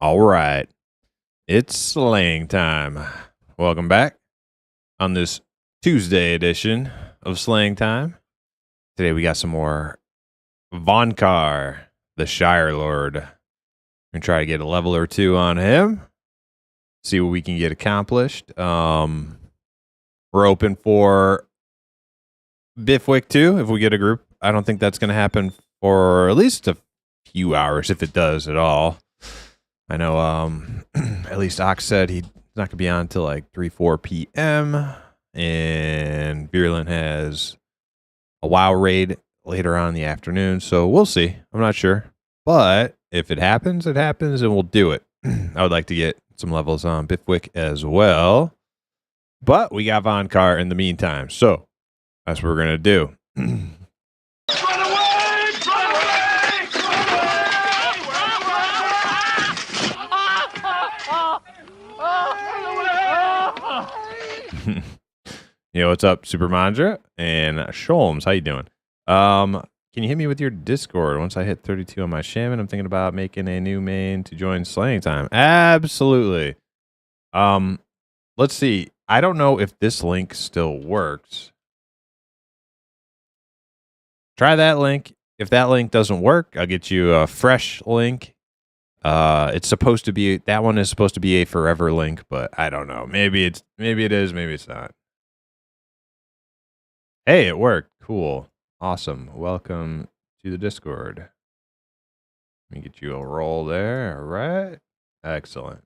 All right. It's slaying time. Welcome back on this Tuesday edition of Slaying Time. Today we got some more Vonkar, the Shire Lord. We're going to try to get a level or two on him. See what we can get accomplished. We're open for Bifwick too, if we get a group. I don't think that's going to happen for at least a few hours, if it does at all. I know at least Ox said he's not going to be on until like 3-4 p.m. And Virulent has a WoW raid later on in the afternoon. So we'll see. I'm not sure. But if it happens, it happens, and we'll do it. I would like to get some levels on Bifwick as well. But we got Vonkar in the meantime. So that's what we're going to do. Yo, what's up, Super Mandra and Sholmes? How you doing? Can you hit me with your Discord once I hit 32 on my shaman? I'm thinking about making a new main to join Slaying Time. Absolutely. Let's see. I don't know if this link still works. Try that link. If that link doesn't work, I'll get you a fresh link. It's supposed to be, that one is supposed to be a forever link, but I don't know. Maybe it is, maybe it's not. Hey, it worked. Cool. Awesome. Welcome to the Discord. Let me get you a roll there. All right. Excellent.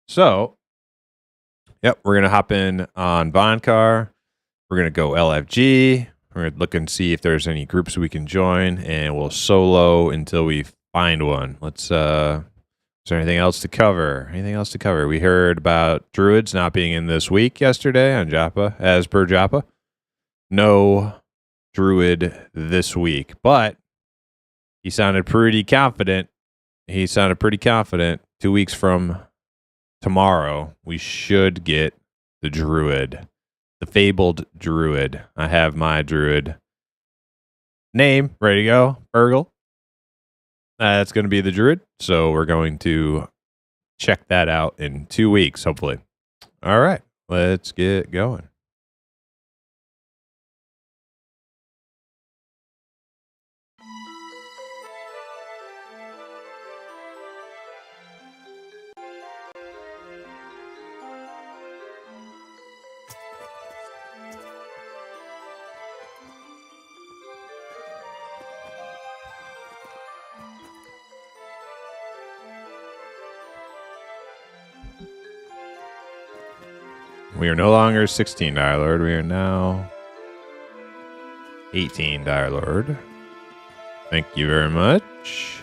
So, yep, we're going to hop in on Vonkar. We're going to go LFG. We're going to look and see if there's any groups we can join, and we'll solo until we find one. Let's, is there anything else to cover? Anything else to cover? We heard about Druids not being in this week yesterday on Joppa, as per Joppa. No Druid this week, but he sounded pretty confident. 2 weeks from tomorrow, we should get the Druid, the fabled Druid. I have my Druid name ready to go, Urgle. That's going to be the Druid, so we're going to check that out in 2 weeks, hopefully. All right, let's get going. We are no longer 16 Dire Lord. We are now 18 Dire Lord. Thank you very much.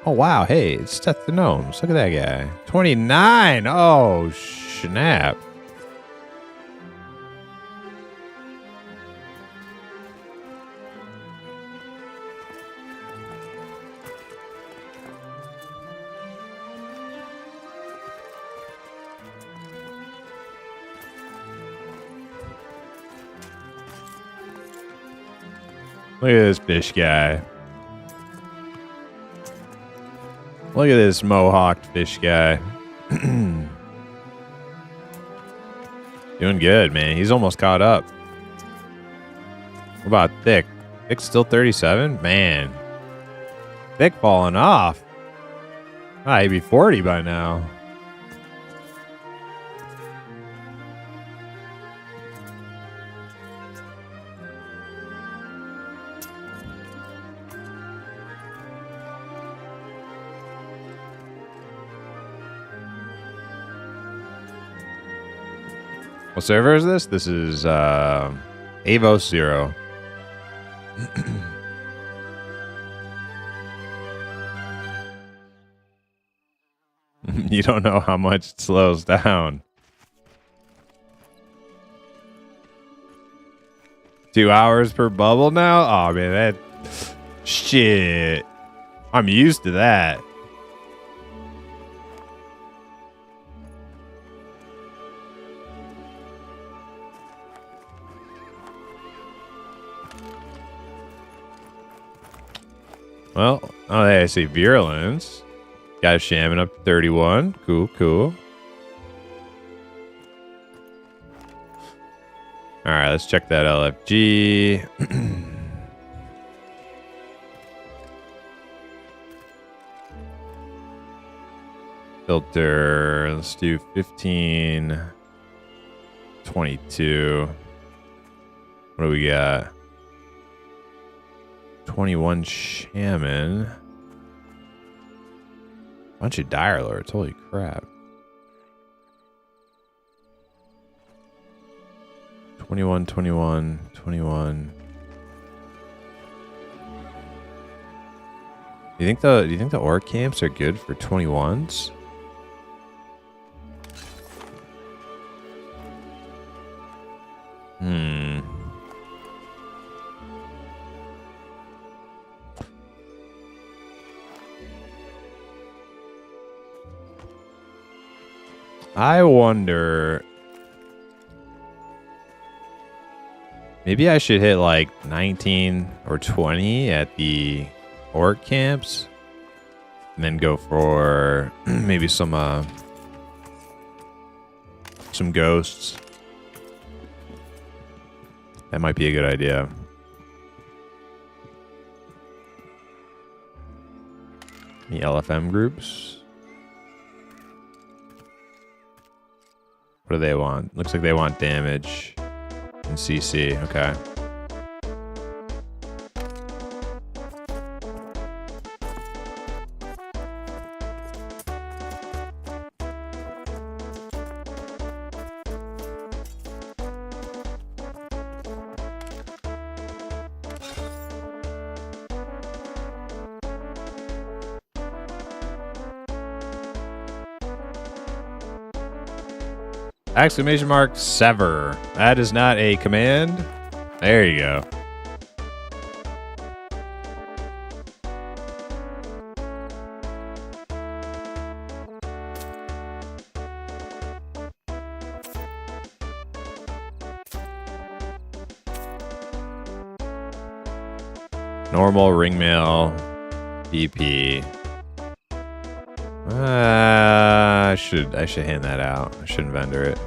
Oh, wow. Hey, it's Seth the Gnomes. Look at that guy. 29. Oh, snap. Look at this fish guy. Look at this mohawked fish guy. Doing good, man. He's almost caught up. What about Thick? Thick's still 37? Man. Thick falling off. Ah, he'd be 40 by now. What server is this? This is Avos 0. You don't know how much it slows down. 2 hours per bubble now? Oh man, that shit. I'm used to that. Well, oh, hey, I see virulence. Guys shamming up to 31. Cool, cool. All right, let's check that LFG. Filter, let's do 15, 22. What do we got? 21 Shaman. Bunch of Dire Lords, holy crap. 21, 21, 21. Do you think the orc camps are good for 21s? I wonder. Maybe I should hit like 19 or 20 at the orc camps. And then go for maybe some ghosts. That might be a good idea. Any LFM groups? What do they want? Looks like they want damage and CC. Okay. Exclamation mark sever. That is not a command. There you go. Normal ringmail BP. I should hand that out. I shouldn't vendor it.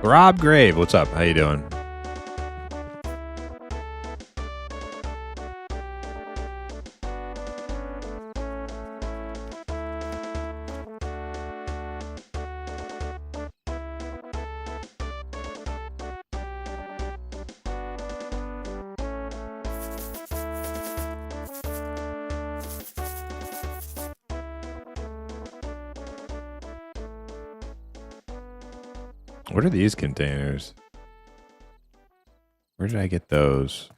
Rob Grave, what's up? How you doing? What are these containers? Where did I get those?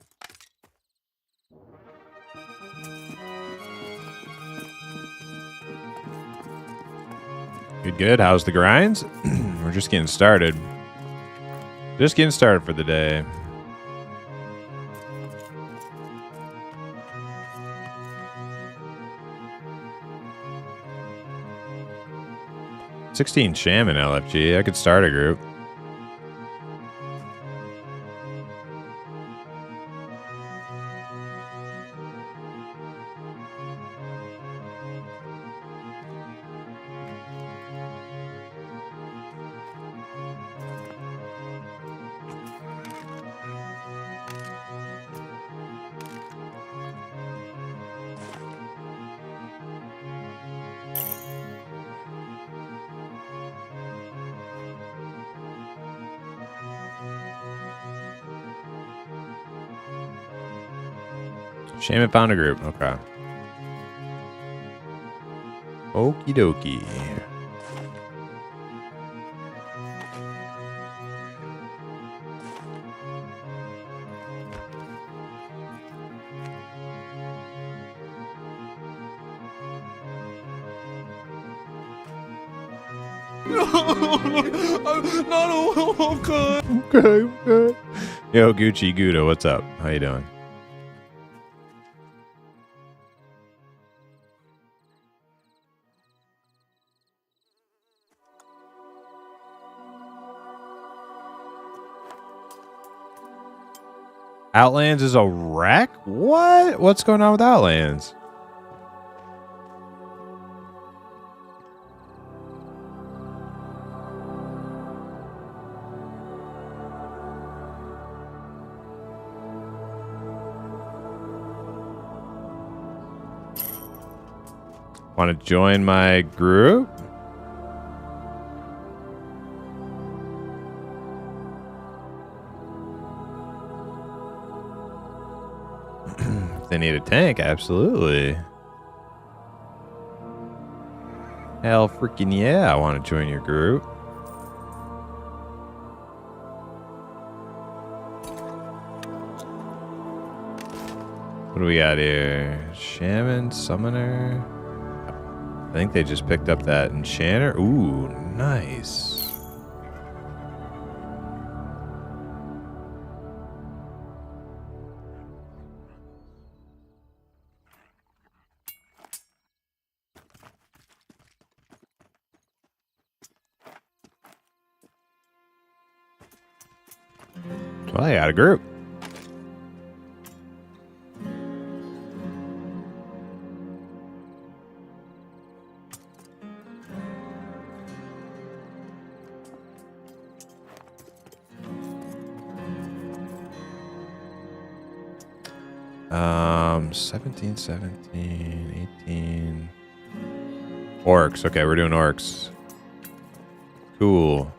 Good, good. How's the grinds? We're just getting started. Just getting started for the day. $16 Shaman LFG. I could start a group. Shaman found a group. Okay. Okie dokie. Okay. Yo, Gucci Guda, what's up? How you doing? Outlands is a wreck? What? What's going on with Outlands? Want to join my group? If they need a tank, absolutely. Hell freaking yeah, I want to join your group. What do we got here? Shaman, Summoner. I think they just picked up that Enchanter. Ooh, nice. Well, I got a group. Um, 17, 17, 18. Orcs. Okay, we're doing orcs. Cool.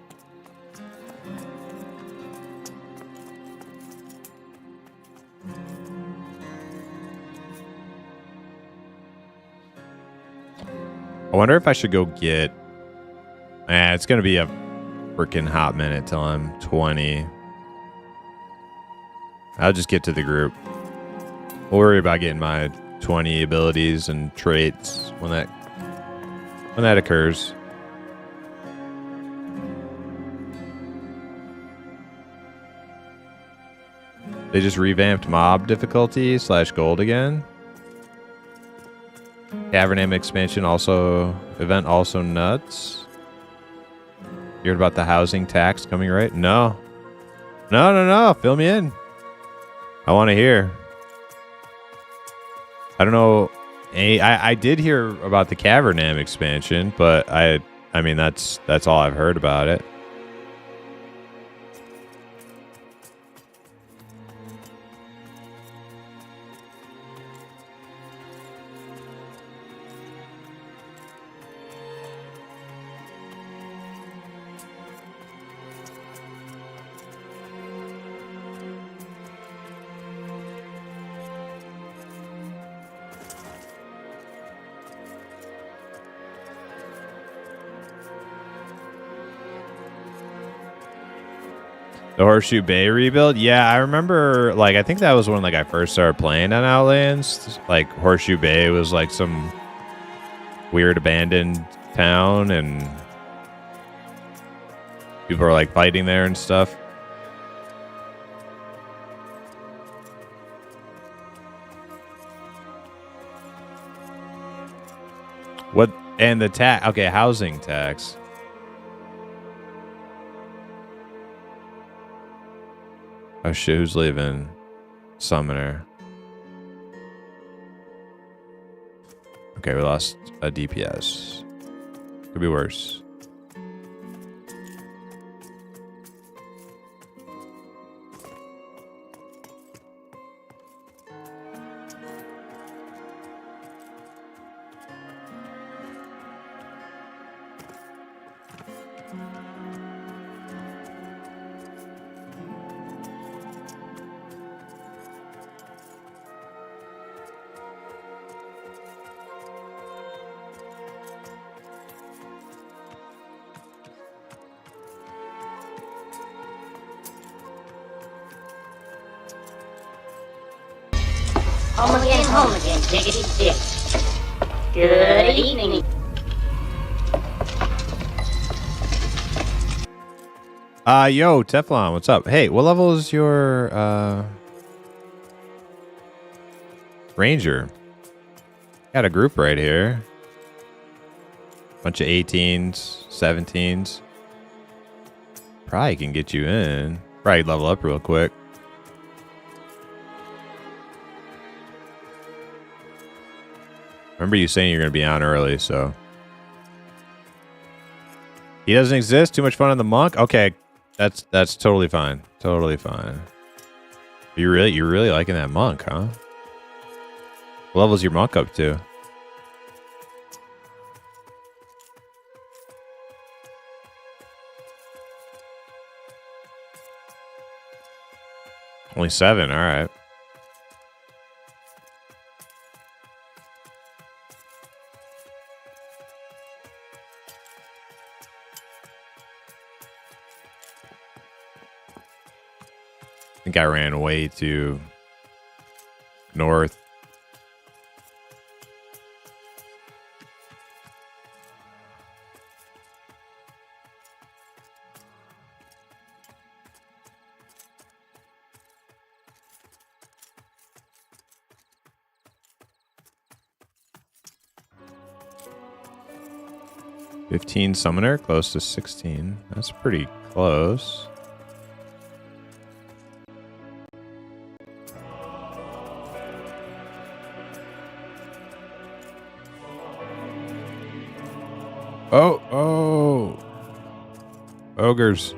I wonder if I should go get... it's going to be a freaking hot minute till I'm 20. I'll just get to the group. We'll worry about getting my 20 abilities and traits when that occurs. They just revamped mob difficulty / gold again. Cavern expansion event also nuts. You heard about the housing tax coming, right? No. Fill me in. I want to hear. I don't know. I did hear about the Cavern expansion, but I mean that's all I've heard about it. The Horseshoe Bay rebuild? Yeah, I remember, like, I think that was when, like, I first started playing on Outlands. Like, Horseshoe Bay was, like, some weird abandoned town, and people were, like, fighting there and stuff. What? And the tax. Okay, housing tax. Oh shit, who's leaving? Summoner. Okay, we lost a DPS. Could be worse. Home again, diggity dig. Good evening. Yo, Teflon, what's up? Hey, what level is your Ranger? Got a group right here. Bunch of 18s, 17s. Probably can get you in. Probably level up real quick. Remember you saying you're going to be on early, so. He doesn't exist? Too much fun on the monk? Okay, that's totally fine. Totally fine. You're really liking that monk, huh? What level's your monk up to? Only 7, all right. I think I ran way too north. $15 summoner, close to 16. That's pretty close. Oh. Ogres.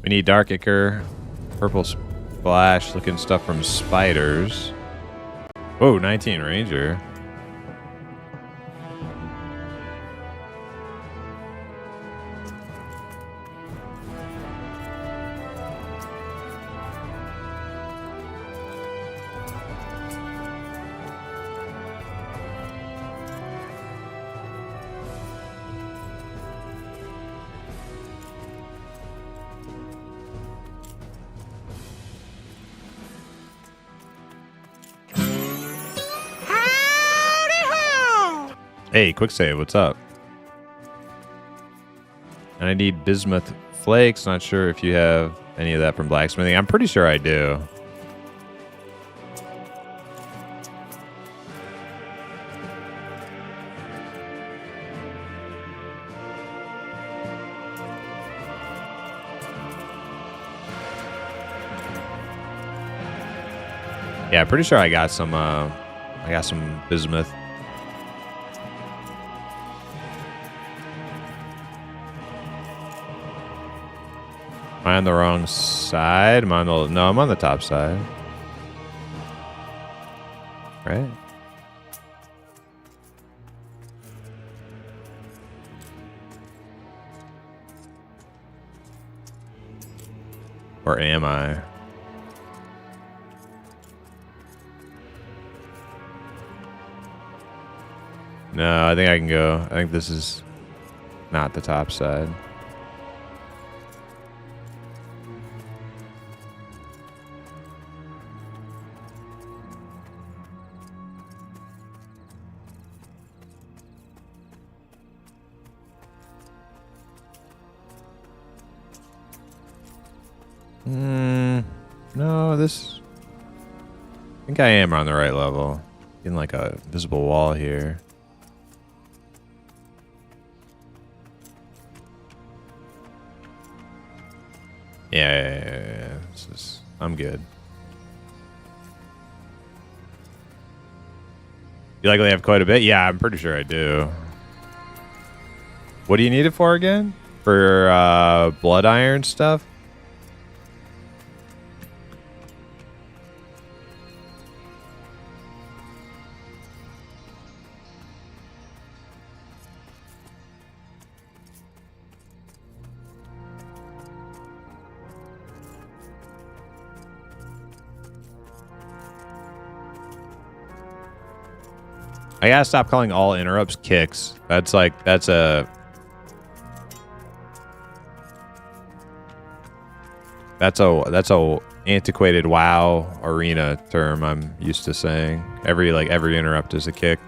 We need Dark Ichor, Purple Splash, looking stuff from Spiders. Whoa, 19 Ranger. Hey, quick save, what's up? And I need bismuth flakes. Not sure if you have any of that from blacksmithing. I'm pretty sure I do. Yeah, pretty sure I got some bismuth. Am I on the wrong side? I'm on the top side. Right? Or am I? No, I think I can go. I think this is not the top side. No, this... I think I am on the right level. Getting like a visible wall here. Yeah. I'm good. You likely have quite a bit? Yeah, I'm pretty sure I do. What do you need it for again? For blood iron stuff? I gotta stop calling all interrupts kicks. That's a antiquated WoW arena term I'm used to saying. Every interrupt is a kick.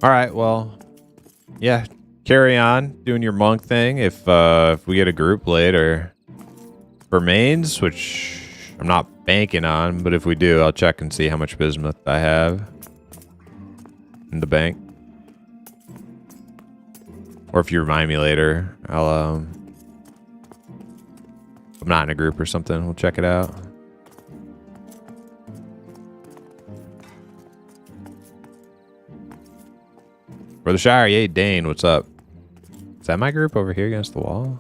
All right, well, yeah, carry on doing your monk thing. If we get a group later for mains, which I'm not banking on, but if we do, I'll check and see how much bismuth I have in the bank. Or if you remind me later, I'll if I'm not in a group or something, we'll check it out. For the Shire, yay, Dane, what's up? Is that my group over here against the wall?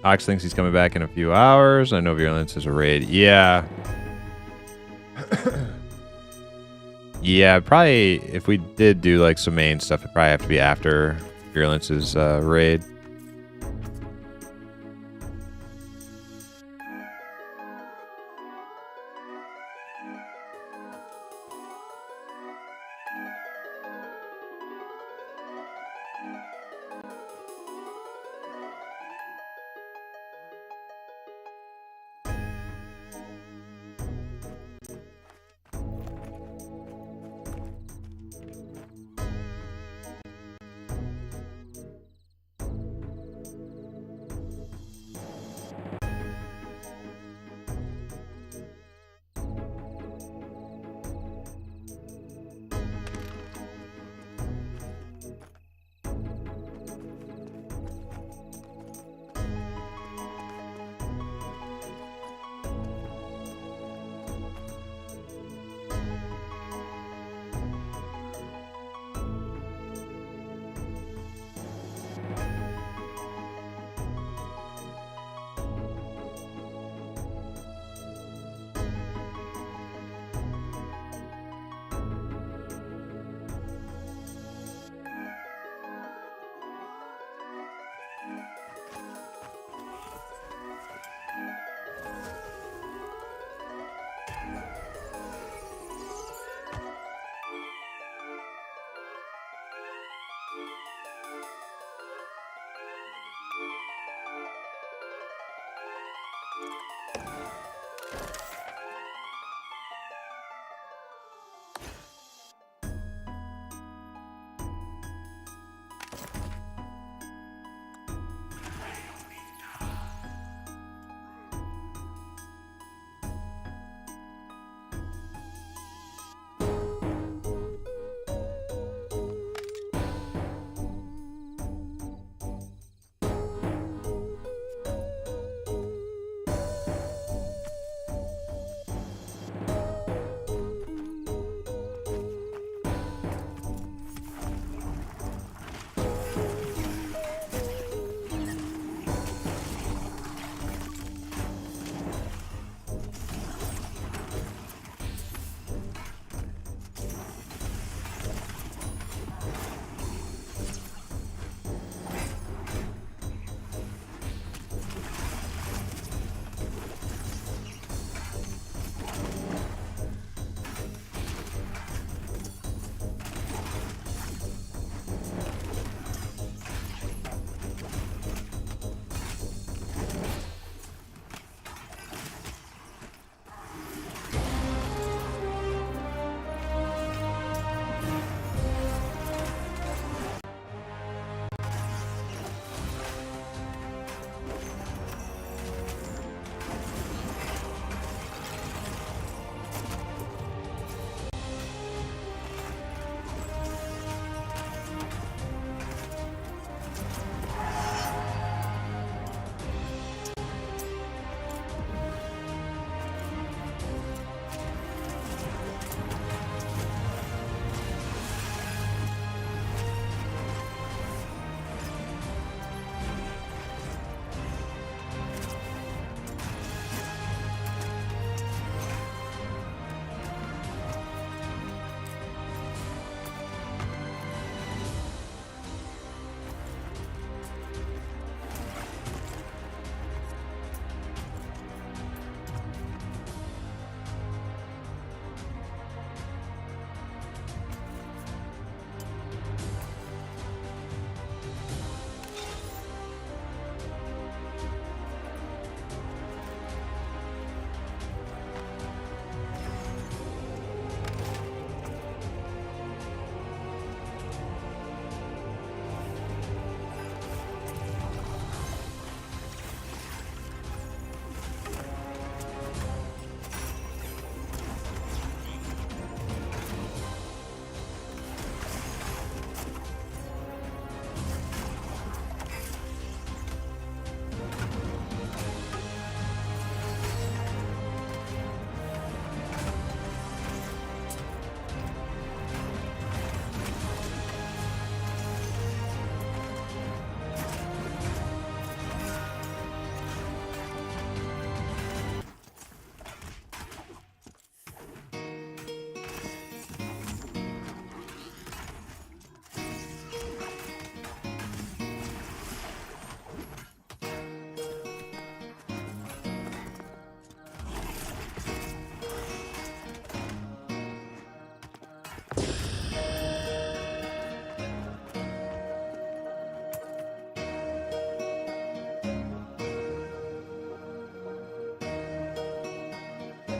Ox thinks he's coming back in a few hours. I know Virulence is a raid. Yeah. Yeah, probably if we did do like some main stuff, it'd probably have to be after Virulence's raid.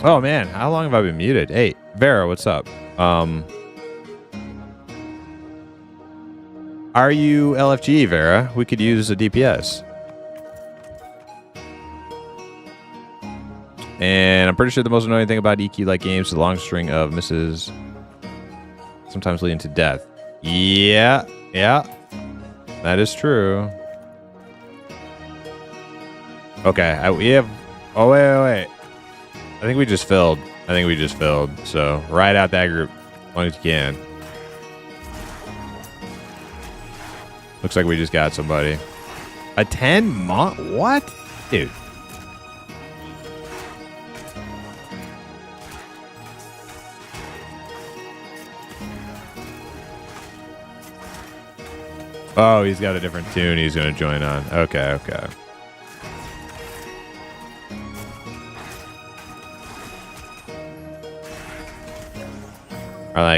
Oh man, how long have I been muted? Hey, Vera, what's up? Are you LFG, Vera? We could use a DPS. And I'm pretty sure the most annoying thing about EQ-like games is the long string of misses, sometimes leading to death. Yeah, that is true. Okay, we have. Oh wait. I think we just filled. So ride out that group as long as you can. Looks like we just got somebody. A 10 month? What? Dude. Oh, he's got a different tune he's going to join on. Okay.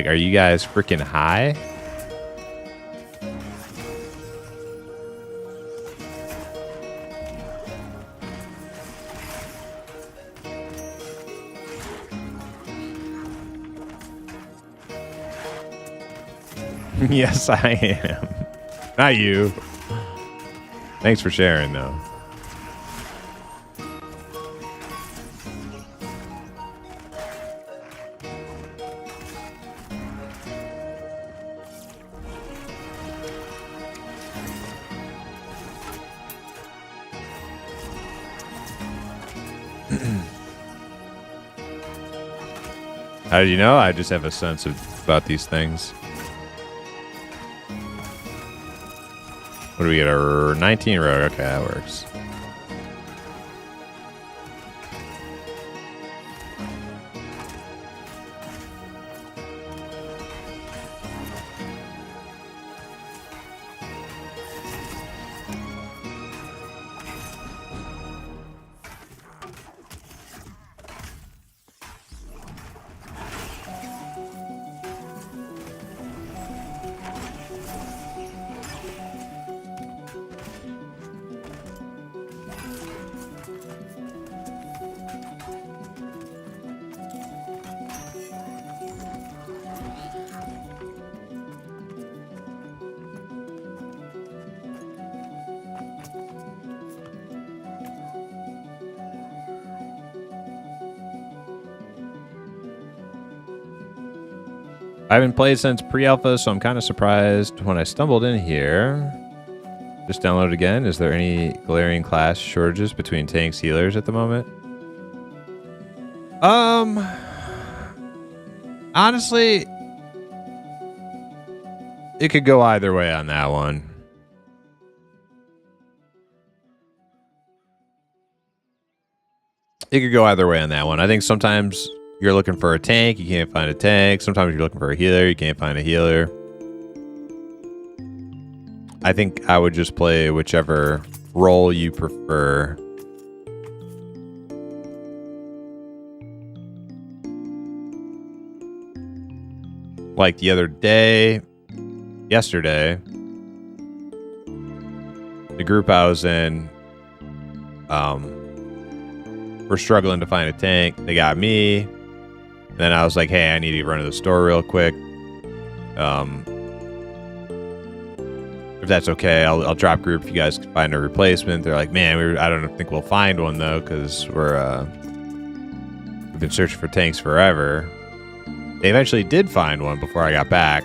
Are you guys freaking high? Yes, I am. Not you. Thanks for sharing, though. How did you know? I just have a sense about these things. What do we get? A 19 rogue. Okay, that works. I haven't played since pre-alpha, so I'm kind of surprised when I stumbled in here. Just download again. Is there any glaring class shortages between tanks healers at the moment? Honestly, it could go either way on that one. It could go either way on that one. I think sometimes you're looking for a tank, you can't find a tank. Sometimes you're looking for a healer, you can't find a healer. I think I would just play whichever role you prefer. Like the other day, yesterday, the group I was in, we're struggling to find a tank. They got me. Then I was like, hey, I need to run to the store real quick. If that's okay, I'll drop group if you guys can find a replacement. They're like, man, I don't think we'll find one though, because we've been searching for tanks forever. They eventually did find one before I got back.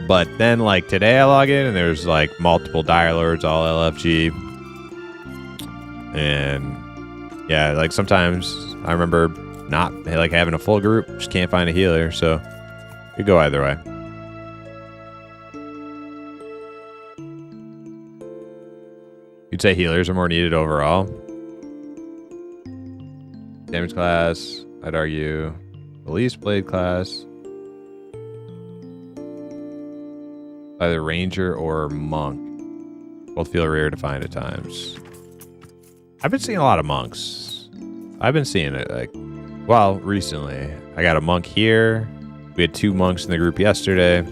But then like today I log in and there's like multiple dire lords, all LFG. And yeah, like sometimes I remember not like having a full group, just can't find a healer, so it could go either way. You'd say healers are more needed overall. Damage class, I'd argue the least played class. Either ranger or monk. Both feel rare to find at times. I've been seeing a lot of monks. I've been seeing it like, well, recently. I got a monk here. We had 2 monks in the group yesterday.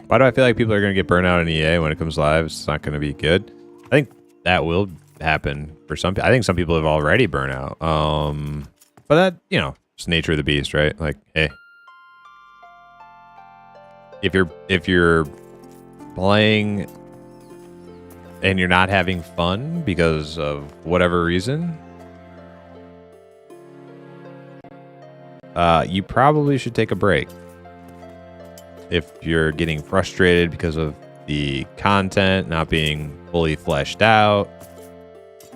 Why do I feel like people are going to get burnt out in EA when it comes live? It's not going to be good. I think that will happen for some people. I think some people have already burnt out. But that, you know, it's the nature of the beast, right? Like, hey, if you're playing and you're not having fun because of whatever reason, you probably should take a break. If you're getting frustrated because of the content not being fully fleshed out,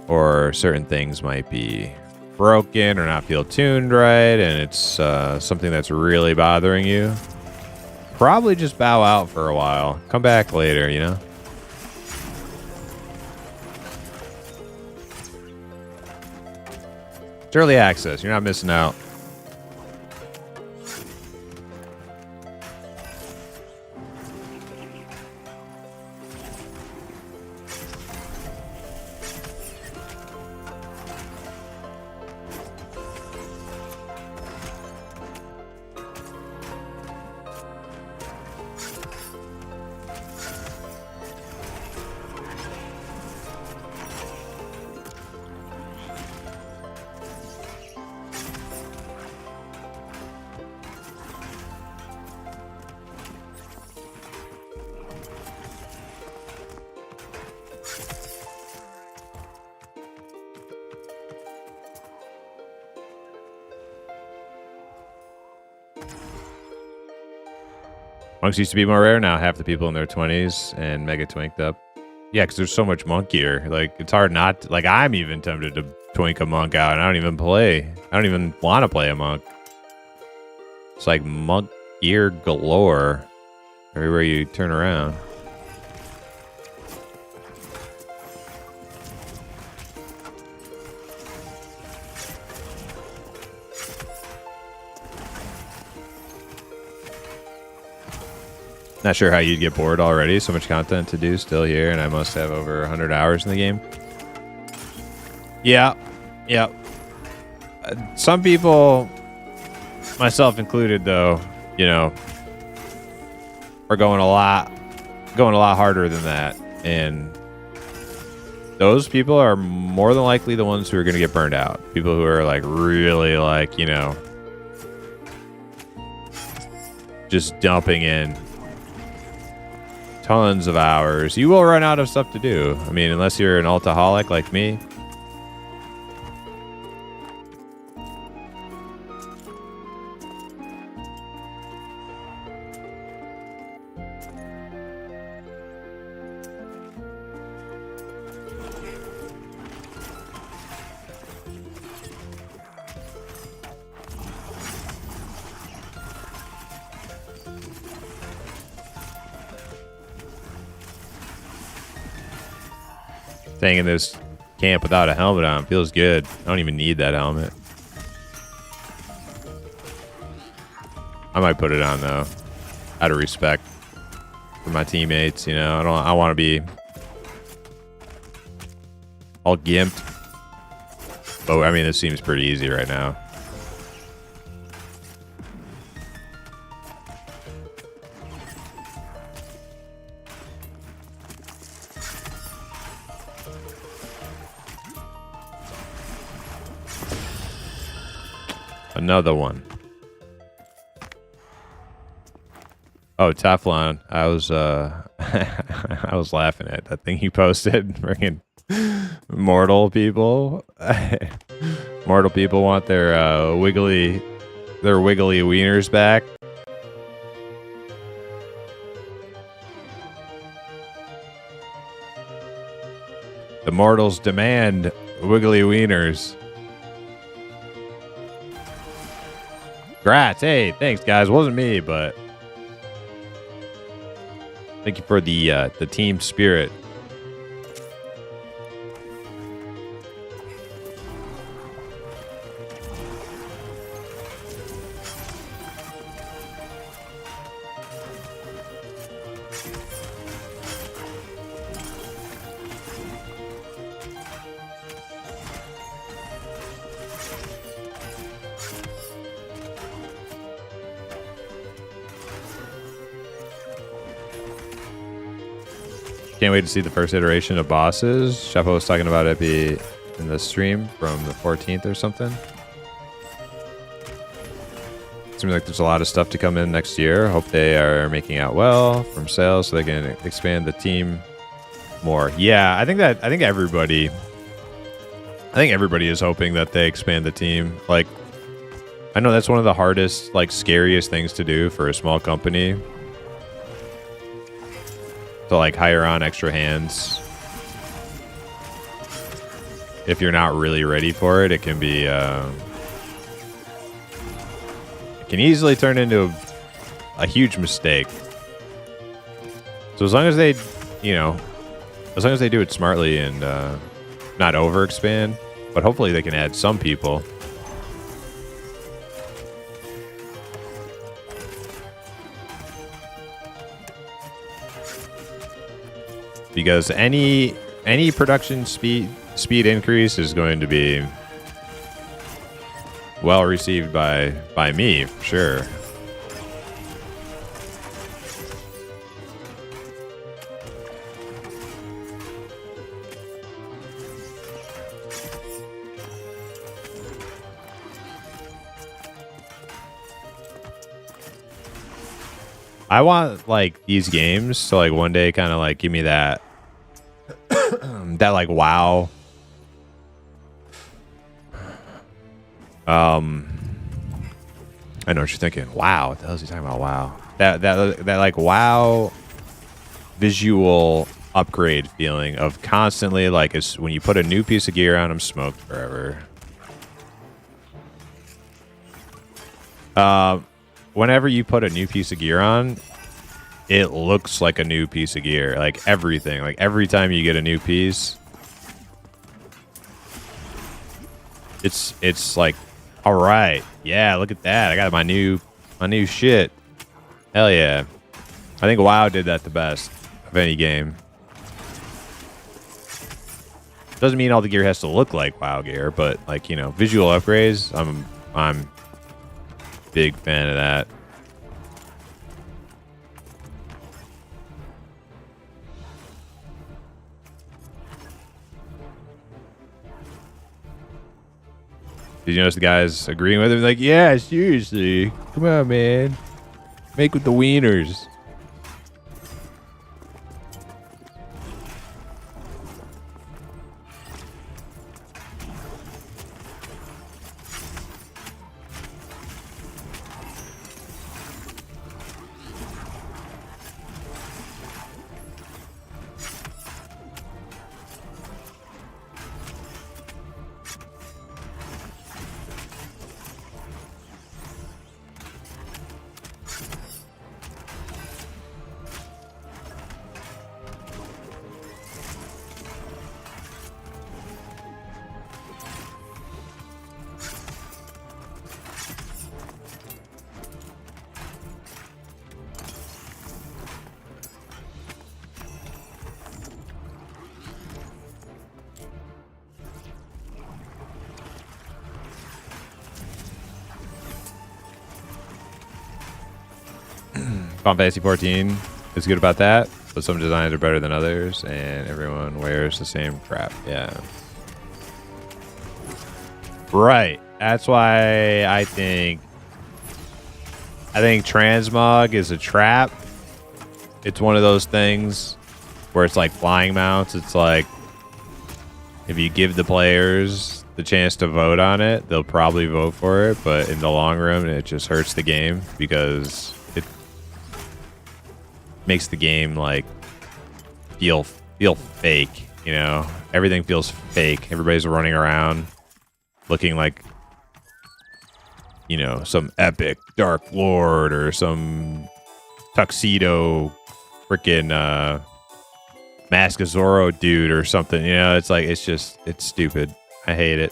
or certain things might be broken or not feel tuned right, and it's something that's really bothering you, probably just bow out for a while. Come back later, you know? It's early access. You're not missing out. Monks used to be more rare. Now half the people in their 20s and mega twinked up. Yeah, because there's so much monk gear. Like, it's hard not to, like, I'm even tempted to twink a monk out, and I don't even play. I don't even want to play a monk. It's like monk gear galore everywhere you turn around. Not sure how you'd get bored already. So much content to do still here, and I must have over 100 hours in the game. Yeah. Some people, myself included, though, you know, are going a lot harder than that, and those people are more than likely the ones who are going to get burned out. People who are like really like, you know, just dumping in tons of hours. You will run out of stuff to do. I mean, unless you're an altaholic like me. Staying in this camp without a helmet on feels good. I don't even need that helmet. I might put it on though, out of respect for my teammates. You know, I want to be all gimped. But I mean, this seems pretty easy right now. Another one. Oh, Teflon. I was I was laughing at that thing he posted. Freaking mortal people. Mortal people want their wiggly wieners back. The mortals demand wiggly wieners. Grats. Hey, thanks, guys. Wasn't me, but thank you for the team spirit. Can't wait to see the first iteration of bosses. Chapo was talking about it in the stream from the 14th or something. Seems like there's a lot of stuff to come in next year. Hope they are making out well from sales so they can expand the team more. Yeah, I think everybody is hoping that they expand the team. Like, I know that's one of the hardest, like, scariest things to do for a small company. To like hire on extra hands. If you're not really ready for it, it can be it can easily turn into a huge mistake. So as long as they, you know, as long as they do it smartly and not overexpand, but hopefully they can add some people. because any production speed increase is going to be well received by me for sure. I want like these games to like one day kind of like give me that that like wow. I know what you're thinking. Wow, what the hell is he talking about? Wow. That like wow visual upgrade feeling of constantly like it's when you put a new piece of gear on them, smoked forever. Whenever you put a new piece of gear on, it looks like a new piece of gear. Like everything. Like every time you get a new piece, it's like, all right, yeah, look at that. I got my new shit. Hell yeah. I think WoW did that the best of any game. Doesn't mean all the gear has to look like WoW gear, but like, you know, visual upgrades, I'm big fan of that. Did you notice the guys agreeing with him? Like, yeah, seriously. Come on, man. Make with the wieners. Final Fantasy 14 is good about that, but some designs are better than others, and everyone wears the same crap. Yeah. Right. That's why I think transmog is a trap. It's one of those things where it's like flying mounts. It's like if you give the players the chance to vote on it, they'll probably vote for it, but in the long run, it just hurts the game because it makes the game like feel fake, you know? Everything feels fake. Everybody's running around looking like, you know, some epic Dark Lord or some tuxedo freaking Mask of Zorro dude or something, you know? It's like, it's stupid. I hate it.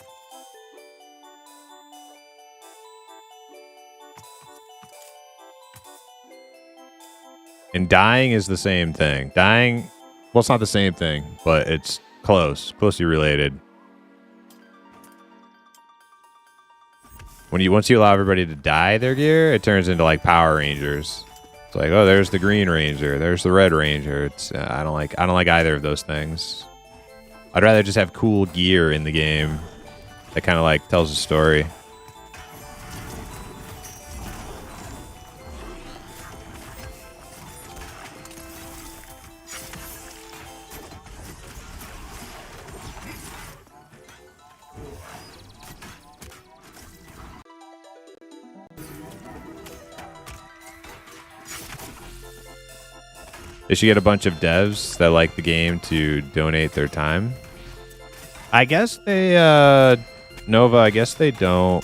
And dying is the same thing. Dying, well, it's not the same thing, but it's closely related. Once you allow everybody to dye their gear, it turns into like Power Rangers. It's like, oh, there's the Green Ranger, there's the Red Ranger. It's I don't like either of those things. I'd rather just have cool gear in the game that kind of like tells a story. They should get a bunch of devs that like the game to donate their time. I guess they, Nova, I guess they don't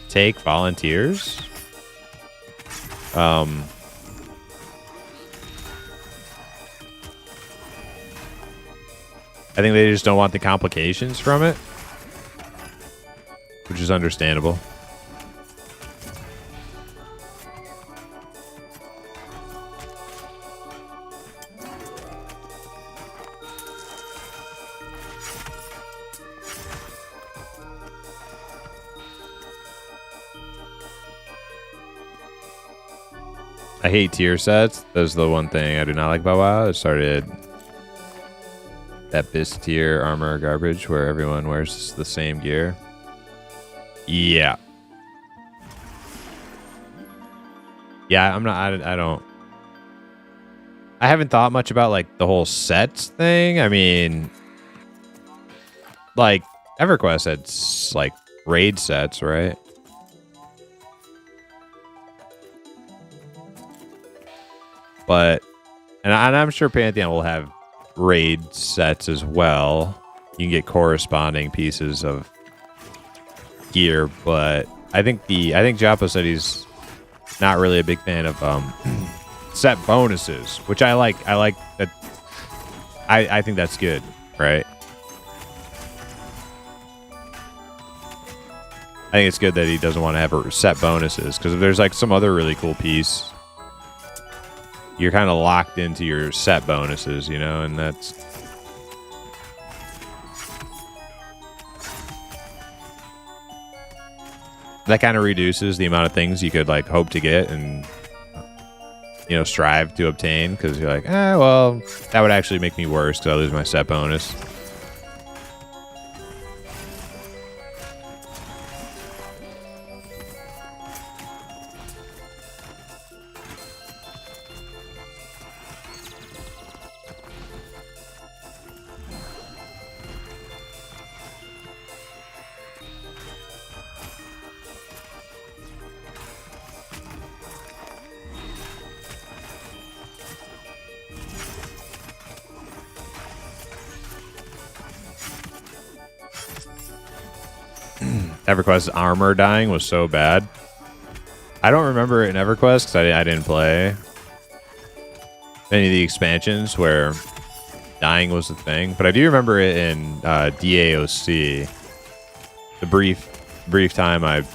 take volunteers. I think they just don't want the complications from it, which is understandable. I hate tier sets. That's the one thing I do not like about WoW. It started that BIS tier armor garbage where everyone wears the same gear. Yeah. Yeah, I'm not. I don't. I haven't thought much about like the whole sets thing. I mean, like EverQuest had like raid sets, right? But and I'm sure Pantheon will have raid sets as well. You can get corresponding pieces of gear, but I think Joppa said he's not really a big fan of set bonuses, which I like. I like that. I think that's good, right? I think it's good that he doesn't want to have set bonuses, because if there's like some other really cool piece, you're kind of locked into your set bonuses, you know, and that kind of reduces the amount of things you could like hope to get and, you know, strive to obtain, because you're like, well, that would actually make me worse because I lose my set bonus. EverQuest's armor dying was so bad. I don't remember it in EverQuest because I didn't play any of the expansions where dying was the thing, but I do remember it in DAOC. The brief time I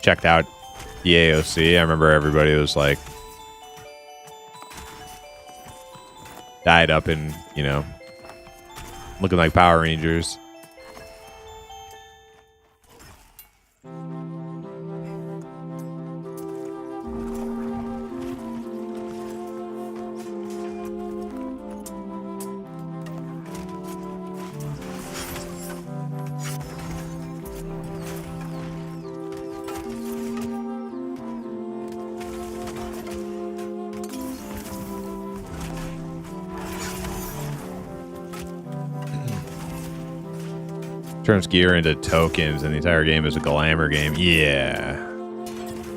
checked out DAOC, I remember everybody was like dyed up and, you know, looking like Power Rangers. Turns gear into tokens and the entire game is a glamour game. Yeah.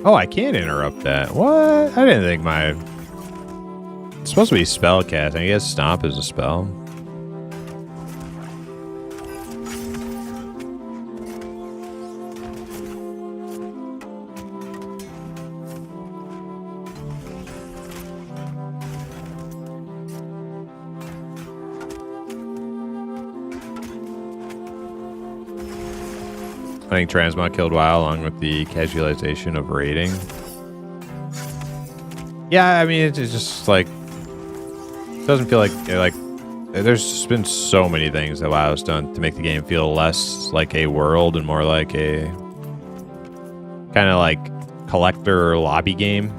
Oh, I can't interrupt that. What? I didn't think it's supposed to be spell casting. I guess Stomp is a spell. I think Transmog killed WoW along with the casualization of raiding. Yeah, I mean, it's just like, it doesn't feel like there's just been so many things that WoW has done to make the game feel less like a world and more like a kind of like collector lobby game.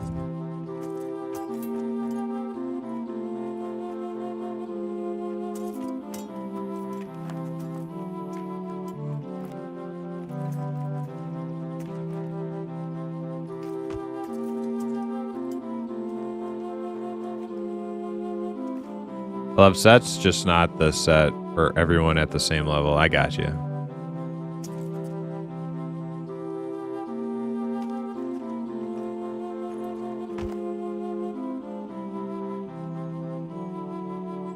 Love sets, just not the set for everyone at the same level. I got you.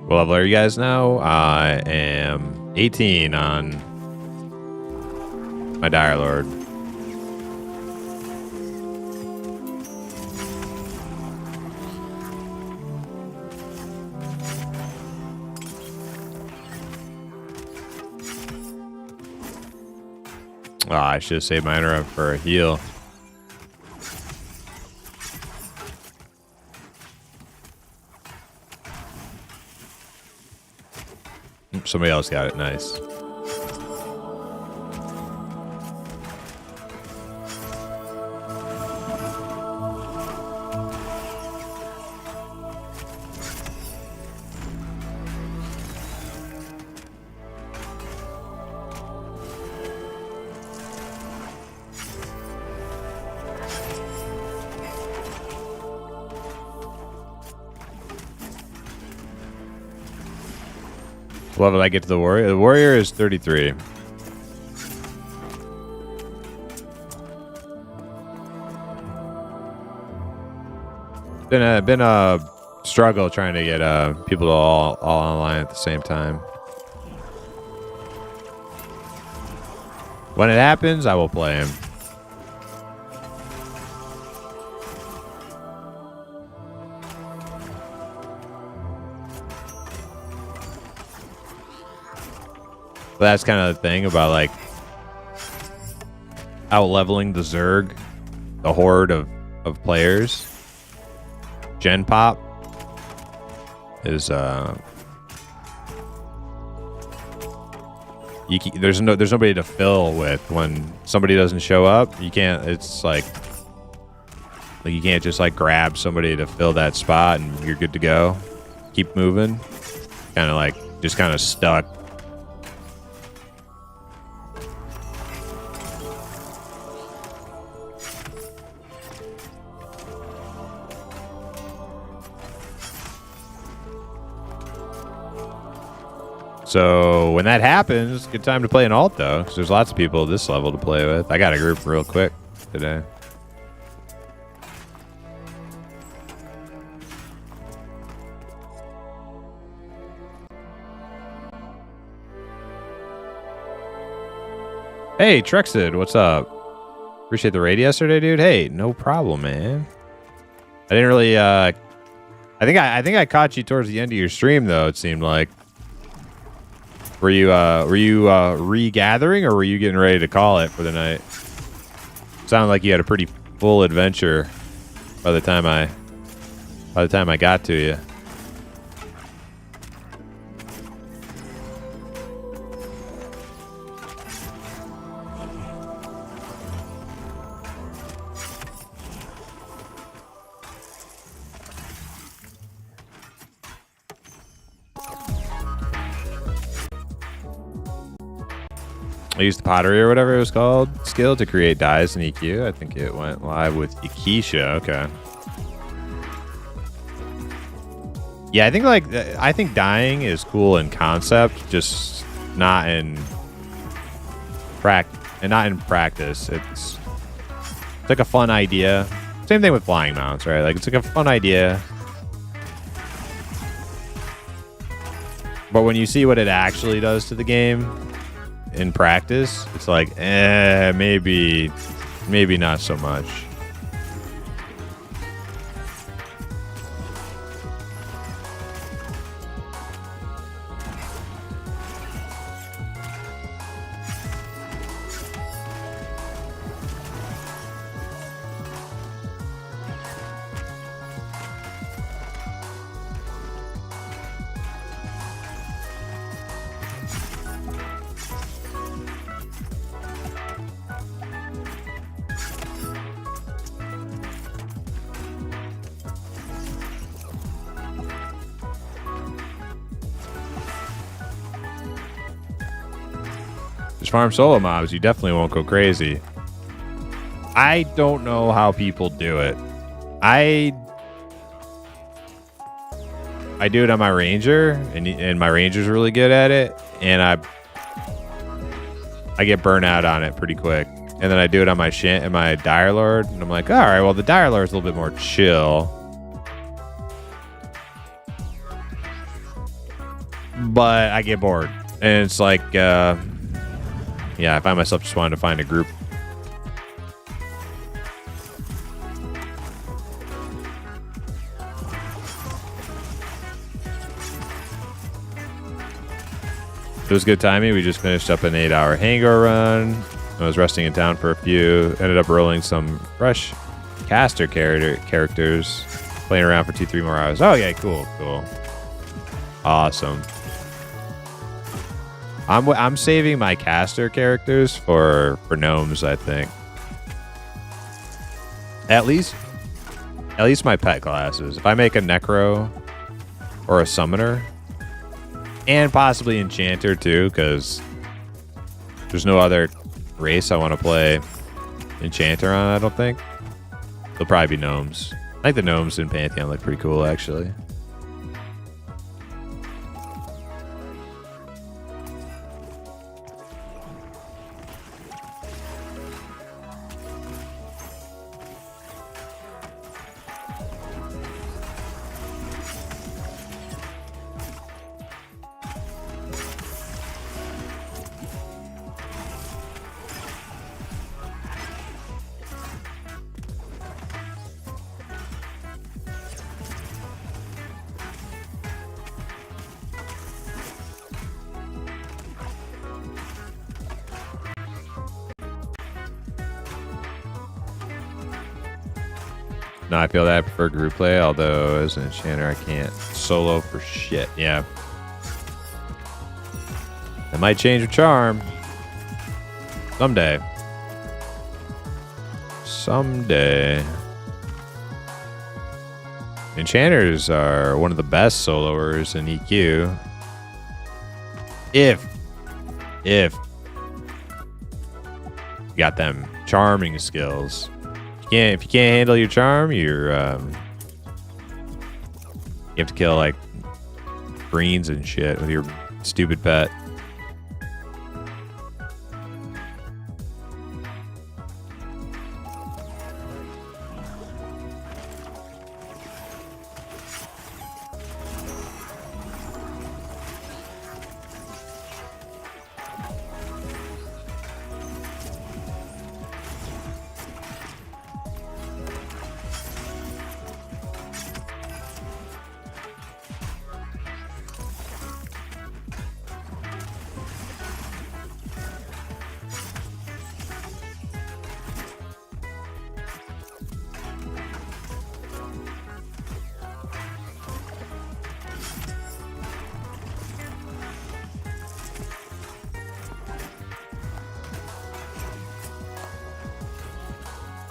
What level are you guys now? I am 18 on my Dire Lord. Oh, I should have saved my interrupt for a heal. Somebody else got it. Nice. What level did I get to the warrior? The warrior is 33. Been a struggle trying to get people to all online at the same time. When it happens, I will play him. But that's kind of the thing about like out leveling the Zerg, the horde of players. Gen pop is there's nobody to fill with when somebody doesn't show up. You can't. It's like you can't just like grab somebody to fill that spot and you're good to go. Keep moving. Kind of like just kind of stuck. So when that happens, good time to play an alt though, because there's lots of people at this level to play with. I got a group real quick today. Hey, Trexid, what's up? Appreciate the raid yesterday, dude. Hey, no problem, man. I didn't really. I think I caught you towards the end of your stream though. It seemed like. Were you regathering or were you getting ready to call it for the night? Sounded like you had a pretty full adventure by the time I got to you. I used the pottery or whatever it was called skill to create dyes in EQ. I think it went live with Ikisha. Okay. Yeah, I think dyeing is cool in concept, just not in practice. It's like a fun idea. Same thing with flying mounts, right? Like it's like a fun idea. But when you see what it actually does to the game in practice, it's like, maybe not so much. Farm solo mobs, you definitely won't go crazy. I don't know how people do it. I do it on my ranger, and my ranger's really good at it, and I get burnt out on it pretty quick. And then I do it on my dire lord, and I'm like, all right, well the dire lord's a little bit more chill, but I get bored, and it's like. Yeah, I find myself just wanting to find a group. It was good timing. We just finished up an 8-hour hangar run. I was resting in town for a few. Ended up rolling some fresh caster characters. Playing around for 2-3 more hours. Oh, yeah, cool. Awesome. I'm saving my caster characters for gnomes, I think. At least my pet classes. If I make a necro or a summoner, and possibly enchanter too, because there's no other race I want to play enchanter on. I don't think they'll probably be gnomes. I think the gnomes in Pantheon look pretty cool, actually. No, I feel that I prefer group play, although as an enchanter, I can't solo for shit. Yeah. That might change your charm. Someday. Someday. Enchanters are one of the best soloers in EQ. If you got them charming skills. If you can't handle your charm, you have to kill like greens and shit with your stupid pet.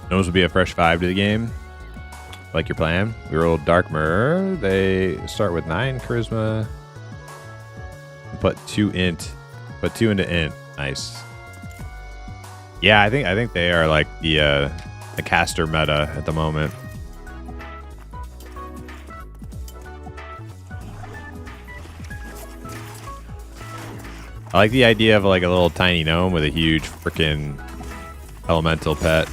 Those would be a fresh 5 to the game. Like your plan. We rolled Dark Mirror. They start with 9 charisma. Put 2 int. Put 2 into int. Nice. Yeah, I think they are like the caster meta at the moment. I like the idea of like a little tiny gnome with a huge freaking elemental pet.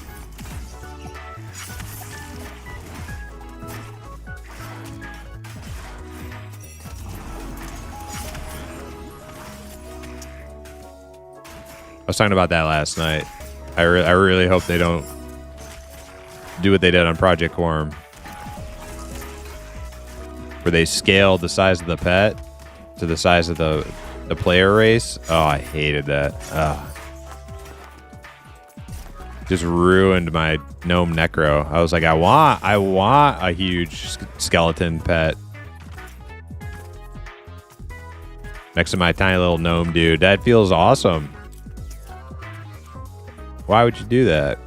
I was talking about that last night. I really hope they don't do what they did on Project Worm, where they scaled the size of the pet to the size of the player race. Oh, I hated that. Just ruined my gnome necro. I was like, I want a huge skeleton pet next to my tiny little gnome dude. That feels awesome. Why would you do that?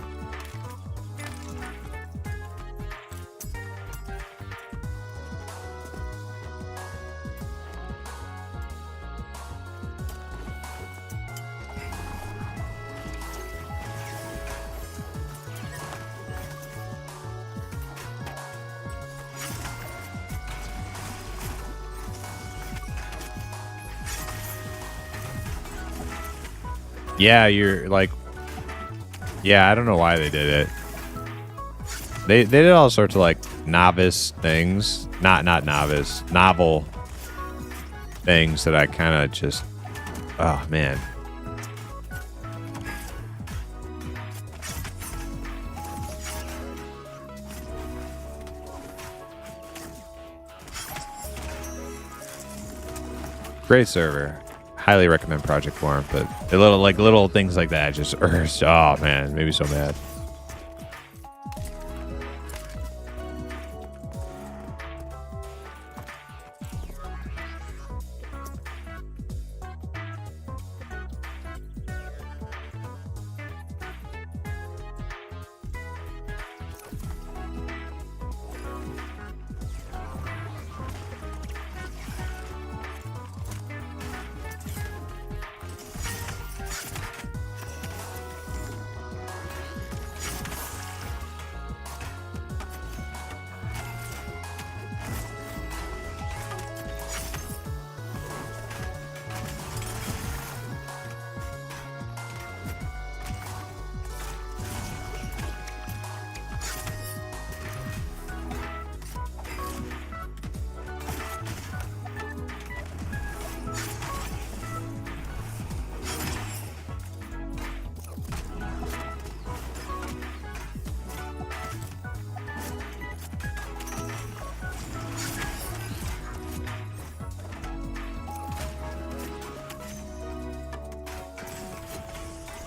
Yeah, you're like... Yeah, I don't know why they did it. They did all sorts of like novice things. Not novice. Novel things that I kind of just... Oh, man. Great server. Highly recommend Project Form, but little things like that just oh man, made me so mad.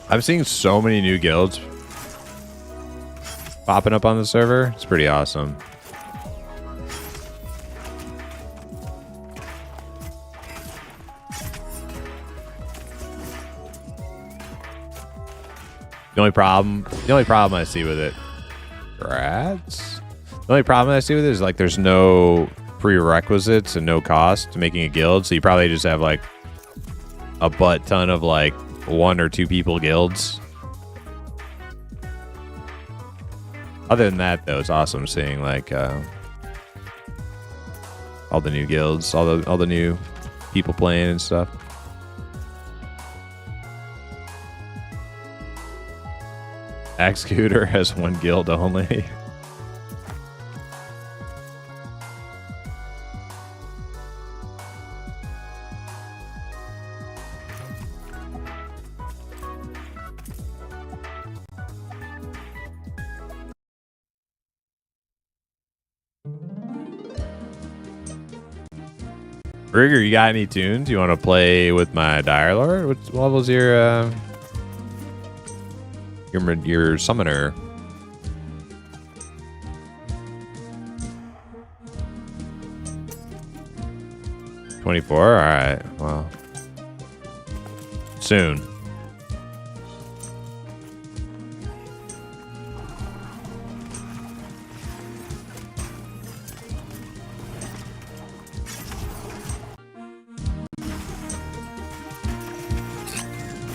I'm seeing so many new guilds popping up on the server. It's pretty awesome. The only problem I see with it, rats. The only problem I see with it is like there's no prerequisites and no cost to making a guild, so you probably just have like a butt ton of like 1 or 2 people guilds. Other than that, though, it's awesome seeing like all the new guilds, all the new people playing and stuff. Axe Scooter has 1 guild only. Rigger, you got any tunes you want to play with my Dire Lord? What level's your summoner? $24? Alright, well. Soon.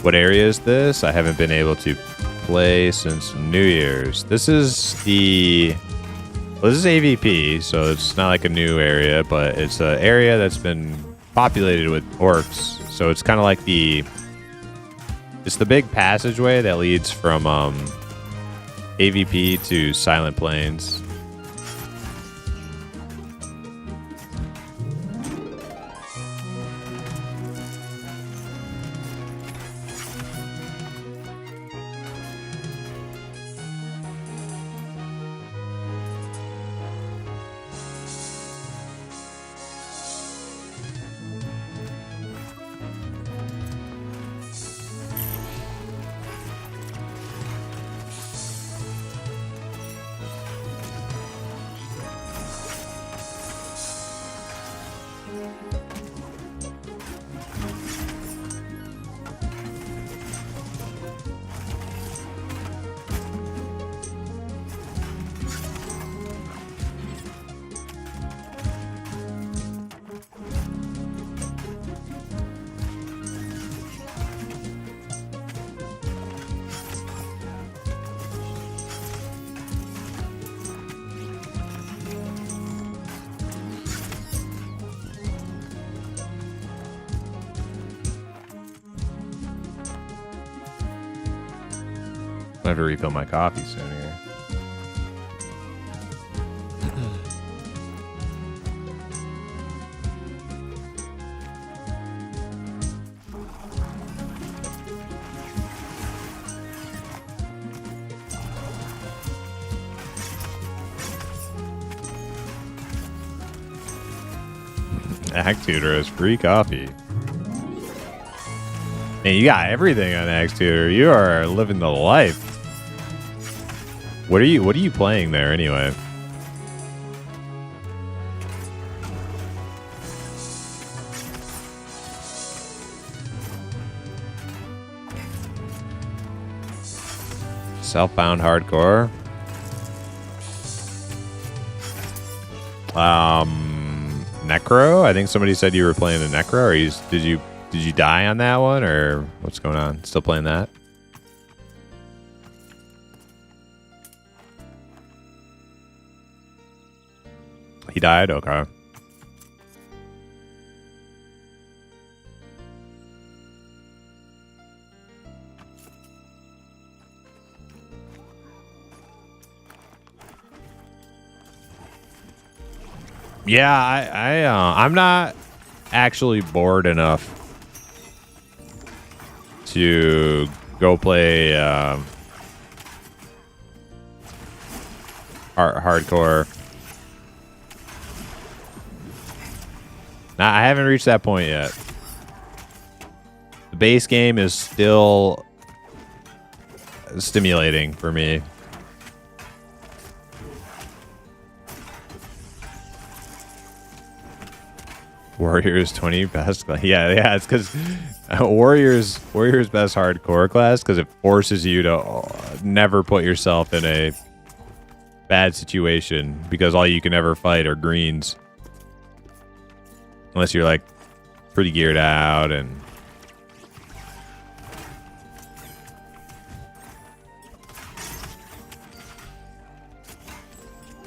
What area is this? I haven't been able to play since New Year's. This is well, this is AVP, so it's not like a new area, but it's an area that's been populated with orcs. So it's kind of like it's the big passageway that leads from AVP to Silent Plains. I have to refill my coffee soon here. Axe Tutor has free coffee. Man, you got everything on Axe Tutor. You are living the life. What are you playing there anyway? Self-bound hardcore. Necro? I think somebody said you were playing the Necro, or did you die on that one, or what's going on? Still playing that? He died? Okay. Yeah, I'm not actually bored enough to go play hardcore. Nah, I haven't reached that point yet. The base game is still stimulating for me. Warriors 20 best class. Yeah, it's because Warriors best hardcore class because it forces you to never put yourself in a bad situation because all you can ever fight are greens. Unless you're like pretty geared out and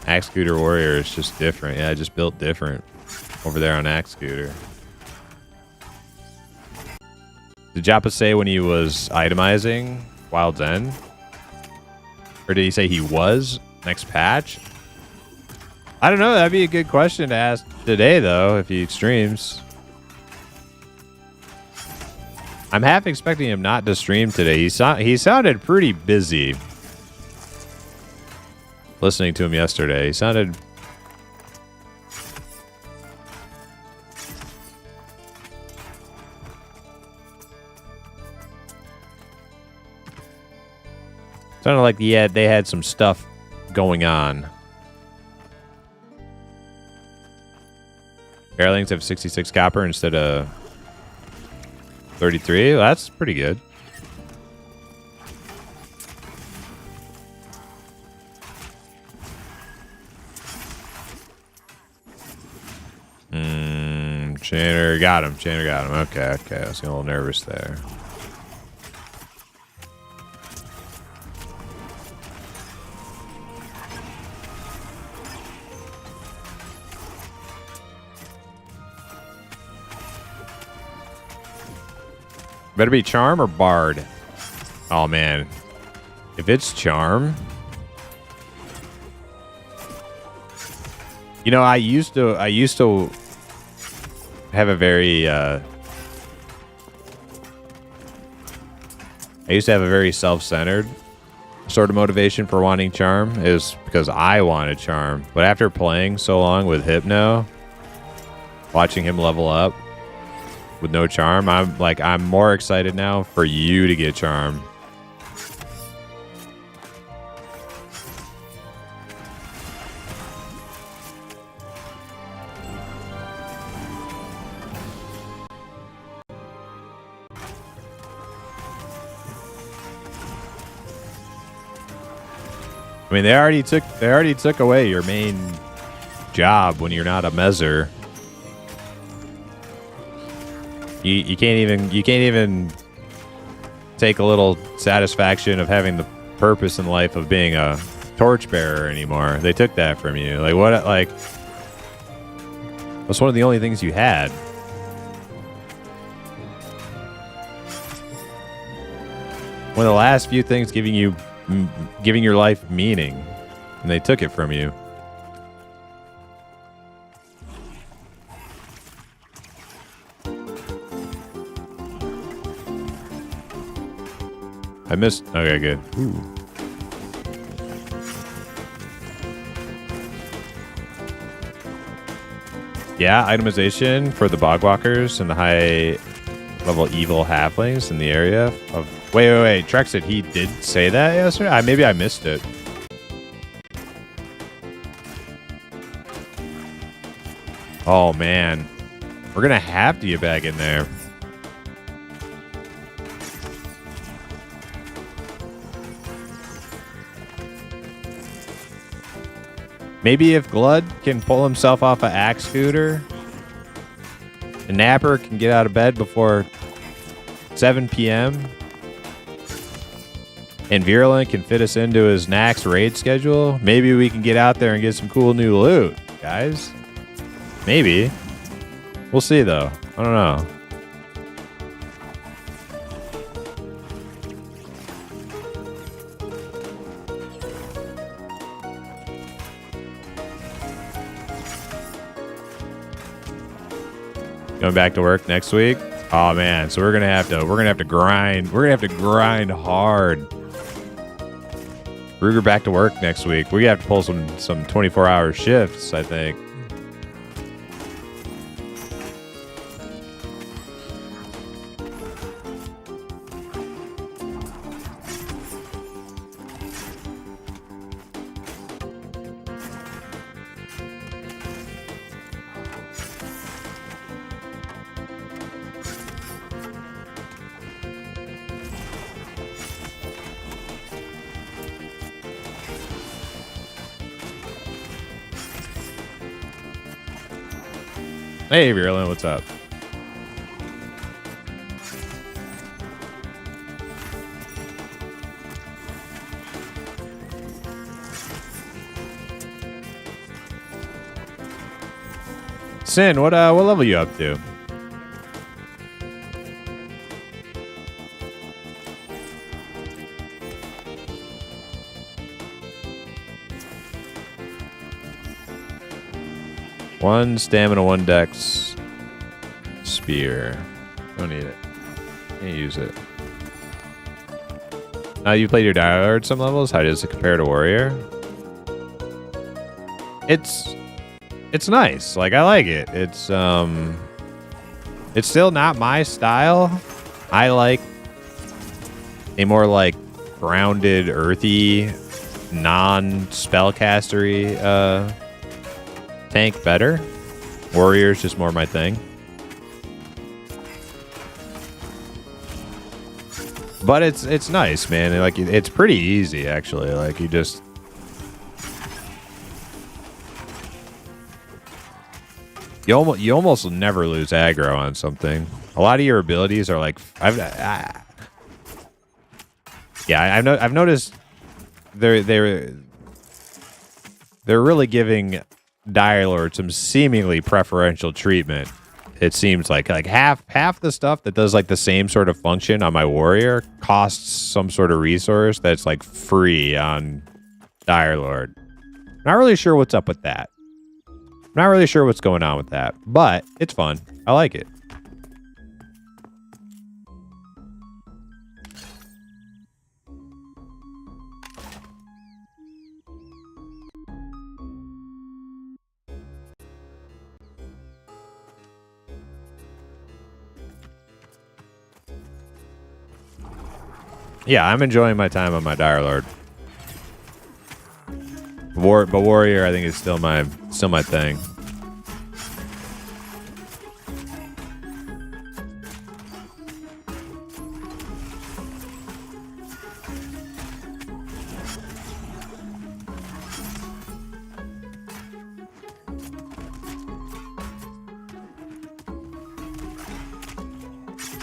Axe Scooter Warrior is just different. Yeah, I just built different over there on Axe Scooter. Did Joppa say when he was itemizing Wild's End? Or did he say he was next patch? I don't know. That'd be a good question to ask today, though, if he streams. I'm half expecting him not to stream today. He sounded pretty busy. Listening to him yesterday, he sounded... sounded like they had some stuff going on. Airlings have 66 copper instead of 33. Well, that's pretty good. Channer got him. Okay. I was getting a little nervous there. Better be Charm or Bard. Oh man, if it's Charm, you know, I used to have a very self-centered sort of motivation for wanting Charm, is because I wanted Charm. But after playing so long with Hypno, watching him level up with no Charm, I'm more excited now for you to get Charm. I mean, they already took away your main job when you're not a Mezzer. You can't even take a little satisfaction of having the purpose in life of being a torchbearer anymore. They took that from you. Like what? Like that's one of the only things you had. One of the last few things giving your life meaning, and they took it from you. I missed. Okay, good. Ooh. Yeah, itemization for the Bogwalkers and the high-level evil halflings in the area of... Wait. Trexit, he did say that yesterday? Maybe I missed it. Oh, man. We're going to have to get back in there. Maybe if Glud can pull himself off an Axe Scooter, and Napper can get out of bed before 7 p.m., and Virulent can fit us into his Nax raid schedule, maybe we can get out there and get some cool new loot, guys. Maybe. We'll see, though. I don't know. Going back to work next week. Oh man, so we're gonna have to grind. We're gonna have to grind hard. Ruger back to work next week. We have to pull some 24-hour shifts, I think. Hey, Virulent, what's up? Sin, what level you up to? One stamina, one dex. Spear. Don't need it. Can't use it. You played your Dialord some levels? How does it compare to Warrior? It's nice. Like, I like it. It's still not my style. I like a more like grounded, earthy, non-spellcastery tank better. Warrior's just more my thing. But it's nice, man. Like, it's pretty easy actually. Like, you just you almost never lose aggro on something. A lot of your abilities are like I've noticed they're really giving Dialord some seemingly preferential treatment. It seems like half the stuff that does like the same sort of function on my Warrior costs some sort of resource that's like free on Dialord. Not really sure what's up with that. Not really sure what's going on with that, but it's fun. I like it. Yeah, I'm enjoying my time on my Dialord. But Warrior, I think, is still my thing.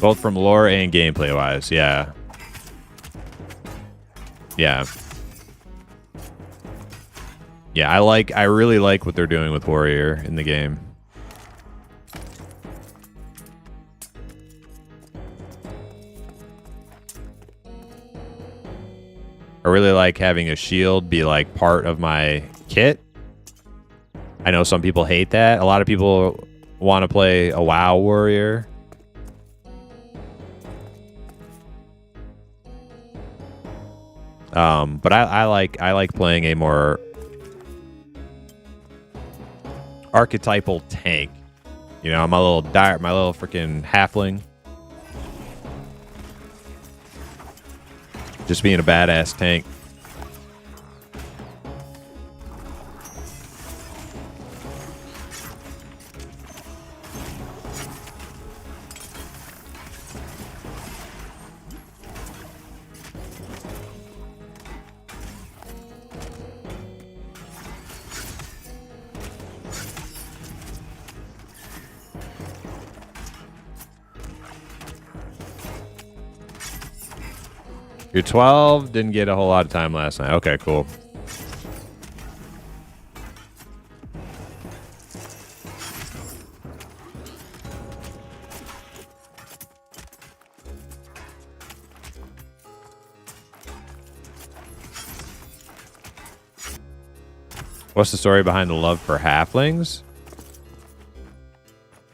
Both from lore and gameplay wise, yeah. Yeah. Yeah, I really like what they're doing with Warrior in the game. I really like having a shield be like part of my kit. I know some people hate that. A lot of people want to play a WoW Warrior. But I like playing a more archetypal tank. You know, my little freaking halfling. Just being a badass tank. You're 12, didn't get a whole lot of time last night. Okay, cool. What's the story behind the love for halflings?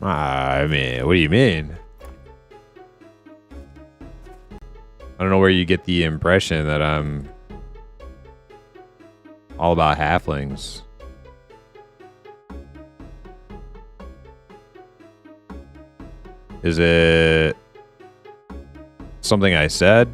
I mean, what do you mean? I don't know where you get the impression that I'm all about halflings. Is it something I said?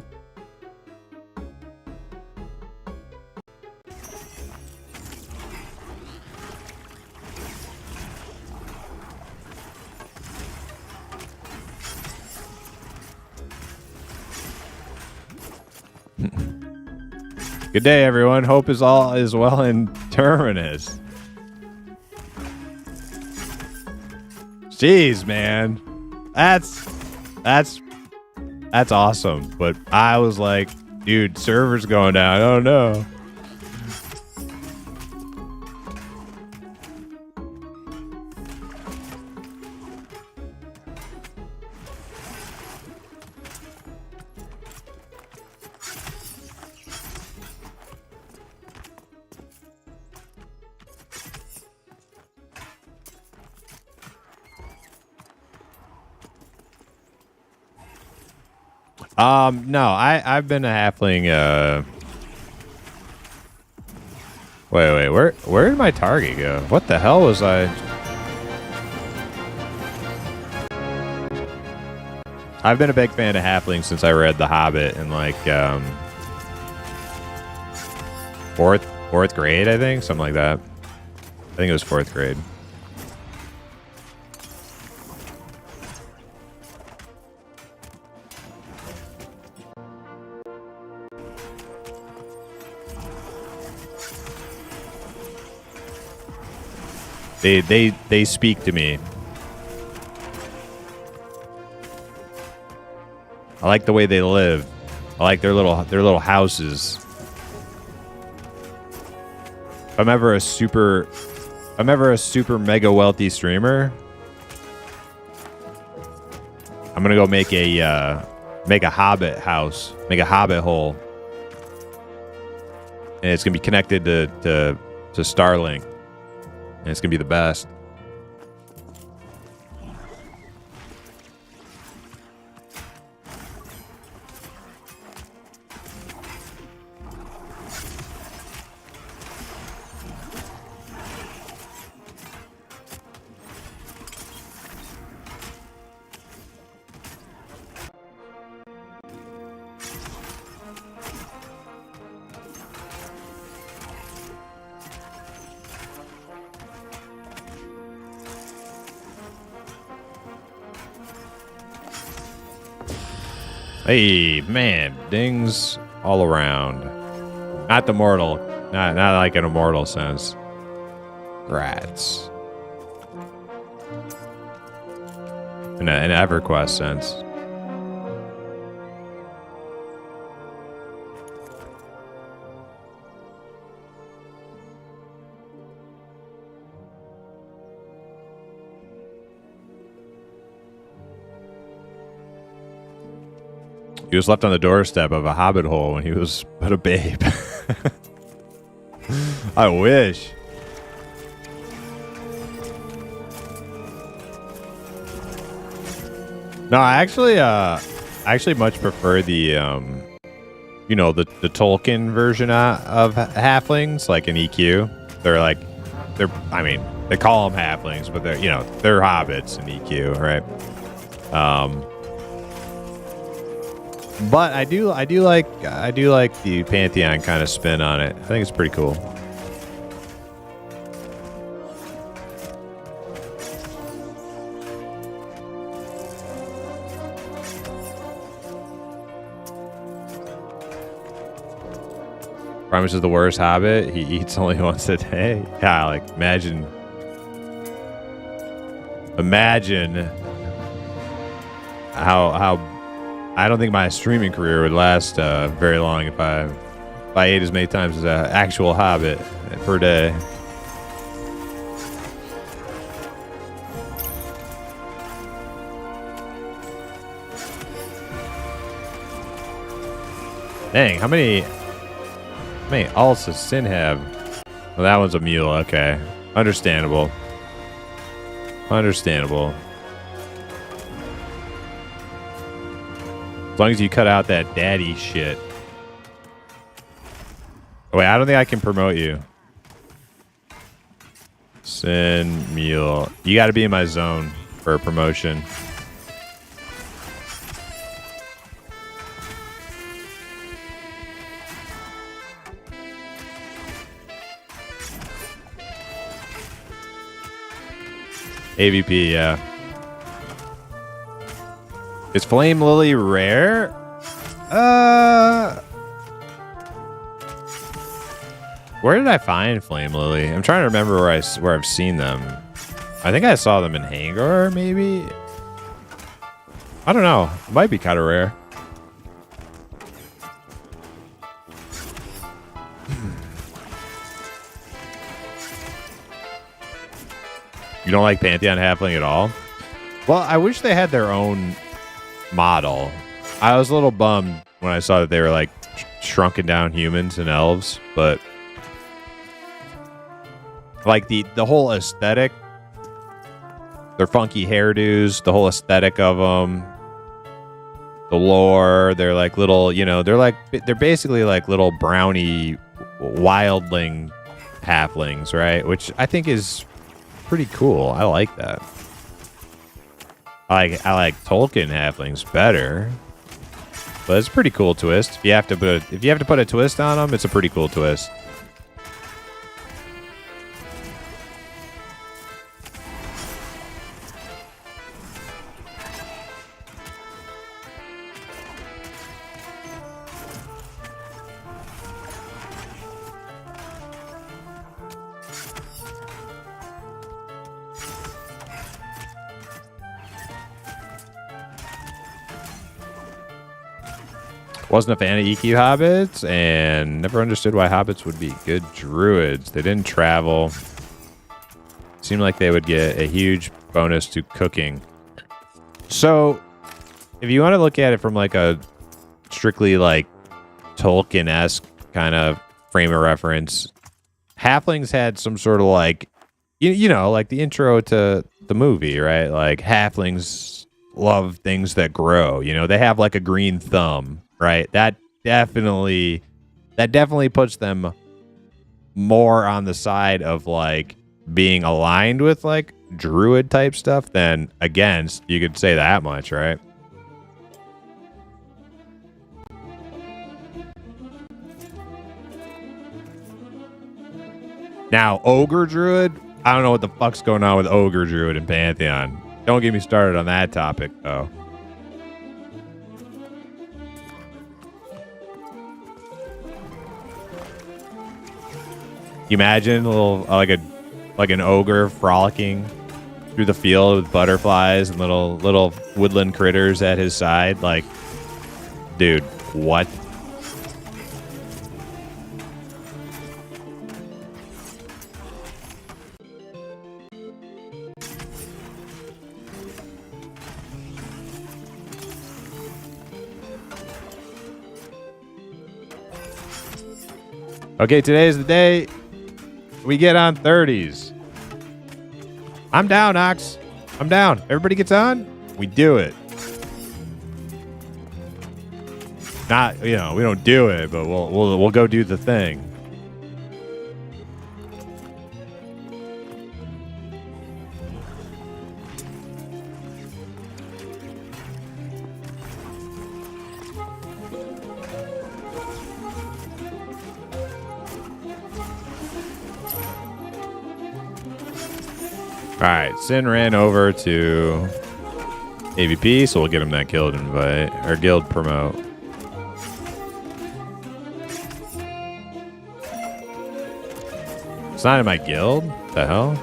Good day, everyone. Hope all is well in Terminus. Jeez, man. That's awesome. But I was like, dude, server's going down. Oh no. No, I've been a halfling. Wait, where did my target go? What the hell was I? I've been a big fan of halflings since I read The Hobbit in like fourth grade, I think, something like that. I think it was fourth grade. They speak to me. I like the way they live. I like their little houses. If I'm ever a super mega wealthy streamer, I'm gonna go make a hobbit house, make a hobbit hole, and it's gonna be connected to Starlink. And it's going to be the best. Hey, man, dings all around. Not the mortal. Not like an immortal sense. Rats. In an EverQuest sense. He was left on the doorstep of a hobbit hole when he was but a babe. I wish. No, I actually much prefer the you know, the Tolkien version of halflings, like an EQ. I mean, they call them halflings, but they're hobbits in EQ, right? But I do like the Pantheon kind of spin on it. I think it's pretty cool. Primus is the worst hobbit. He eats only once a day. Yeah, like imagine how I don't think my streaming career would last very long if I ate as many times as an actual hobbit per day. Dang, how many alts does Sin have? Well, that one's a mule. Okay, understandable. Understandable. As long as you cut out that daddy shit. Oh, wait, I don't think I can promote you. Sin Mule. You got to be in my zone for a promotion. AVP, yeah. Is Flame Lily rare? Where did I find Flame Lily? I'm trying to remember where I've seen them. I think I saw them in Hangar, maybe. I don't know. It might be kind of rare. You don't like Pantheon Halfling at all? Well, I wish they had their own model. I was a little bummed when I saw that they were like shrunken down humans and elves, but like the whole aesthetic, their funky hairdos, the whole aesthetic of them, the lore, they're like little, you know, they're basically like little brownie wildling halflings, right? Which I think is pretty cool. I like that. I like Tolkien halflings better, but it's a pretty cool twist. If you have to put a twist on them, it's a pretty cool twist. Wasn't a fan of EQ hobbits and never understood why hobbits would be good druids. They didn't travel. Seemed like they would get a huge bonus to cooking. So, if you want to look at it from like a strictly like Tolkien-esque kind of frame of reference, halflings had some sort of like, you know, like the intro to the movie, right? Like halflings love things that grow. You know, they have like a green thumb. Right, that definitely puts them more on the side of like being aligned with like druid type stuff than against. You could say that much, right? Now, ogre druid, I don't know what the fuck's going on with ogre druid in Pantheon. Don't get me started on that topic, though. You imagine a little like an ogre frolicking through the field with butterflies and little woodland critters at his side. Like, dude, what? Okay, today's the day we get on 30s. I'm down, Ox. I'm down. Everybody gets on. We do it. Not, you know, we don't do it, but we'll go do the thing. All right, Sin ran over to AVP, so we'll get him that guild invite or guild promote. It's not in my guild. What the hell?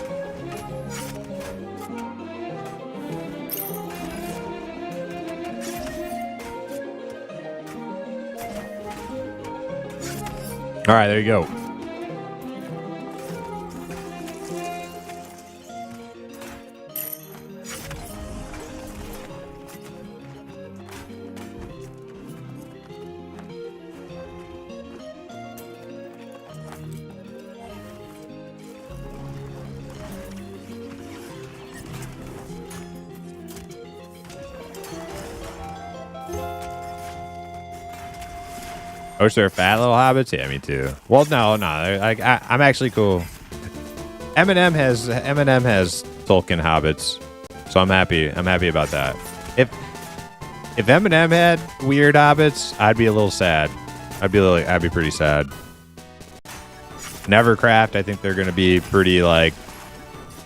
All right, there you go. I wish they were fat little hobbits. Yeah, me too. Well, no. Like I'm actually cool. Eminem has Tolkien hobbits, so I'm happy. I'm happy about that. If Eminem had weird hobbits, I'd be a little sad. I'd be pretty sad. Nevercraft, I think they're gonna be pretty like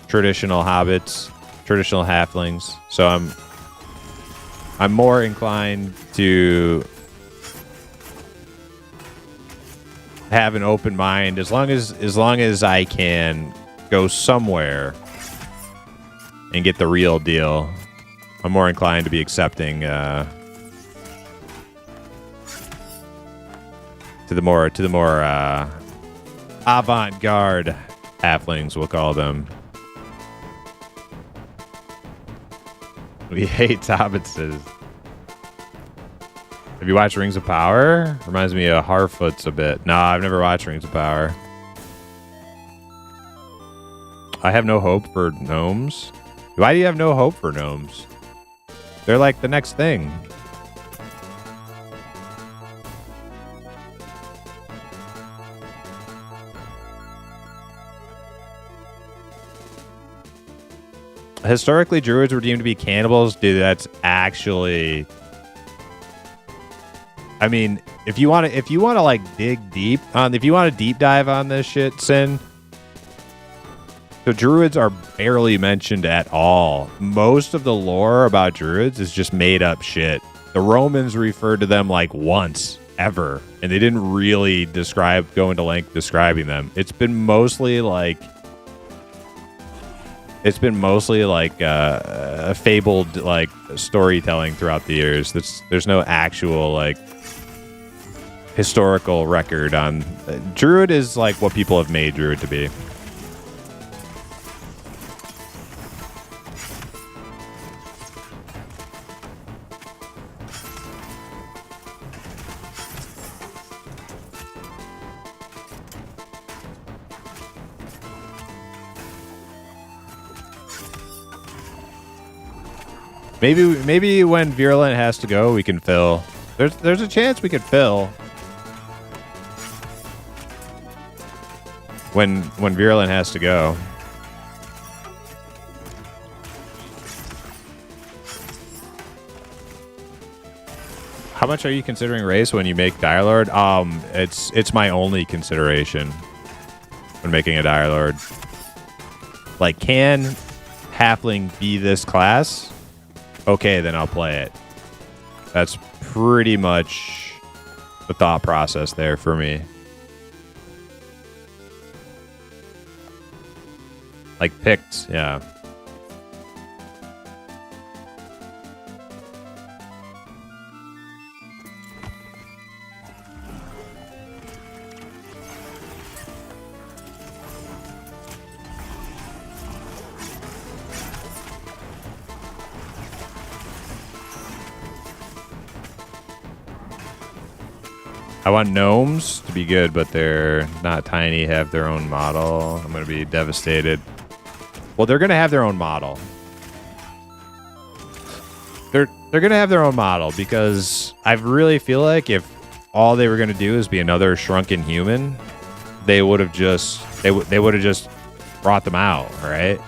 traditional hobbits, traditional halflings. So I'm more inclined to have an open mind as long as I can go somewhere and get the real deal. I'm more inclined to be accepting to the more avant-garde halflings, we'll call them. We hate hobbitses. Have you watched Rings of Power? Reminds me of Harfoots a bit. Nah, I've never watched Rings of Power. I have no hope for gnomes. Why do you have no hope for gnomes? They're like the next thing. Historically, druids were deemed to be cannibals. Dude, that's actually... I mean, if you want to like dig deep on, if you want to deep dive on this shit, Sin, the druids are barely mentioned at all. Most of the lore about druids is just made up shit. The Romans referred to them like once ever, and they didn't really go into length describing them. It's been mostly like a fabled like storytelling throughout the years. There's no actual like historical record on druid is like what people have made druid to be. Maybe when Virulent has to go, we can fill. There's a chance we could fill. When Virulent has to go. How much are you considering race when you make Dire Lord? It's my only consideration when making a Dire Lord. Like, can Halfling be this class? Okay, then I'll play it. That's pretty much the thought process there for me. Like picked, yeah. I want gnomes to be good, but they're not tiny, have their own model. I'm going to be devastated. Well, they're going to have their own model. They're going to have their own model because I really feel like if all they were going to do is be another shrunken human, they would have just brought them out, right?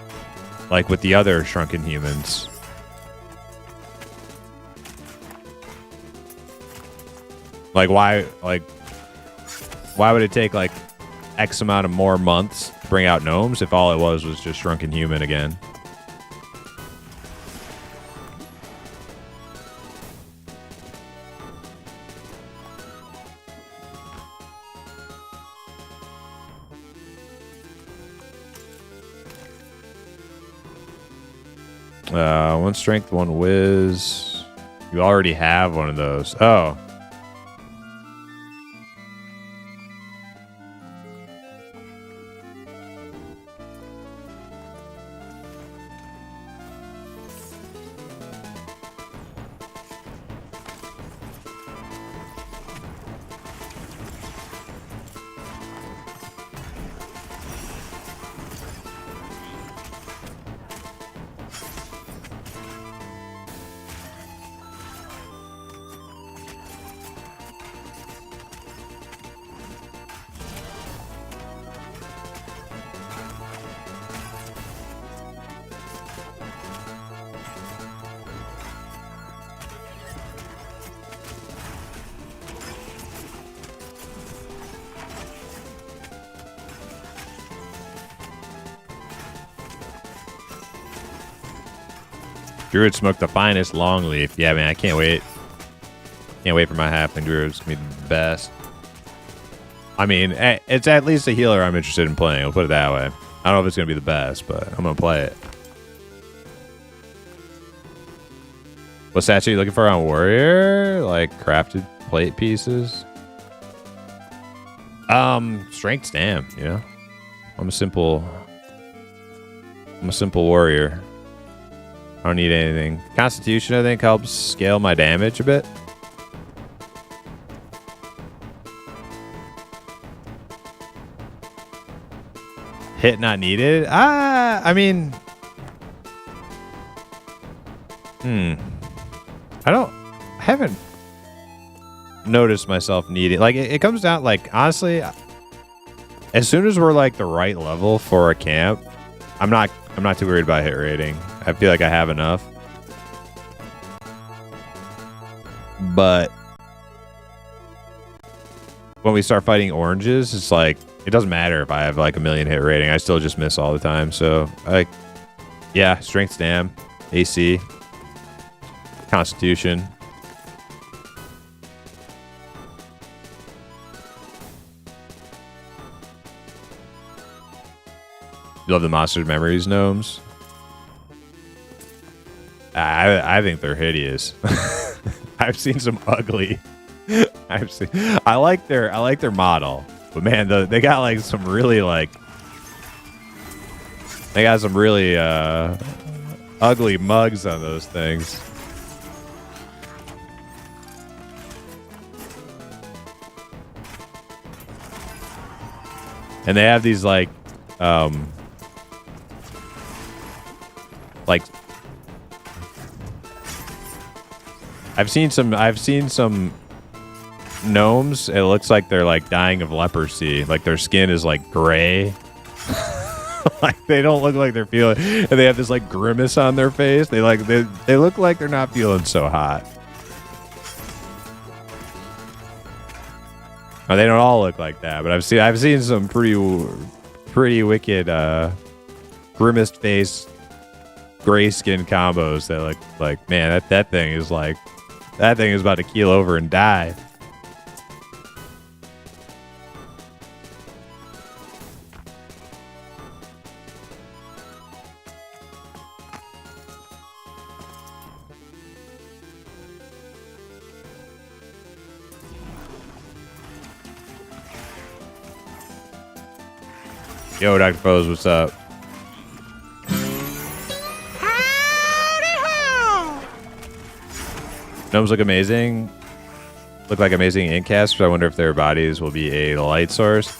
Like with the other shrunken humans. Like why would it take like X amount of more months to bring out gnomes if all it was just shrunken human again? One strength, one whiz. You already have one of those. Oh. Druid smoked the finest long leaf. Yeah, man, I can't wait. Can't wait for my halfling druid. It's gonna be the best. I mean, it's at least a healer I'm interested in playing. I'll put it that way. I don't know if it's gonna be the best, but I'm gonna play it. What stats are you looking for on Warrior? Like crafted plate pieces? Strength stam, you know? I'm a simple warrior. I don't need anything. Constitution, I think, helps scale my damage a bit. Hit not needed? I mean... I haven't noticed myself needing... Like, it comes down, like, honestly, as soon as we're, like, the right level for a camp, I'm not too worried about hit rating. I feel like I have enough. But when we start fighting oranges, it's like, it doesn't matter if I have like a million hit rating. I still just miss all the time. So, like, yeah, strength stam, AC, constitution. You love the Monsters Memories gnomes? I think they're hideous. I've seen some ugly. I like their model, but man, they got like some really like they got some really ugly mugs on those things. And they have these like I've seen some gnomes. It looks like they're like dying of leprosy. Like their skin is like gray. Like they don't look like they're feeling. And they have this like grimace on their face. They look like they're not feeling so hot. Oh, they don't all look like that, but I've seen some pretty wicked grimaced face, gray skin combos that look like, man, that thing is about to keel over and die. Yo, Dr. Pose, what's up? Gnomes look amazing. Look like amazing incasters. I wonder if their bodies will be a light source.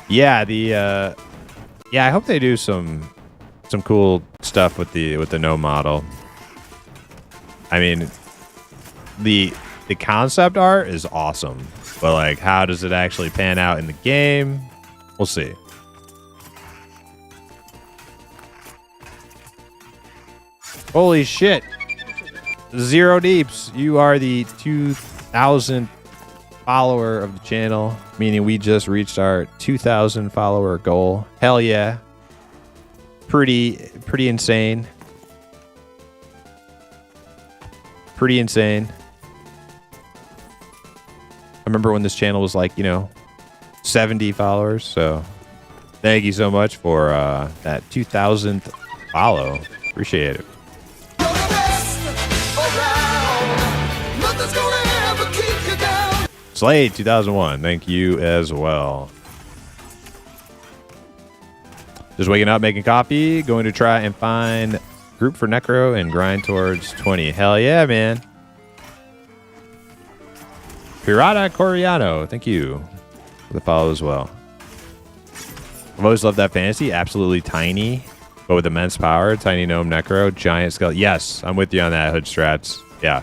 Yeah, I hope they do some cool stuff with the gnome model. I mean, the concept art is awesome, but like, how does it actually pan out in the game? We'll see. Holy shit. Zero Deeps, you are the 2,000th follower of the channel, meaning we just reached our 2,000 follower goal. Hell yeah. Pretty insane. Pretty insane. I remember when this channel was like, 70 followers, so thank you so much for that 2,000th follow. Appreciate it. Slade 2001, thank you as well. Just waking up, making coffee, going to try and find group for Necro and grind towards 20. Hell yeah, man. Pirata Coriano, thank you for the follow as well. I've always loved that fantasy. Absolutely tiny, but with immense power. Tiny gnome Necro, giant skull. Yes, I'm with you on that, Hood Strats. Yeah.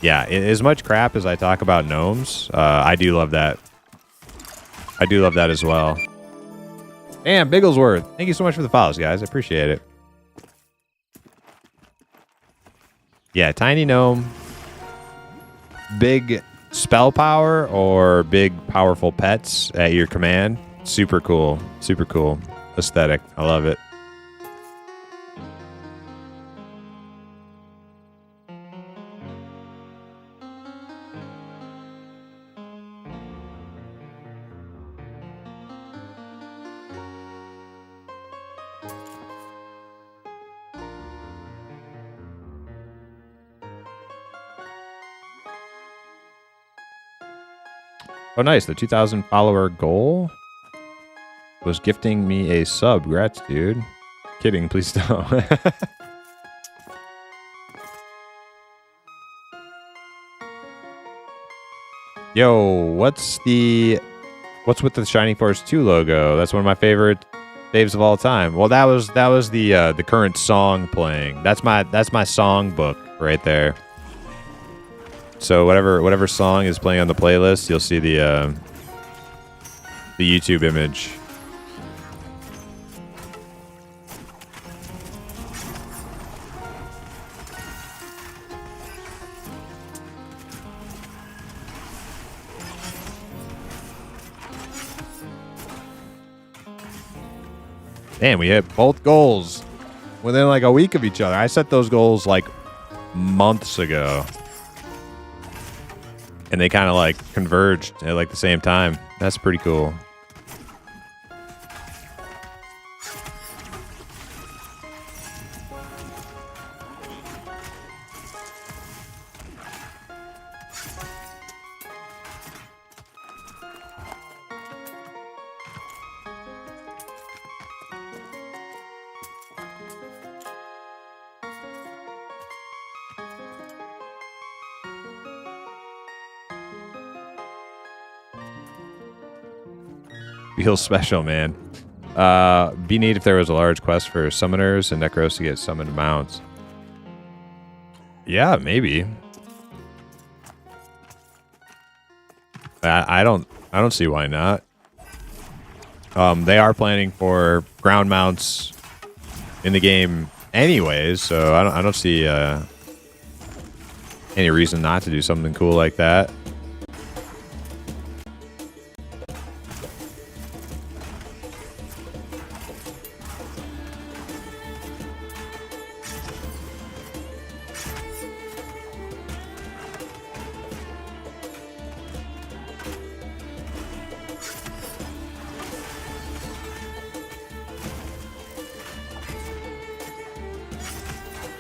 Yeah, as much crap as I talk about gnomes, I do love that. I do love that as well. Damn, Bigglesworth. Thank you so much for the follows, guys. I appreciate it. Yeah, tiny gnome. Big spell power or big powerful pets at your command. Super cool. Super cool. Aesthetic. I love it. Oh, nice. The 2,000 follower goal was gifting me a sub. Congrats, dude. Kidding, please don't. Yo, what's with the Shining Force 2 logo? That's one of my favorite saves of all time. Well, that was the current song playing. That's my song book right there. So whatever song is playing on the playlist, you'll see the YouTube image. Damn, we hit both goals within like a week of each other. I set those goals like months ago. And they kind of like converged at like the same time. That's pretty cool. Feels special, man. Be neat if there was a large quest for summoners and necros to get summoned mounts. Yeah, maybe. I don't see why not. They are planning for ground mounts in the game anyways, so I don't see any reason not to do something cool like that.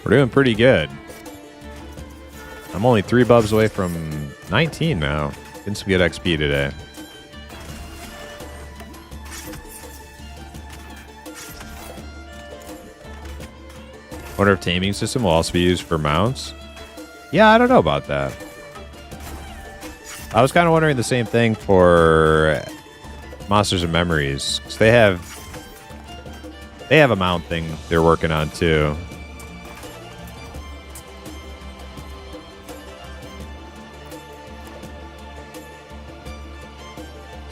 We're doing pretty good. I'm only 3 bubs away from 19 now. Getting some good XP today. Wonder if taming system will also be used for mounts. Yeah, I don't know about that. I was kind of wondering the same thing for Monsters and Memories, because they have a mount thing they're working on too.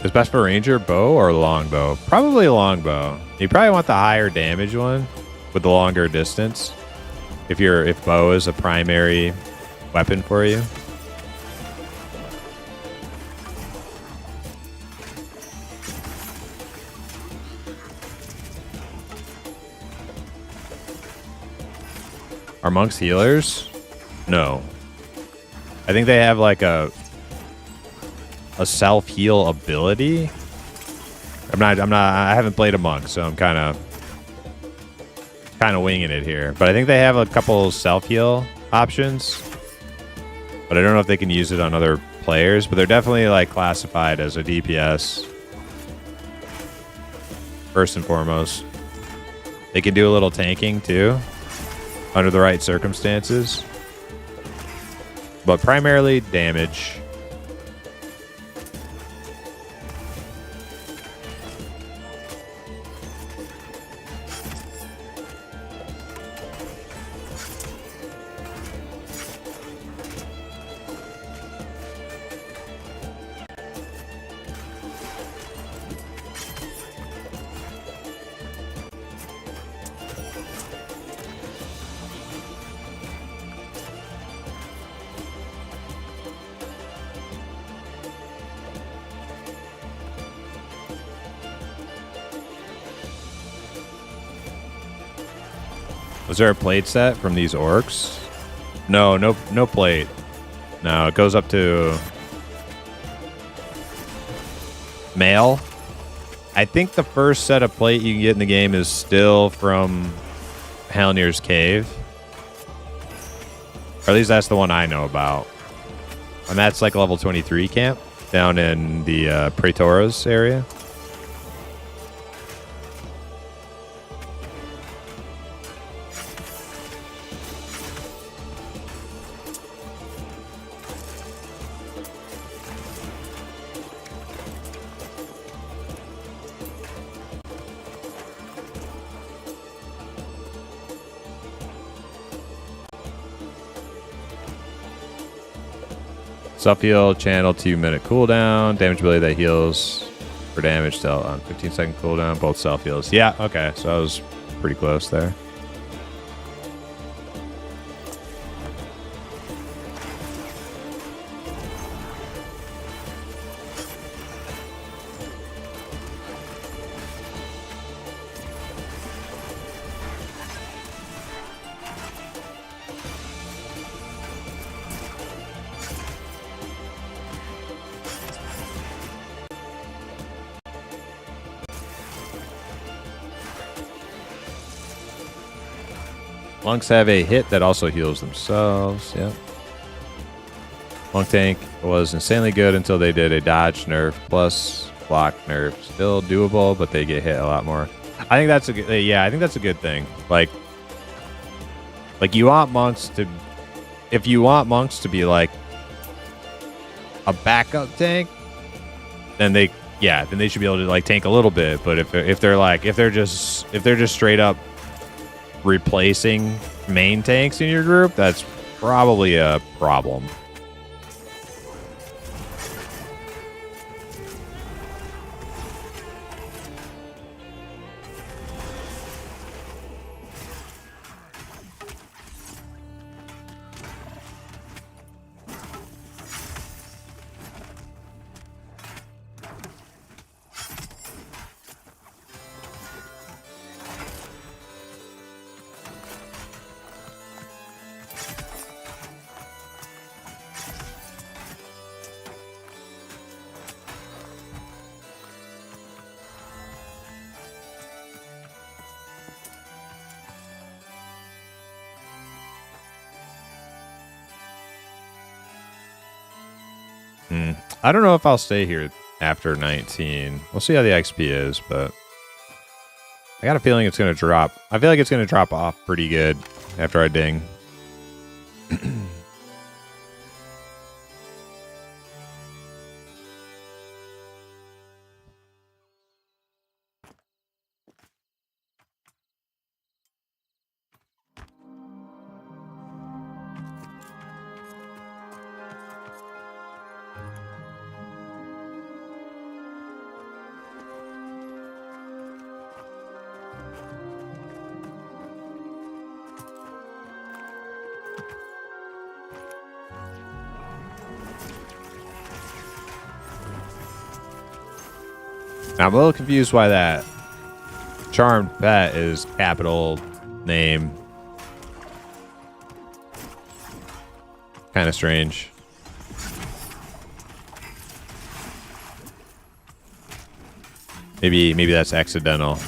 Is best for ranger, bow, or longbow? Probably longbow. You probably want the higher damage one with the longer distance. If bow is a primary weapon for you. Are monks healers? No. I think they have like a self-heal ability. I haven't played a monk, so I'm kind of winging it here. But I think they have a couple self-heal options. But I don't know if they can use it on other players, but they're definitely like classified as a DPS. First and foremost. They can do a little tanking too, under the right circumstances. But primarily damage. Was there a plate set from these orcs? No plate. No, it goes up to male. I think the first set of plate you can get in the game is still from Halnir's Cave. Or at least that's the one I know about. And that's like level 23 camp. down in the Praetoras area. Self-heal, channel 2-minute cooldown, damage ability that heals for damage dealt on 15-second cooldown, both self-heals. Yeah, okay, so I was pretty close there. Monks have a hit that also heals themselves. Yep. Monk tank was insanely good until they did a dodge nerf plus block nerf. Still doable, but they get hit a lot more. I think that's a good. Yeah, I think that's a good thing. Like you want monks to, if you want monks to be like a backup tank, then they should be able to like tank a little bit. But if they're just straight up replacing main tanks in your group, that's probably a problem. I don't know if I'll stay here after 19. We'll see how the XP is, but I got a feeling it's going to drop. I feel like it's going to drop off pretty good after I ding. Now, I'm a little confused why that charmed pet is capital name. Kind of strange. Maybe that's accidental.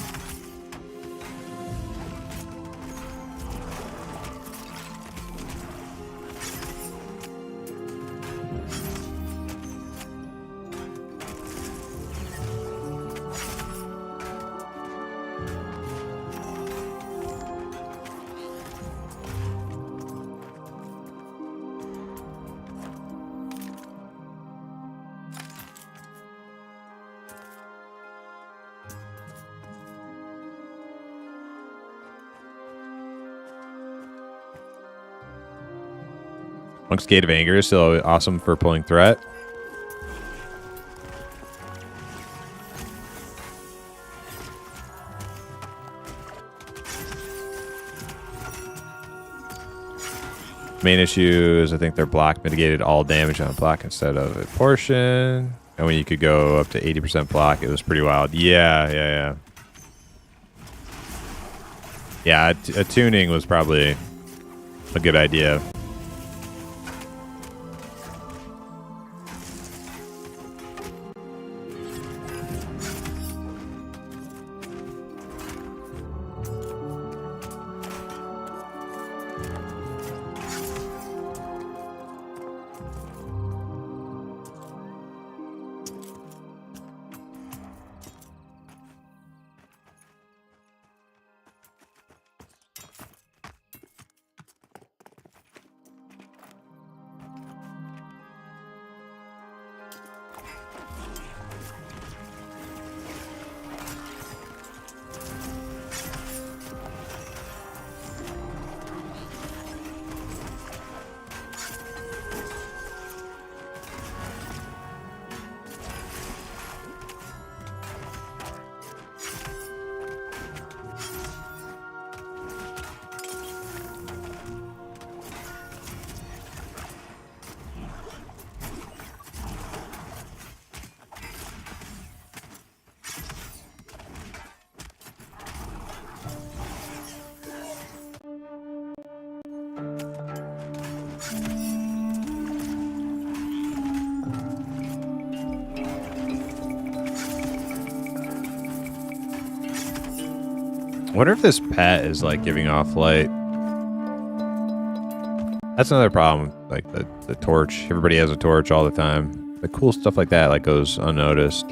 Monk's Gate of Anger is still awesome for pulling threat. Main issue is I think their block mitigated all damage on a block instead of a portion. And when you could go up to 80% block, it was pretty wild. Yeah. Yeah, a tuning was probably a good idea. Wonder if this pet is like giving off light. That's another problem. Like the torch. Everybody has a torch all the time. The cool stuff like that like goes unnoticed.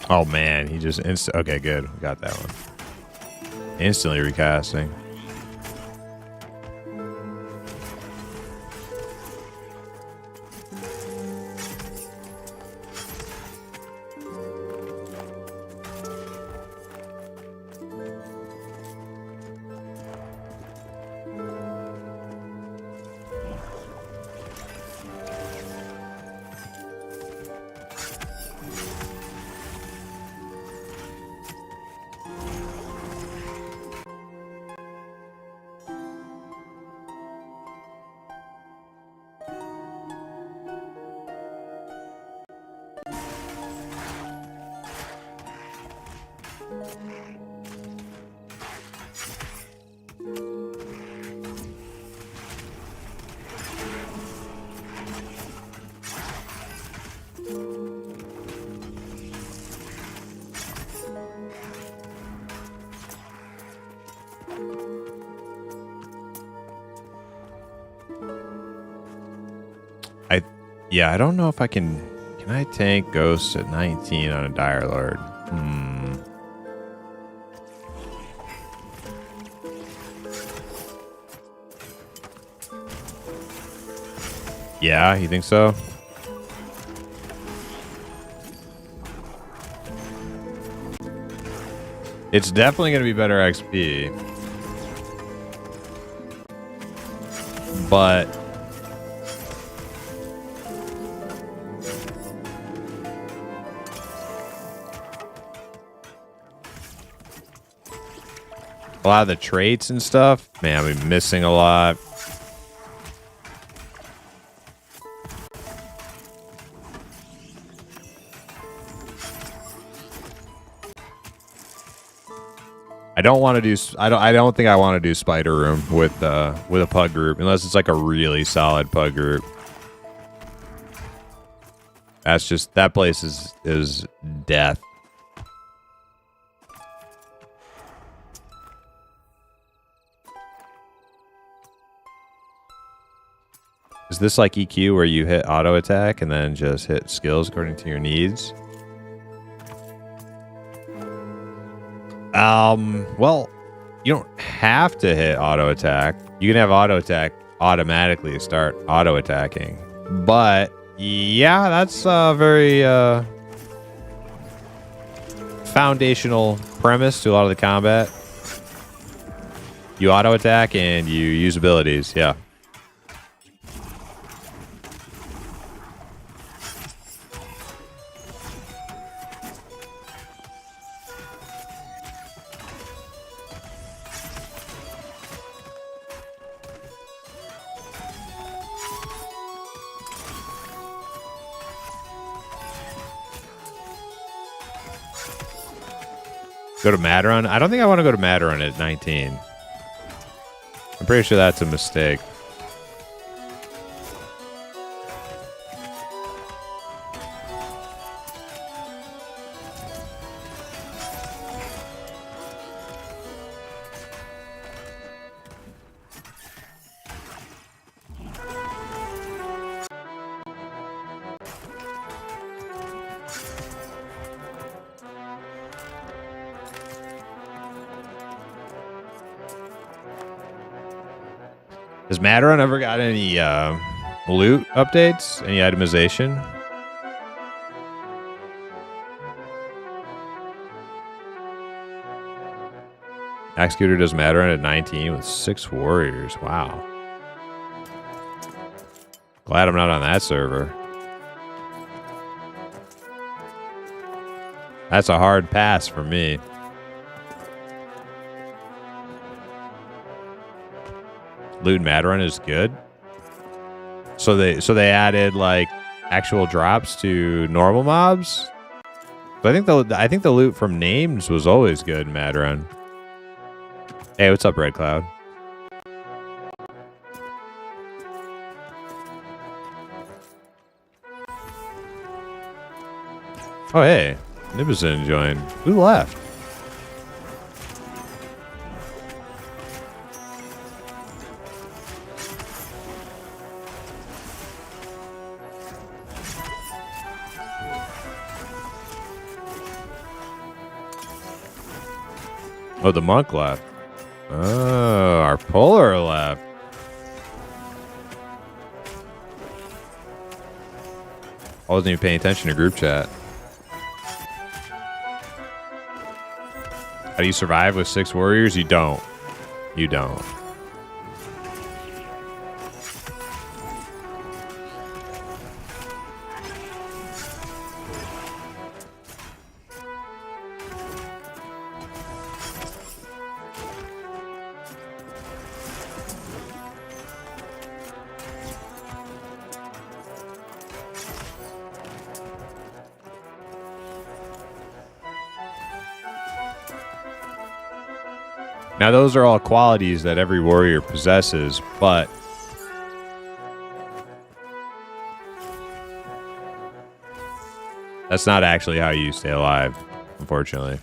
Oh man, he just okay, good. We got that one. Instantly recasting. Yeah, I don't know if I can. Can I tank ghosts at 19 on a Dire Lord? Yeah, you think so? It's definitely going to be better XP. But a lot of the traits and stuff, man, I've been missing a lot. I don't want to do. I don't think I want to do Spider Room with a pug group unless it's like a really solid pug group. That's just that place is death. Is this like EQ where you hit auto attack and then just hit skills according to your needs? Well, you don't have to hit auto attack. You can have auto attack automatically start auto attacking. But yeah, that's a very foundational premise to a lot of the combat. You auto attack and you use abilities, yeah. Go to Maderon? I don't think I want to go to Maderon at 19. I'm pretty sure that's a mistake. Has Maderon ever got any loot updates? Any itemization? Executor does Maderon at 19 with 6 warriors. Wow. Glad I'm not on that server. That's a hard pass for me. Loot Maderon is good. So they added like actual drops to normal mobs. But I think the loot from names was always good in Maderon. Hey, what's up, Red Cloud? Oh, hey. Nibison joined. Who left? Oh, the monk left. Oh, our polar left. I wasn't even paying attention to group chat. How do you survive with 6 warriors? You don't. You don't. Now, those are all qualities that every warrior possesses, but that's not actually how you stay alive, unfortunately.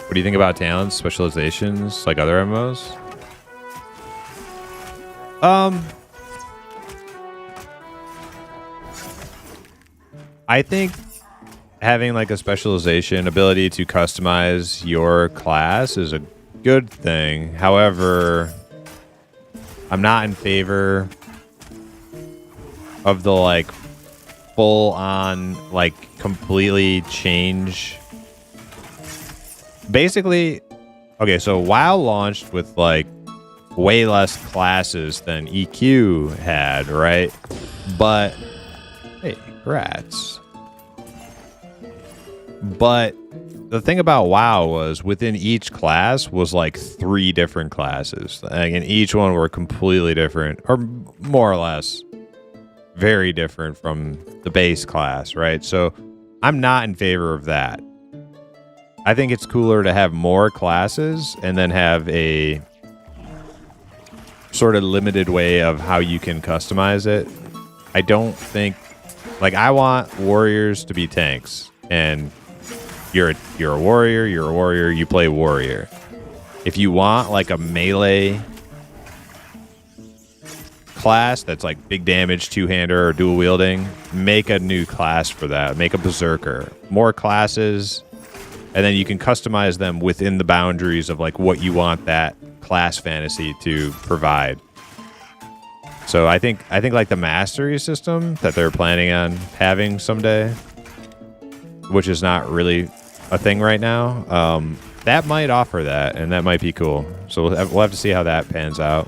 What do you think about talents, specializations, like other MMOs? I think having like a specialization ability to customize your class is a good thing. However, I'm not in favor of the like full on like completely change. Basically, okay, so WoW launched with like way less classes than EQ had, right? But hey, rats. But the thing about WoW was within each class was like 3 different classes, and each one were completely different, or more or less very different from the base class, right? So I'm not in favor of that. I think it's cooler to have more classes and then have a sort of limited way of how you can customize it. I don't think, like, I want warriors to be tanks, and you're a warrior, you play warrior. If you want like a melee class that's like big damage, two-hander, or dual wielding, make a new class for that. Make a berserker. More classes. And then you can customize them within the boundaries of like what you want that class fantasy to provide. So I think like the mastery system that they're planning on having someday, which is not really a thing right now, that might offer that, and that might be cool. So we'll have to see how that pans out.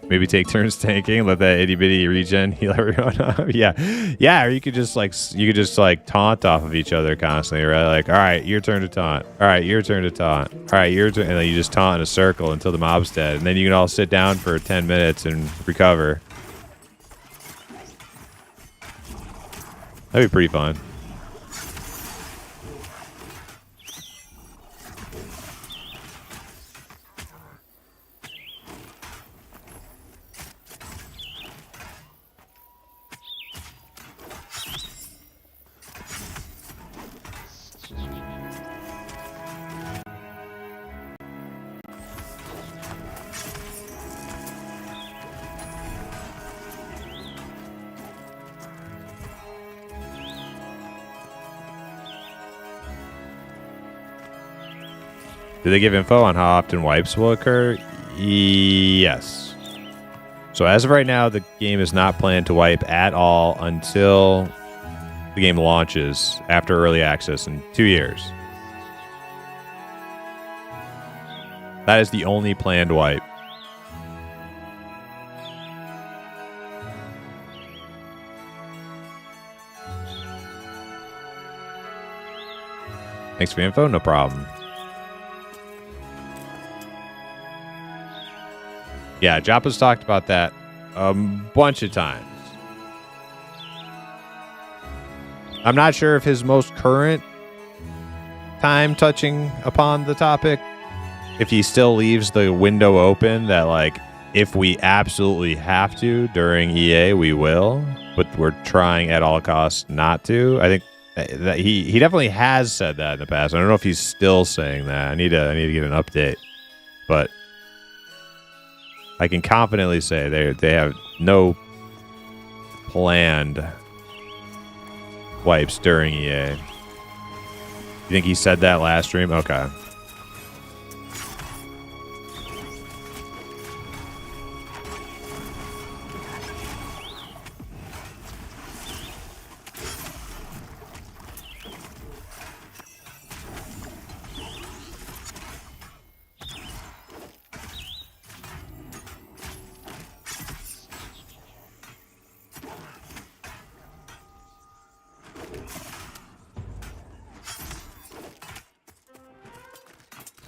Maybe take turns tanking, let that itty bitty regen heal everyone up. Yeah. Or you could just like taunt off of each other constantly, right? Like, all right, your turn to taunt. All right, your turn to taunt. All right, your turn, and then you just taunt in a circle until the mob's dead, and then you can all sit down for 10 minutes and recover. That'd be pretty fun. Did they give info on how often wipes will occur? Yes. So as of right now, the game is not planned to wipe at all until the game launches after early access in 2 years. That is the only planned wipe. Thanks for the info. No problem. Yeah, Joppa's talked about that a bunch of times. I'm not sure if his most current time touching upon the topic, if he still leaves the window open that, like, if we absolutely have to during EA, we will, but we're trying at all costs not to. I think that he definitely has said that in the past. I don't know if he's still saying that. I need to get an update, but I can confidently say they have no planned wipes during EA. You think he said that last stream? Okay.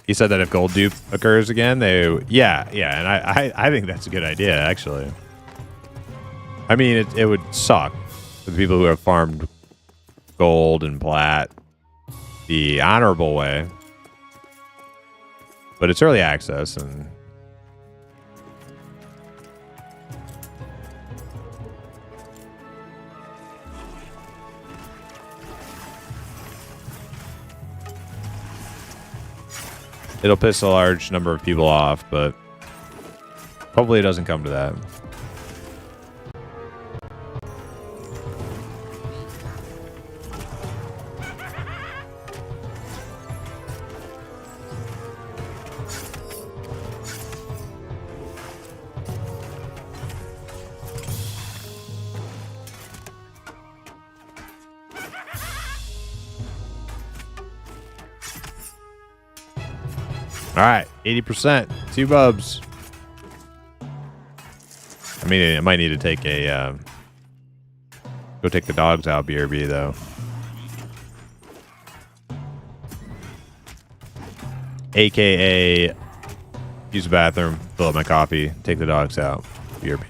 He said that if gold dupe occurs again, yeah, and I think that's a good idea, actually. I mean, it would suck for the people who have farmed gold and plat the honorable way, but it's early access, and it'll piss a large number of people off, but hopefully it doesn't come to that. All right, 80%, 2 bubs. I mean, I might need to take a go take the dogs out, BRB though. AKA use the bathroom, fill up my coffee, take the dogs out, BRB.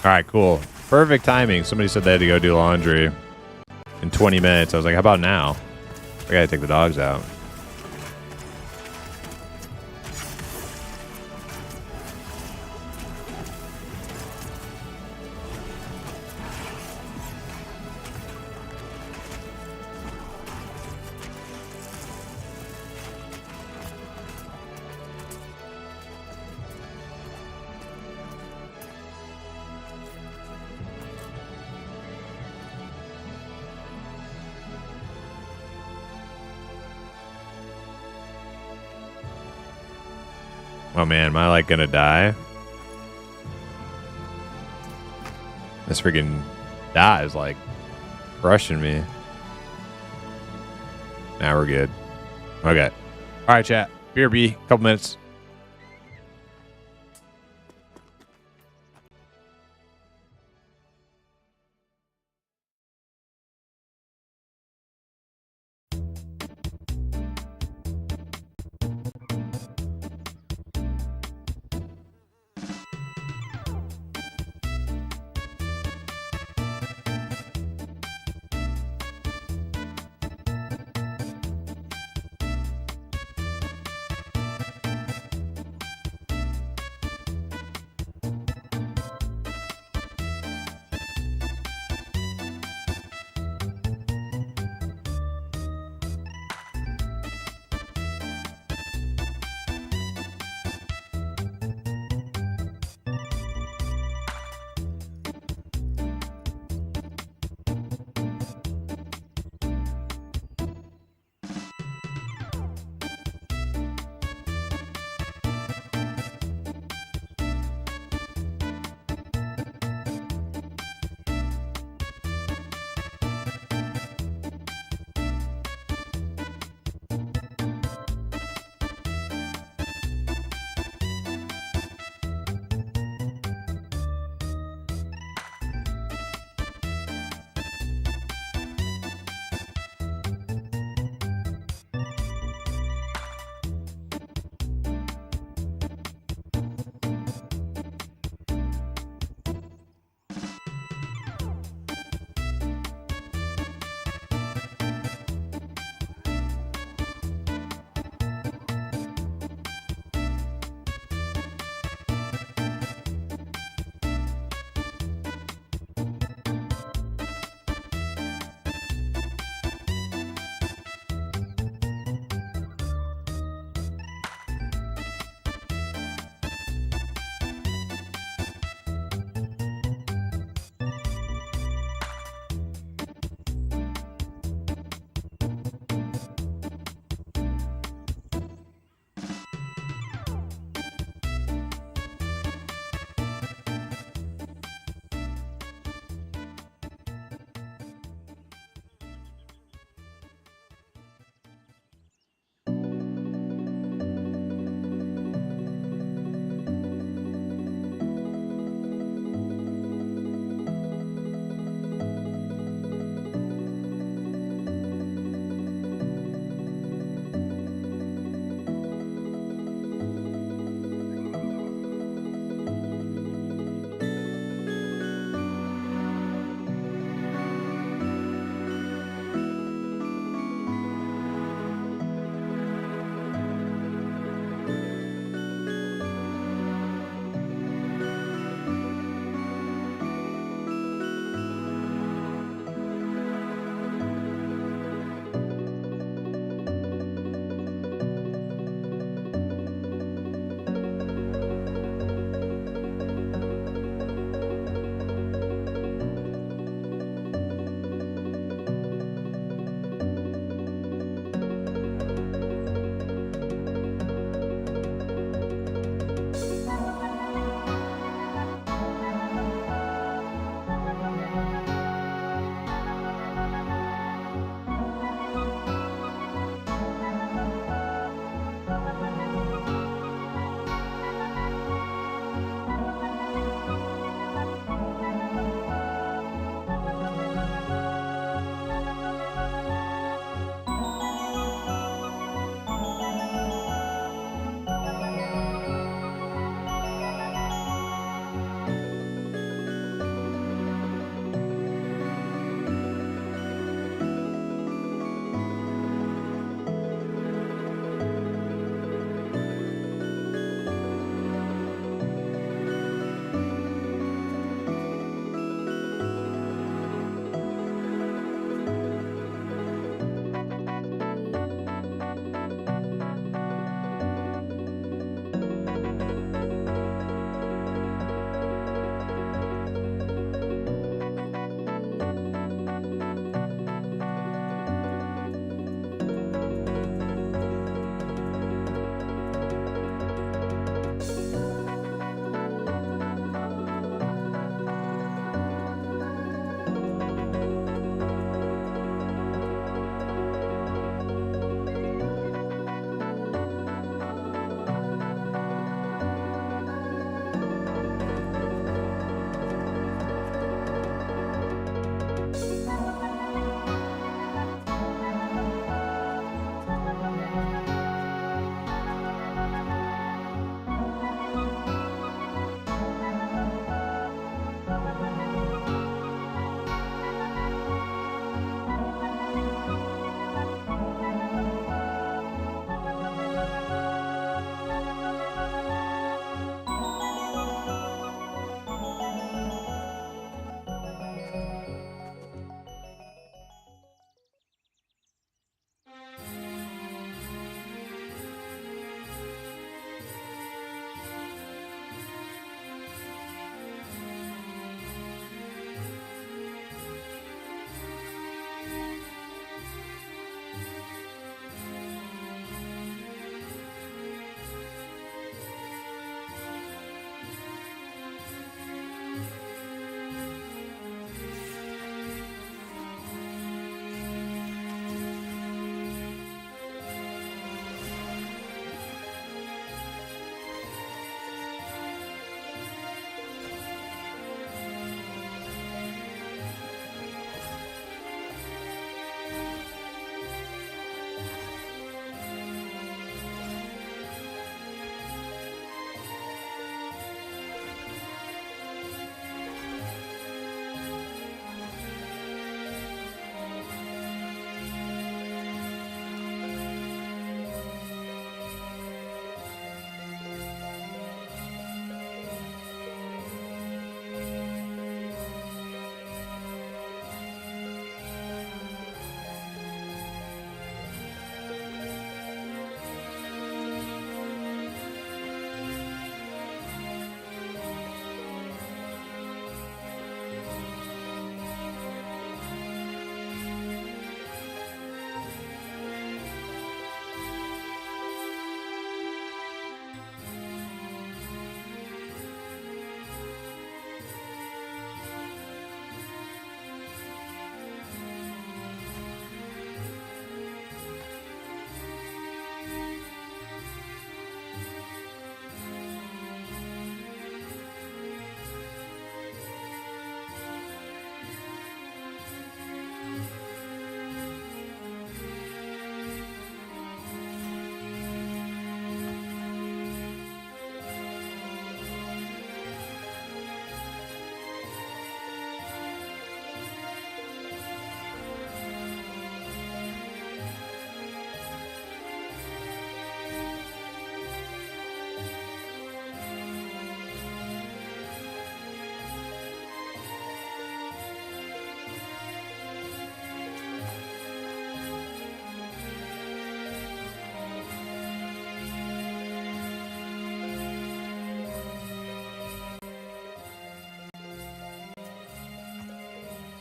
All right, cool. Perfect timing. Somebody said they had to go do laundry in 20 minutes. I was like, how about now? I gotta take the dogs out. Oh man, am I like gonna die? This freaking dot is like crushing me. Now we're good. Okay. All right, chat. BRB, couple minutes.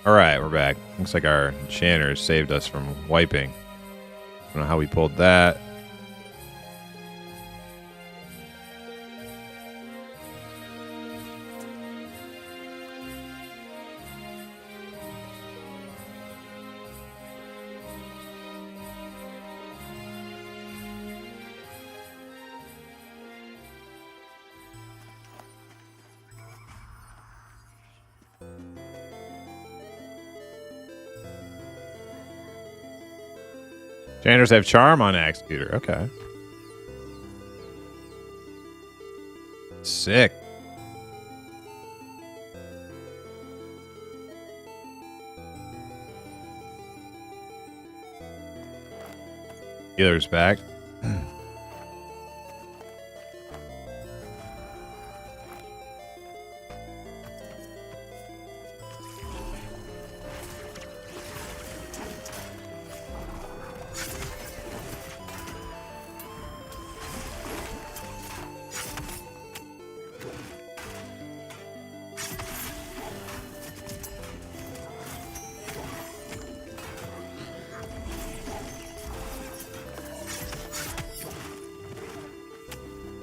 Alright, we're back. Looks like our enchanters saved us from wiping. I don't know how we pulled that. Enchanters have charm on Executor. Okay. Sick. Healer's back.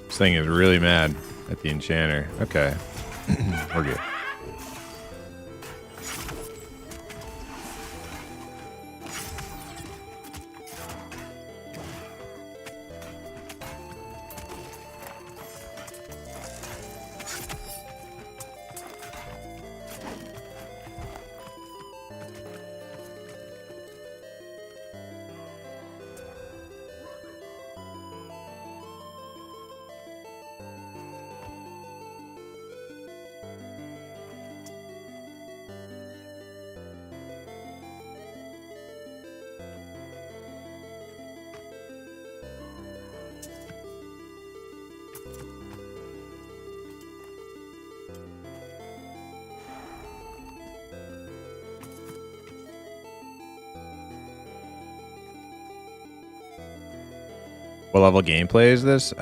This thing is really mad at the enchanter. Okay. We're good. What level gameplay is this?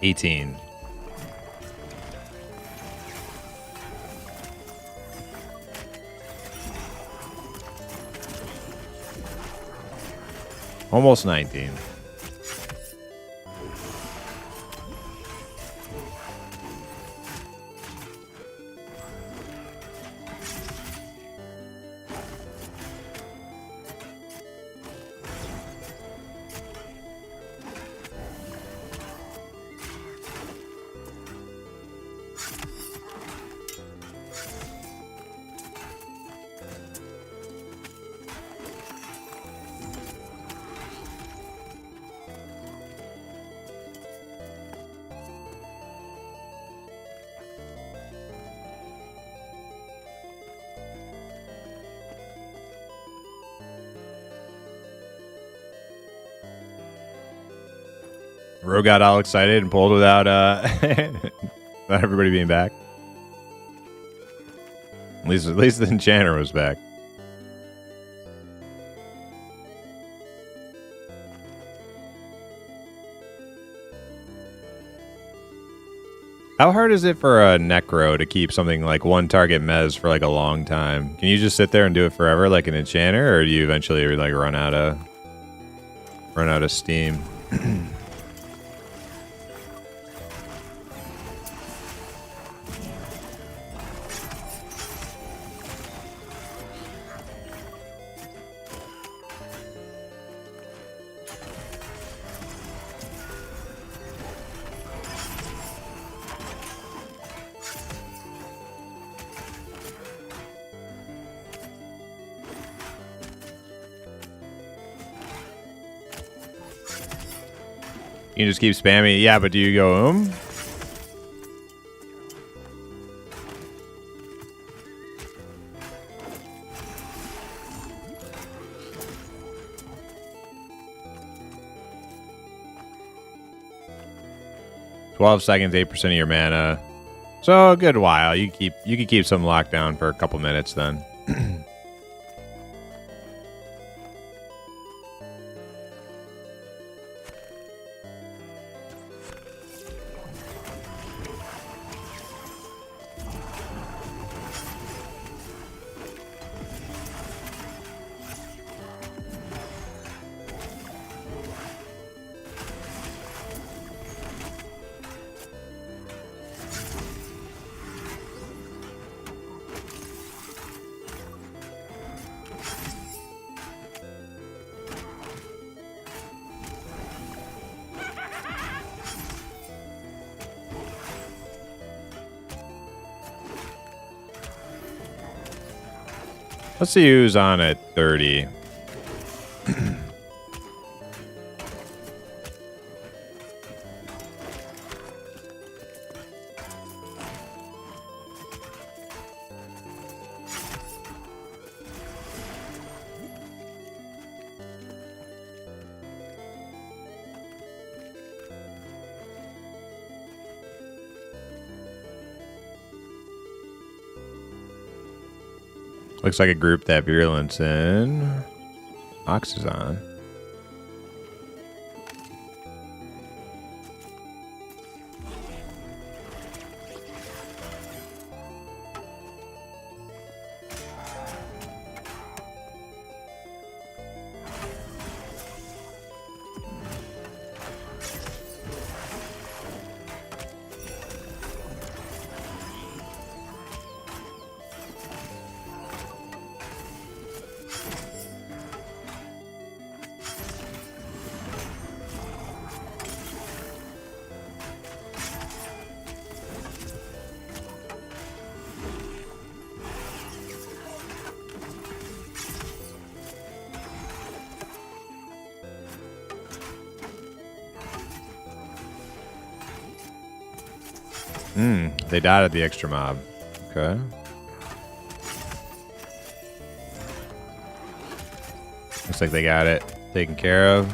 18. Almost 19. Ro got all excited and pulled without without everybody being back. At least the enchanter was back. How hard is it for a necro to keep something like one target mez for like a long time? Can you just sit there and do it forever like an enchanter, or do you eventually like run out of steam? You just keep spamming. Yeah, but do you go 12 seconds, 8% of your mana. So a good while. You can keep some lockdown for a couple minutes then. Let's see who's on at 30. Looks like a group that Virulence and Ox is on. They dotted the extra mob. Okay. Looks like they got it taken care of.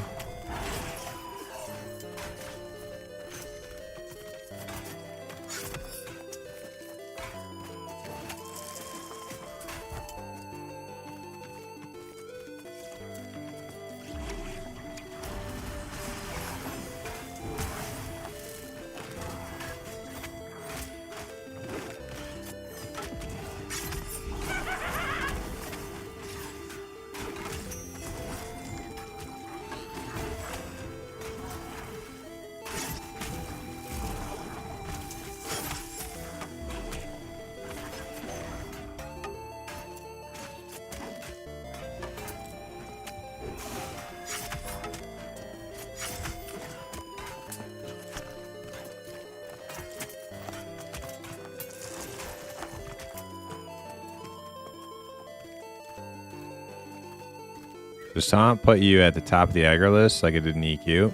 Does Tom put you at the top of the aggro list like it did in EQ?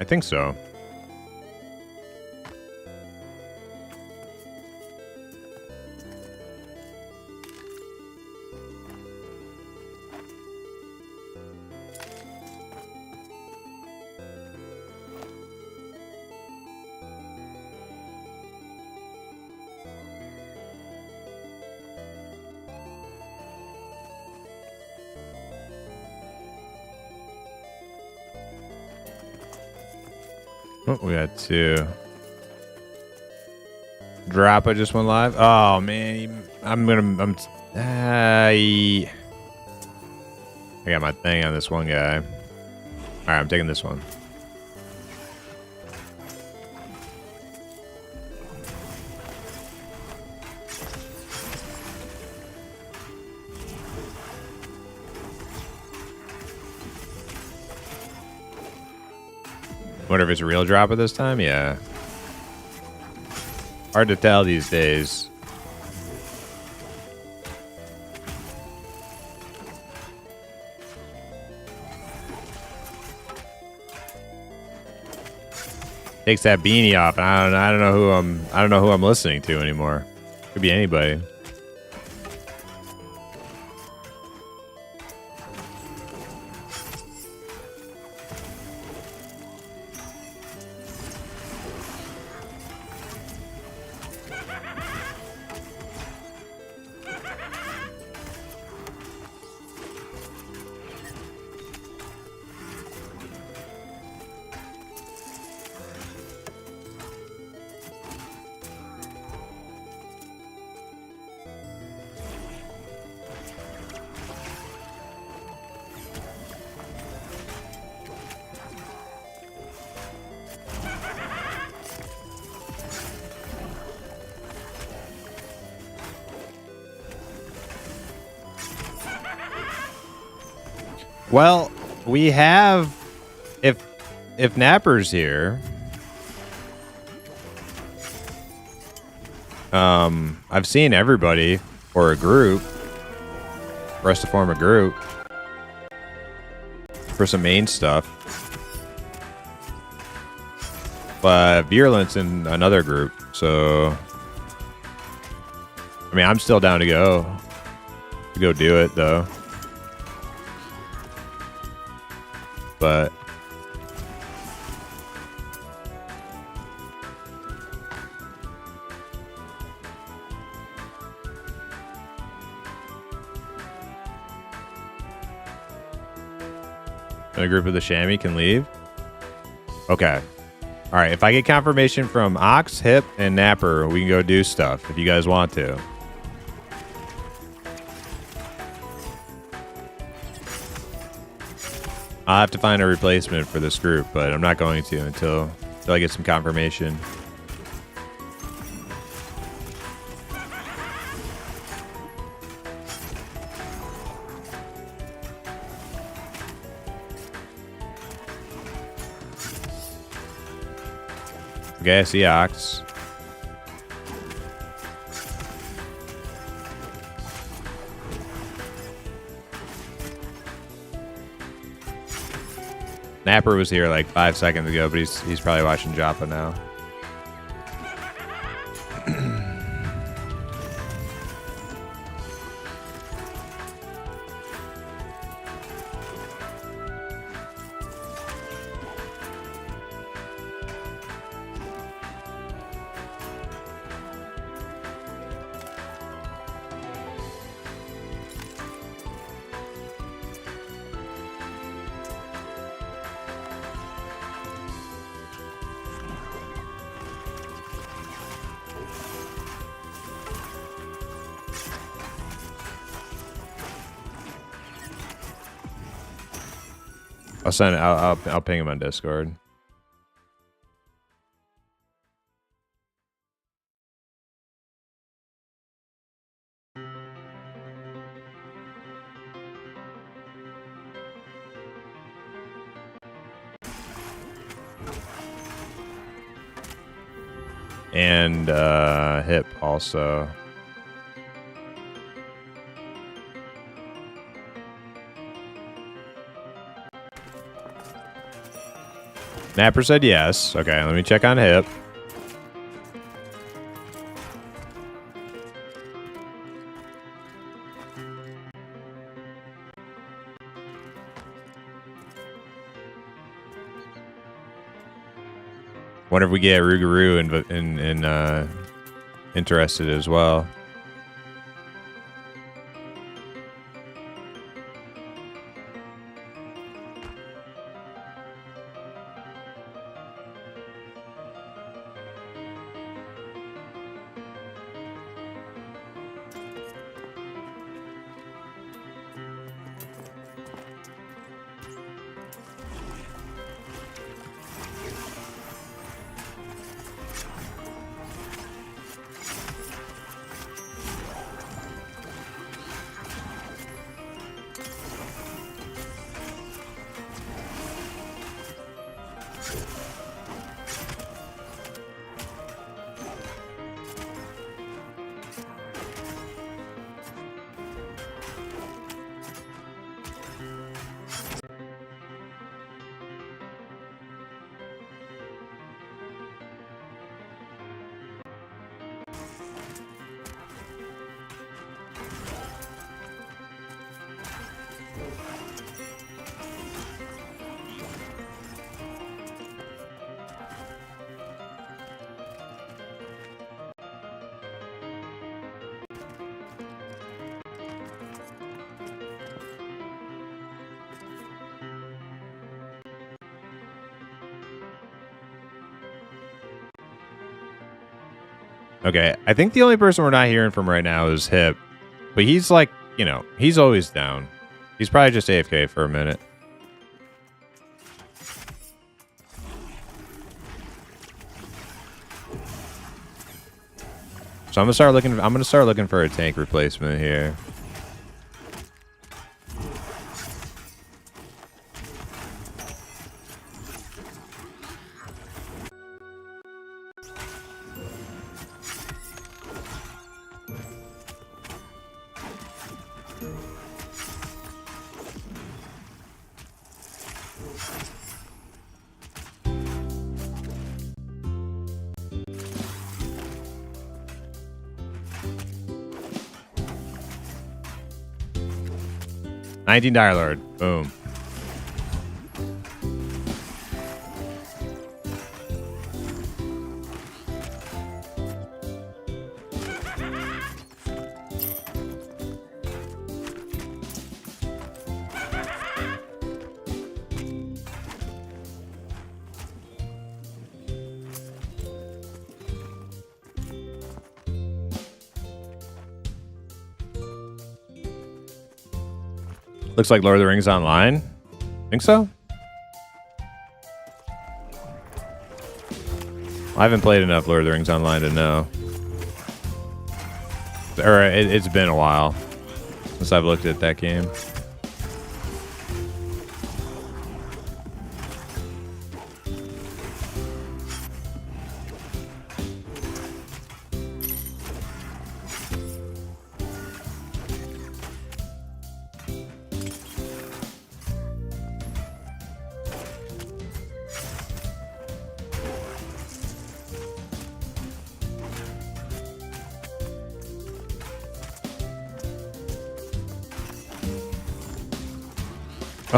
I think so. Oh, we got two. Drop, I just went live. Oh man, I got my thing on this one guy. All right, I'm taking this one. Wonder if it's a real dropper this time? Yeah. Hard to tell these days. Takes that beanie off, and I don't know who I'm listening to anymore. Could be anybody. Well, we have, if Napper's here, I've seen everybody or a group. for us to form a group for some main stuff. But Virulent's in another group, so I mean, I'm still down to go do it though. But a group of the chamois can leave. Okay. All right. If I get confirmation from Ox, Hip, and Napper, we can go do stuff if you guys want to. I'll have to find a replacement for this group, but I'm not going to until I get some confirmation. Okay, I see Ox. Napper was here like 5 seconds ago, but he's probably watching Joppa now. I'll send it. I'll ping him on Discord. And Hip also. Napper said yes. Okay, let me check on Hip. Wonder if we get Rougarou interested as well. Okay, I think the only person we're not hearing from right now is Hip. But he's like, you know, he's always down. He's probably just AFK for a minute. So I'm gonna start looking for a tank replacement here. $19 Lord. Boom. Looks like Lord of the Rings Online. Think so? I haven't played enough Lord of the Rings Online to know. Or it's been a while since I've looked at that game.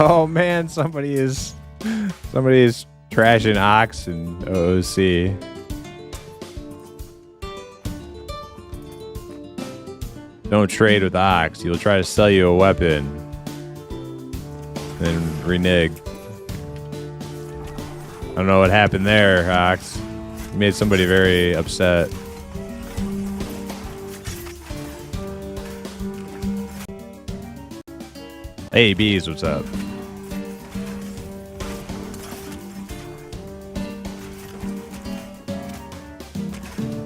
Oh man, somebody is trashing Ox and OOC. Don't trade with Ox. He'll try to sell you a weapon and renege. I don't know what happened there, Ox. You made somebody very upset. Hey, Bees, what's up?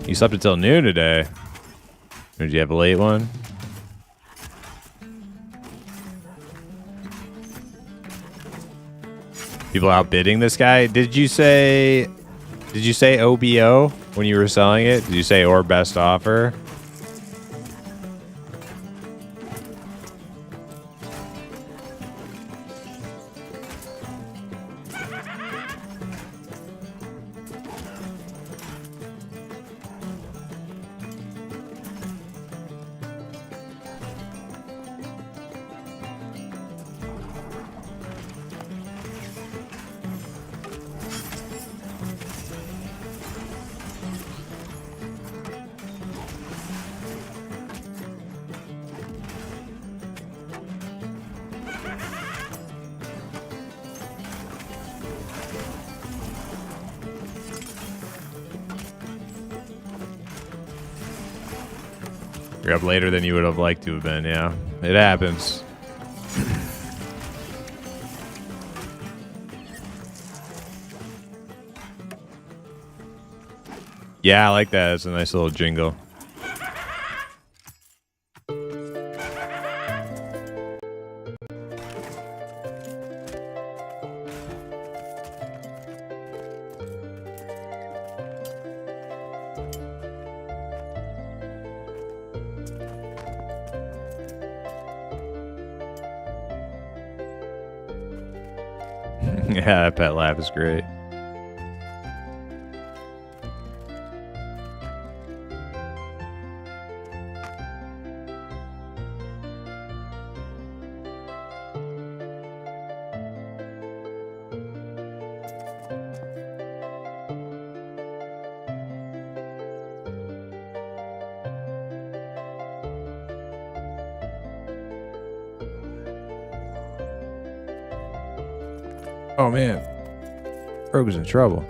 You slept until noon today. Or did you have a late one? People outbidding this guy? Did you say OBO when you were selling it? Did you say or best offer? You're up later than you would have liked to have been, yeah. It happens. Yeah, I like that. It's a nice little jingle. Yeah, that pet laugh is great. Oh man, Rogue is in trouble.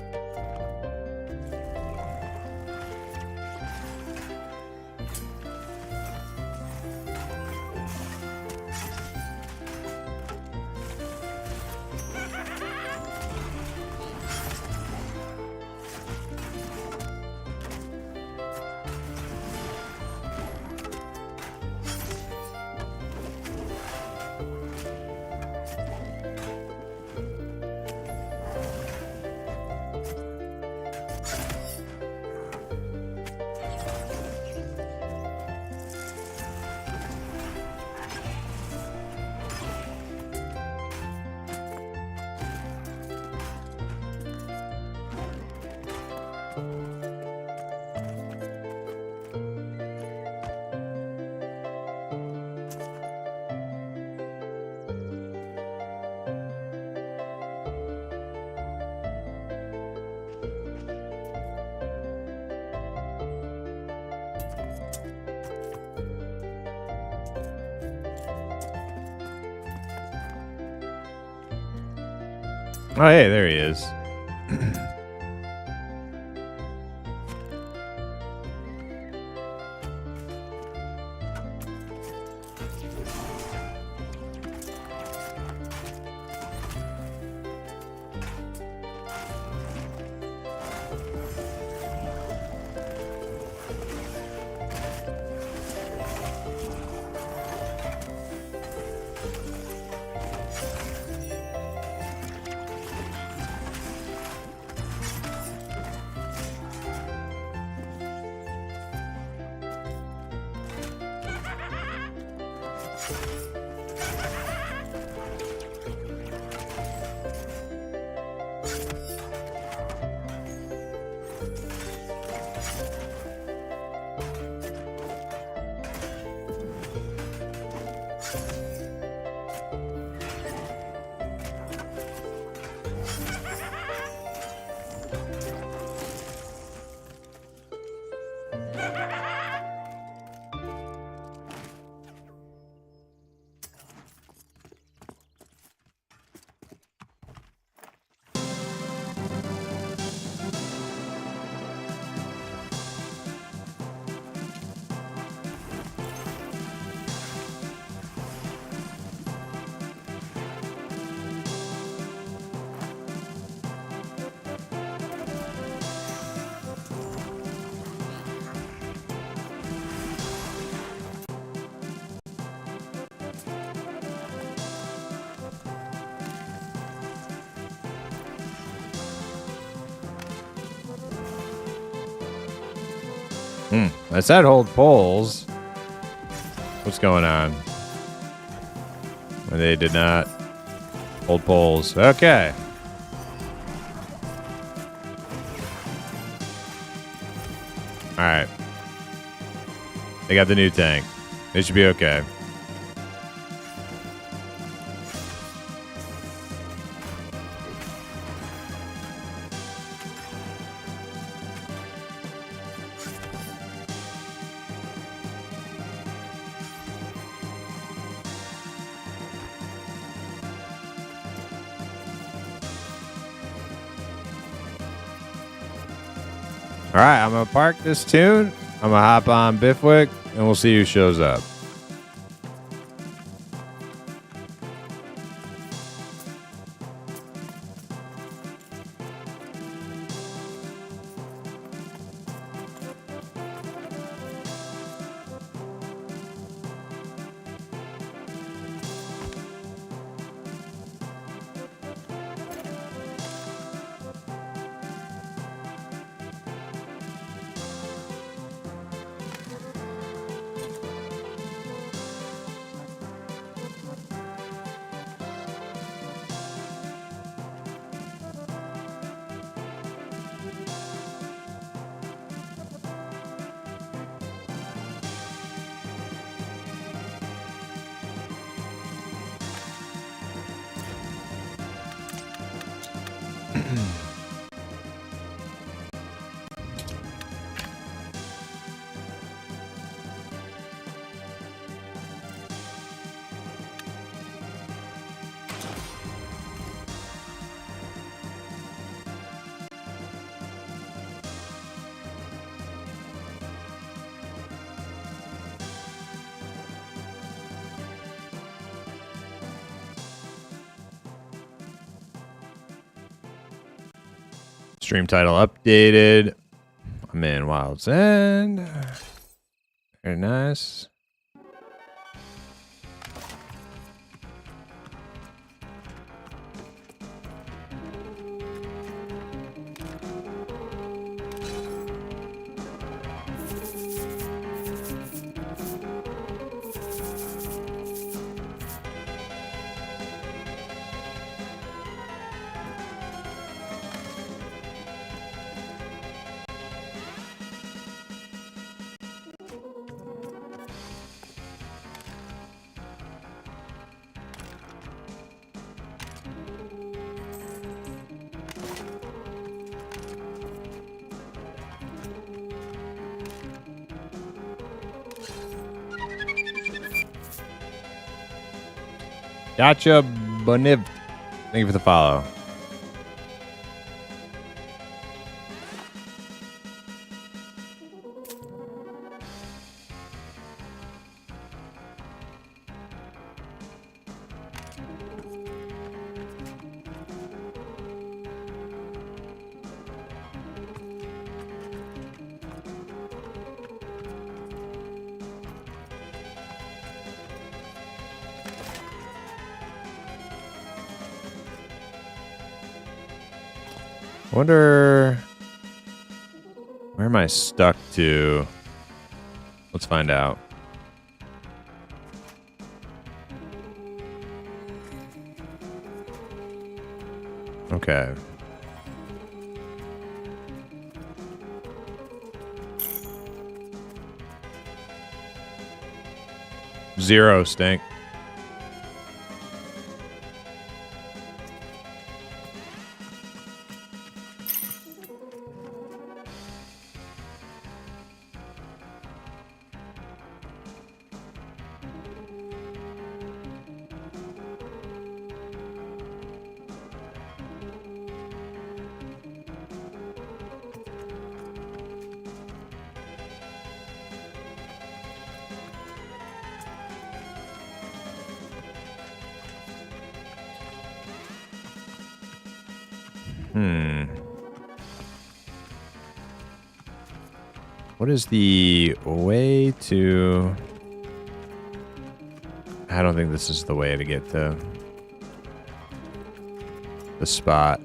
Oh, hey, there he is. I said hold poles. What's going on? They did not hold poles. Okay. Alright. They got the new tank. They should be okay. All right, I'm going to park this tune. I'm going to hop on Biffwick, and we'll see who shows up. Stream title updated. I'm in Wild's End. Very nice. Gotcha, Boniv. Thank you for the follow. Wonder where am I stuck to? Let's find out. Okay. Zero stink. What is the way to... I don't think this is the way to get to the spot.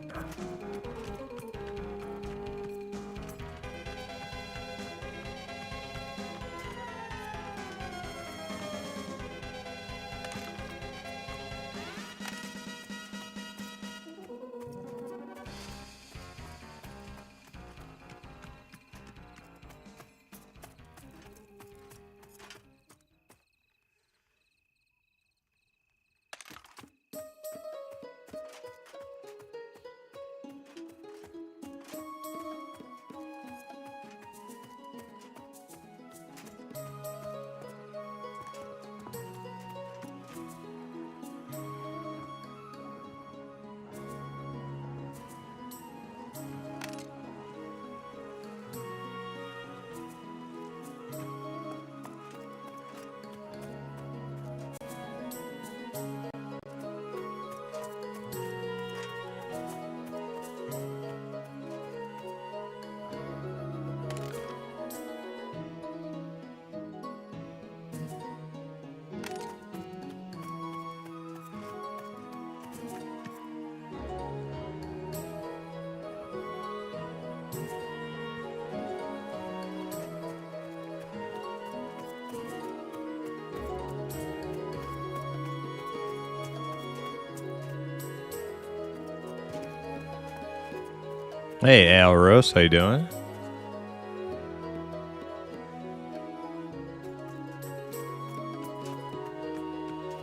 Hey, Al Rose, how you doing?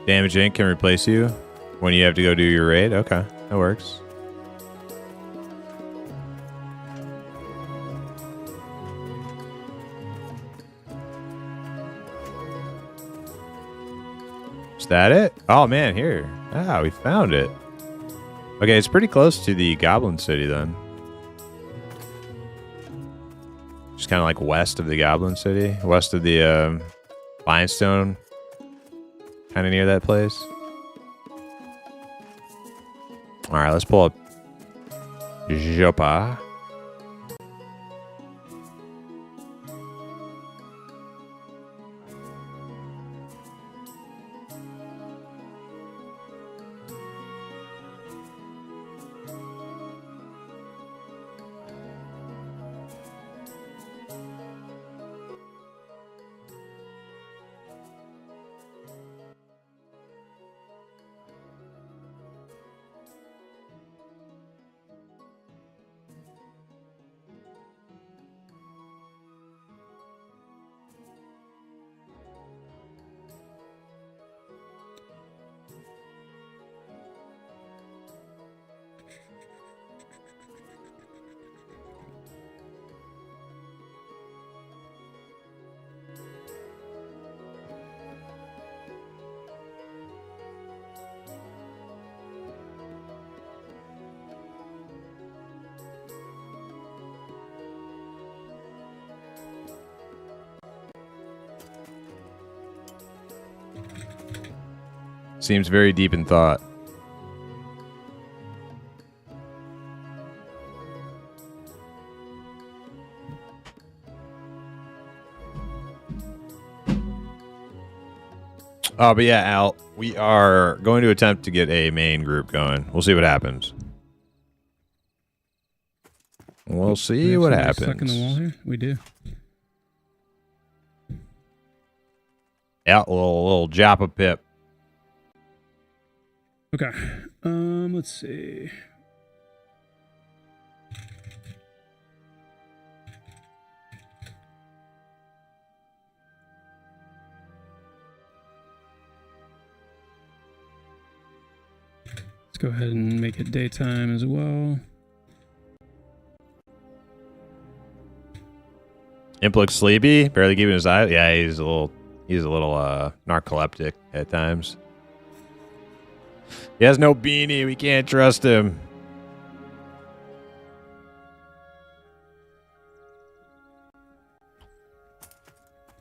Damage Inc. can replace you when you have to go do your raid? Okay, that works. Is that it? Oh, man, here. Ah, we found it. Okay, it's pretty close to the Goblin City, then. Just kind of like west of the Goblin City. West of the Limestone. Kind of near that place. Alright, let's pull up Jopa. Seems very deep in thought. Oh, but yeah, Al, we are going to attempt to get a main group going. We'll see what happens. We'll see We have what somebody happens. Stuck in the wall here. We do. Yeah, little Joppa Pip. Okay. Let's see. Let's go ahead and make it daytime as well. Imp looks sleepy, barely keeping his eye. Yeah, he's a little narcoleptic at times. He has no beanie. We can't trust him.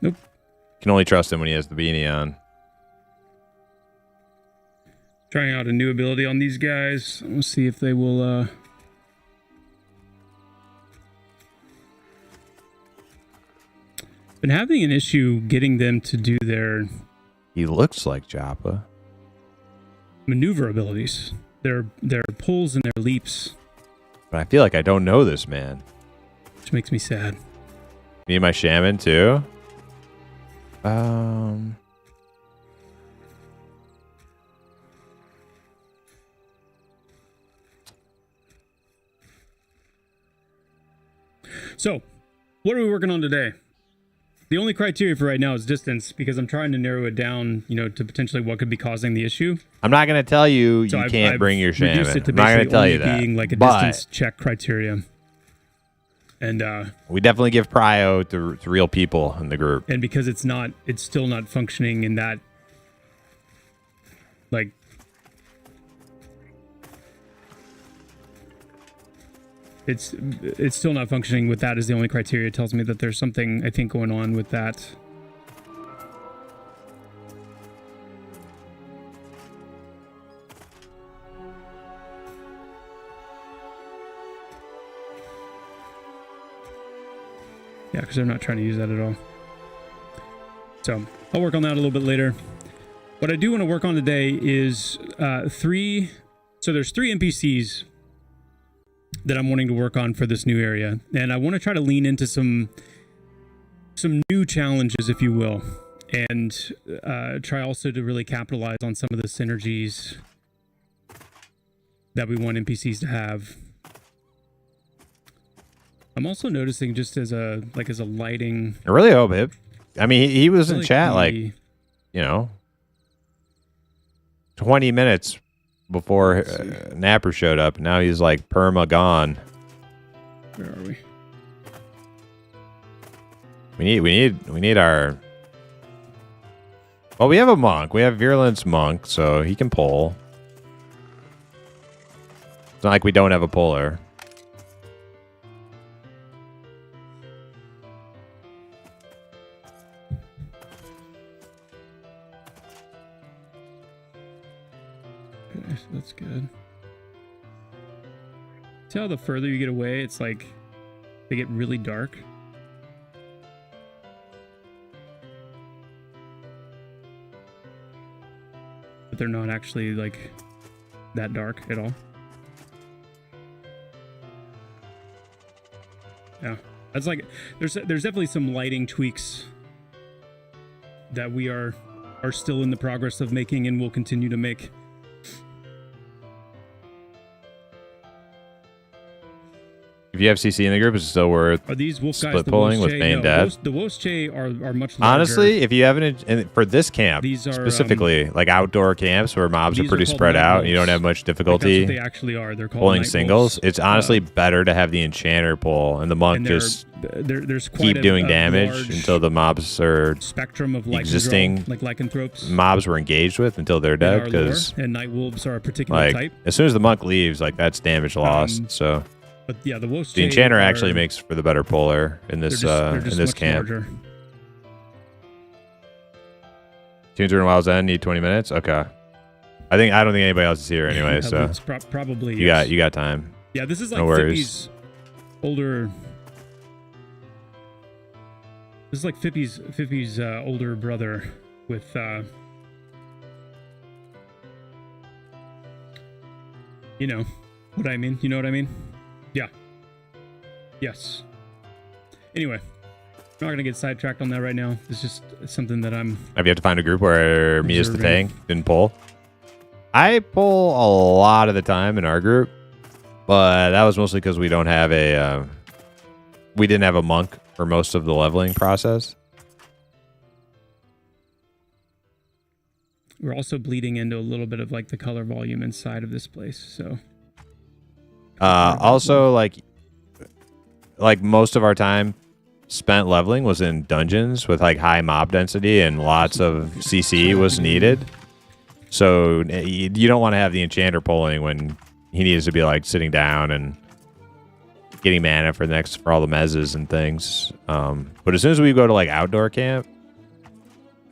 Nope. Can only trust him when he has the beanie on. Trying out a new ability on these guys. We'll see if they will been having an issue getting them to do their He looks like Joppa. maneuver abilities. Their pulls and their leaps, But I feel like I don't know this man. which makes me sad. Me and my shaman too. So, what are we working on today? The only criteria for right now is distance, because I'm trying to narrow it down, to potentially what could be causing the issue. I'm not going to tell you So you can't bring your shaman. reduced it to I'm not going to basically tell you only that. being like a But distance check criteria. And we definitely give prio to real people in the group. and because it's still not functioning in that, like, it's still not functioning with that as the only criteria. It tells me that there's something, I think, going on with that. Yeah, because they're not trying to use that at all. So I'll work on that a little bit later. What I do want to work on today is three. So there's 3 NPCs that I'm wanting to work on for this new area, and I want to try to lean into some new challenges, if you will, and try also to really capitalize on some of the synergies that we want NPCs to have. I'm also noticing, just as a lighting. I really hope it. I mean, he was in chat the- 20 minutes before Napper showed up. Now he's like perma gone. Where are we? We need our. Well, we have a monk. We have Virulence monk, so he can pull. It's not like we don't have a puller. Okay, so that's good. See how the further you get away, it's like they get really dark. But they're not actually like that dark at all. Yeah, that's like there's definitely some lighting tweaks that we are still in the progress of making and will continue to make. If you have CC in the group, it's still worth Are these wolf guys split the pulling Wolf's with Che? Feign No, Death. the Wolf's Che are much larger. Honestly, if you haven't, and for this camp These are, specifically, like outdoor camps where mobs are these are pretty called spread night out and you don't wolves. have much like, that's difficulty what they actually are. They're called pulling night singles, wolves. it's honestly better to have the enchanter pull and the monk And just there's quite keep doing a damage large until the mobs are spectrum of existing like lycanthropes mobs we're engaged with until they're in dead, our lore, because and night wolves are a particular like type. as soon as the monk leaves, like that's damage lost. So But yeah, the Wolf's the Che enchanter are, actually makes for the better puller in this they're in just this much camp. larger. Tunes are in Wild's End need 20 minutes. Okay, I don't think anybody else is here anyway. Yeah, So it's probably you yes. got time. Yeah, this is like no worries. Fippy's older. This is like Fippy's older brother with. You know what I mean? You know what I mean? Yeah. Yes. Anyway, I'm not going to get sidetracked on that right now. It's just something that I'm... Have you have to find a group where me is the observing. tank didn't pull? I pull a lot of the time in our group, but that was mostly because we don't have a... we didn't have a monk for most of the leveling process. We're also bleeding into a little bit of like the color volume inside of this place, so... Also, like most of our time spent leveling was in dungeons with like high mob density and lots of CC was needed. So you don't want to have the enchanter pulling when he needs to be like sitting down and getting mana for all the mezzes and things. But as soon as we go to like outdoor camp,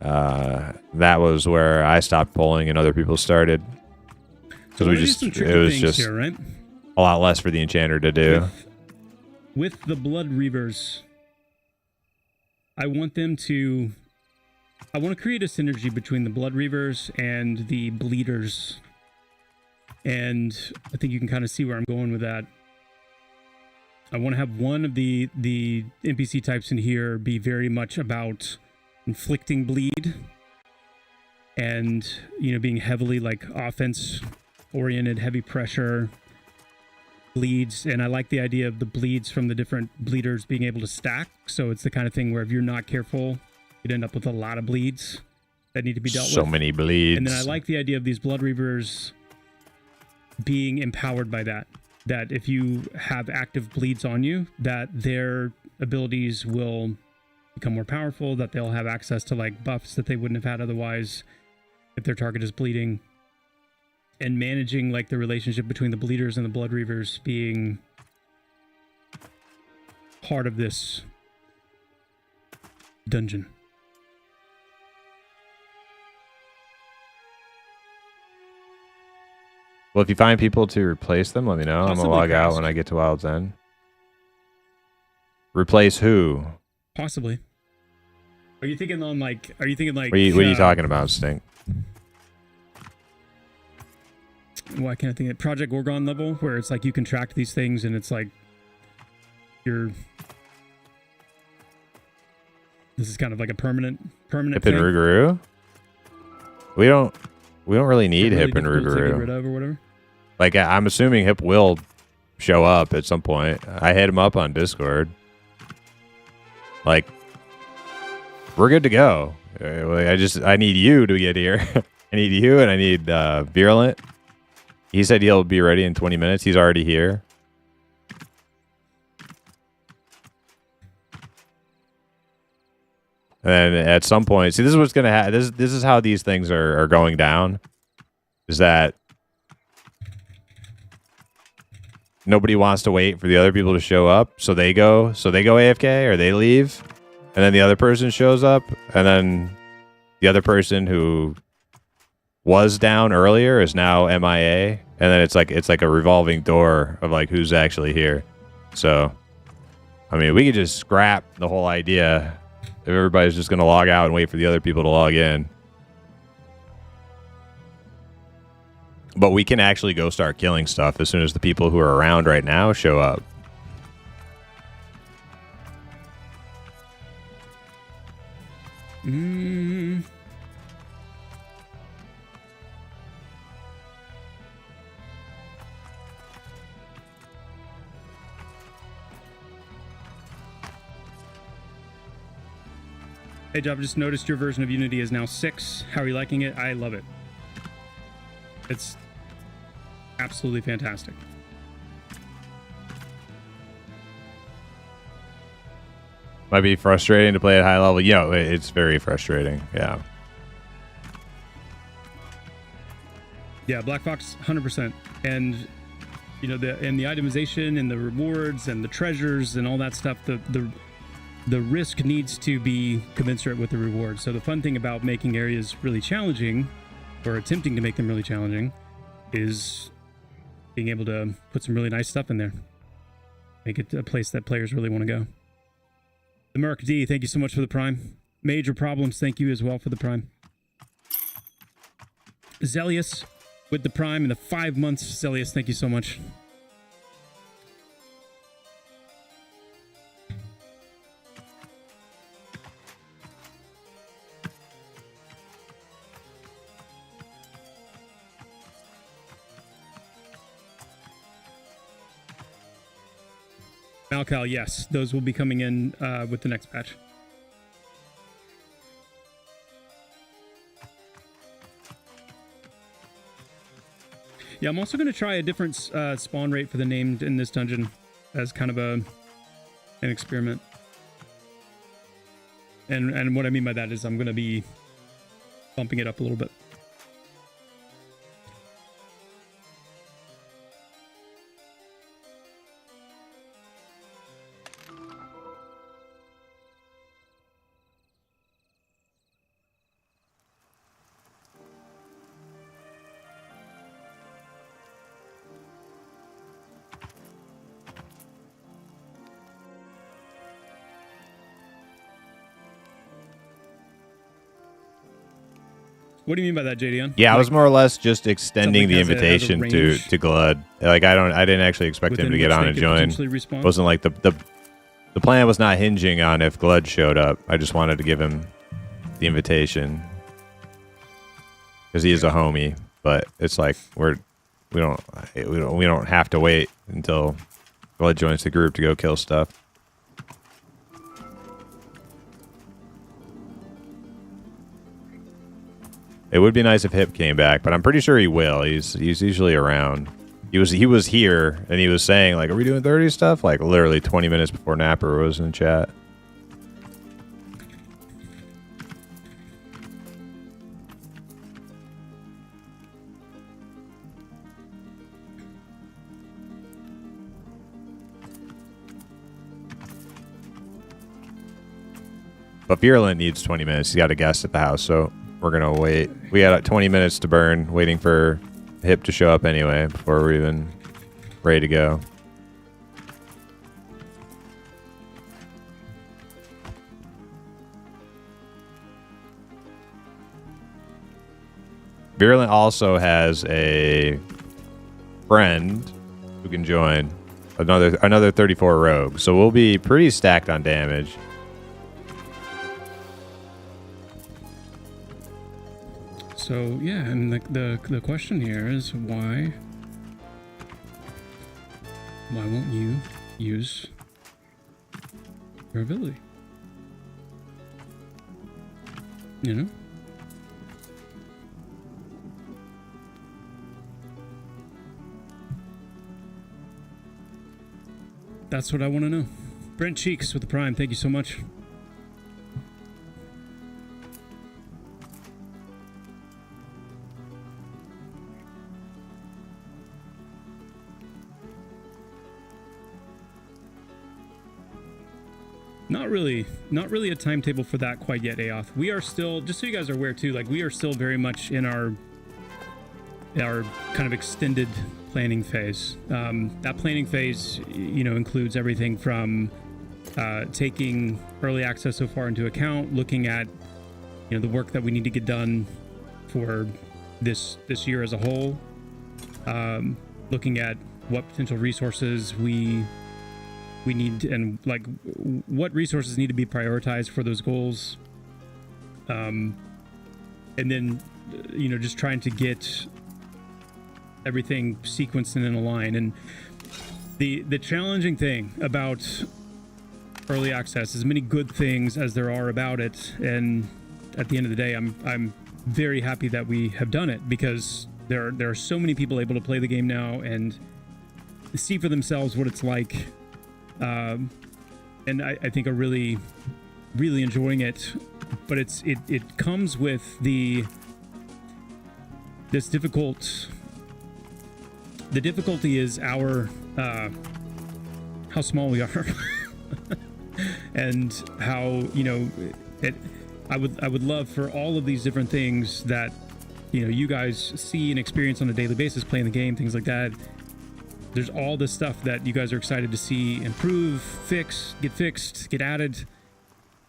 that was where I stopped pulling and other people started. Because it was just here, right? a lot less for the enchanter to do. With the Blood Reavers, I want to create a synergy between the Blood Reavers and the Bleeders. And I think you can kind of see where I'm going with that. I want to have one of the NPC types in here be very much about inflicting bleed and, you know, being heavily like offense oriented, heavy pressure bleeds. And I like the idea of the bleeds from the different bleeders being able to stack. So it's the kind of thing where if you're not careful, you'd end up with a lot of bleeds that need to be dealt with. So many bleeds. And then I like the idea of these Blood Reavers being empowered by that. That if you have active bleeds on you, that their abilities will become more powerful, that they'll have access to like buffs that they wouldn't have had otherwise if their target is bleeding. And managing like the relationship between the Bleeders and the Blood Reavers being part of this dungeon. Well, if you find people to replace them, let me know. I'm Possibly gonna log out Krask. when I get to Wild's End. Replace who? Possibly. Are you thinking like What are you talking about, Stink? Why can't I think of Project Gorgon level, where it's like you contract these things and it's like this is kind of like a permanent Hip and thing. Rougarou? We don't really need Really Hip and difficult to get rid Rougarou. of or whatever. Like I'm assuming Hip will show up at some point. I hit him up on Discord. Like we're good to go. I need you to get here. I need you and I need Virulent. He said he'll be ready in 20 minutes. He's already here. And then at some point, see, this is what's going to happen. This is how these things are going down. Is that nobody wants to wait for the other people to show up, so they go AFK or they leave, and then the other person shows up, and then the other person who was down earlier is now MIA, and then it's like a revolving door of like who's actually here. So, I mean, we could just scrap the whole idea if everybody's just going to log out and wait for the other people to log in. But we can actually go start killing stuff as soon as the people who are around right now show up. Hey, Job, just noticed your version of Unity is now 6. How are you liking it? I love it. It's absolutely fantastic. Might be frustrating to play at high level. Yeah, it's very frustrating. Yeah. Yeah, Black Fox, 100%. And you know, the itemization and the rewards and the treasures and all that stuff, the risk needs to be commensurate with the reward. So the fun thing about making areas really challenging, or attempting to make them really challenging, is being able to put some really nice stuff in there. Make it a place that players really want to go. The Merc D, thank you so much for the Prime. Major Problems, thank you as well for the Prime. Zelius with the Prime in the 5 months. Zelius, thank you so much. Malcal, yes, those will be coming in with the next patch. Yeah, I'm also going to try a different spawn rate for the named in this dungeon as kind of an experiment. And what I mean by that is I'm going to be bumping it up a little bit. What do you mean by that, JDN? Yeah, I was more or less just extending the has a invitation range to Glud. Like I didn't actually expect him to get on and join. Wasn't like the plan was not hinging on if Glud showed up. I just wanted to give him the invitation because he is a homie. But it's like we don't have to wait until Glud joins the group to go kill stuff. It would be nice if Hip came back, but I'm pretty sure he will. He's usually around. He was here and he was saying like, "Are we doing 30 stuff?" Like literally 20 minutes before Napper was in chat. But Virulent needs 20 minutes. He's got a guest at the house, so we're gonna wait. We got 20 minutes to burn, waiting for Hip to show up anyway before we're even ready to go. Virulent also has a friend who can join, another 34 rogue, so we'll be pretty stacked on damage. So yeah, and the question here is why won't you use your ability? You know? That's what I want to know. Brent Cheeks with the Prime, thank you so much. Not really a timetable for that quite yet, Aoth. We are still, just so you guys are aware too, like we are still very much in our kind of extended planning phase. That planning phase, you know, includes everything from taking early access so far into account, looking at, you know, the work that we need to get done for this year as a whole, looking at what potential resources we need and like what resources need to be prioritized for those goals, and then, you know, just trying to get everything sequenced and in a line. And the challenging thing about early access, as many good things as there are about it, and at the end of the day, I'm very happy that we have done it, because there are so many people able to play the game now and see for themselves what it's like. And I think are really enjoying it, but it comes with the difficulty is our how small we are and how, you know, I would love for all of these different things that, you know, you guys see and experience on a daily basis playing the game, things like that. There's all this stuff that you guys are excited to see improve, get fixed, get added,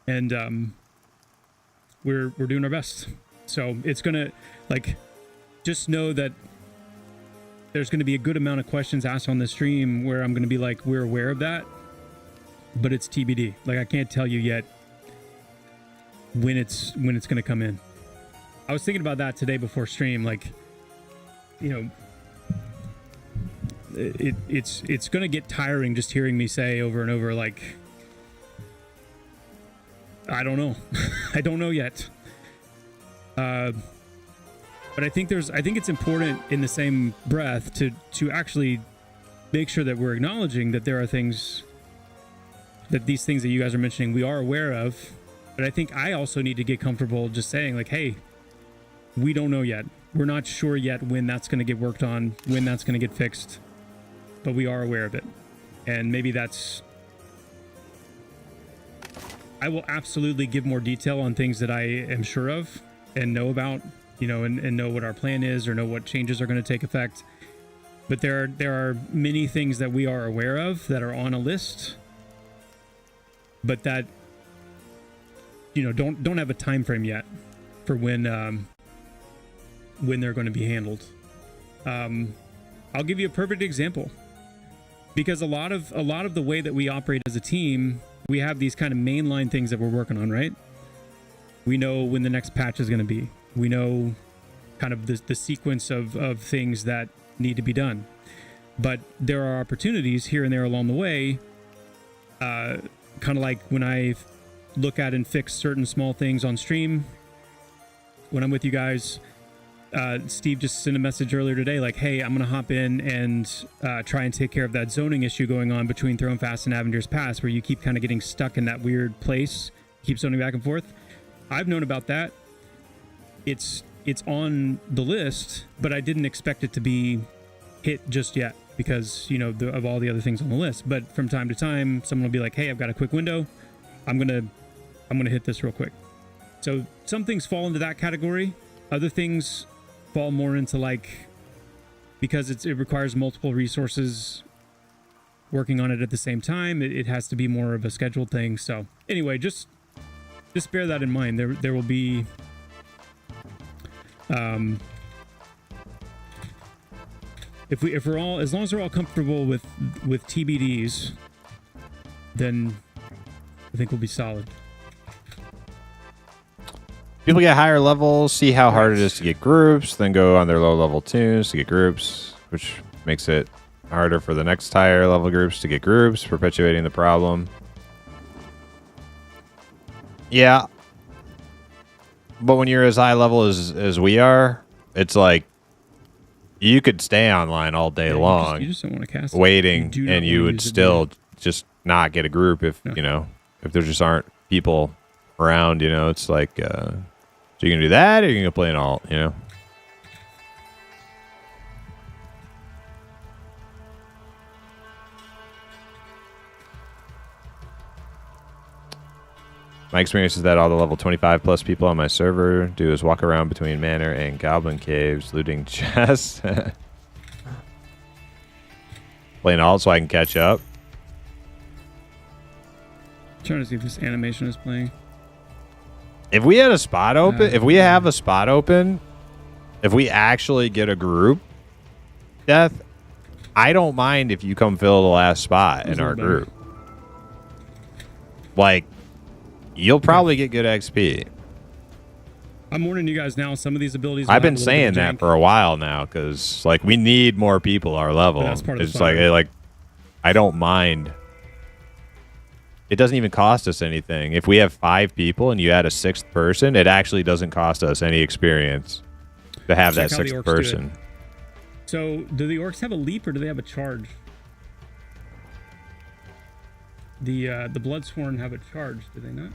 and we're doing our best. So it's gonna, like, just know that there's gonna be a good amount of questions asked on this stream where I'm gonna be like, we're aware of that, but it's TBD. Like, I can't tell you yet when it's gonna come in. I was thinking about that today before stream, like, you know, it's going to get tiring just hearing me say over and over, like, I don't know. I don't know yet. But I think it's important in the same breath to actually make sure that we're acknowledging that there are things, that these things that you guys are mentioning, we are aware of. But I think I also need to get comfortable just saying, like, hey, we don't know yet. We're not sure yet when that's going to get worked on, when that's going to get fixed, but we are aware of it. And maybe I will absolutely give more detail on things that I am sure of and know about, you know, and know what our plan is or know what changes are going to take effect. But there are many things that we are aware of that are on a list, but that, you know, don't have a time frame yet for when they're going to be handled. I'll give you a perfect example, because a lot of the way that we operate as a team, we have these kind of mainline things that we're working on, right? We know when the next patch is going to be. We know kind of the sequence of things that need to be done. But there are opportunities here and there along the way, kind of like when I look at and fix certain small things on stream, when I'm with you guys. Steve just sent a message earlier today, like, hey, I'm going to hop in and try and take care of that zoning issue going on between Throne Fast and Avenger's Pass, where you keep kind of getting stuck in that weird place, keep zoning back and forth. I've known about that. It's on the list, but I didn't expect it to be hit just yet because, you know, of all the other things on the list. But from time to time, someone will be like, hey, I've got a quick window. I'm gonna hit this real quick. So some things fall into that category. Other things fall more into, like, because it requires multiple resources working on it at the same time, it has to be more of a scheduled thing. So anyway, just bear that in mind. There will be if we're all, as long as we're all comfortable with TBDs, then I think we'll be solid. People get higher levels, see how hard it is to get groups, then go on their low level tunes to get groups, which makes it harder for the next higher level groups to get groups, perpetuating the problem. Yeah. But when you're as high level as we are, it's like you could stay online all day long, you just don't want to cast waiting, and you would still just not get a group if, you know, if there just aren't people around, you know. It's like, so you're going to do that, or you're going to play an alt, you know? My experience is that all the level 25 plus people on my server do is walk around between manor and goblin caves, looting chests. Playing alt so I can catch up. I'm trying to see if this animation is playing. If we had a spot open, if we have a spot open, if we actually get a group death, I don't mind if you come fill the last spot in our group. Like, you'll probably get good XP. I'm warning you guys now, some of these abilities... I've been saying that for a while now, because, like, we need more people our level. That's part of it's like, I don't mind. It doesn't even cost us anything. If we have 5 people and you add a 6th person, it actually doesn't cost us any experience to have that 6th person. So, do the orcs have a leap or do they have a charge? The Bloodsworn have a charge, do they not?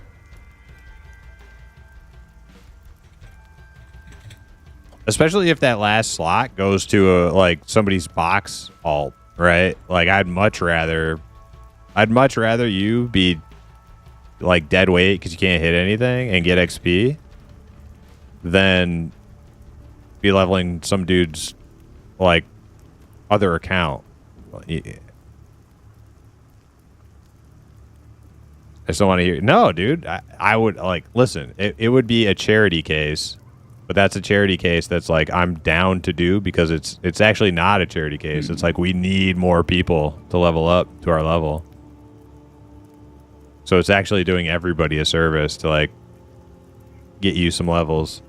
Especially if that last slot goes to like somebody's box alt, right? Like, I'd much rather you be like dead weight because you can't hit anything and get XP than be leveling some dude's like other account. I just don't want to hear. No, dude, I would like, listen, it would be a charity case, but that's a charity case that's like I'm down to do, because it's actually not a charity case. Mm-hmm. It's like we need more people to level up to our level. So it's actually doing everybody a service to like get you some levels.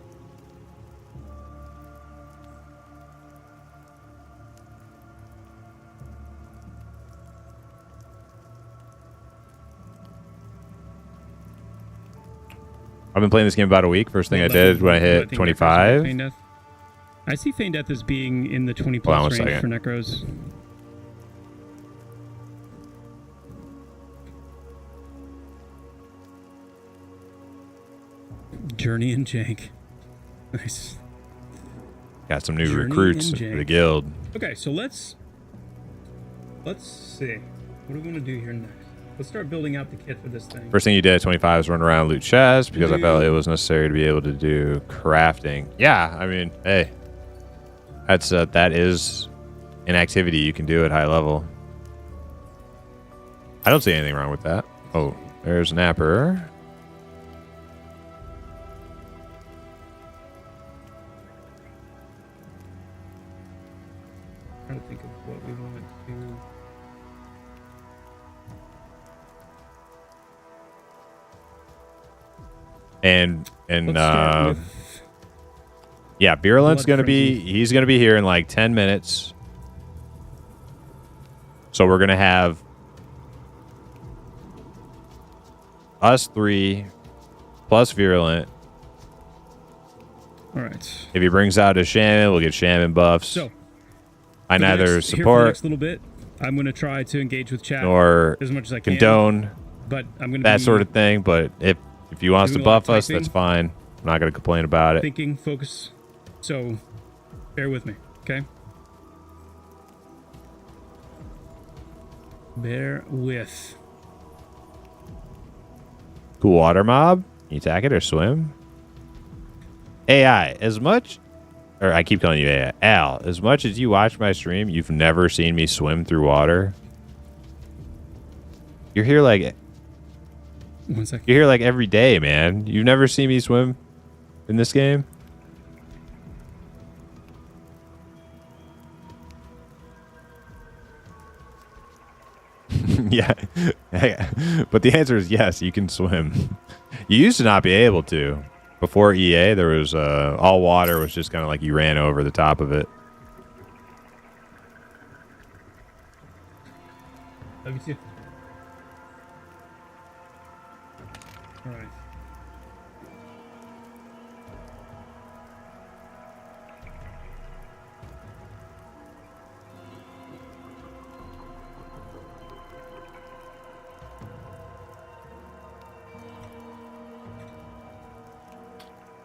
I've been playing this game about a week. First thing I What did level when I do hit think 25. Feign Death? I see Feign Death as being in the 20 Hold on plus one range for second. Necros. Journey and Jank. Nice. Got some new Journey recruits and for the Jank. guild. Okay, so let's see. What do we want to do here next? Let's start building out the kit for this thing. First thing you did at 25 is run around loot chests because I felt it was necessary to be able to do crafting. Yeah, I mean, hey, that is an activity you can do at high level. I don't see anything wrong with that. Oh, there's Napper. Trying to think of what we want to. And Let's start with yeah, Virulent's Blood gonna be Frenzy. he's gonna be here in like 10 minutes. So we're gonna have us 3 plus Virulent. all right. If he brings out a Shaman, we'll get Shaman buffs. So I for the neither next- here for the support next little bit. I'm going to try to engage with chat nor as much as I can. condone But I'm going to that be sort of thing. But if he wants to doing a lot of buff us, typing. that's fine. I'm not gonna complain about it. thinking, focus. So bear with me, okay? Bear with. Cool water mob. Can you attack it or swim? AI, as much, or I keep calling you AI. Al, as much as you watch my stream, you've never seen me swim through water. You're here like 1 second. you're here like every day, man. You've never seen me swim in this game. Yeah. But the answer is yes, you can swim. You used to not be able to. Before EA, there was all water was just kind of like you ran over the top of it. Love you too. All right.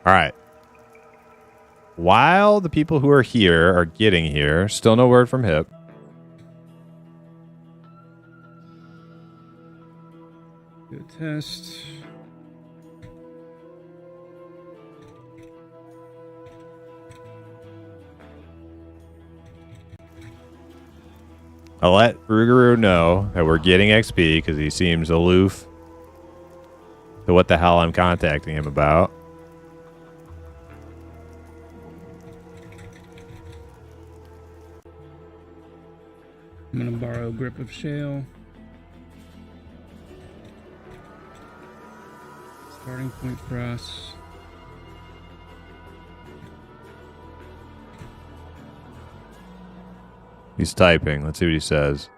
All right. While the people who are here are getting here, still no word from Hip. Do a test. I'll let Ruguru know that we're getting XP because he seems aloof to what the hell I'm contacting him about. I'm gonna borrow Grip of Shale. Starting point for us. He's typing. Let's see what he says.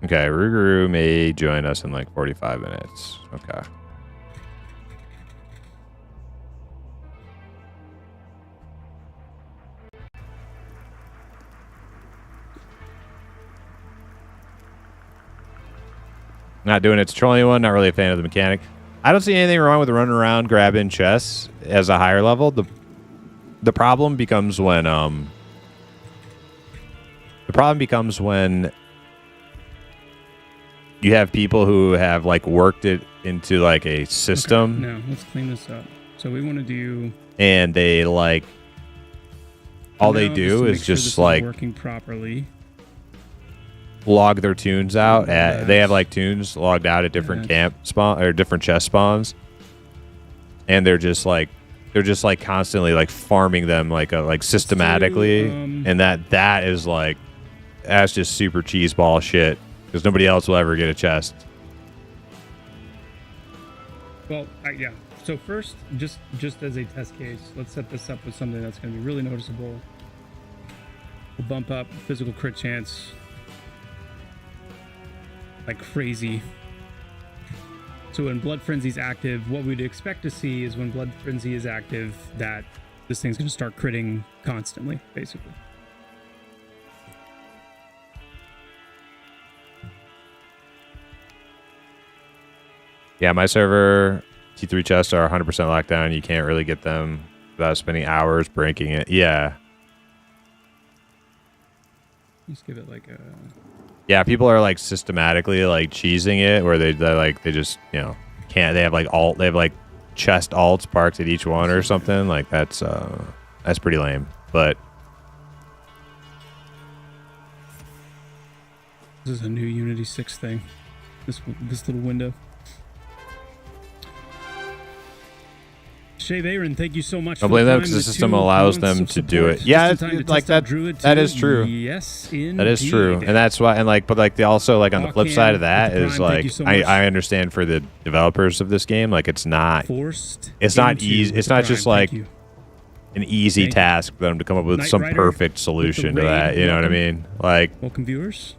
Okay, Ruguru may join us in like 45 minutes. Okay. Not doing it. It's trolling one. Not really a fan of the mechanic. I don't see anything wrong with running around grabbing chests as a higher level. The problem becomes when you have people who have like worked it into like a system. Okay, now let's clean this up. So we want to do And they like all they now, do to is make sure just this like working properly. log their tunes out at they have Yes. like tunes logged out at different Yes. camp spawn or different chest spawns, and they're just like constantly like farming them like systematically, and that is like that's just super cheeseball shit because nobody else will ever get a chest. Well, yeah. So first, just as a test case, let's set this up with something that's going to be really noticeable. will bump up physical crit chance like crazy. So when Blood Frenzy is active, what we'd expect to see is when Blood Frenzy is active, that this thing's going to start critting constantly, basically. Yeah, my server T3 chests are 100% lockdown. You can't really get them without spending hours breaking it. Yeah. Let's give it like a... Yeah, people are like systematically like cheesing it, where they just, you know, can't. They have like chest alts parked at each one or something. Like that's pretty lame. But this is a new Unity 6 thing. This little window. Shave Aaron, thank you so much. Don't blame them because the system allows them to do it. Yeah, like that. That is true. Yes, indeed. That is true, and that's why. And like, but like, they also like on the flip side of that is like, I understand for the developers of this game, like it's not forced. It's not easy. It's not just like an easy task for them to come up with some perfect solution to that. You know what I mean? Like, welcome viewers.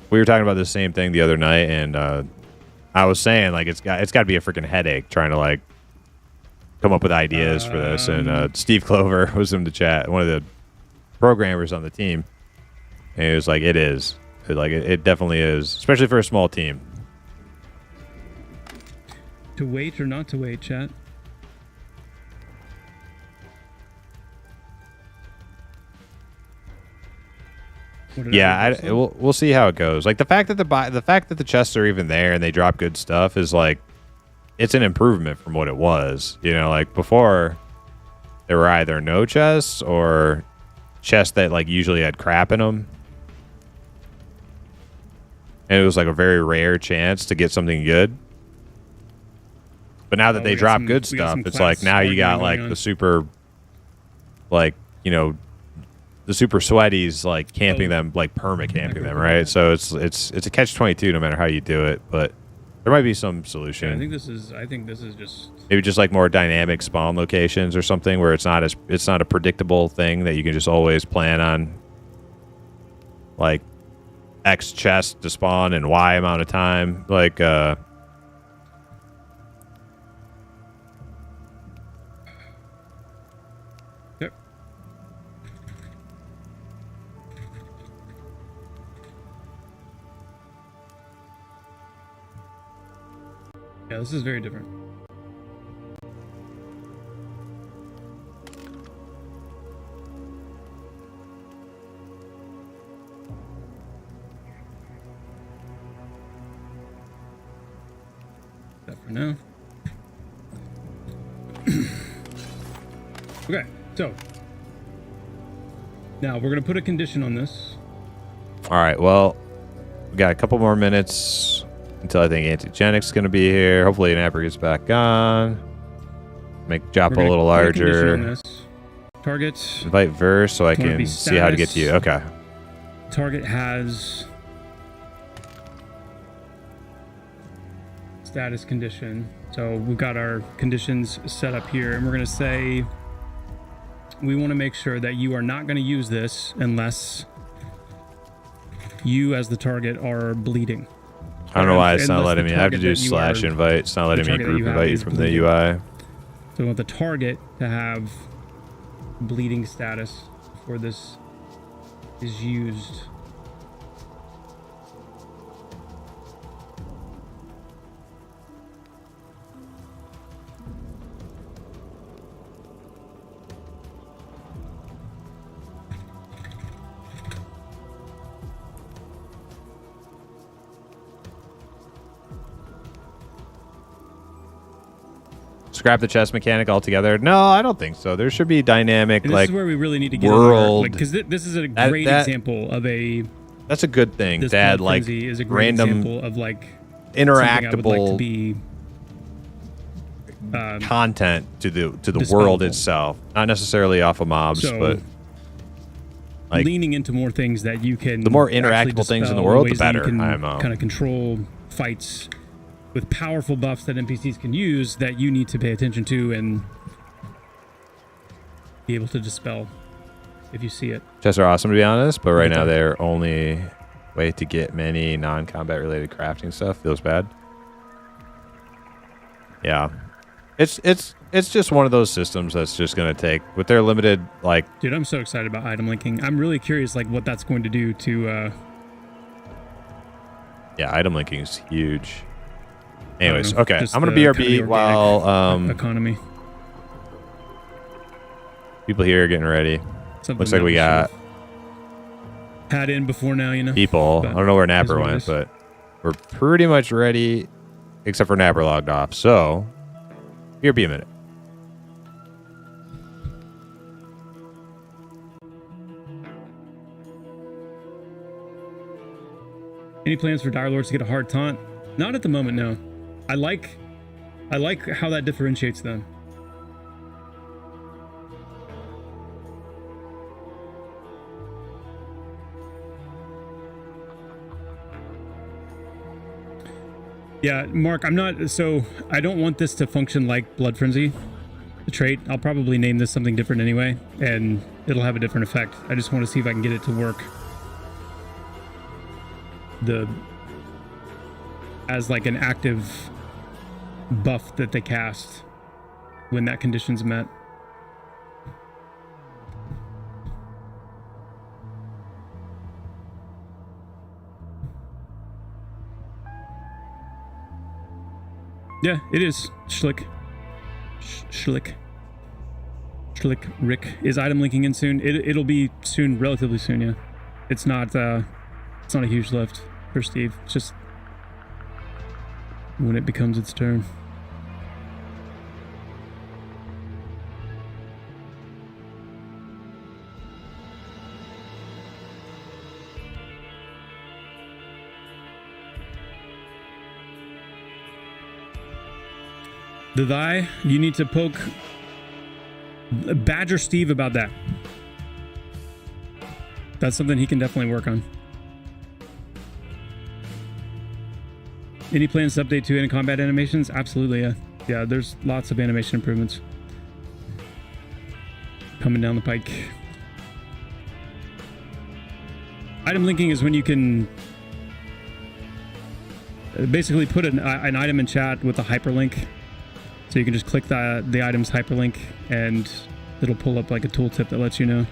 We were talking about the same thing the other night, and I was saying like it's got to be a freaking headache trying to like come up with ideas for this. And Steve Clover was in the chat, one of the programmers on the team, and he was like, it is. It definitely is, especially for a small team. To wait or not to wait, chat? Yeah, we'll see how it goes. Like the fact that the chests are even there and they drop good stuff is like, it's an improvement from what it was. You know, like before, there were either no chests or chests that like usually had crap in them, and it was like a very rare chance to get something good. But now that they drop good stuff, it's like now you got like the super, like, you know, the super sweaties like camping them, like perma camping them, right? So it's a catch-22 no matter how you do it, but there might be some solution. Yeah, I think this is just maybe just like more dynamic spawn locations or something where it's not a predictable thing that you can just always plan on, like X chest to spawn in Y amount of time. Like Yep. Yeah, this is very different. That for now. Okay, so now we're gonna put a condition on this. All right, well, we got a couple more minutes until I think Antigenic's going to be here. Hopefully Napper gets back on. Make Joppa a little larger. Target. Invite Verse so I can see how to get to you. Okay. Target has status condition. So we've got our conditions set up here, and we're going to say we want to make sure that you are not going to use this unless you as the target are bleeding. I don't know why it's not letting me. I have to do / invite. It's not letting me group invite you from the UI. So we want the target to have bleeding status before this is used. Scrap the chess mechanic altogether? No, I don't think so. There should be dynamic, and this like, is where we really need to get world. Because this is a great example of a. That's a good thing. This Dad, like, is a great random example of like interactable like to be, content to the world itself, not necessarily off of mobs, but like leaning into more things that you can. The more interactable things in the world, the better. Kind of control fights with powerful buffs that NPCs can use that you need to pay attention to and be able to dispel. if you see it. Chests are awesome, to be honest, but right now Okay. their only way to get many non-combat related crafting stuff feels bad. Yeah. It's just one of those systems that's just going to take, with their limited, like... Dude, I'm so excited about item linking. I'm really curious, like, what that's going to do to... Yeah, item linking is huge. Anyways, know, okay. just I'm going the to kind of the BRB while economy. people here are getting ready. Something Looks like that we got should've had in before now, you know. people. But I don't know where is Napper what it went, is. but we're pretty much ready, except for Napper logged off. So, BRB a minute. Any plans for Dire Lords to get a hard taunt? Not at the moment, no. I like how that differentiates them. Yeah, Mark, I don't want this to function like Blood Frenzy, the trait. I'll probably name this something different anyway, and it'll have a different effect. I just want to see if I can get it to work as like an active buff that they cast when that condition's met. Yeah, it is. Schlick Rick is item linking in soon. It'll be soon, relatively soon. Yeah, it's not a huge lift for Steve. It's just when it becomes its turn. The thy, you need to poke Badger Steve about that. That's something he can definitely work on. Any plans to update to any combat animations? Absolutely, yeah. Yeah, there's lots of animation improvements coming down the pike. Item linking is when you can basically put an item in chat with a hyperlink. So you can just click the item's hyperlink and it'll pull up like a tooltip that lets you know.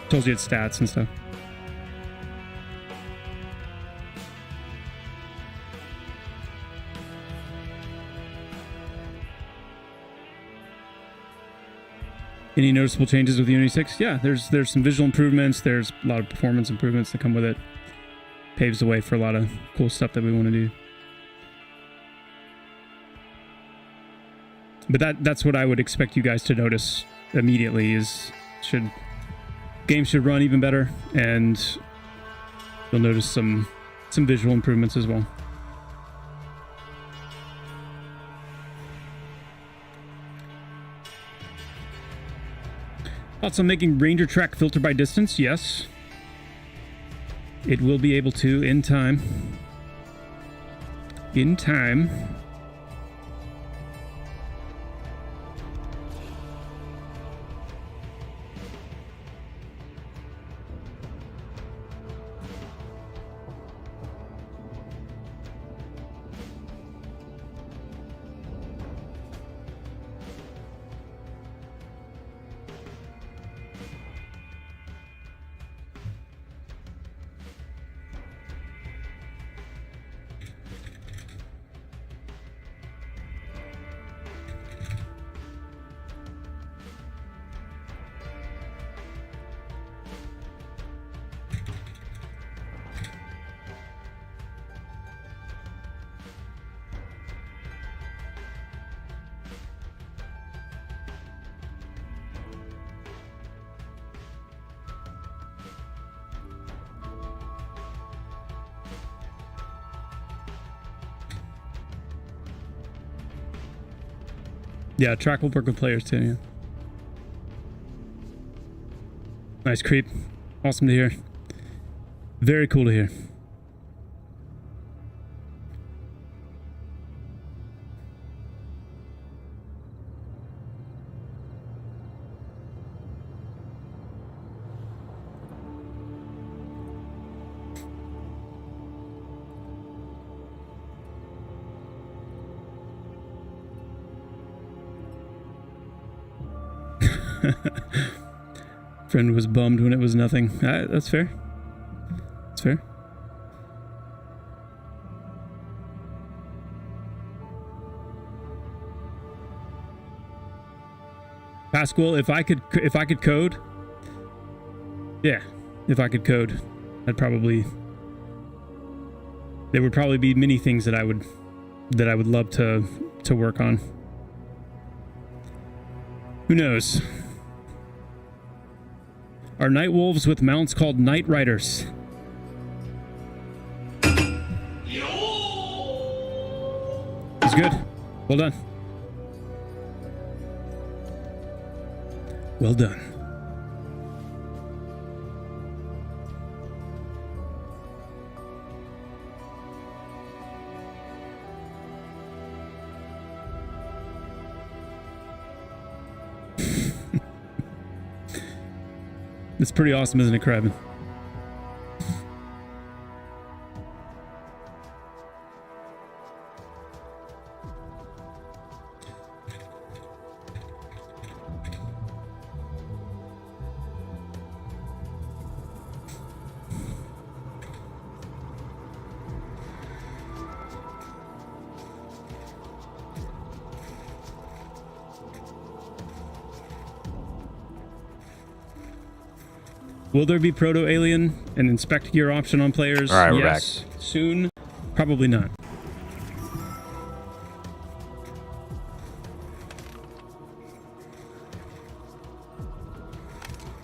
Tells you its stats and stuff. Any noticeable changes with Unity 6? Yeah, there's some visual improvements. There's a lot of performance improvements that come with it. Paves the way for a lot of cool stuff that we want to do. But that's what I would expect you guys to notice immediately is games should run even better, and you'll notice some visual improvements as well. Thoughts on making Ranger Track filter by distance? Yes. It will be able to in time. In time. Yeah, track will work with players too, yeah. Nice creep. Awesome to hear. Very cool to hear. Friend was bummed when it was nothing. That's fair. That's fair. Pascal, if I could code, yeah, if I could code, there would probably be many things that I would love to work on. Who knows? Are night wolves with mounts called night riders? He's good. Well done. Well done. It's pretty awesome, isn't it, Kraven? Will there be proto-alien and inspect gear option on players? All right, we're yes. Back. Soon? Probably not.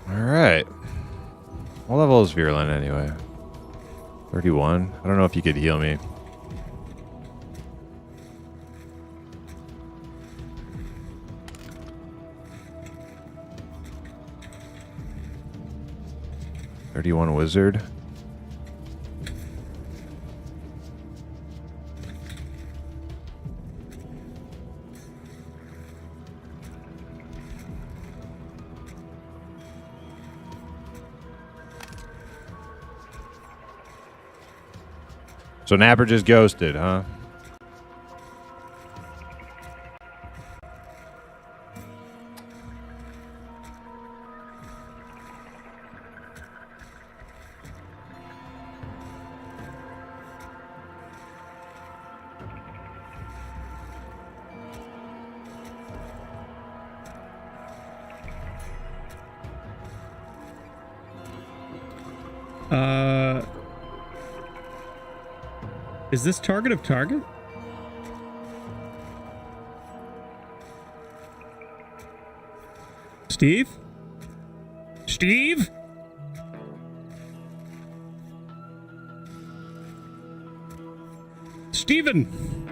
All right. What level is Virulent anyway? 31. I don't know if you could heal me. $31 wizard. So Napper just ghosted, huh? Is this target of target? Steve? Steve? Steven!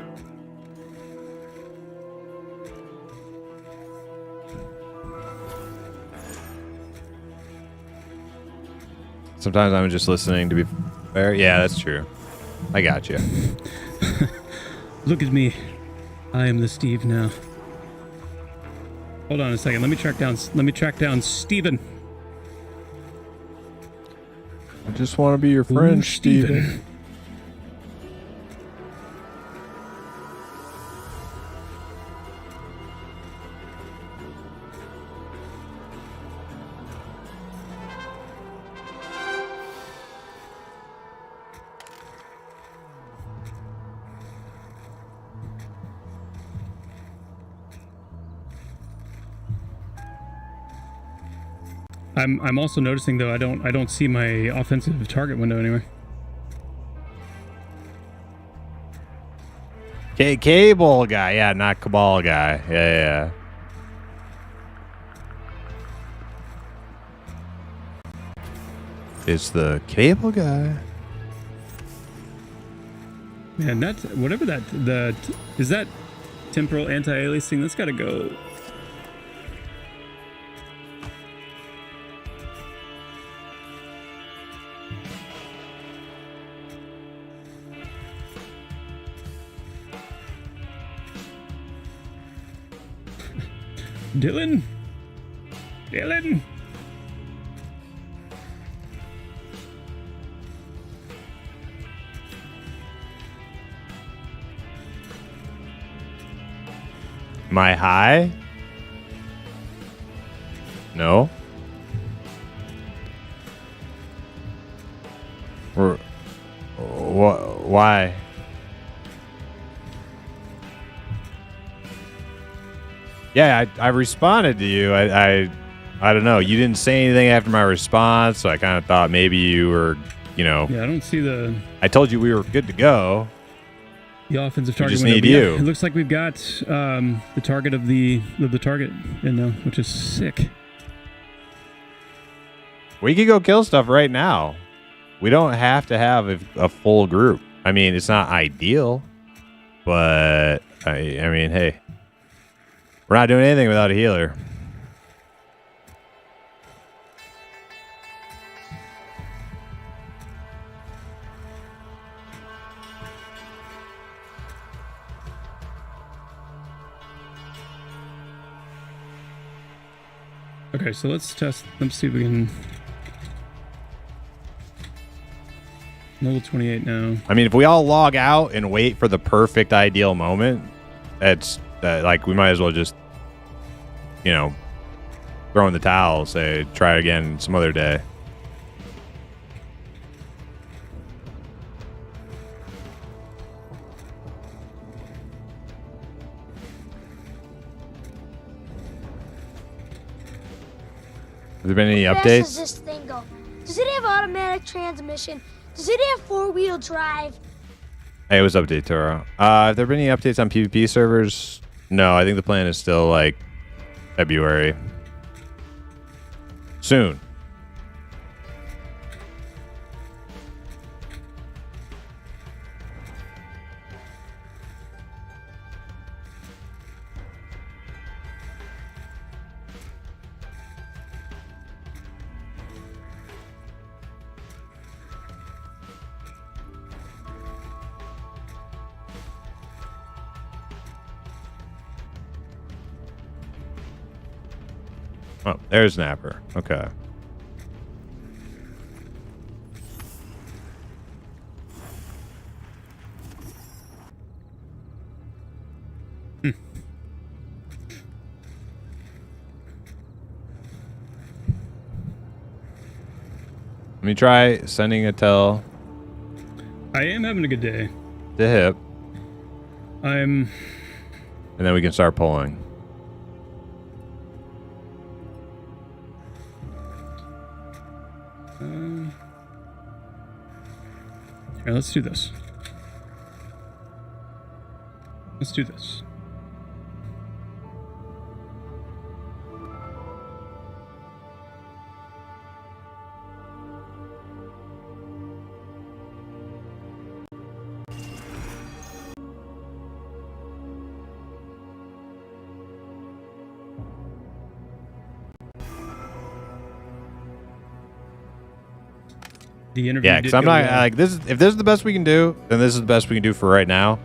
Sometimes I'm just listening to be fair. Yeah, that's true. I got you. Look at me. I am the Steve now. Hold on a second. Let me track down Steven. I just want to be your friend, Ooh, Steven. I'm also noticing though I don't see my offensive target window anywhere. Cable guy, yeah, not Cabal guy. Yeah. It's the cable guy. Man, that's whatever is that temporal anti-aliasing? That's got to go. Dylan? Am I high? No. Why? Yeah, I responded to you. I don't know. You didn't say anything after my response, so I kind of thought maybe you were, Yeah, I don't see the. I told you we were good to go. The offensive target. Just window, need you. It looks like we've got the target of the target in now, which is sick. We could go kill stuff right now. We don't have to have a full group. I mean, it's not ideal, but I mean, hey, we're not doing anything without a healer. Okay, so let's test. Let's see if we can. Level 28 now. I mean, if we all log out and wait for the perfect ideal moment, that's like we might as well just, throw in the towel, say try again some other day. Have there been any How fast updates? does this thing go? Does it have automatic transmission? Does it have four-wheel drive? Hey, it was update Toro. Have there been any updates on PvP servers? No, I think the plan is still like February. Soon. Oh, there's Napper. Okay. Let me try sending a tell I am having a good day. to Hip, I'm. and then we can start pulling. Here, let's do this. Let's do this. The interview. Yeah, because I'm not like this. If this is the best we can do, then this is the best we can do for right now.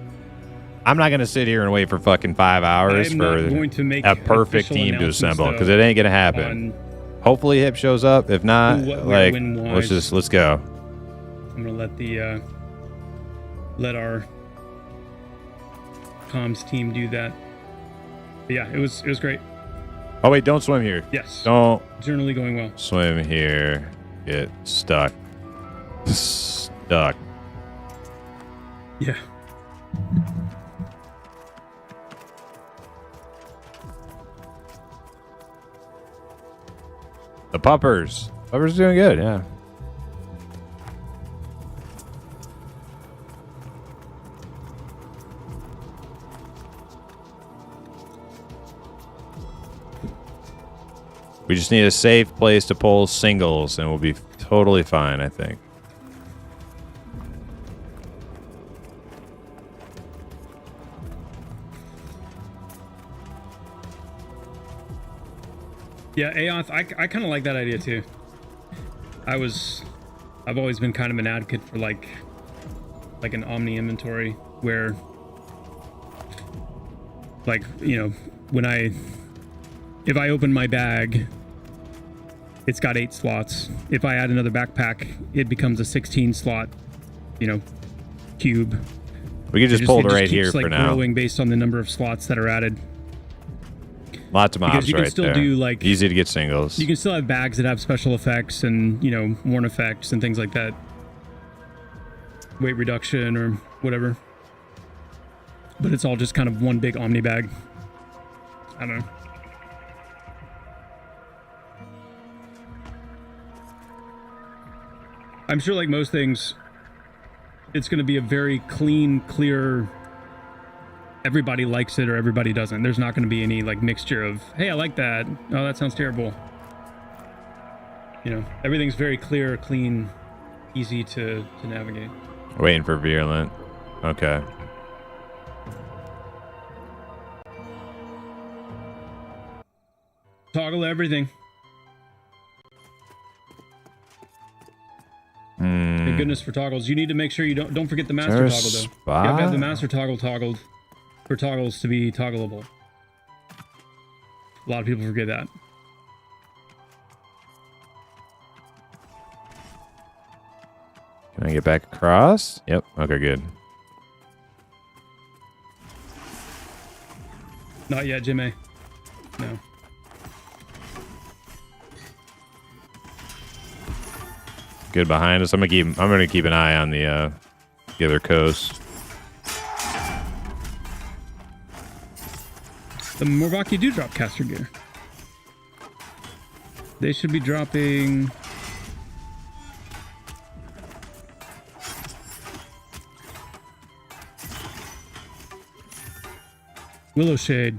I'm not gonna sit here and wait for fucking 5 hours I'm for not going to make a perfect official team to announcements, assemble because though, it ain't gonna happen. Hopefully, Hip shows up. If not, Who, what, where, like when, let's go. I'm gonna let the let our comms team do that. But yeah, it was great. Oh wait, don't swim here. Yes, Don't generally going well. swim here. Get stuck. Stuck. Yeah. The puppers. Puppers doing good. Yeah. We just need a safe place to pull singles, and we'll be totally fine, I think. Yeah, Aoth, I kind of like that idea too. I've always been kind of an advocate for like an omni inventory where, like, if I open my bag, it's got 8 slots. If I add another backpack, it becomes a 16 slot, cube. We can just pull it right keeps, here like, for now. growing based on the number of slots that are added. Lots of mobs because you can right still there. do like Easy to get singles. you can still have bags that have special effects and, you know, worn effects and things like that. Weight reduction or whatever. But it's all just kind of one big omni bag. I don't know. I'm sure, like most things, it's going to be a very clean, clear, everybody likes it or everybody doesn't. There's not going to be any like mixture of, hey, I like that. Oh, that sounds terrible. You know, everything's very clear, clean, easy to navigate. Waiting for Virulent. Okay. Toggle everything. Thank goodness for toggles. You need to make sure you don't forget the master toggle though. You have to have the master toggle toggled for toggles to be toggleable. A lot of people forget that. Can I get back across? Yep. Okay, good. Not yet, Jimmy. No. Good behind us. I'm gonna keep an eye on the other coast. The Morvaki do drop caster gear. They should be dropping. Willow Shade.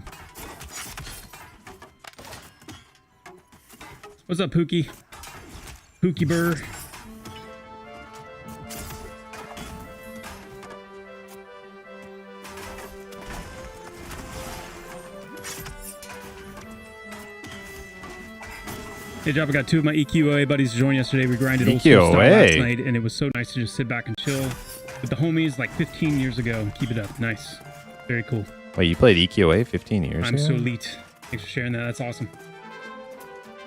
What's up, Pookie? Pookie Burr. Hey, Job, I got 2 of my EQOA buddies to join yesterday. We grinded old school style last night, and it was so nice to just sit back and chill with the homies like 15 years ago. Keep it up. Nice. Very cool. Wait, you played EQA 15 years I'm ago? so elite. Thanks for sharing that. That's awesome.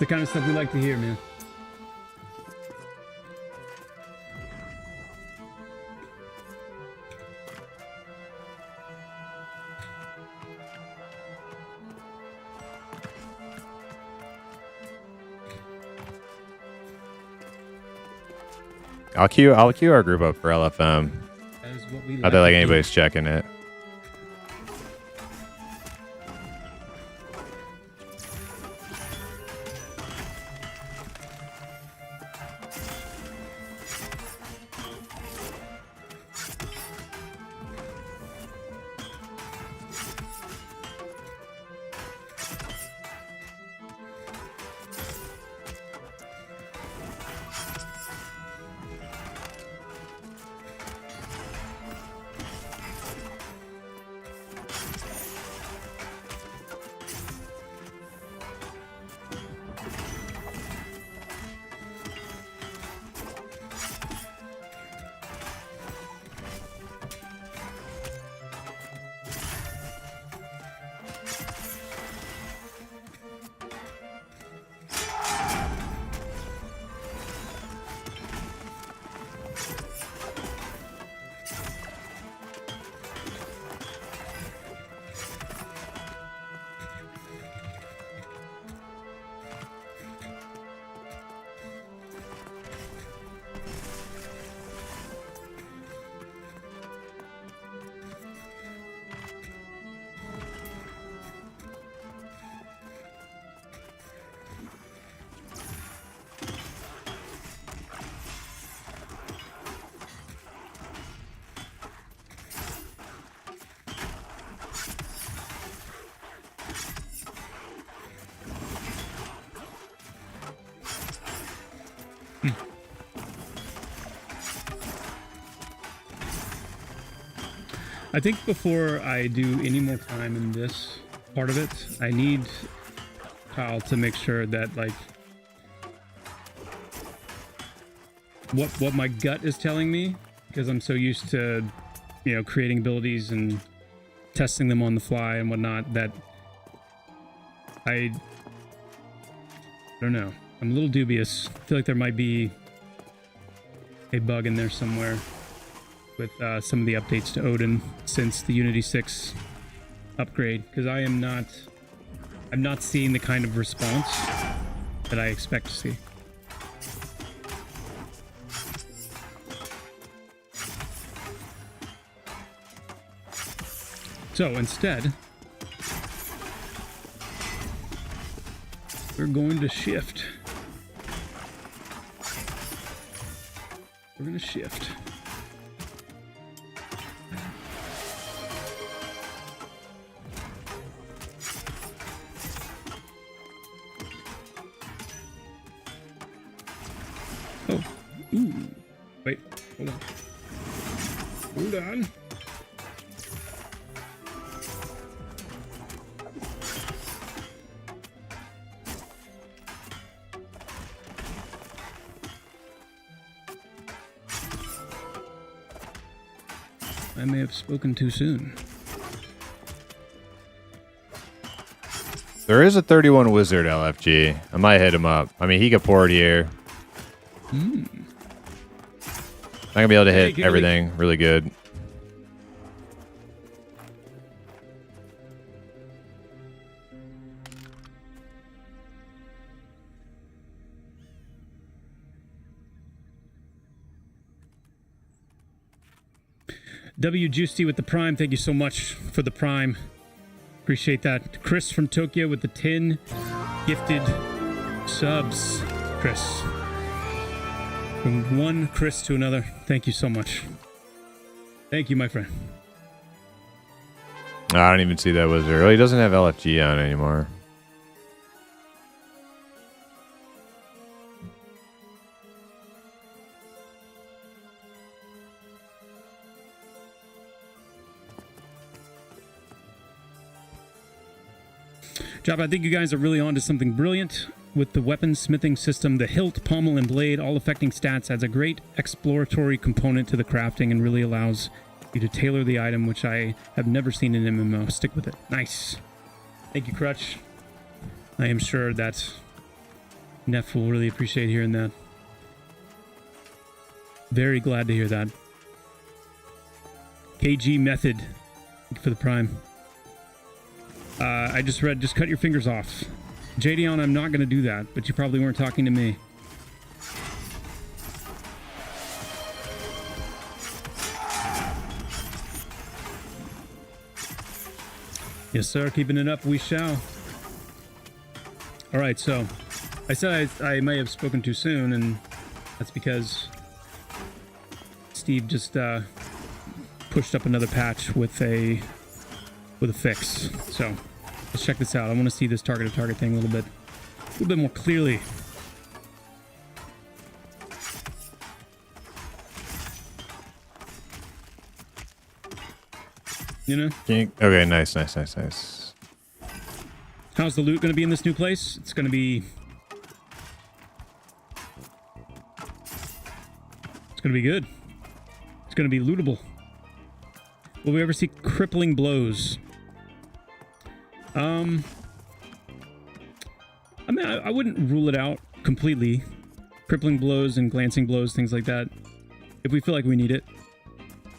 The kind of stuff we like to hear, man. I'll queue our group up for LFM. That is what we Not that like to do. anybody's checking it. I think before I do any more time in this part of it, I need Kyle to make sure that like what my gut is telling me, because I'm so used to, you know, creating abilities and testing them on the fly and whatnot, that I don't know. I'm a little dubious. I feel like there might be a bug in there somewhere with some of the updates to Odin since the Unity 6 upgrade, because I am not I'm not seeing the kind of response that I expect to see. So instead, we're going to shift. We're going to shift. Oh, ooh. Wait, hold on. Hold on. I may have spoken too soon. There is a 31 wizard LFG. I might hit him up. I mean, he could port here. I'm gonna be able to hit everything really good. W Juicy with the Prime. Thank you so much for the Prime. Appreciate that. Chris from Tokyo with the 10 gifted subs. Chris. From one Chris to another. Thank you so much. Thank you, my friend. I don't even see that wizard. Oh, he doesn't have LFG on anymore. Job, I think you guys are really on to something brilliant with the weapon smithing system. The hilt, pommel, and blade, all affecting stats, adds a great exploratory component to the crafting and really allows you to tailor the item, which I have never seen in MMO. Stick with it. Nice. Thank you, Crutch. I am sure that Neff will really appreciate hearing that. Very glad to hear that. KG Method. Thank you for the Prime. I just read, just cut your fingers off. JDon, I'm not going to do that, but you probably weren't talking to me. Yes, sir. Keeping it up, we shall. All right, so I said I may have spoken too soon, and that's because Steve just pushed up another patch with a fix. So let's check this out. I want to see this target-to-target thing a little bit more clearly. You know? Okay, nice. How's the loot going to be in this new place? It's going to be good. It's going to be lootable. Will we ever see crippling blows? I mean, I wouldn't rule it out completely. Crippling blows and glancing blows, things like that. If we feel like we need it,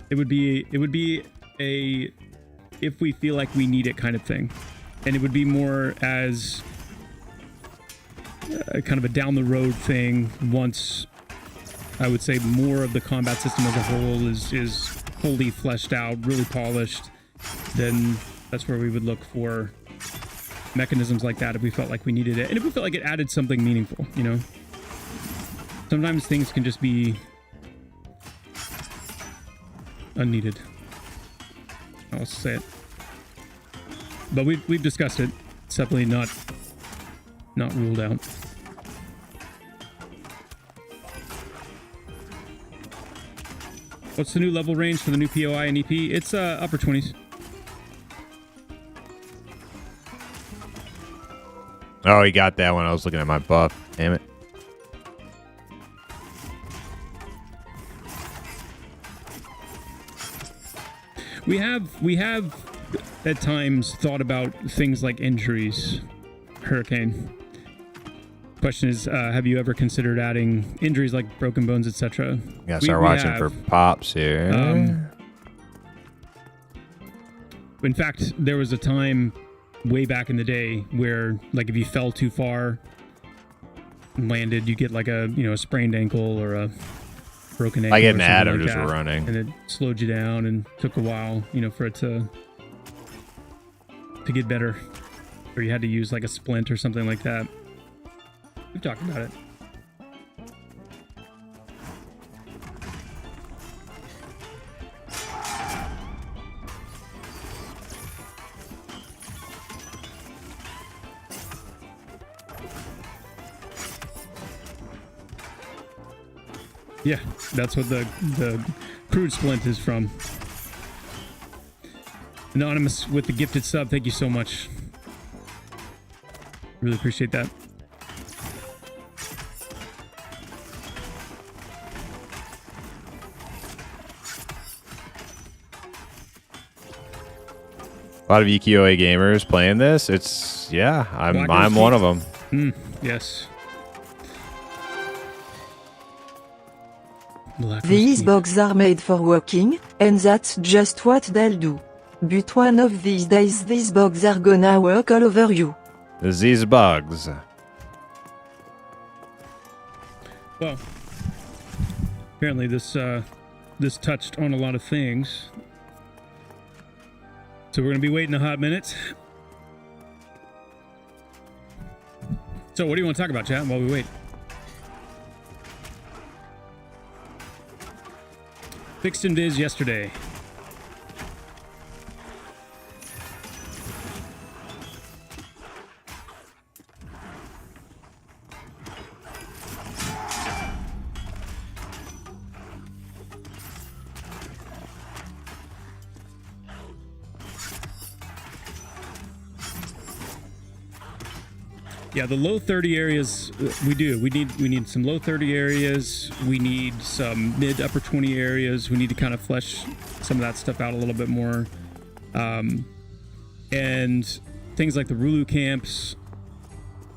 it would be a if we feel like we need it kind of thing, and it would be more as kind of a down the road thing. Once I would say more of the combat system as a whole is wholly fleshed out, really polished, then that's where we would look for mechanisms like that if we felt like we needed it, and if we felt like it added something meaningful, you know. Sometimes things can just be unneeded. I'll say it. But we've discussed it. It's definitely not ruled out. What's the new level range for the new POI and EP? It's upper 20s. Oh, he got that when I was looking at my buff. Damn it. We have at times thought about things like injuries. Hurricane. Question is, have you ever considered adding injuries like broken bones, etc.? Gotta start watching for pops here. In fact, there was a time way back in the day where, like, if you fell too far and landed, you get like a a sprained ankle or a broken ankle. I get or an something Adam like just that, running. and it slowed you down and took a while, for it to get better, or you had to use like a splint or something like that. We've talked about it. Yeah, that's what the crude splint is from. Anonymous with the gifted sub, thank you so much. Really appreciate that. A lot of EQA gamers playing this. I'm one of them. Yes. These boxes are made for walking, and that's just what they'll do. But one of these days these bugs are gonna walk all over you. These bugs. Well, apparently this touched on a lot of things. So we're gonna be waiting a hot minute. So what do you want to talk about, chat, while we wait? Fixed in Viz yesterday. Yeah, the low 30 areas we do. We need some low 30 areas. We need some mid upper 20 areas. We need to kind of flesh some of that stuff out a little bit more. And things like the Rulu camps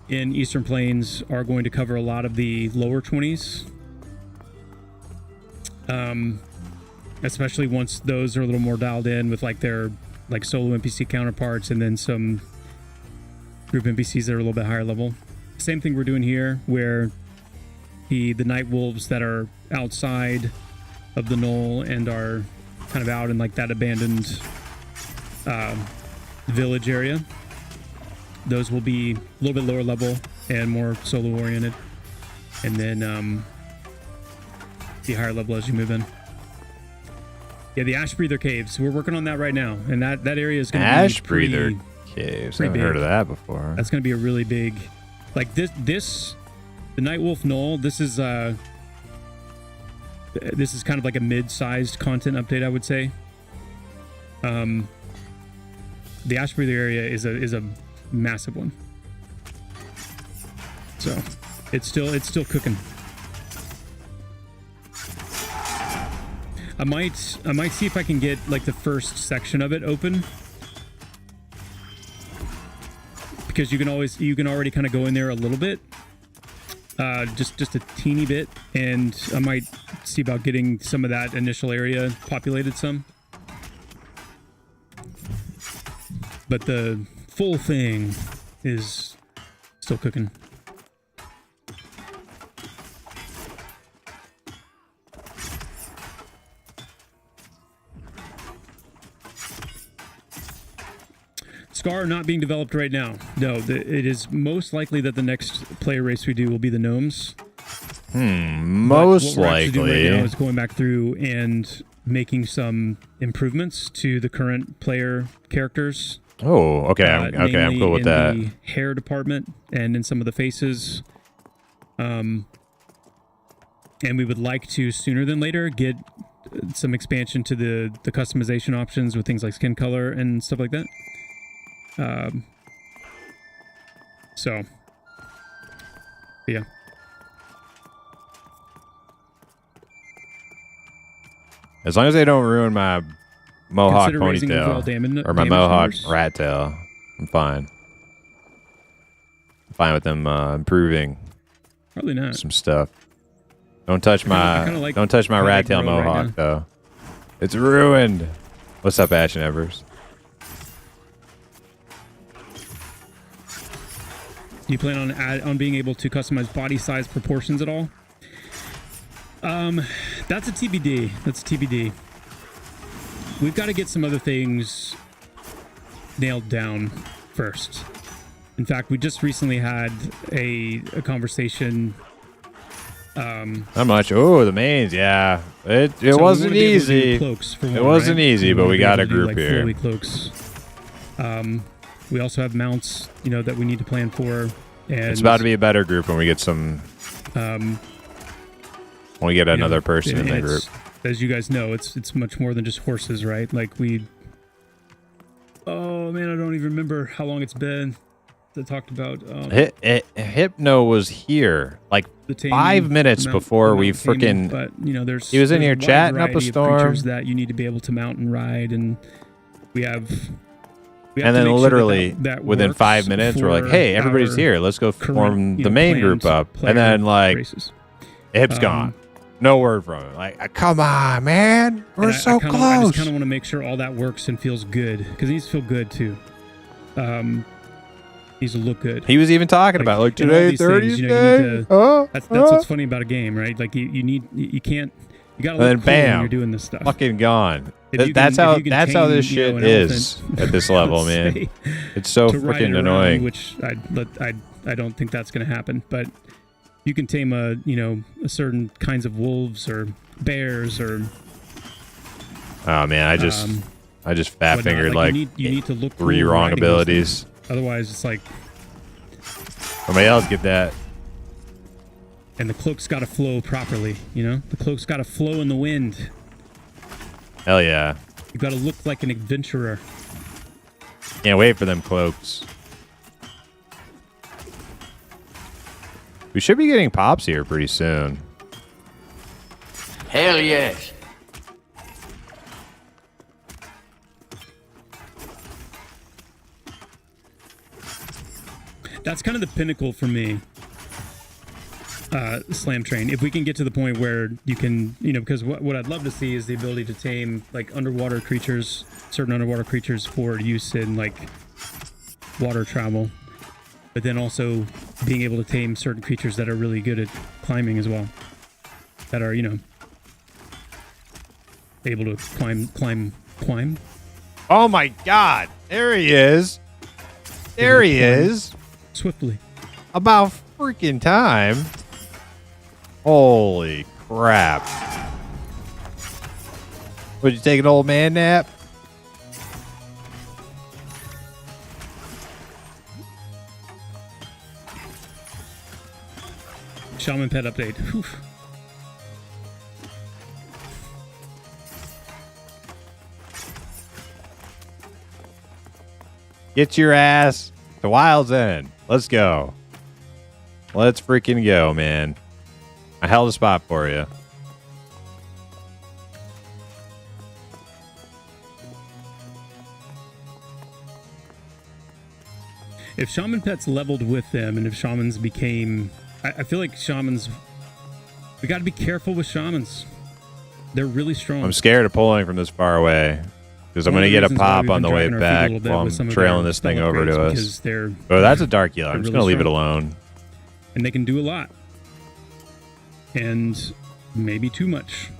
in Eastern Plains are going to cover a lot of the lower 20s. Especially once those are a little more dialed in with like their like solo NPC counterparts, and then some group NPCs that are a little bit higher level. Same thing we're doing here, where the night wolves that are outside of the knoll and are kind of out in like that abandoned village area, those will be a little bit lower level and more solo oriented, and then the higher level as you move in. Yeah, the Ash Breather Caves, we're working on that right now, and that area is going to be Ash Breather Caves. I haven't heard of that before. That's going to be a really big, like the Nightwolf Knoll. This is kind of like a mid-sized content update, I would say. The Ash Breather area is a massive one, so it's still cooking. I might see if I can get like the first section of it open, because you can already kind of go in there a little bit, just a teeny bit, and I might see about getting some of that initial area populated some. But the full thing is still cooking. Scar not being developed right now. No, it is most likely that the next player race we do will be the gnomes. Most what we're actually doing likely. right now is going back through and making some improvements to the current player characters. Oh, okay. Okay, I'm cool with that. In the hair department and in some of the faces. And we would like to, sooner than later, get some expansion to the customization options with things like skin color and stuff like that. So, yeah. As long as they don't ruin my mohawk Consider raising overall ponytail or my damage mohawk numbers. rat tail, I'm fine. I'm fine with them improving Probably not. some stuff. Don't touch my kinda like don't touch my how they rat tail grow right mohawk now. though. It's ruined. What's up, Ash and Evers? Do you plan on being able to customize body size proportions at all? That's a TBD. That's a TBD. We've got to get some other things nailed down first. In fact, we just recently had a conversation. Not much. Oh, the mains. Yeah, it So wasn't we wanna be able to do easy. Cloaks for It one, wasn't right? easy, but wanna we be got able a to do, group here. flowy cloaks. We also have mounts, that we need to plan for. And It's about to be a better group when we get some. When we get another person in the group. As you guys know, it's much more than just horses, right? Like oh man, I don't even remember how long it's been that talked about. Hypno was here like The tame 5 minutes mount- before the we mount taming, freaking. but there's He was in there's here a wide chatting up a variety of storm. creatures that you need to be able to mount and ride, and we have And to then make sure literally that within works 5 minutes, we're like, for "Hey, everybody's our here. Let's go form current, the main group planned up." player And then like, races. Hip's gone. No word from him. Like, come on, man. We're And so I close. just kind of want to make sure all that works and feels good, because he needs to feel good too. Needs to look good. He was even talking about like in all today, these 30th things, you day. need to. That's what's funny about a game, right? Like you gotta And look then cool bam, when you're doing this stuff. Fucking gone. If you That's can- how if you can that's how tame, this shit an is elephant, at this level, let's man. say, It's so to ride it freaking around, annoying. Which I don't think that's going to happen. But you can tame a certain kinds of wolves or bears or. Oh man, I just fat whatnot. fingered Like, like you need to look 3 cool wrong riding those abilities. things. Otherwise, it's like. Somebody else get that. And the cloak's got to flow properly, The cloak's got to flow in the wind. Hell yeah. You got to look like an adventurer. Can't wait for them cloaks. We should be getting pops here pretty soon. Hell yes. That's kind of the pinnacle for me. Slam Train. If we can get to the point where you can, because what I'd love to see is the ability to tame like underwater creatures, certain underwater creatures for use in like water travel, but then also being able to tame certain creatures that are really good at climbing as well, that are able to climb. Oh my god. There he is. There he is. Swiftly. About freaking time. Holy crap. Would you take an old man nap? Shaman pet update. Whew. Get your ass to Wild's End. Let's go. Let's freaking go, man. I held a spot for you. If shaman pets leveled with them, and if shamans became, I feel like shamans. We got to be careful with shamans. They're really strong. I'm scared of pulling from this far away because I'm One going of to the get a reasons why pop we've on been the way dragging our feet a back little bit while I'm with some of trailing their this thing spell over to upgrades, us. because they're Oh, that's a dark healer. I'm they're just really going to leave it strong. alone. and they can do a lot, and maybe too much.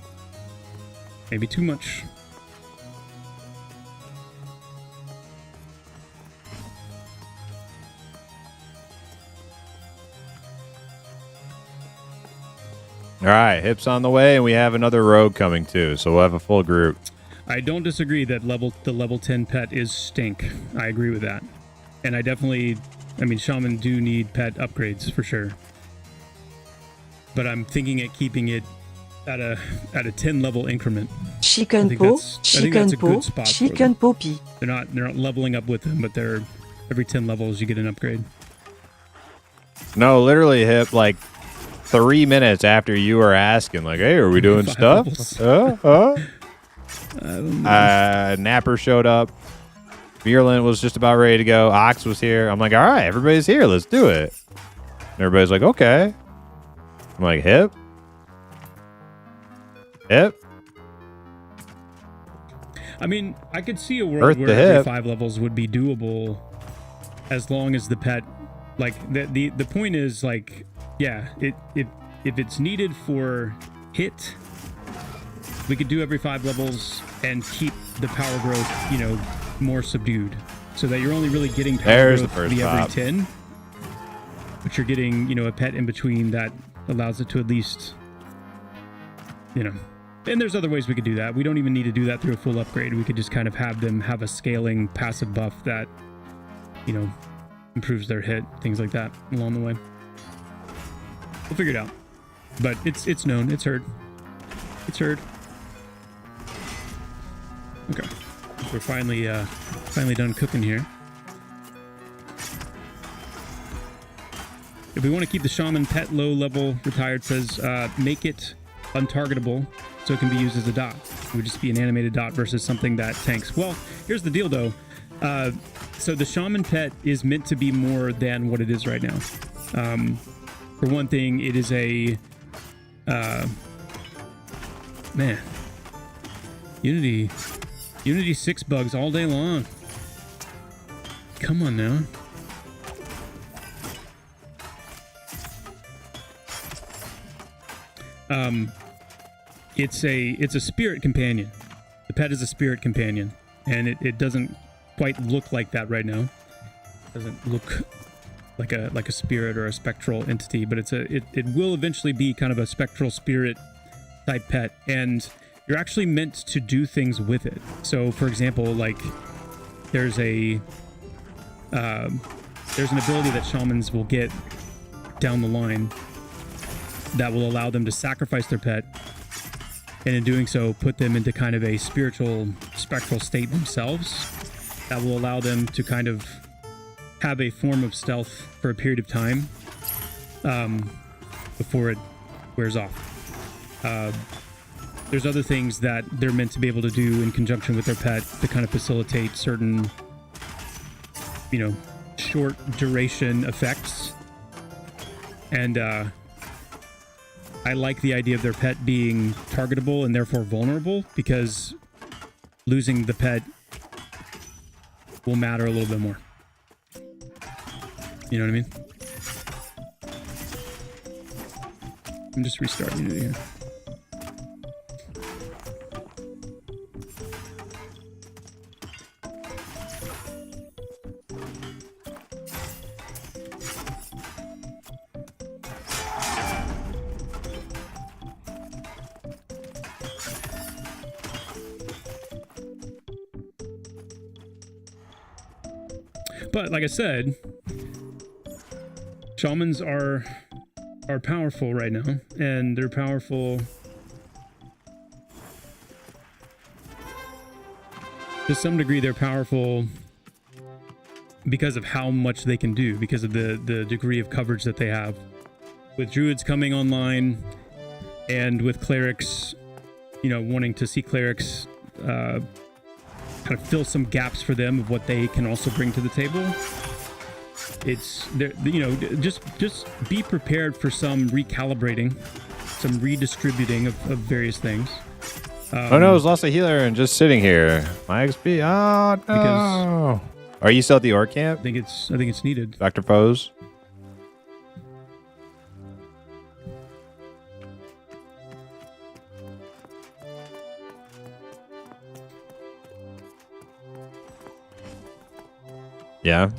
Maybe too much. All right, Hip's on the way, and we have another rogue coming too, so we'll have a full group. I don't disagree that the level 10 pet is stink. I agree with that. And shaman do need pet upgrades for sure. But I'm thinking at keeping it at a 10 level increment. Chicken think po, that's- I think that's chicken a good po, spot for chicken poppy. They're not leveling up with them, but they're every 10 levels you get an upgrade. No, literally, Hip, like 3 minutes after you were asking, like, hey, are we doing 5 stuff? levels. Napper showed up. Virulent was just about ready to go. Ox was here. I'm like, all right, everybody's here. Let's do it. And everybody's like, okay. I'm like, Hip? Hip? I mean, I could see a world Earth where to every hip. 5 levels would be doable as long as the pet Like the point is like, yeah, if it's needed for hit, we could do every 5 levels and keep the power growth, you know, more subdued, so that you're only really getting power growth every 10, but you're getting, you know, a pet in between that allows it to at least, you know. And there's other ways we could do that. We don't even need to do that through a full upgrade. We could just kind of have them have a scaling passive buff that, you know, improves their hit, things like that along the way. We'll figure it out. But it's known, it's heard. It's heard. Okay. We're finally done cooking here. If we want to keep the shaman pet low level retired, says make it untargetable so it can be used as a dot. It would just be an animated dot versus something that tanks. Well, here's the deal though. So the shaman pet is meant to be more than what it is right now. For one thing, it is a man. Unity 6 bugs all day long. Come on now. It's a spirit companion. The pet is a spirit companion, and it doesn't quite look like that right now. It doesn't look like a spirit or a spectral entity, but it will eventually be kind of a spectral spirit type pet, and you're actually meant to do things with it. So, for example, like there's an ability that shamans will get down the line that will allow them to sacrifice their pet, and in doing so, put them into kind of a spiritual, spectral state themselves. That will allow them to kind of have a form of stealth for a period of time before it wears off. There's other things that they're meant to be able to do in conjunction with their pet to kind of facilitate certain, you know, short duration effects. And I like the idea of their pet being targetable and therefore vulnerable, because losing the pet will matter a little bit more. You know what I mean? I'm just restarting it here. But like I said, shamans are powerful right now, and they're powerful to some degree. They're powerful because of how much they can do, because of the degree of coverage that they have. With druids coming online, and with clerics, you know, wanting to see clerics kind of fill some gaps for them of what they can also bring to the table. It's, you know, just be prepared for some recalibrating, some redistributing of various things. Oh no, it's lost a healer and just sitting here. My XP. Oh no. Because are you still at the orc camp? I think it's needed. Dr. Pose. Yeah.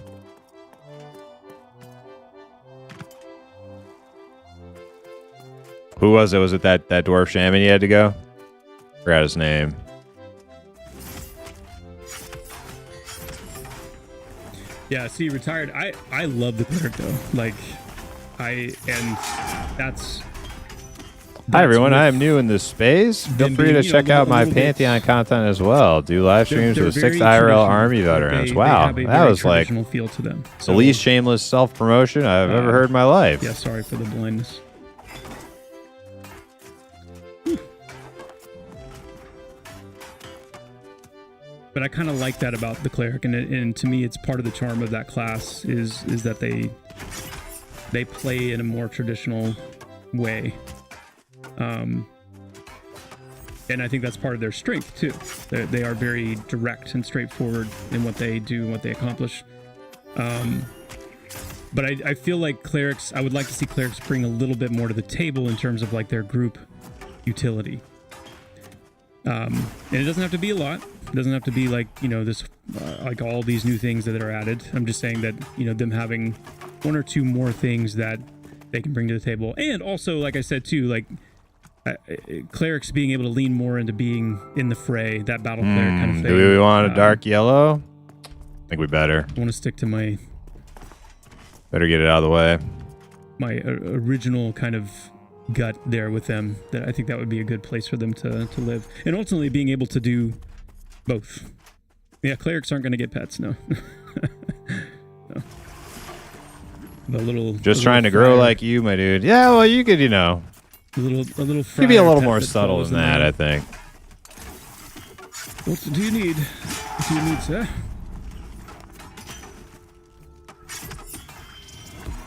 Who was it? Was it that dwarf shaman you had to go? Forgot his name. Yeah, see, retired. I love the cleric though. Like, that's Hi everyone, I am new in this space. Feel free to check out my Pantheon content as well. Do live streams with 6 IRL Army veterans. Wow, that was like feel to them. The least shameless self-promotion I've ever heard in my life. Yeah, sorry for the blindness. But I kind of like that about the cleric, and to me, it's part of the charm of that class is that they play in a more traditional way. And I think that's part of their strength too. They are very direct and straightforward in what they do and what they accomplish. But I feel like clerics, I would like to see clerics bring a little bit more to the table in terms of like their group utility. And it doesn't have to be a lot. It doesn't have to be like, you know, this, like all these new things that are added. I'm just saying that, you know, them having one or two more things that they can bring to the table. And also, like I said too, like clerics being able to lean more into being in the fray, that battle cleric kind of thing. Do we want a dark yellow? I think we better. I want to stick to my... Better get it out of the way. My original kind of gut there with them. That I think that would be a good place for them to live. And ultimately being able to do both. Yeah, clerics aren't going to get pets, no. No. The little... Just trying to grow like you, my dude. Yeah, well, you could, you know... A little could be a little more subtle than that, I think. What do you need? What do you need, sir?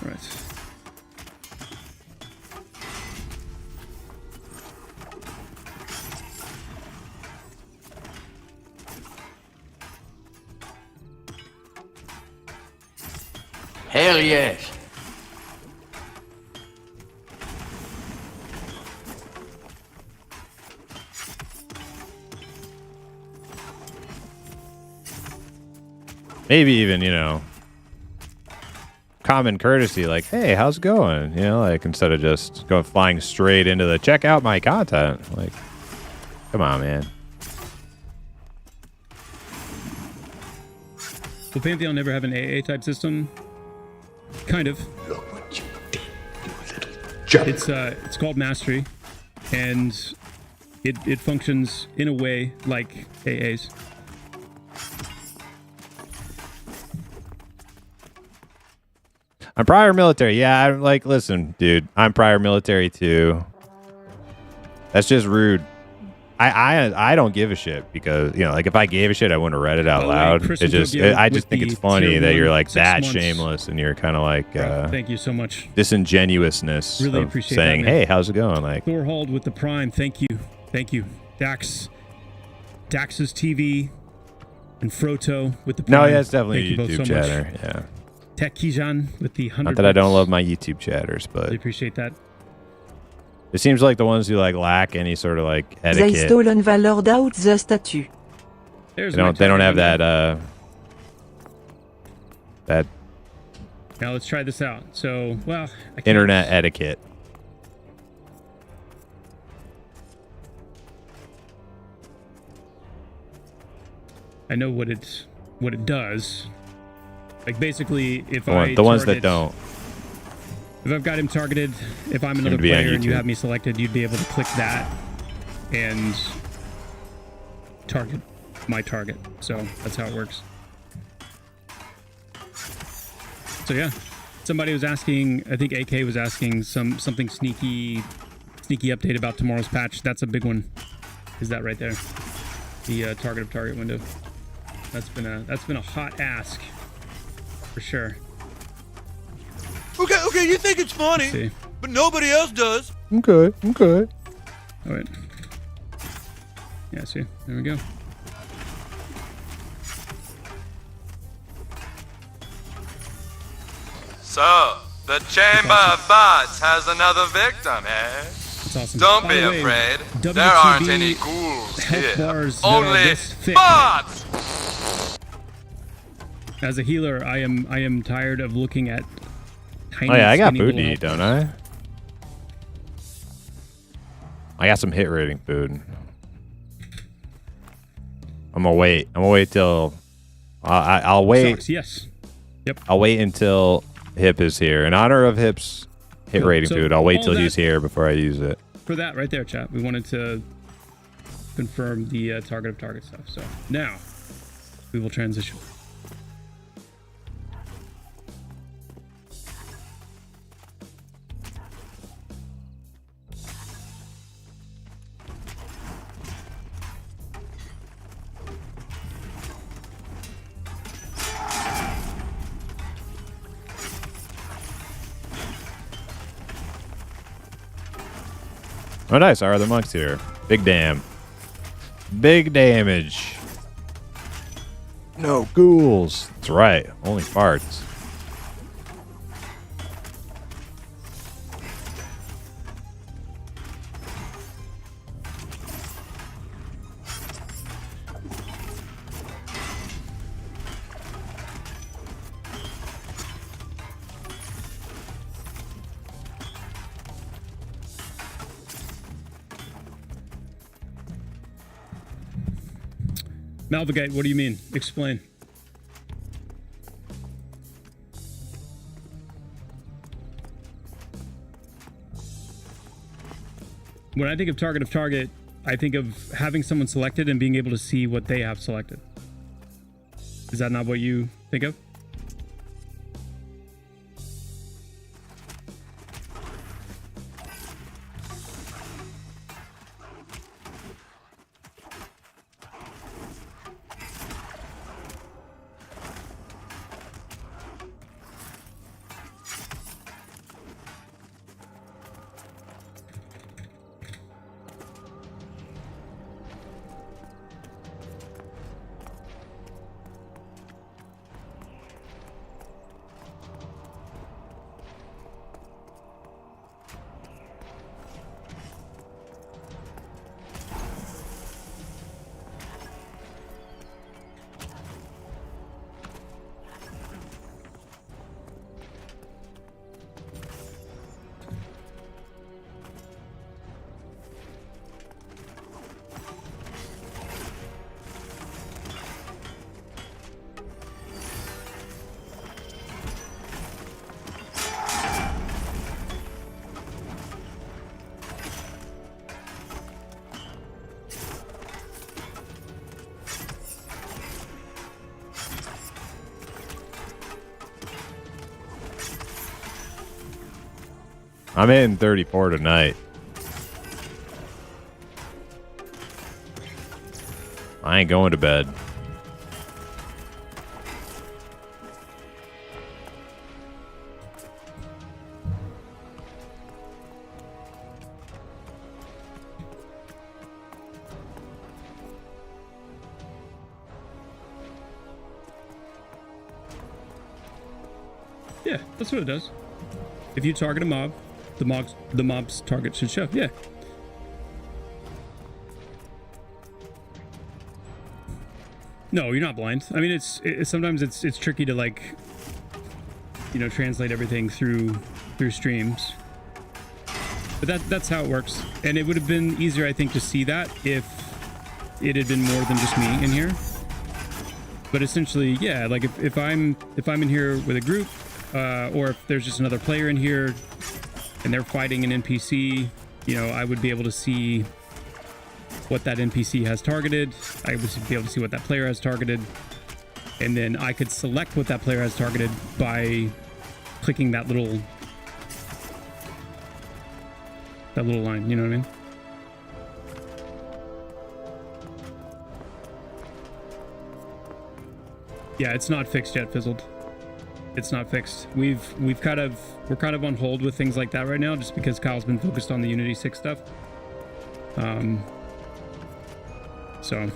Right. Hell yes. Maybe even, you know, common courtesy, like, hey, how's it going? You know, like, instead of just going flying straight into the check out my content. Like, come on, man. Will Pantheon never have an AA type system? Kind of. Look what you did, you little jerk. It's called Mastery, and it functions in a way like AAs. I'm prior military. Yeah, I'm like, listen, dude, I'm prior military too. That's just rude. I don't give a shit because, you know, like if I gave a shit, I wouldn't have read it out loud. It just, I just think it's funny that you're like that shameless and you're kind of like, thank you so much. Disingenuousness Really of appreciate saying, that, man. hey, how's it going? Like, Thorhold with the Prime. Thank you. Dax's TV and Froto with the Prime. no, yeah, it's definitely Thank a you both YouTube so chatter. much. Yeah. Tech Kijan with the 100. Not that I don't love my YouTube chatters, but Really appreciate that. it seems like the ones who like lack any sort of like They etiquette. stolen valor out the statue. There's They don't have that that Now let's try this out. So, well, I can't- internet etiquette. I know what it does. Like basically, if The ones that don't. If I've got him targeted, if I'm another to be on player and you YouTube. have me selected, you'd be able to click that and target my target. So that's how it works. So yeah, somebody was asking, I think AK was asking something sneaky update about tomorrow's patch. That's a big one. Is that right there? The target of target window. That's been a hot ask for sure. Okay, you think it's funny, See. but nobody else does. Okay. All right. Yeah, see, there we go. So, the Chamber of Bots has another victim, eh? That's awesome. Don't By be the way, afraid. WTB There aren't any ghouls health here. bars that are Only this thick. bots! As a healer, I am tired of looking at tiny, Oh yeah, I got skinny food to little eat, health don't bars. I? I got some hit rating food. I'm gonna wait. I'm gonna wait till I'll wait. Sucks, yes. Yep. I'll wait until Hip is here. In honor of Hip's hit Cool. rating So food, I'll wait all till that- he's here before I use it. For that right there, chat, we wanted to confirm the target of target stuff. So now we will transition. Oh, nice. Are the monks here? Big damn. Big damage. No ghouls. That's right. Only farts. Malvagate, what do you mean? Explain. When I think of target, I think of having someone selected and being able to see what they have selected. Is that not what you think of? I'm in 34 tonight. I ain't going to bed. Yeah, that's what it does. If you target a mob, the mob's target should show. Yeah. No, you're not blind. I mean, sometimes it's tricky to, like, you know, translate everything through streams. But that's how it works. And it would have been easier, I think, to see that if it had been more than just me in here. But essentially, yeah, like if I'm in here with a group, or if there's just another player in here and they're fighting an NPC, you know, I would be able to see what that NPC has targeted. I would be able to see what that player has targeted. And then I could select what that player has targeted by clicking that little line, you know what I mean? Yeah, it's not fixed yet, Fizzled. It's not fixed. We're kind of on hold with things like that right now, just because Kyle's been focused on the Unity 6 stuff. So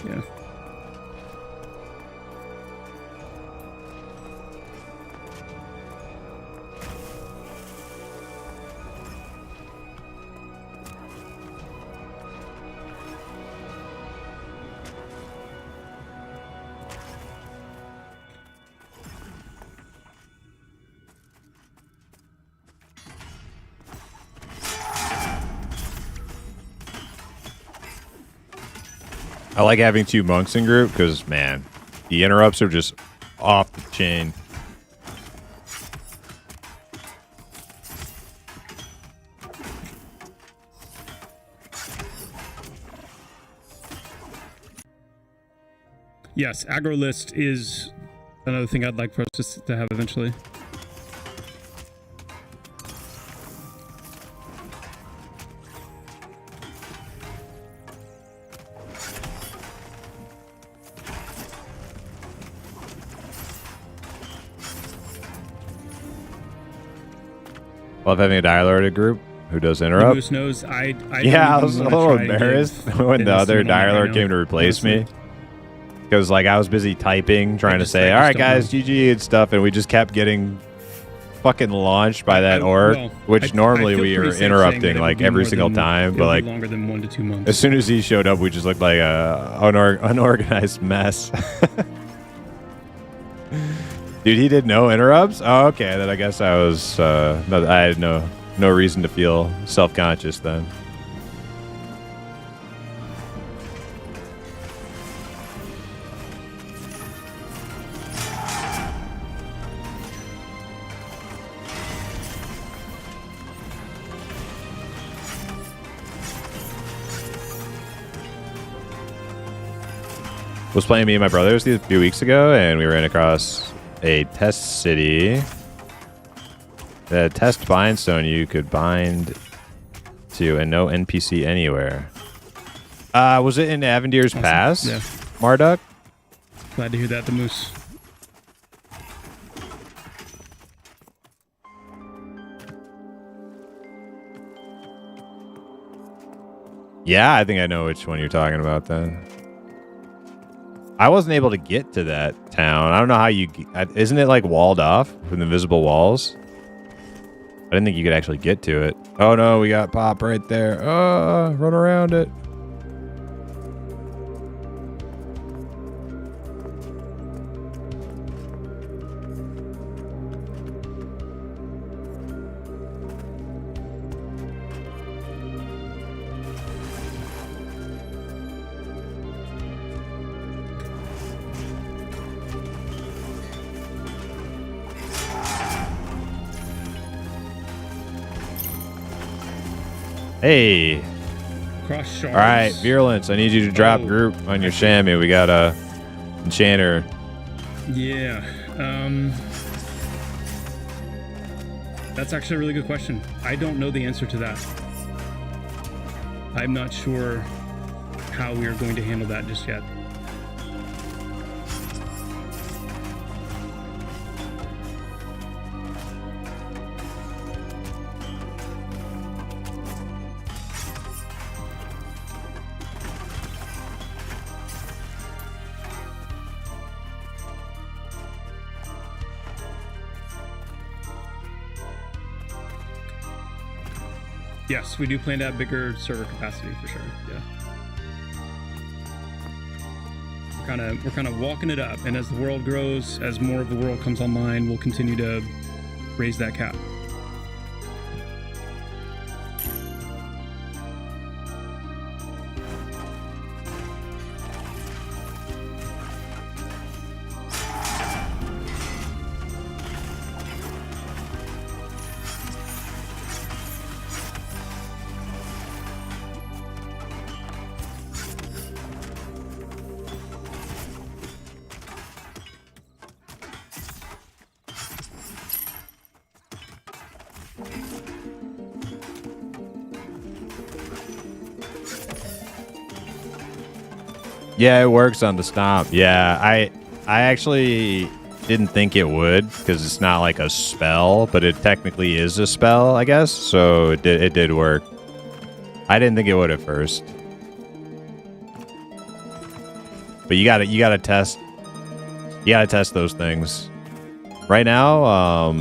yeah. I like having two monks in group because, man, the interrupts are just off the chain. Yes, aggro list is another thing I'd like for us to have eventually. Love having a dialer group who does interrupt. Moose knows I was a little embarrassed when the other dialer came to replace me. Because, like, I was busy typing, trying to say, all right, guys, GG and stuff, and we just kept getting fucking launched by that orc, which normally we are interrupting, like, every single time. But, like, longer than 1 to 2 months. As soon as he showed up, we just looked like a unorganized mess. Dude, he did no interrupts? Oh, okay. Then I guess I was, I had no reason to feel self-conscious then. was playing me and my brothers a few weeks ago, and we ran across a test city. The test bind stone you could bind to, and no NPC anywhere. Was it in Avendir's Pass? Yeah. Marduk? Glad to hear that, the moose. Yeah, I think I know which one you're talking about then. I wasn't able to get to that town. I don't know how you... Isn't it like walled off with invisible walls? I didn't think you could actually get to it. Oh no, we got Pop right there. Run around it. Hey. Cross shards. All right, Virulence, I need you to drop group on your chamois. We got a enchanter. Yeah. That's actually a really good question. I don't know the answer to that. I'm not sure how we are going to handle that just yet. Yes, we do plan to have bigger server capacity for sure. Yeah, we're kind of walking it up, and as the world grows, as more of the world comes online, we'll continue to raise that cap. Yeah, it works on the stomp. Yeah, I actually didn't think it would because it's not like a spell, but it technically is a spell, I guess. So it did work. I didn't think it would at first. But you gotta test those things. Right now,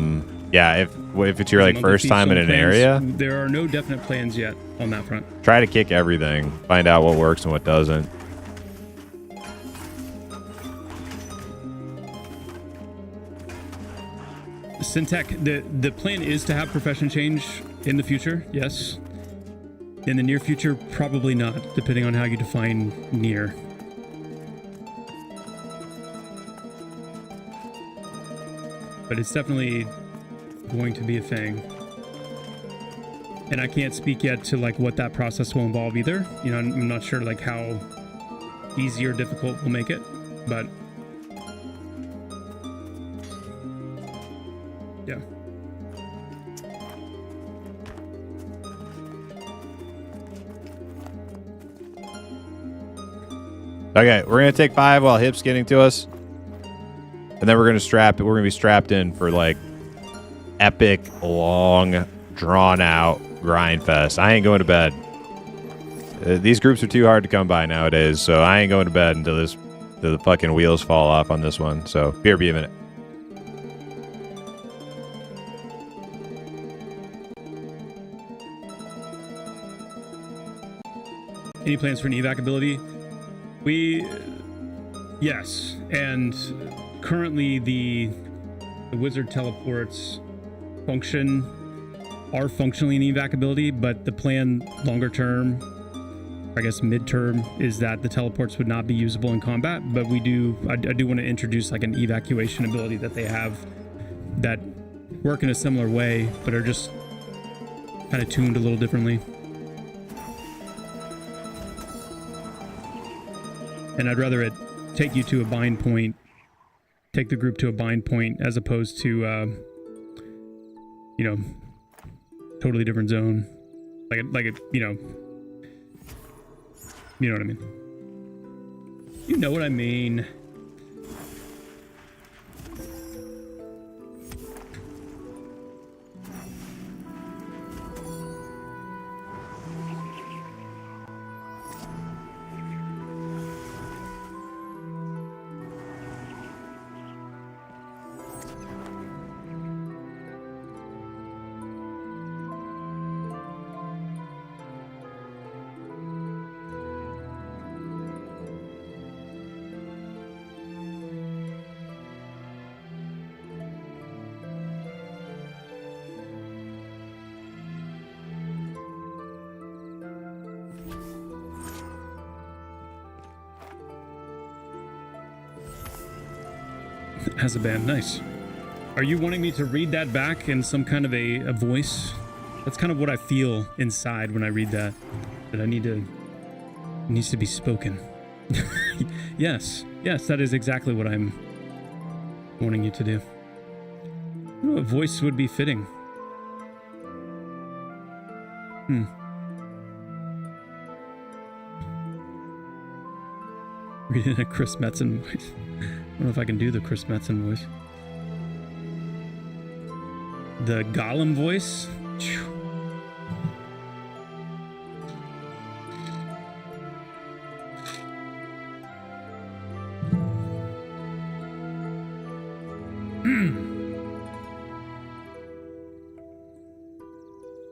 yeah, if it's your like first time in an area, there are no definite plans yet on that front. try to kick everything. Find out what works and what doesn't. Syntech, the plan is to have profession change in the future, yes. In the near future, probably not, depending on how you define near. But it's definitely going to be a thing. And I can't speak yet to like what that process will involve either. You know, I'm not sure like how easy or difficult we'll make it, but yeah. Okay, we're gonna take 5 while Hip's getting to us, and then we're gonna be strapped in for like epic, long, drawn out grind fest. I ain't going to bed. These groups are too hard to come by nowadays, so I ain't going to bed until the fucking wheels fall off on this one. So be a minute. Any plans for an evac ability? Yes, and currently the wizard teleports are functionally an evac ability, but the plan longer term, I guess midterm, is that the teleports would not be usable in combat, but I do want to introduce like an evacuation ability that they have that work in a similar way, but are just kind of tuned a little differently. And I'd rather it take you to a bind point, take the group to a bind point, as opposed to, you know, totally different zone. Like it, you know what I mean. You know what I mean. Has a band, nice. Are you wanting me to read that back in some kind of a voice? That's kind of what I feel inside when I read that. That I need to... It needs to be spoken. Yes, that is exactly what I'm wanting you to do. I don't know what voice would be fitting. Reading a Chris Metzen voice. I don't know if I can do the Chris Metzen voice. The Gollum voice?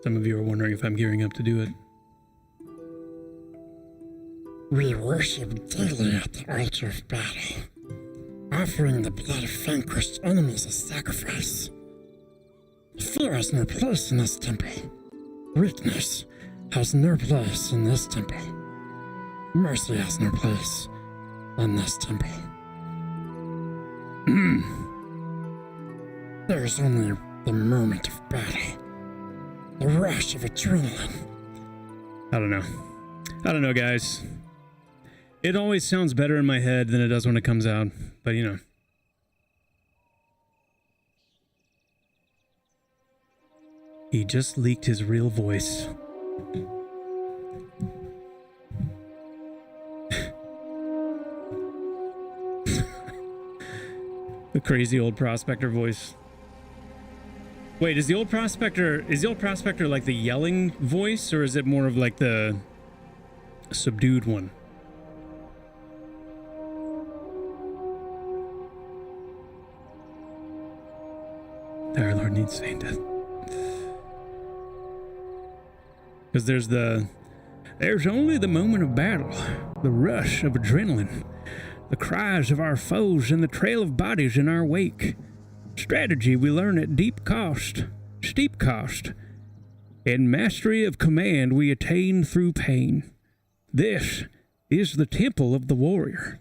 Some of you are wondering if I'm gearing up to do it. We worship daily at the altar of battle, offering the blood of vanquished enemies as sacrifice. Fear has no place in this temple. Weakness has no place in this temple. Mercy has no place in this temple. There is only the moment of battle, the rush of adrenaline. I don't know, guys. It always sounds better in my head than it does when it comes out, but you know. He just leaked his real voice. The crazy old prospector voice. Wait, is the old prospector like the yelling voice, or is it more of like the subdued one? Our Lord needs sainted. Because there's only the moment of battle, the rush of adrenaline, the cries of our foes, and the trail of bodies in our wake. Strategy we learn at steep cost, and mastery of command we attain through pain. This is the temple of the warrior.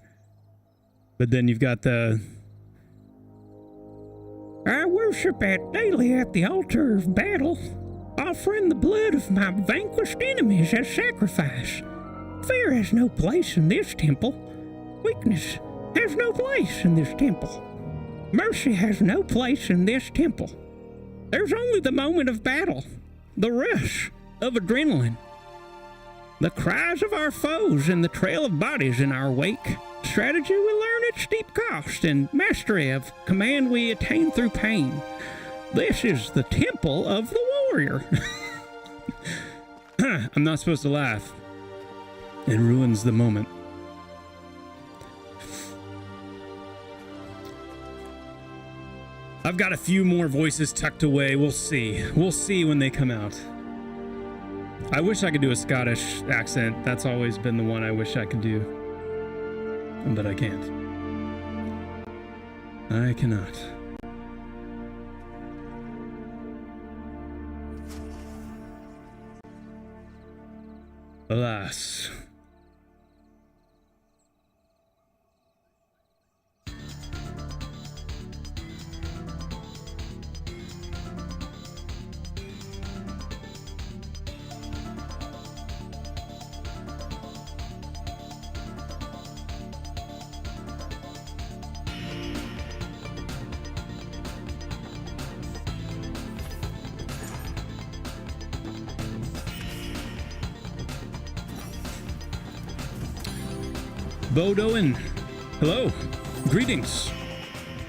But then you've got I worship daily at the altar of battle, offering the blood of my vanquished enemies as sacrifice. Fear has no place in this temple. Weakness has no place in this temple. Mercy has no place in this temple. There's only the moment of battle, the rush of adrenaline, the cries of our foes, and the trail of bodies in our wake. Strategy we learn at steep cost, and mastery of command we attain through pain. This is the temple of the warrior. I'm not supposed to laugh. It ruins the moment. I've got a few more voices tucked away. We'll see. We'll see when they come out. I wish I could do a Scottish accent. That's always been the one I wish I could do. But I can't. I cannot. Alas. Bodoin. Hello. Greetings.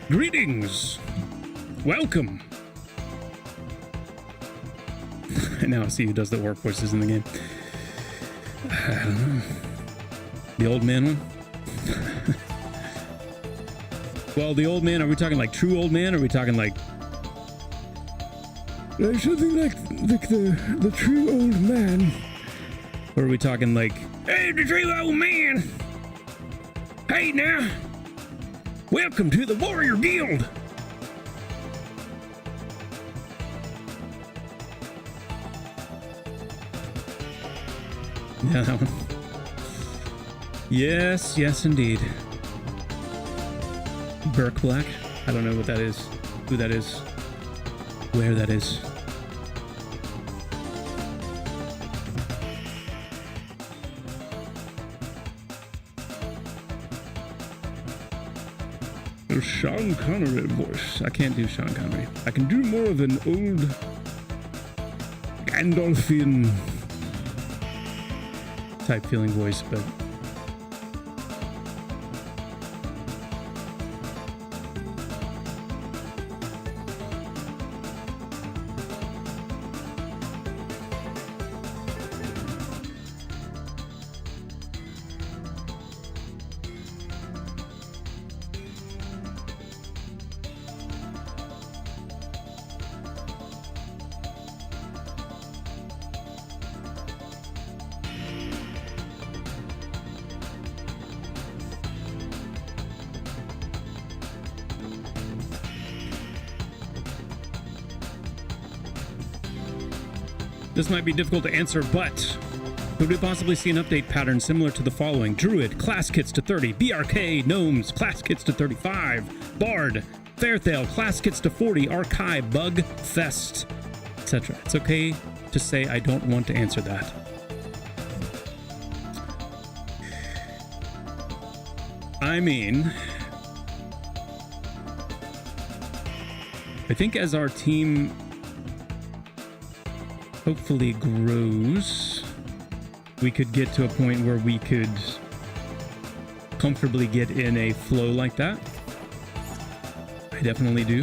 Greetings. Welcome. And now I see who does the orc voices in the game. I don't know. The old man one? Well, the old man, are we talking like true old man, or are we talking like something like the true old man? Or are we talking like, hey, the true old man! Hey now! Welcome to the Warrior Guild! Yeah, that one. Yes, yes indeed. Burke Black? I don't know what that is, who that is, where that is. The Sean Connery voice. I can't do Sean Connery. I can do more of an old Gandalfian type feeling voice, but this might be difficult to answer, but could we possibly see an update pattern similar to the following? Druid, class kits to 30. BRK, Gnomes, class kits to 35. Bard, Fairthale, class kits to 40. Archive, Bug, Fest, etc. It's okay to say I don't want to answer that. I mean, I think as our team hopefully grows, we could get to a point where we could comfortably get in a flow like that. I definitely do.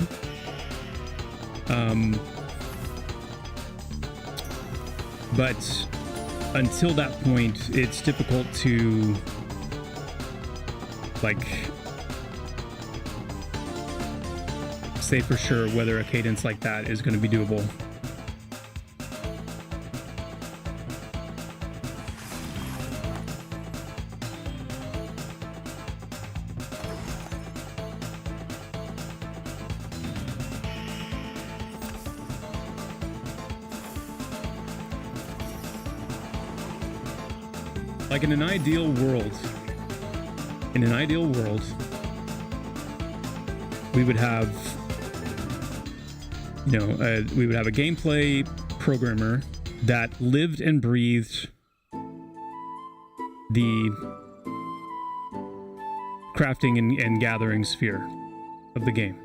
But until that point, it's difficult to say for sure whether a cadence like that is going to be doable. Like in an ideal world, we would have, we would have a gameplay programmer that lived and breathed the crafting and gathering sphere of the game.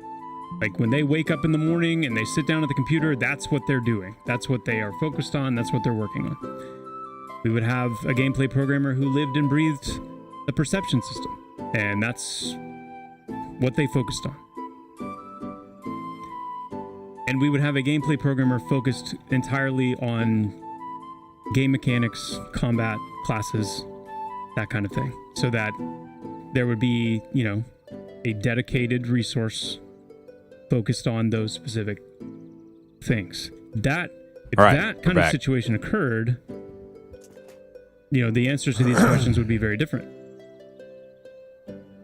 Like when they wake up in the morning and they sit down at the computer, that's what they're doing. That's what they are focused on. That's what they're working on. We would have a gameplay programmer who lived and breathed the perception system, and that's what they focused on. And we would have a gameplay programmer focused entirely on game mechanics, combat, classes, that kind of thing, so that there would be, a dedicated resource focused on those specific things. If that kind of situation occurred, the answers to these questions would be very different.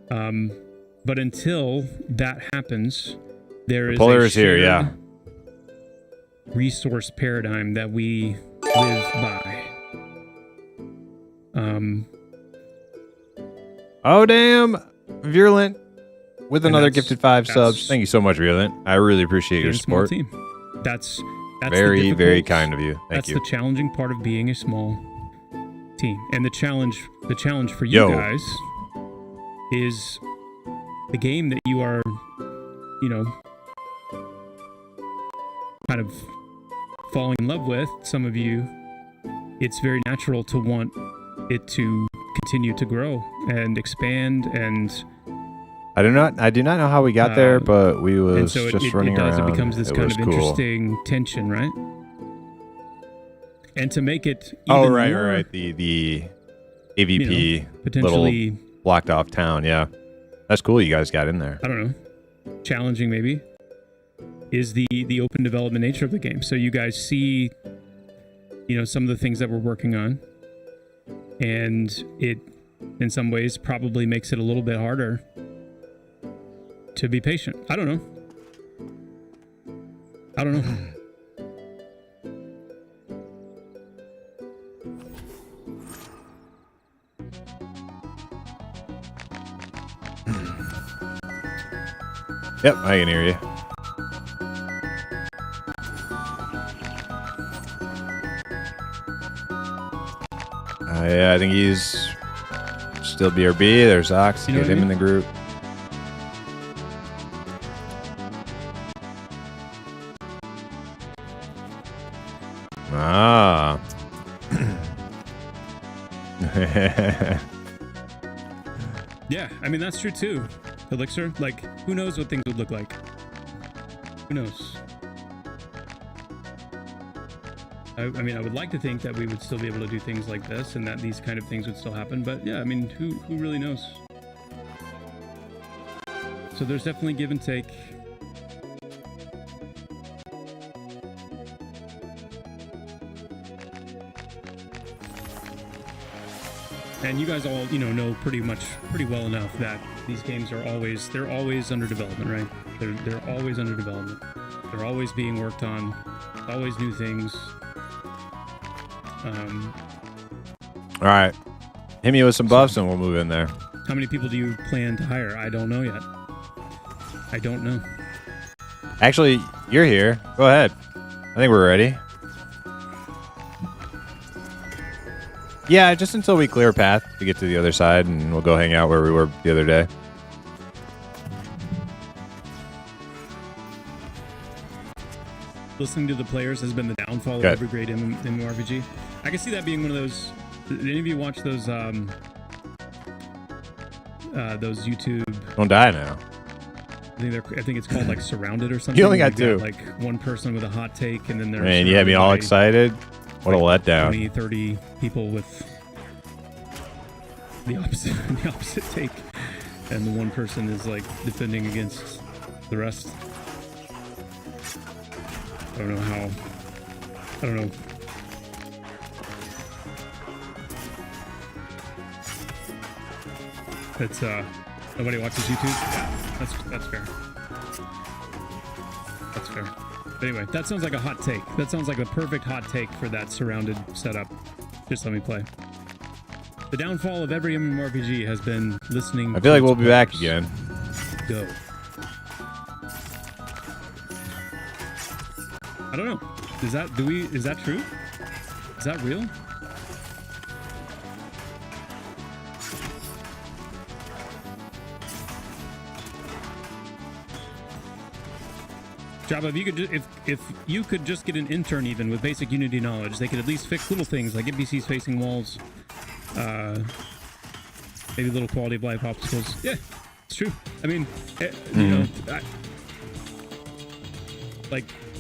But until that happens, there is a shared resource paradigm that we live by. Oh, damn. Virulent with another gifted 5 subs. Thank you so much, Virulent. I really appreciate your support. Team. That's very, very kind of you. Thank you. That's the challenging part of being a small team. And the challenge for you guys is the game that you are, kind of falling in love with. Some of you, it's very natural to want it to continue to grow and expand, and I do not know how we got there, but we was and so just running around. It becomes this kind of cool. interesting tension, right? And to make it even more, the AVP potentially little blocked off town. Yeah, that's cool. You guys got in there. I don't know, challenging maybe, is the open development nature of the game. So you guys see, some of the things that we're working on, and it, in some ways, probably makes it a little bit harder to be patient. I don't know. Yep, I can hear you. Yeah, I think he's still BRB. There's Ox. Get him in the group. Ah. Yeah, I mean, that's true too. Elixir, like, who knows what things would look like? Who knows? I mean, I would like to think that we would still be able to do things like this and that these kind of things would still happen, but yeah, I mean, who really knows? So there's definitely give and take. And you guys all, know pretty well enough that these games are they're always under development, right? They're always under development. They're always being worked on. Always new things. All right. Hit me with some buffs and we'll move in there. How many people do you plan to hire? I don't know yet. I don't know. Actually, you're here. Go ahead. I think we're ready. Yeah, just until we clear a path to get to the other side, and we'll go hang out where we were the other day. Listening to the players has been the downfall of every great MMORPG. I can see that being one of those. Did any of you watch those YouTube? Don't die now. I think it's called like Surrounded or something. You only got two. Like one person with a hot take, and then there's. Man, you had me all excited. What a letdown. 20, 30 people with the opposite take, and the one person is like defending against the rest. I don't know. It's nobody watches YouTube. Yeah, that's fair. That's fair. But anyway, that sounds like a hot take. That sounds like the perfect hot take for that Surrounded setup. Just let me play. The downfall of every MMORPG has been listening. I feel like we'll be back again. Go. I don't know. Is that true? Is that real? Java, if you could just get an intern even with basic Unity knowledge, they could at least fix little things like NPCs facing walls, maybe little quality of life obstacles. Yeah, it's true. I mean,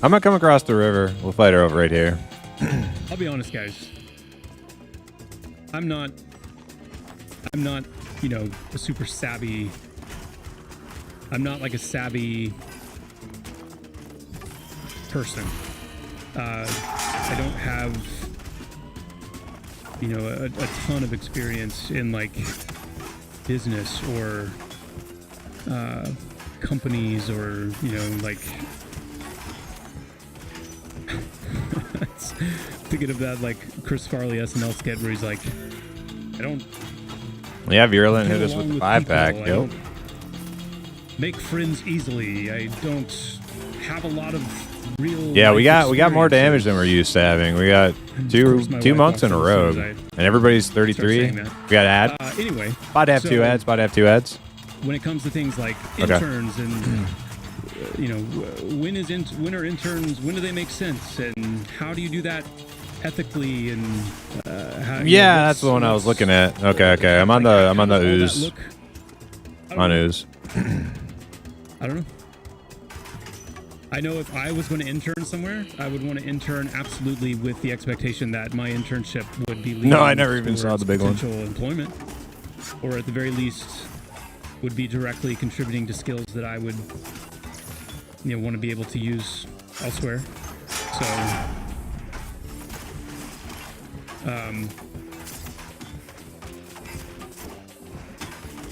I'm gonna come across the river. We'll fight her over right here. I'll be honest, guys. I'm not, a super savvy. I'm not like a savvy person. I don't have, a ton of experience in like business or companies or, like thinking of that like Chris Farley SNL sketch where he's like, I don't. Yeah, Virulent hit us with the 5-pack. I don't make friends easily. I don't have a lot of real. Yeah, we got more damage than we're used to having. We got two monks in a rogue, and everybody's 33. We got ad. Anyway, about to have two ads. About to have two ads. When it comes to things like interns and when are interns? When do they make sense? And how do you do that ethically and how, Yeah, that's the one I was looking at. Okay. I'm on the ooze. On ooze. I don't know. I know if I was going to intern somewhere, I would want to intern absolutely with the expectation that my internship would be leading No, I never even saw towards the big one. potential employment, or at the very least, would be directly contributing to skills that I would, want to be able to use elsewhere. So,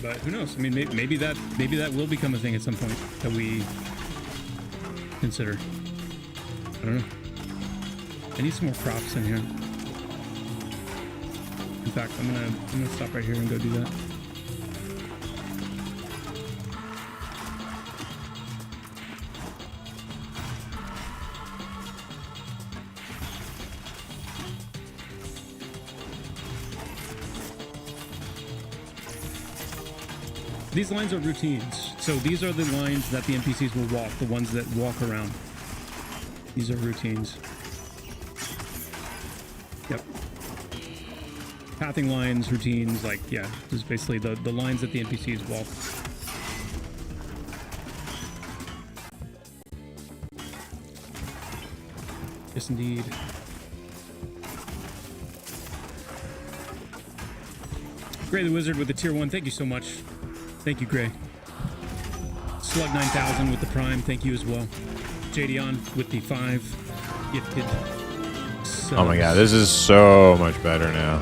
but who knows? I mean, maybe that will become a thing at some point that we consider. I don't know. I need some more props in here. In fact, I'm gonna stop right here and go do that. These lines are routines. So these are the lines that the NPCs will walk, the ones that walk around. These are routines. Yep. Pathing lines, routines, like, yeah, this is basically the lines that the NPCs walk. Yes, indeed. Gray the Wizard with the tier 1, thank you so much. Thank you, Gray. Slug 9000 with the Prime, thank you as well. JD with the 5 gifted subs. Oh my god, this is so much better now.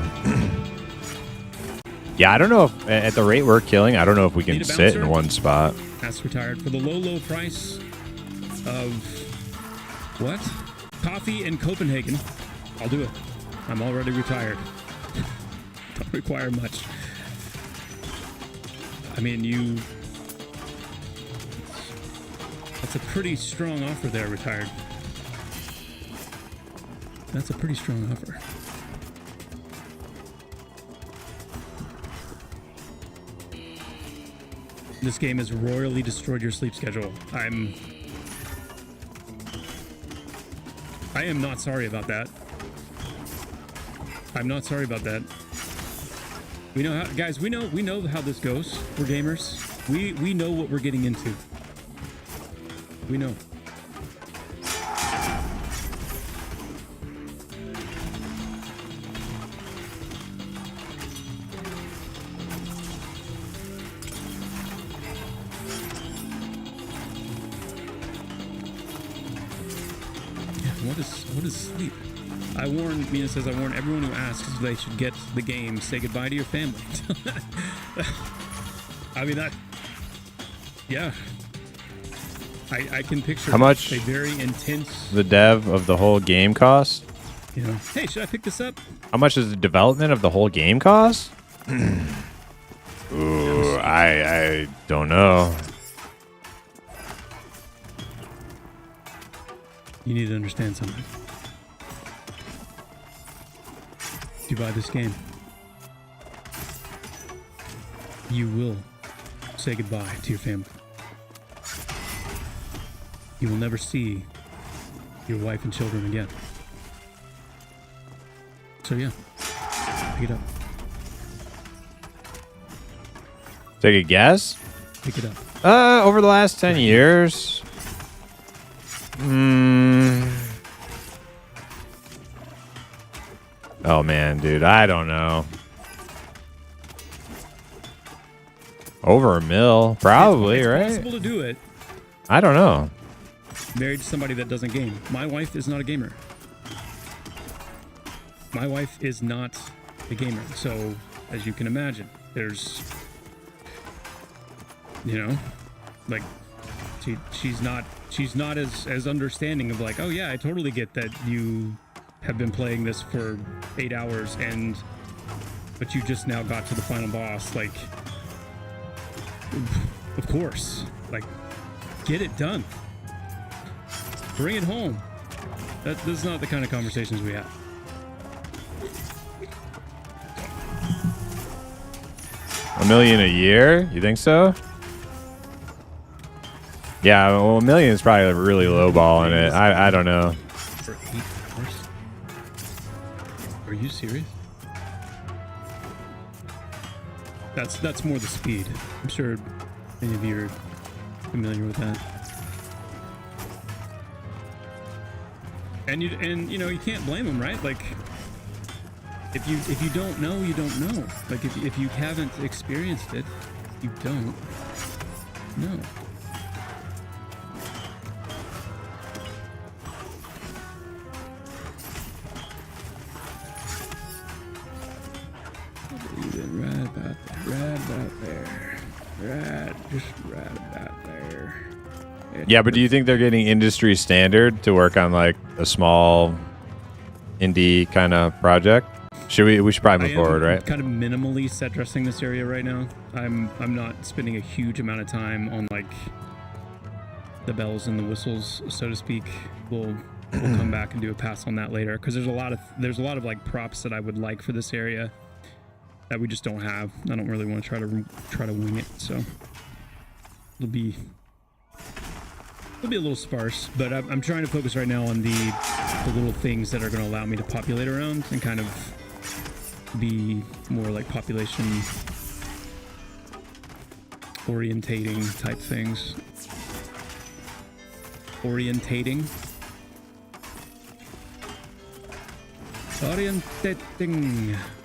Yeah, I don't know if at the rate we're killing, I don't know if we can sit in one spot. That's retired for the low price of what? Coffee in Copenhagen. I'll do it. I'm already retired. Don't require much. I mean, that's a pretty strong offer there, retired. That's a pretty strong offer. This game has royally destroyed your sleep schedule. I am not sorry about that. I'm not sorry about that. We know how, guys, we know how this goes. We're gamers. We know what we're getting into. We know. What is sleep? Mina says, I warn everyone who asks if they should get the game. Say goodbye to your family. I mean, yeah. I can picture how much a very intense... the dev of the whole game cost? You know, hey, should I pick this up? How much does the development of the whole game cost? Ooh, I don't know. You need to understand something. If you buy this game, you will say goodbye to your family. You will never see your wife and children again. So yeah, pick it up. Take a guess? Pick it up. Over the last 10 years. Oh man, dude, I don't know. Over $1 million, probably, it's right? It's possible to do it. I don't know. Married to somebody that doesn't game. My wife is not a gamer. My wife is not a gamer. So, as you can imagine, there's, you know, like, she's not as understanding of like, oh yeah, I totally get that you have been playing this for 8 hours but you just now got to the final boss. Like, of course, like, get it done. Bring it home. This is not the kind of conversations we have. $1 million a year? You think so? Yeah, well, $1 million is probably really low ball in it. I don't know. For 8 hours? Are you serious? That's more the speed. I'm sure many of you are familiar with that. And you know you can't blame them, right? Like if you don't know, you don't know. Like if you haven't experienced it, you don't know. Right about there. Just right about there. Yeah, but do you think they're getting industry standard to work on like a small indie kind of project? We should probably move forward, right? Kind of minimally set dressing this area right now. I'm not spending a huge amount of time on like the bells and the whistles, so to speak. We'll come back and do a pass on that later because there's a lot of like props that I would like for this area that we just don't have. I don't really want to try to wing it, so it'll be a little sparse. But I'm trying to focus right now on the little things that are going to allow me to populate around and kind of be more like population orientating type things. Orientating.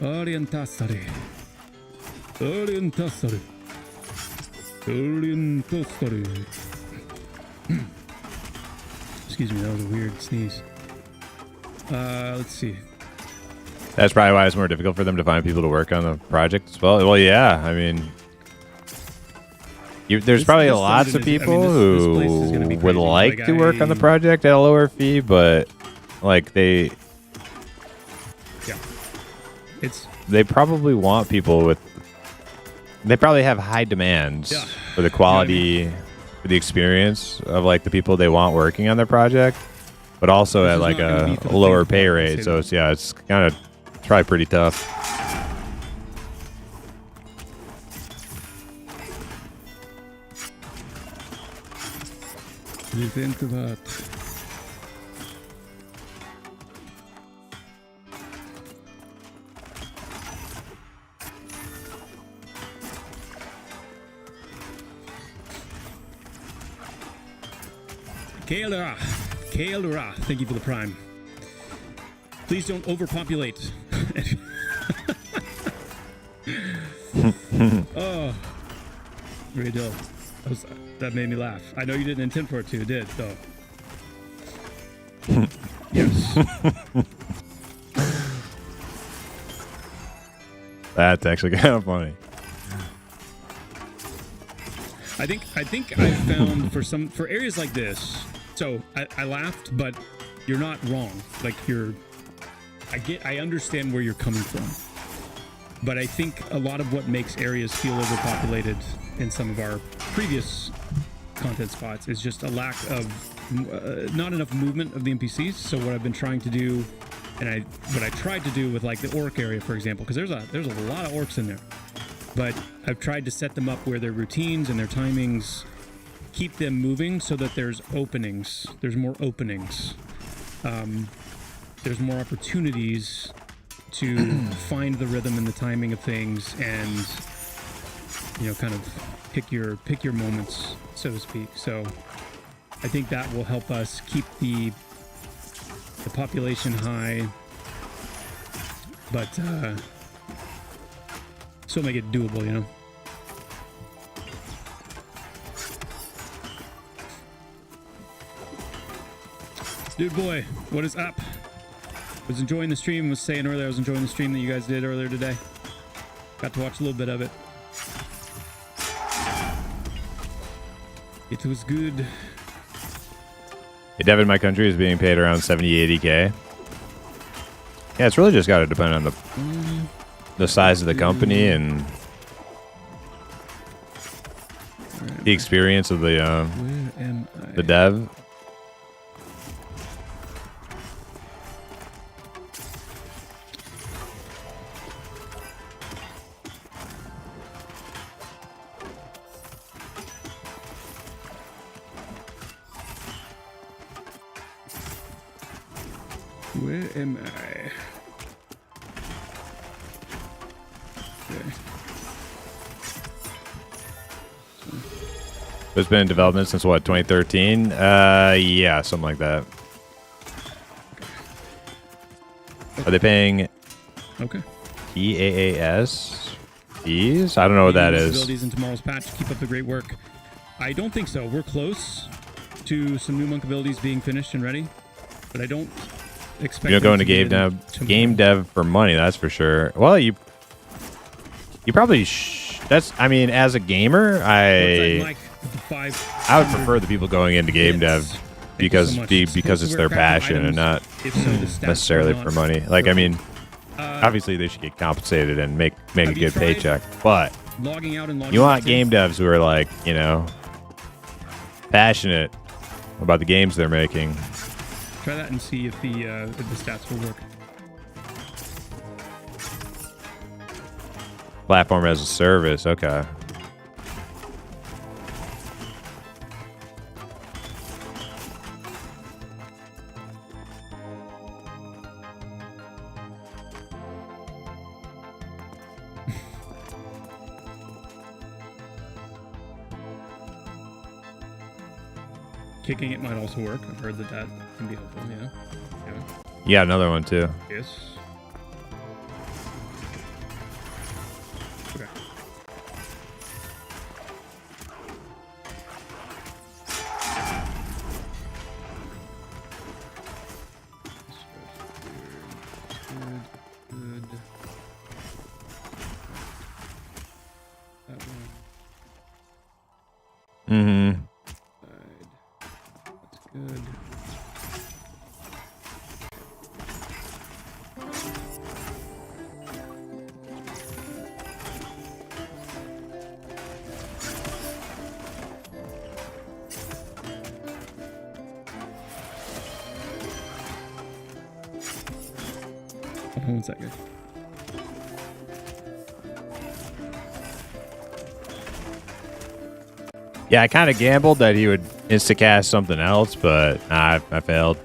Orientasare. Excuse me, that was a weird sneeze. Let's see. That's probably why it's more difficult for them to find people to work on the project as well. Well, yeah, I mean, there's probably lots of people who would like to work on the project at a lower fee, but like they probably want people with. They probably have high demands for the quality, for the experience of like the people they want working on their project, but also at like a lower pay rate. So it's kind of probably pretty tough. You think about Kael'Ra, thank you for the prime. Please don't overpopulate. Oh, very dope. That made me laugh. I know you didn't intend for it to. It did, though. Yes. That's actually kind of funny. I think I found for areas like this. So I laughed, but you're not wrong. Like I understand where you're coming from. But I think a lot of what makes areas feel overpopulated in some of our previous content spots is just a lack of not enough movement of the NPCs. So what I've been trying to do, and what I tried to do with like the orc area, for example, because there's a lot of orcs in there. But I've tried to set them up where their routines and their timings keep them moving so that there's openings. There's more openings. There's more opportunities to find the rhythm and the timing of things and, you know, kind of pick your moments, so to speak. So I think that will help us keep the population high, but still make it doable, you know? Dude boy, what is up? Was enjoying the stream. Was saying earlier I was enjoying the stream that you guys did earlier today. Got to watch a little bit of it. It was good. A dev in my country is being paid around 70, 80K. Yeah, it's really just got to depend on the size of the company and the experience of the dev. Where am I? It's been in development since what, 2013? Yeah, something like that. Are they paying Okay. EAAS fees? I don't know what that is. Abilities in tomorrow's patch. Keep up the great work. I don't think so. We're close to some new monk abilities being finished and ready, but I don't expect. You don't go into game dev. dev for money, that's for sure. Well, you probably that's. I mean, as a gamer, I would prefer the people going into game dev because it's their passion and not necessarily for money. Like, I mean, obviously they should get compensated and make a good paycheck, but Logging out and logging you want back game in. devs who are like, you know, passionate about the games they're making. Try that and see if the stats will work. Platform as a service, okay. Kicking it might also work. I've heard that can be helpful. Yeah. You got another one too. Yes. Okay. Good. That one. Mm-hmm. That's good. Hold on 1 second. Yeah, I kind of gambled that he would instacast something else, but nah, I failed.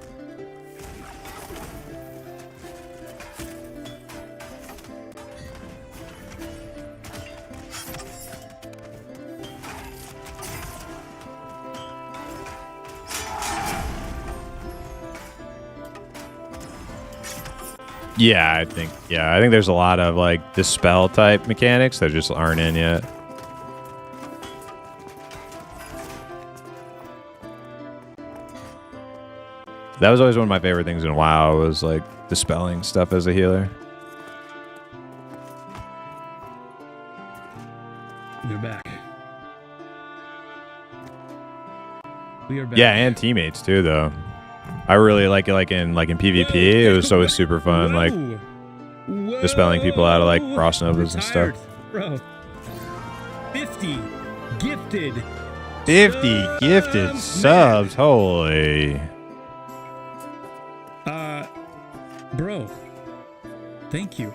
Yeah, I think there's a lot of like dispel type mechanics that just aren't in yet. That was always one of my favorite things in WoW, was like dispelling stuff as a healer. They're back. We are back. Yeah, and teammates too, though. I really like it, like in PvP. It was always super fun, like dispelling people out of like cross novas and stuff. Bro. 50 gifted. 50 gifted subs, holy. Bro. Thank you.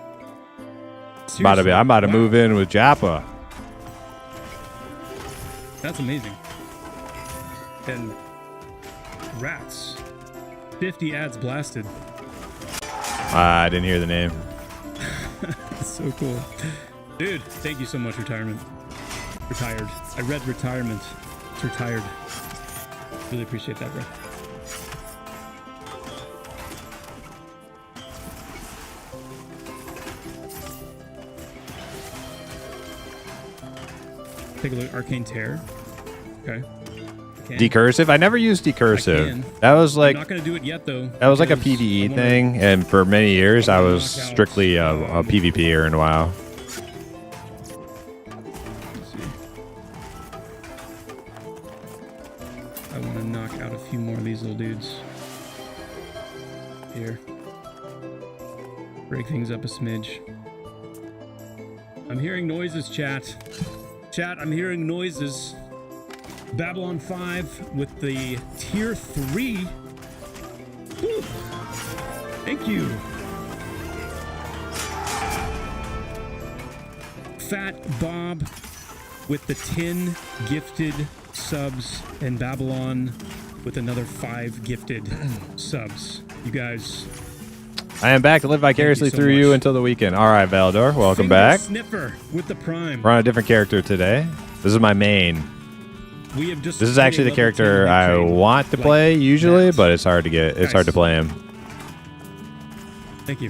I'm about to move in with Japa. That's amazing. And rats. 50 ads blasted. I didn't hear the name. That's so cool. Dude, thank you so much, Retirement. Retired. I read retirement. It's retired. Really appreciate that, bro. Take a look. Arcane Tear. Okay. Decursive? I never used decursive. That was like, I'm not gonna do it yet though. That was like a PvE thing, and for many years I was strictly a PvPer in WoW. I want to knock out a few more of these little dudes. Here. Break things up a smidge. I'm hearing noises, chat. Chat, I'm hearing noises. Babylon 5 with the tier 3. Whew. Thank you. Fat Bob with the 10 gifted subs, and Babylon with another 5 gifted subs. You guys I am back to live vicariously so through you much. until the weekend. All right, Valdor, welcome Finger back. Sniffer with the Prime. We're on a different character today. This is my main. We have just This is hit a actually the level character 10 I trade want to like play usually, that. but it's hard to get. It's hard to Nice. play him. Thank you.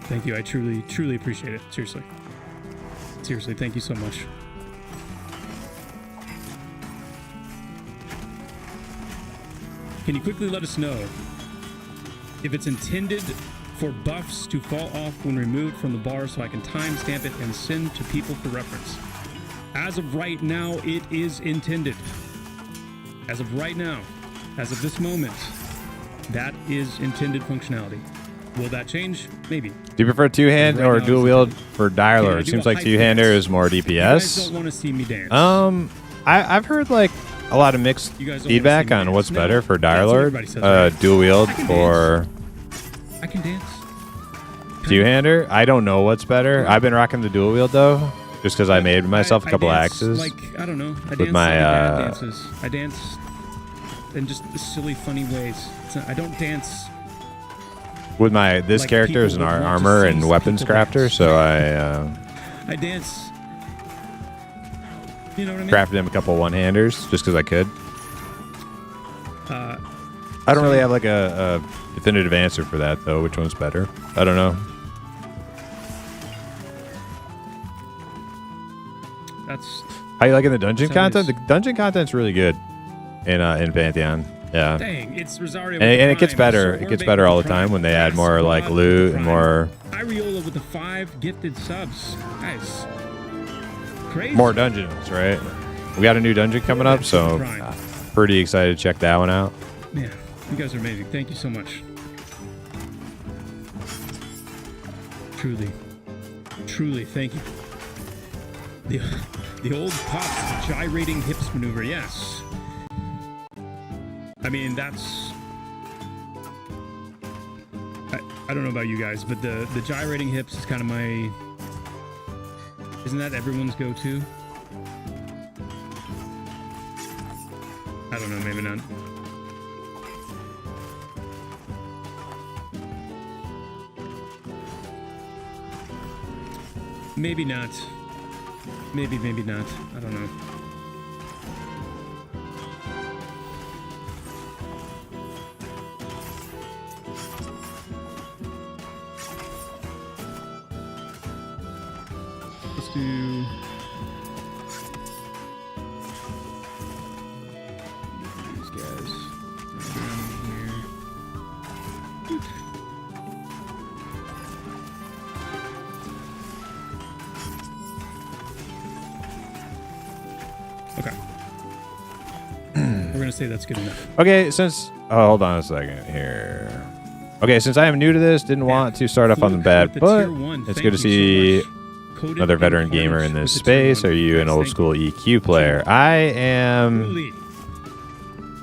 Thank you. I truly, truly appreciate it. Seriously. Seriously, thank you so much. Can you quickly let us know if it's intended for buffs to fall off when removed from the bar so I can timestamp it and send to people for reference? As of right now, it is intended. As of right now, as of this moment, that is intended functionality. Will that change? Maybe. Do you prefer two-hand Right or now dual it's wield intended. for Dire Can I Lord? do Seems a like hype two-hander dance? is more You guys DPS. don't want to see me dance. I've heard like a lot of mixed You guys don't wanna feedback see me on dance. what's No, better for Dire that's what Lord. everybody says, right? Dual wield I can or I can dance. two-hander. I don't know what's better. I've been rocking the dual wield though, just because I made myself a couple I dance, axes. Like, I don't know. I with dance my, like bad dances. I dance in just silly, funny ways. I don't dance. With my this like character is an people would want to armor see and weapons people crafter, dance. so I I dance. You know what I mean? crafted him a couple one-handers just because I could. Uh, I don't really have like a definitive answer for that though. Which one's better? I don't know. that's How you liking the dungeon That's how it content? is. The dungeon content's really good in Pantheon. Yeah. dang. It's Rosario. And it gets better. It gets better all the time when they add more like loot and more Iriola with the 5 gifted subs. Guys. Crazy. more dungeons, right? We got a new dungeon coming up, so Prime. pretty excited to check that one out. Man, you guys are amazing. Thank you so much. Truly. Truly, thank you. The old Pops gyrating hips maneuver, yes. I mean, that's... I don't know about you guys, but the gyrating hips is kind of my... Isn't that everyone's go-to? I don't know, maybe not. Maybe not. Maybe not. I don't know. Let's do... these guys. Down here. Okay. We're gonna say that's good enough. Okay, since hold on a second here. Okay, since I am new to this, didn't want to start off on the bad, but it's good to see another veteran gamer in this space. Are you an old school EQ player? I am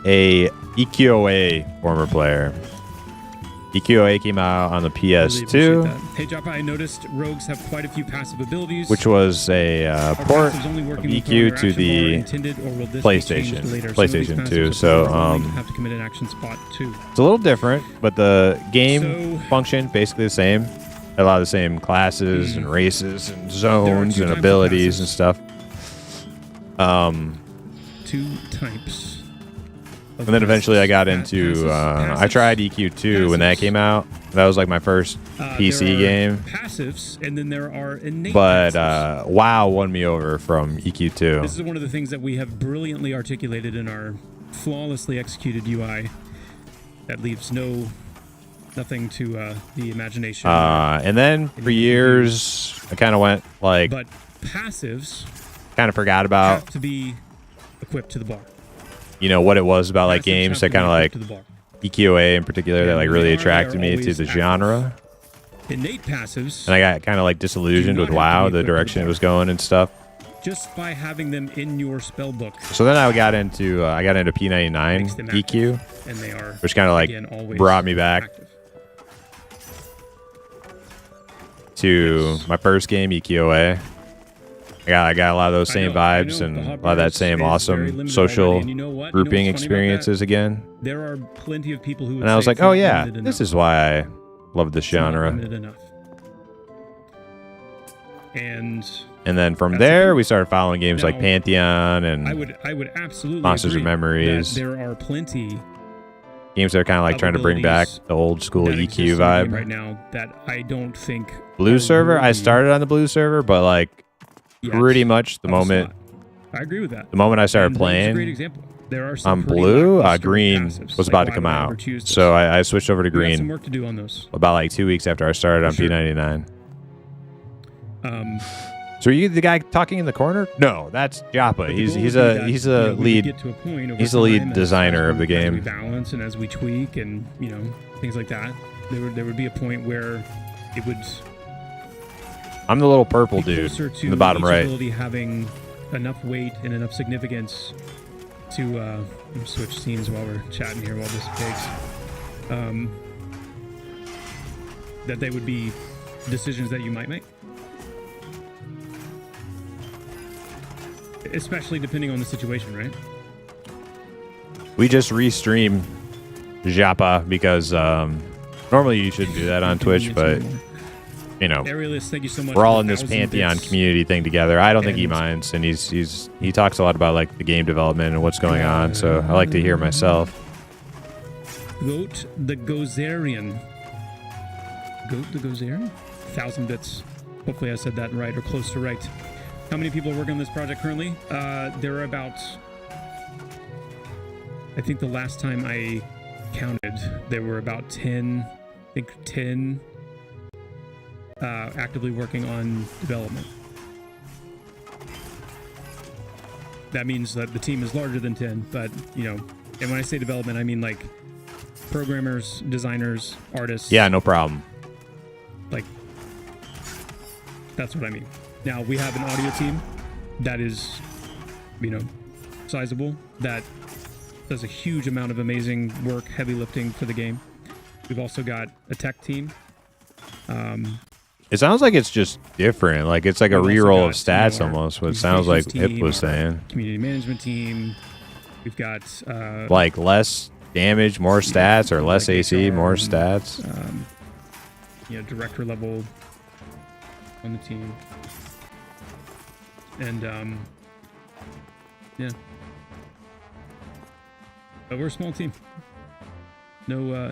a EQOA former player. EQOA came out on the PS2, Hey, Joppa, I noticed rogues have quite a few passive abilities. which was a Are port passives only of working with EQ one to interaction bar the intended, or will this be PlayStation, changed later? Some of these PlayStation passives 2. are So only have to commit an action spot too. it's a little different, but the game So- function basically the same. A lot of the same classes and races and zones two and types of abilities passives. and stuff. 2 types. And then eventually I got into I tried EQ2 when that came out. That was like my first PC game. Passives, and then there are innate But passives. WoW won me over from This EQ2. is one of the things that we have brilliantly articulated in our flawlessly executed UI that leaves nothing to the imagination. And then for years I kind of went like But passives kind of forgot about have to be equipped to the bar. what it was about like Passives games have that to be kind of like equipped to the bar. EQA in particular that And like when really they are, attracted they're me to always the active. genre. Innate passives, And I got kind of like disillusioned Do with not have to WoW, be the equipped to the direction it bar. was going and stuff. just by having them in your spell book, So then I got into Makes P99 them EQ, and they are which kind of like again, always brought me back active. to my first game, EQOA. I got a lot of those I same know, I vibes know, and the a hot lot of bar that is same very awesome limited social already, and you know what? You know what's grouping funny about that? experiences again. There are plenty of people who would And I was say like, it's oh not yeah, limited this enough. is why I love this It's not genre. limited enough. And And then from That's there, okay. we started following games like Now, Pantheon and I would absolutely Monsters agree of Memories. that there are plenty games that are kind of like of trying to bring back abilities the old school that EQ exist in the game vibe. right now that I don't think Blue are server, I worthy started on the blue server, but like yet pretty much the of a moment slot. I agree with that. the moment I started And Blue's a great playing example. There are some on pretty blue, lackluster green passives. was Like, about to why come would I ever out. choose this? So I switched over to We got some green work to do on those. about like 2 weeks after I started on For sure. P99. Um, So are you the guy talking in the corner? No, that's Joppa. but the He's goal he's would be a that, he's you a know, we would lead. get to a point over He's the lead time designer of the as we game. balance and as we tweak and things like that. There would be a point where it would I'm the little purple be dude closer to in the bottom each right. ability having enough weight and enough significance to let me switch scenes while we're chatting here while this takes. That they would be decisions that you might make. Especially depending on the situation, right? We just restream Joppa because normally you shouldn't do that on Twitch, but you know, Aerialist, thank you so much. we're all for in this 1,000 Pantheon bits. community thing together. I don't think he And- minds, and he talks a lot about like the game development and what's going on. So I like to hear myself. Goat the Gozerian. Goat the Gozerian? 1,000 bits. Hopefully I said that right or close to right. How many people are working on this project currently? There are about... I think the last time I counted, there were about 10... I think 10 actively working on development. That means that the team is larger than 10, but, and when I say development, I mean like programmers, designers, artists. Yeah, no problem. Like, that's what I mean. Now, we have an audio team that is, sizable, that does a huge amount of amazing work, heavy lifting for the game. We've also got a tech team. It sounds like it's just different. Like it's like a We've also reroll got, of stats our almost. What it sounds like communications Hip team, was our saying. Community management team. We've got Like less damage, more stats, or less like AC, HR, more stats. Director level on the team. And yeah. But we're a small team. No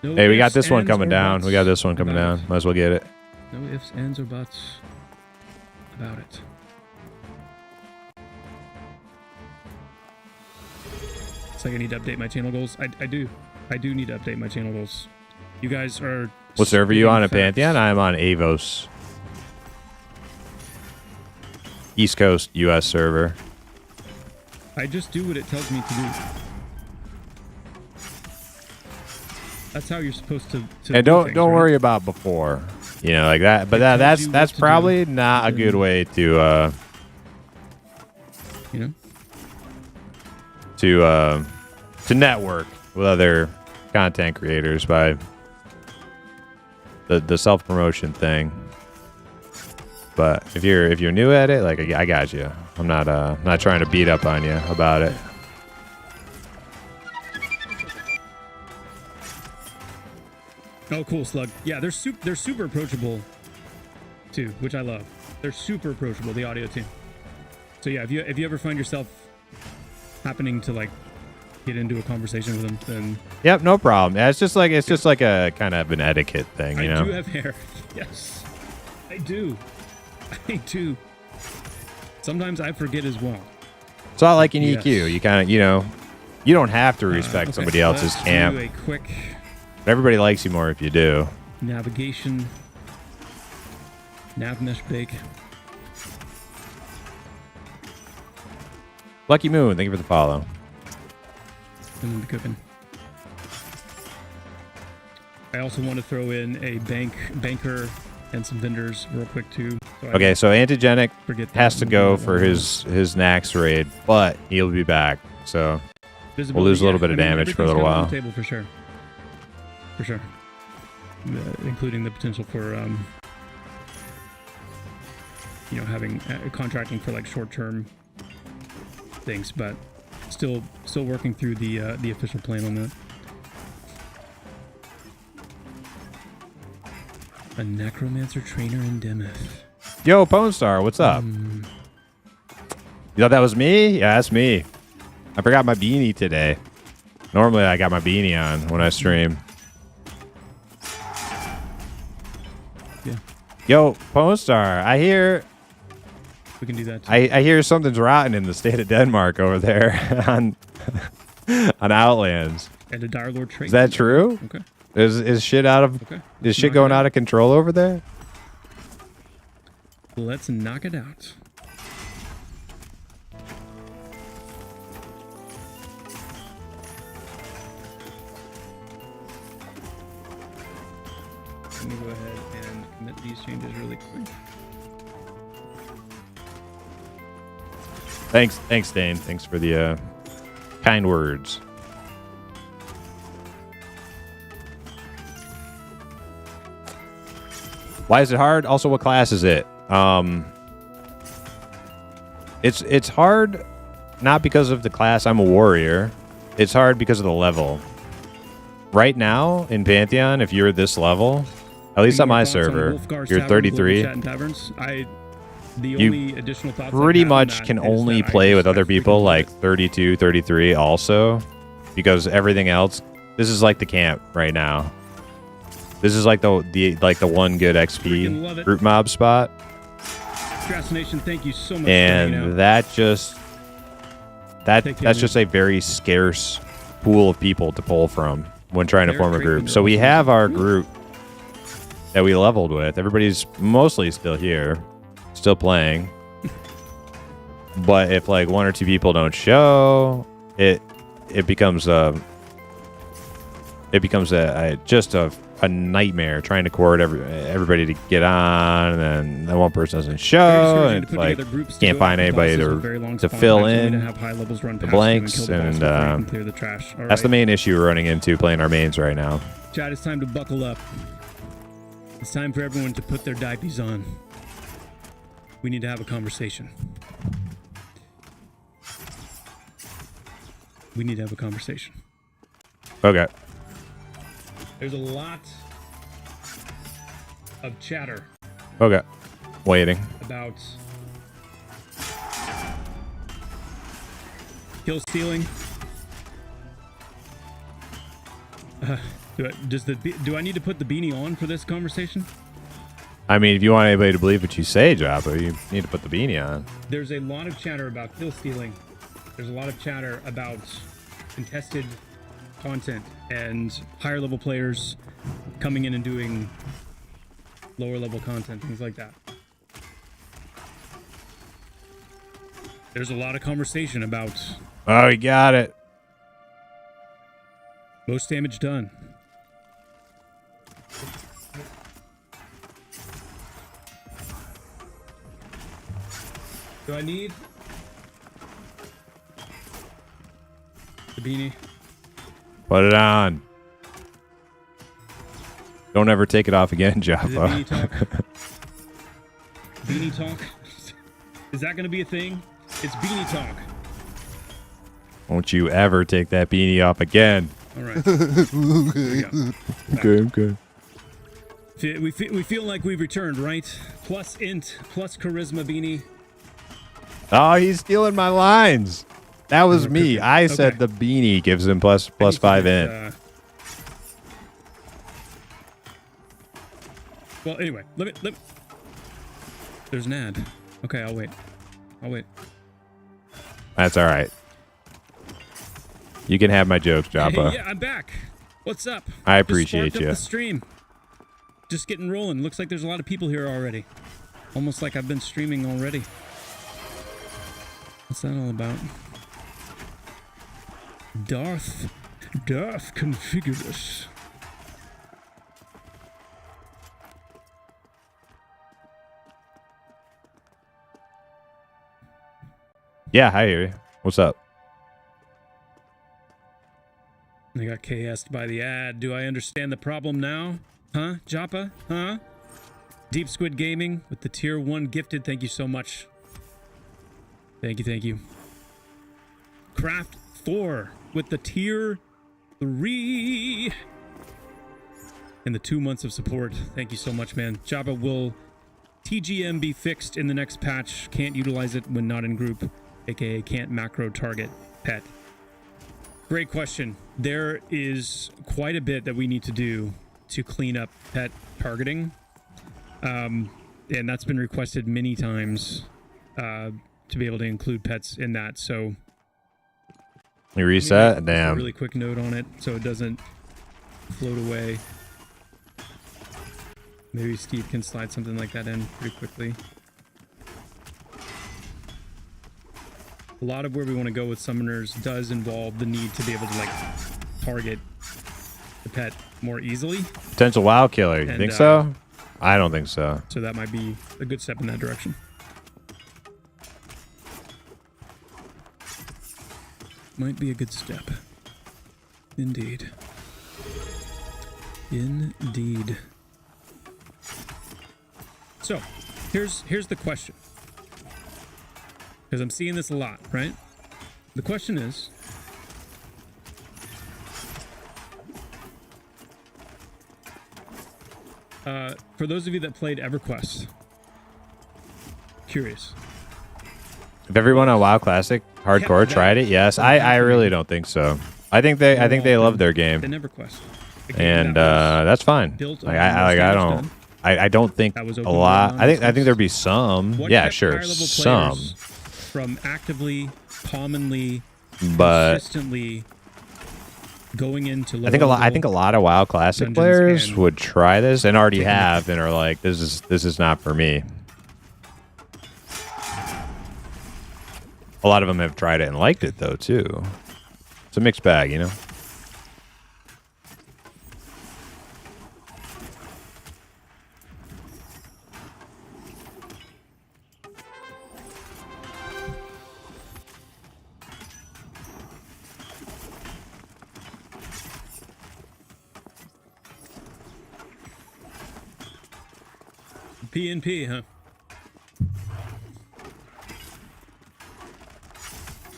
Hey, we got ifs, this one ands, coming or down. buts We got this one coming about down. it. Might as well get it. No ifs, ands, or buts about it. It's like I need to update my channel goals. I do. I do need to update my channel goals. You guys are... What server are you on at spitting Pantheon? facts. I'm on Avos. East Coast US server. I just do what it tells me to do. That's how you're supposed to And do don't things, don't right? worry about before. Like that. But It tells that's you that's what to probably do, not a good then- way to to network with other content creators by the self promotion thing. But if you're new at it, like I got you. I'm not trying to beat up on you about it. Oh, cool, Slug. Yeah, they're super approachable too, which I love. They're super approachable, the audio team. So yeah, if you ever find yourself happening to like get into a conversation with them, then Yep, no problem. Yeah, it's just like a kind of an etiquette thing, you I know. do have hair. Yes, I do. I do. Sometimes I forget as well. It's not like an Yes. EQ. You kind of you don't have to respect Okay, somebody else's let's camp. do a quick Everybody likes you more if you do. navigation. Nav mesh bake. Lucky Moon, thank you for the follow. And then the cooking. I also want to throw in a banker and some vendors real quick too. So I Okay, so Antigenic don't forget has that to and go do that for one. his Nax raid, but he'll be back. So Visibility, we'll lose a little yeah. bit of I mean, damage for a little everything's while. on the table for sure. For sure. Including the potential for you know, having contracting for like short-term things, but still working through the official plan on that. A necromancer trainer in Demeth. Yo, Pone Star, what's up? You thought that was me? Yeah, that's me. I forgot my beanie today. Normally, I got my beanie on when I stream. Yeah. Yo, Pone Star, I hear... We can do that too. I hear something's rotten in the state of Denmark over there on Outlands. And a Dire Lord trait. Is that true? Okay. Is shit out of... Okay. Is shit going out of control over there? Let's knock it out. Let me go ahead and commit these changes really quick. Thanks, Dane. Thanks for the kind words. Why is it hard? Also, what class is it? It's hard not because of the class. I'm a warrior. It's hard because of the level. Right now in Pantheon, if you're this level, at least on my server, you're 33. The only additional thoughts pretty much can only play with other people like 32, 33 also, because everything else, this is like the camp right now. This is like the one good XP group mob spot. Nation, thank you so much. And that's just a very scarce pool of people to pull from when trying to form a group. So we have our group that we leveled with. Everybody's mostly still here, still playing. But if like one or two people don't show, it becomes just a nightmare trying to court everybody to get on, and then that one person doesn't show, and it's like can't find anybody to fill in the blanks, and that's the main issue we're running into playing our mains right now. Chad, it's time to buckle up. It's time for everyone to put their diapers on. We need to have a conversation. We need to have a conversation. Okay. There's a lot of chatter. Okay. Waiting. About kill stealing. Do I need to put the beanie on for this conversation? I mean, if you want anybody to believe what you say, Joppa, you need to put the beanie on. There's a lot of chatter about kill stealing. There's a lot of chatter about contested content and higher level players coming in and doing lower level content, things like that. There's a lot of conversation about... Oh, we got it. Most damage done. Do I need the beanie? Put it on. Don't ever take it off again, Joppa. Beanie talk? Beanie talk? Is that going to be a thing? It's beanie talk. Won't you ever take that beanie off again? All right. Okay. We feel like we've returned, right? Plus int, plus charisma beanie. Oh, he's stealing my lines. That was me. I said the beanie gives him plus 5 int. Well, anyway, let me. There's an ad. Okay, I'll wait. That's all right. You can have my jokes, Joppa. Hey, yeah, I'm back. What's up? I appreciate Just you. the stream. Just getting rolling. Looks like there's a lot of people here already. Almost like I've been streaming already. What's that all about? Darth Configurus. Yeah, I hear you. What's up? I got KS'd by the ad. Do I understand the problem now? Huh, Joppa? Huh? Deep Squid Gaming with the tier 1 gifted. Thank you so much. Thank you. Craft 4 with the tier 3. And the 2 months of support. Thank you so much, man. Jabba, will TGM be fixed in the next patch? Can't utilize it when not in group, aka can't macro target pet. Great question. There is quite a bit that we need to do to clean up pet targeting. And that's been requested many times to be able to include pets in that. So You reset? a Damn. really quick note on it so it doesn't float away. Maybe Steve can slide something like that in pretty quickly. A lot of where we want to go with summoners does involve the need to be able to like target the pet more easily. Potential WoW killer. You think so? I don't think so. So that might be a good step in that direction. Might be a good step. Indeed. Indeed. So, here's the question. Because I'm seeing this a lot, right? The question is, for those of you that played EverQuest, curious. If everyone on WoW Classic hardcore tried it, yes. I really don't think so. I think they love their game. In EverQuest. And that's fine. I don't think a lot. I think there'd be some. Yeah, sure, some. From actively, commonly, but consistently going into I think a lot of WoW Classic players would try this and already have and are like, this is not for me. A lot of them have tried it and liked it though too. It's a mixed bag, you know. PNP, huh?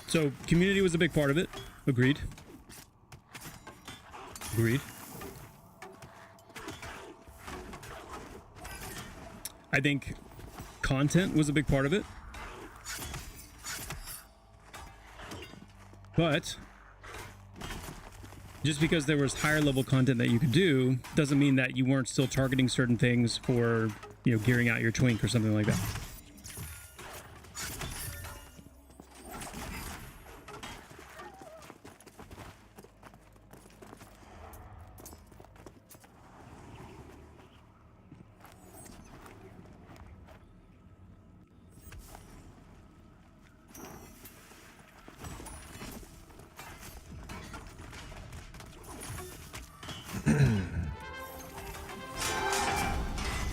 So, community was a big part of it. Agreed. I think content was a big part of it. But just because there was higher level content that you could do doesn't mean that you weren't still targeting certain things for, you know, gearing out your twink or something like that.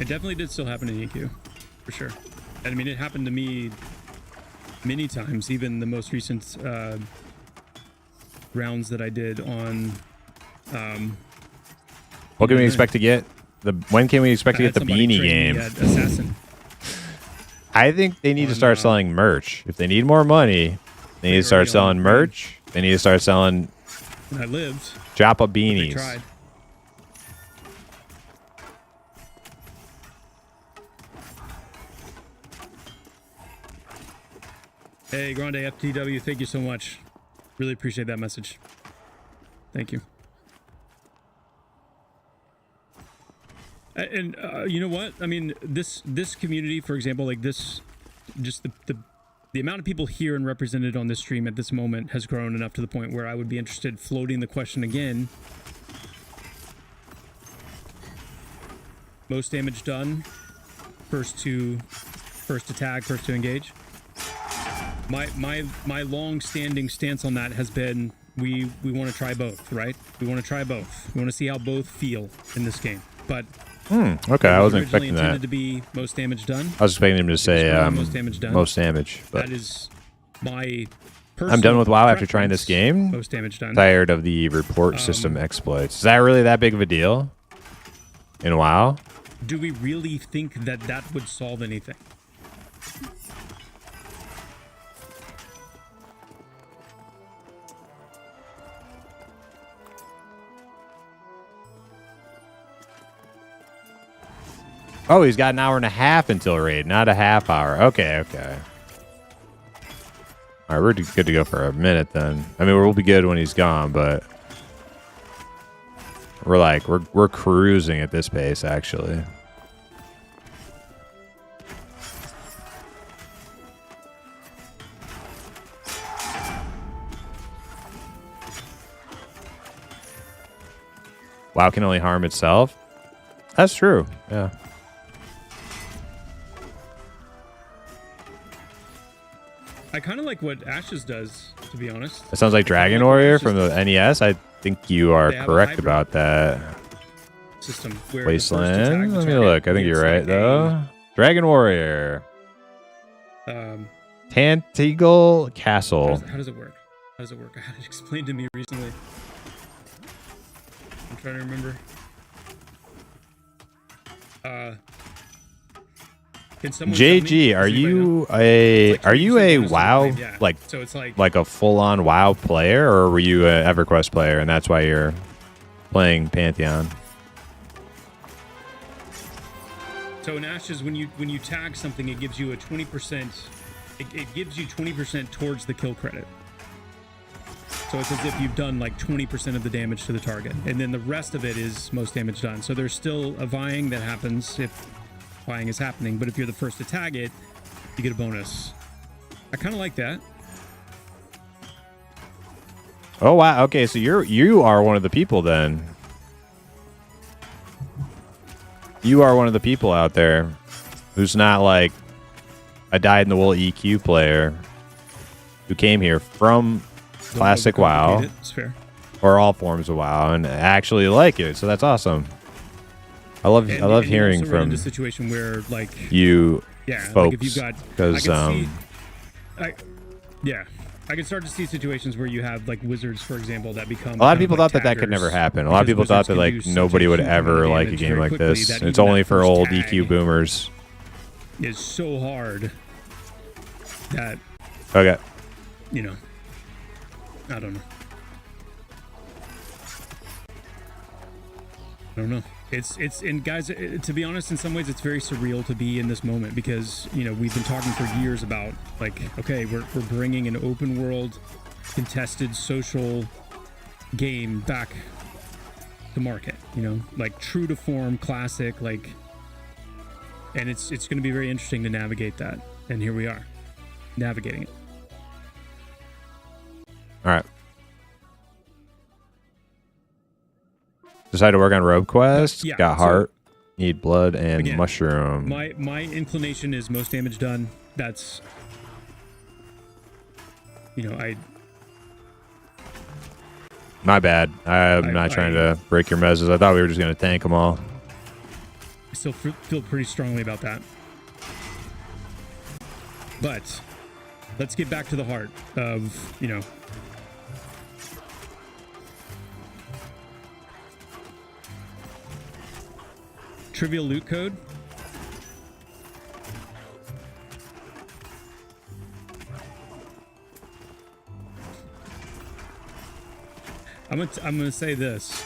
It definitely did still happen in EQ, for sure. And I mean, it happened to me many times, even the most recent rounds that I did on. What can we expect to get? When can we expect to get the beanie game? Assassin. I think they need to start selling merch. If they need more money, they need to start selling merch. They need to start selling. I lived. Joppa beanies. They tried. Hey, Grande FTW, thank you so much. Really appreciate that message. Thank you. And you know what? I mean, this community, for example, like this, just the amount of people here and represented on this stream at this moment has grown enough to the point where I would be interested floating the question again. Most damage done. First to attack, first to engage. My long-standing stance on that has been we want to try both, right? We want to try both. We want to see how both feel in this game. But okay, I wasn't expecting that. Intended to be most damage done. I was expecting him to say most damage done. Most damage. But that is my personal I'm done with WoW after trying this game. Most damage done. Tired of the report system exploits. Is that really that big of a deal in WoW? do we really think that that would solve anything? Oh, he's got an hour and a half until raid, not a half hour. Okay, okay. All right, we're good to go for a minute then. I mean, we'll be good when he's gone, but we're cruising at this pace actually. WoW can only harm itself. That's true. Yeah. I kind of like what Ashes does, to be honest. It sounds like Dragon Warrior from the NES. I think you are correct about that. System where Wasteland. Let me look. I think you're right though. Dragon Warrior. Tanteagle Castle. How does it work? How does it work? I had it explained to me recently. I'm trying to remember. Can someone JG, are you a WoW yeah. So it's like a full-on WoW player, or were you an EverQuest player and that's why you're playing Pantheon? So in Ashes, when you tag something, it gives you a 20%. It gives you 20% towards the kill credit. So it's as if you've done like 20% of the damage to the target, and then the rest of it is most damage done. So there's still a vying that happens if vying is happening, but if you're the first to tag it, you get a bonus. I kind of like that. Oh wow. Okay, so you are one of the people then. You are one of the people out there who's not like a dyed-in-the-wool EQ player who came here from classic WoW it's fair. or all forms of WoW and actually like it. So that's awesome. I love hearing from into a situation where like you folks, like if you've got, because I can start to see situations where you have like wizards, for example, that become a lot of people thought that could never happen. A lot of people thought that like nobody would ever like a game like this. It's only for old EQ boomers. It's so hard that okay, you know, I don't know. I don't know. It's and guys, to be honest, in some ways it's very surreal to be in this moment because, you know, we've been talking for years about like, okay, we're bringing an open world contested social game back to market, you know, like true to form, classic, like, and it's going to be very interesting to navigate that, and here we are navigating it. all right. Decided to work on robe quest. Yeah, Got so, heart, need blood, and again, mushroom. My inclination is most damage done. That's, you know, My bad. I'm not trying to break your mezzes. I thought we were just going to tank them all. I still feel pretty strongly about that. But let's get back to the heart of, you know, trivial loot code. I'm gonna say this.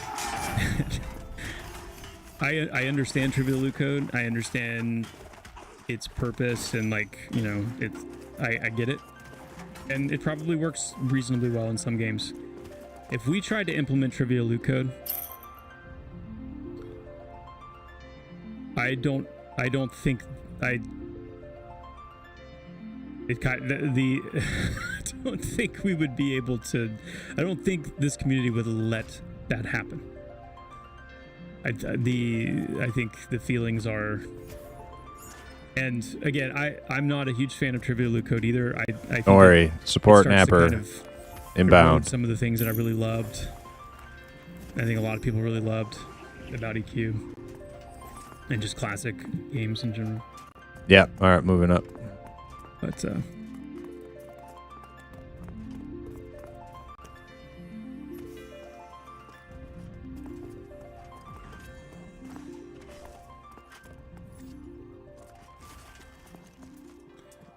I understand trivial loot code. I understand its purpose and, like, you know, I get it, and it probably works reasonably well in some games. If we tried to implement trivial loot code, I don't think I don't think we would be able to. I don't think this community would let that happen. I think the feelings are, and again, I'm not a huge fan of trivial loot code either. I think don't worry, support Napper kind of inbound. Some of the things that I really loved, I think a lot of people really loved about EQ. And just classic games in general. Yeah. All right, moving up. But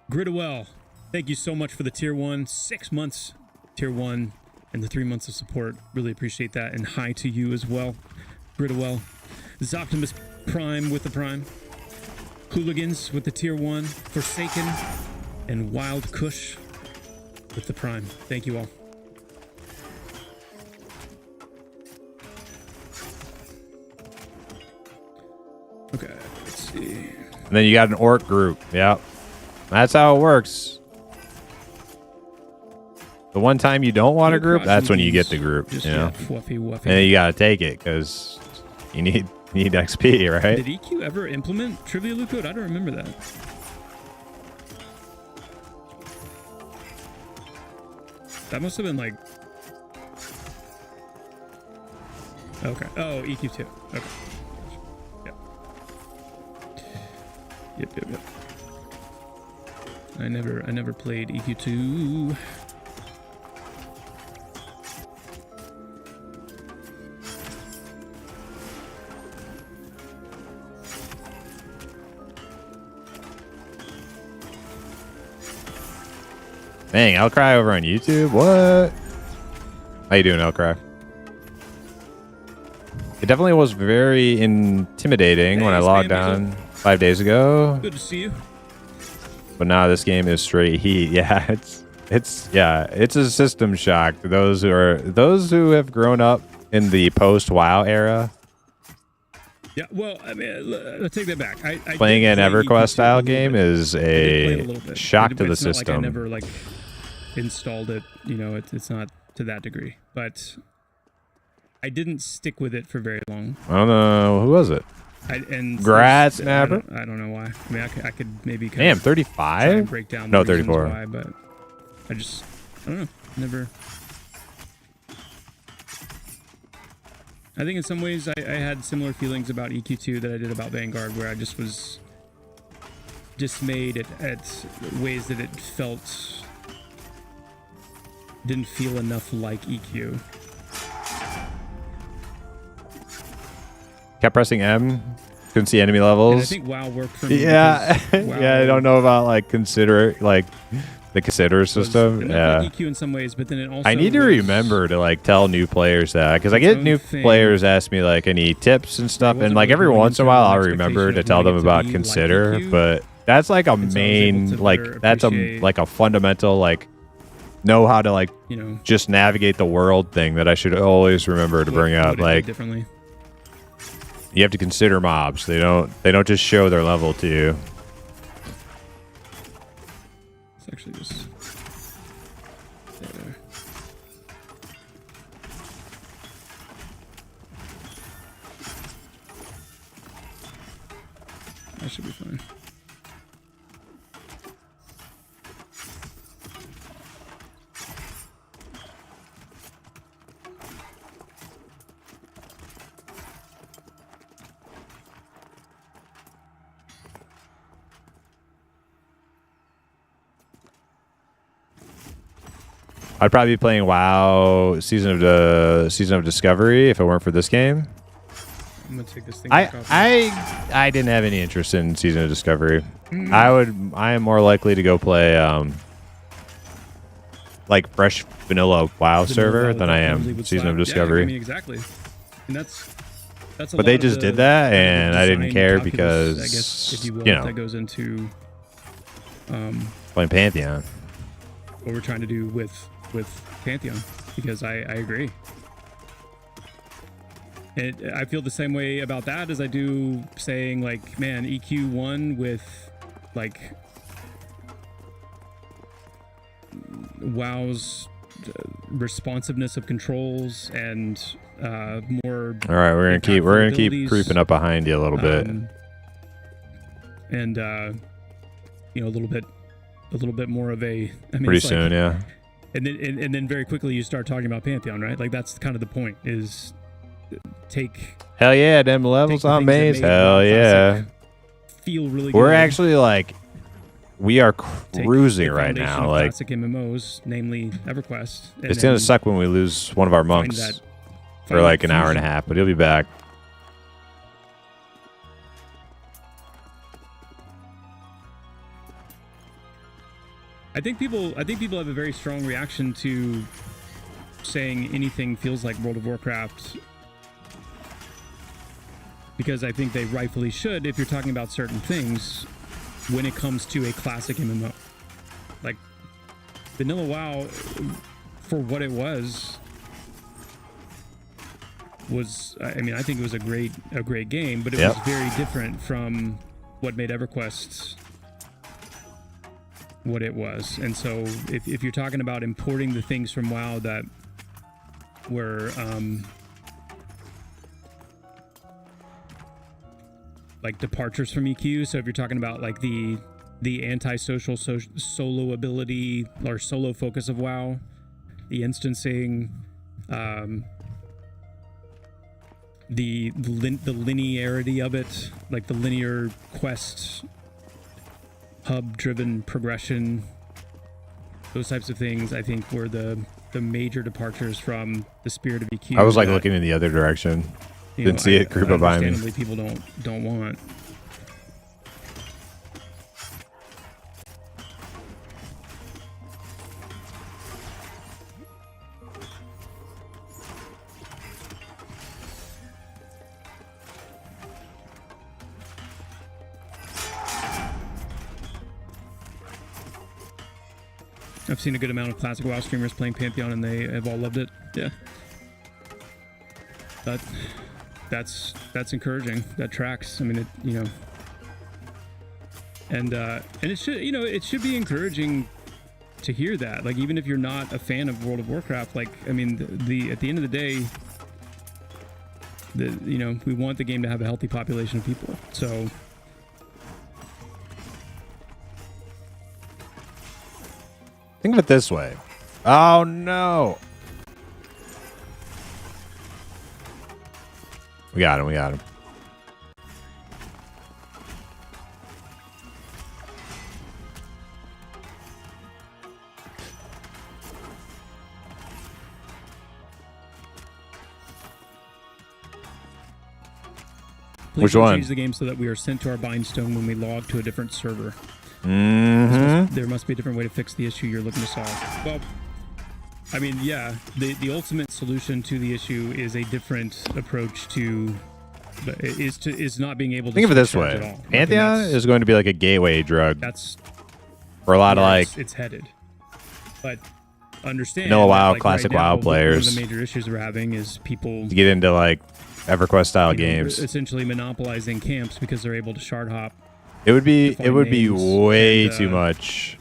Gridwell, thank you so much for the tier 1. 6 months tier 1 and the 3 months of support. Really appreciate that. And hi to you as well, Gridwell. Zoptimus Prime with the Prime. Hooligans with the tier 1. Forsaken and Wild Kush with the Prime. Thank you all. Okay, let's see. And then you got an orc group. Yep. That's how it works. The one time you don't want a group, that's when you get the group. Just, you know? Fluffy, wuffy. And then you gotta take it because you need XP, right? Did EQ ever implement Trivia Loot Code? I don't remember that. That must have been like... Okay. Oh, EQ2. Okay. Yep. I never played EQ2. Dang, Outcry over on YouTube? What? How you doing, Outcry? It definitely was very intimidating when I logged on 5 days ago. Good to see you. But now this game is straight heat. Yeah, it's a system shock to those who have grown up in the post WoW era. Yeah, well, I mean, let's take that back. I Playing an play EverQuest style EQ2 game is a shock to the it's not system. Like I never like installed it. You know, it's not to that degree. But I didn't stick with it for very long. I don't know who was it. Grad Snapper. I don't know why. I mean, I could maybe. Damn, 35. Break down. No, the reasons 34. why, but I don't know. Never. I think in some ways I had similar feelings about EQ2 that I did about Vanguard, where I just was dismayed at ways that it didn't feel enough like EQ. Kept pressing M. Couldn't see enemy levels. And I think WoW worked for me. Yeah, WoW yeah. I don't know about the consider system. Yeah. Like EQ in some ways, but then it also. I need to remember to tell new players that, because I get new players ask me any tips and stuff, and every once in a while I'll remember to tell them about consider, but that's a main that's a fundamental know how to just navigate the world thing that I should always remember to bring up. Differently. You have to consider mobs. They don't just show their level to you. It's actually just there. That should be fine. I'd probably be playing WoW Season of Discovery if it weren't for this game. I'm gonna take this thing back off. I didn't have any interest in Season of Discovery. I am more likely to go play fresh vanilla WoW server than I am Season of Discovery. Yeah, I mean, exactly. And that's a but they just did that, and I didn't care because I guess, if you will, that goes into playing Pantheon. What we're trying to do with Pantheon, because I agree. I feel the same way about that as I do saying man, EQ1 with WoW's responsiveness of controls and more. All right, we're gonna keep creeping up behind you a little bit, and a little bit more of a. I mean, pretty soon, yeah. And then very quickly you start talking about Pantheon, right? That's kind of the point. Is take. Hell yeah, them levels on maze. Hell yeah. Feel really. We're good. actually we are cruising right now. Classic MMOs, namely EverQuest. It's gonna suck when we lose one of our monks for an hour and a half, but he'll be back. I think people have a very strong reaction to saying anything feels like World of Warcraft, because I think they rightfully should if you're talking about certain things when it comes to a classic MMO. Like Vanilla WoW, for what it was I mean, I think it was a great game, but it was very different from what made EverQuest what it was. And so if you're talking about importing the things from WoW that were like departures from EQ, so if you're talking about like the anti-social solo ability or solo focus of WoW, the instancing, the linearity of it, like the linear quest hub-driven progression, those types of things, I think were the major departures from the spirit of EQ. I was like looking in the other direction. Didn't see it creep up behind me. Understandably, people don't want. I've seen a good amount of classic WoW streamers playing Pantheon, and they have all loved it. Yeah, but that's encouraging. That tracks. I mean, and it should be encouraging to hear that. Like, even if you're not a fan of World of Warcraft, like, I mean, the at the end of the day, we want the game to have a healthy population of people. So. Think of it this way. Oh no. We got him. Which one? Change the game so that we are sent to our bind stone when we log to a different server. There must be a different way to fix the issue you're looking to solve. Well, I mean, yeah, the ultimate solution to the issue is a different approach to is not being able to think of it this way. Pantheon is going to be like a gateway drug. That's for a lot of like it's headed. But understand, WoW, like classic right now, WoW players. One of the major issues we're having is people to get into like EverQuest style games, essentially monopolizing camps because they're able to shard hop. It would be way too much.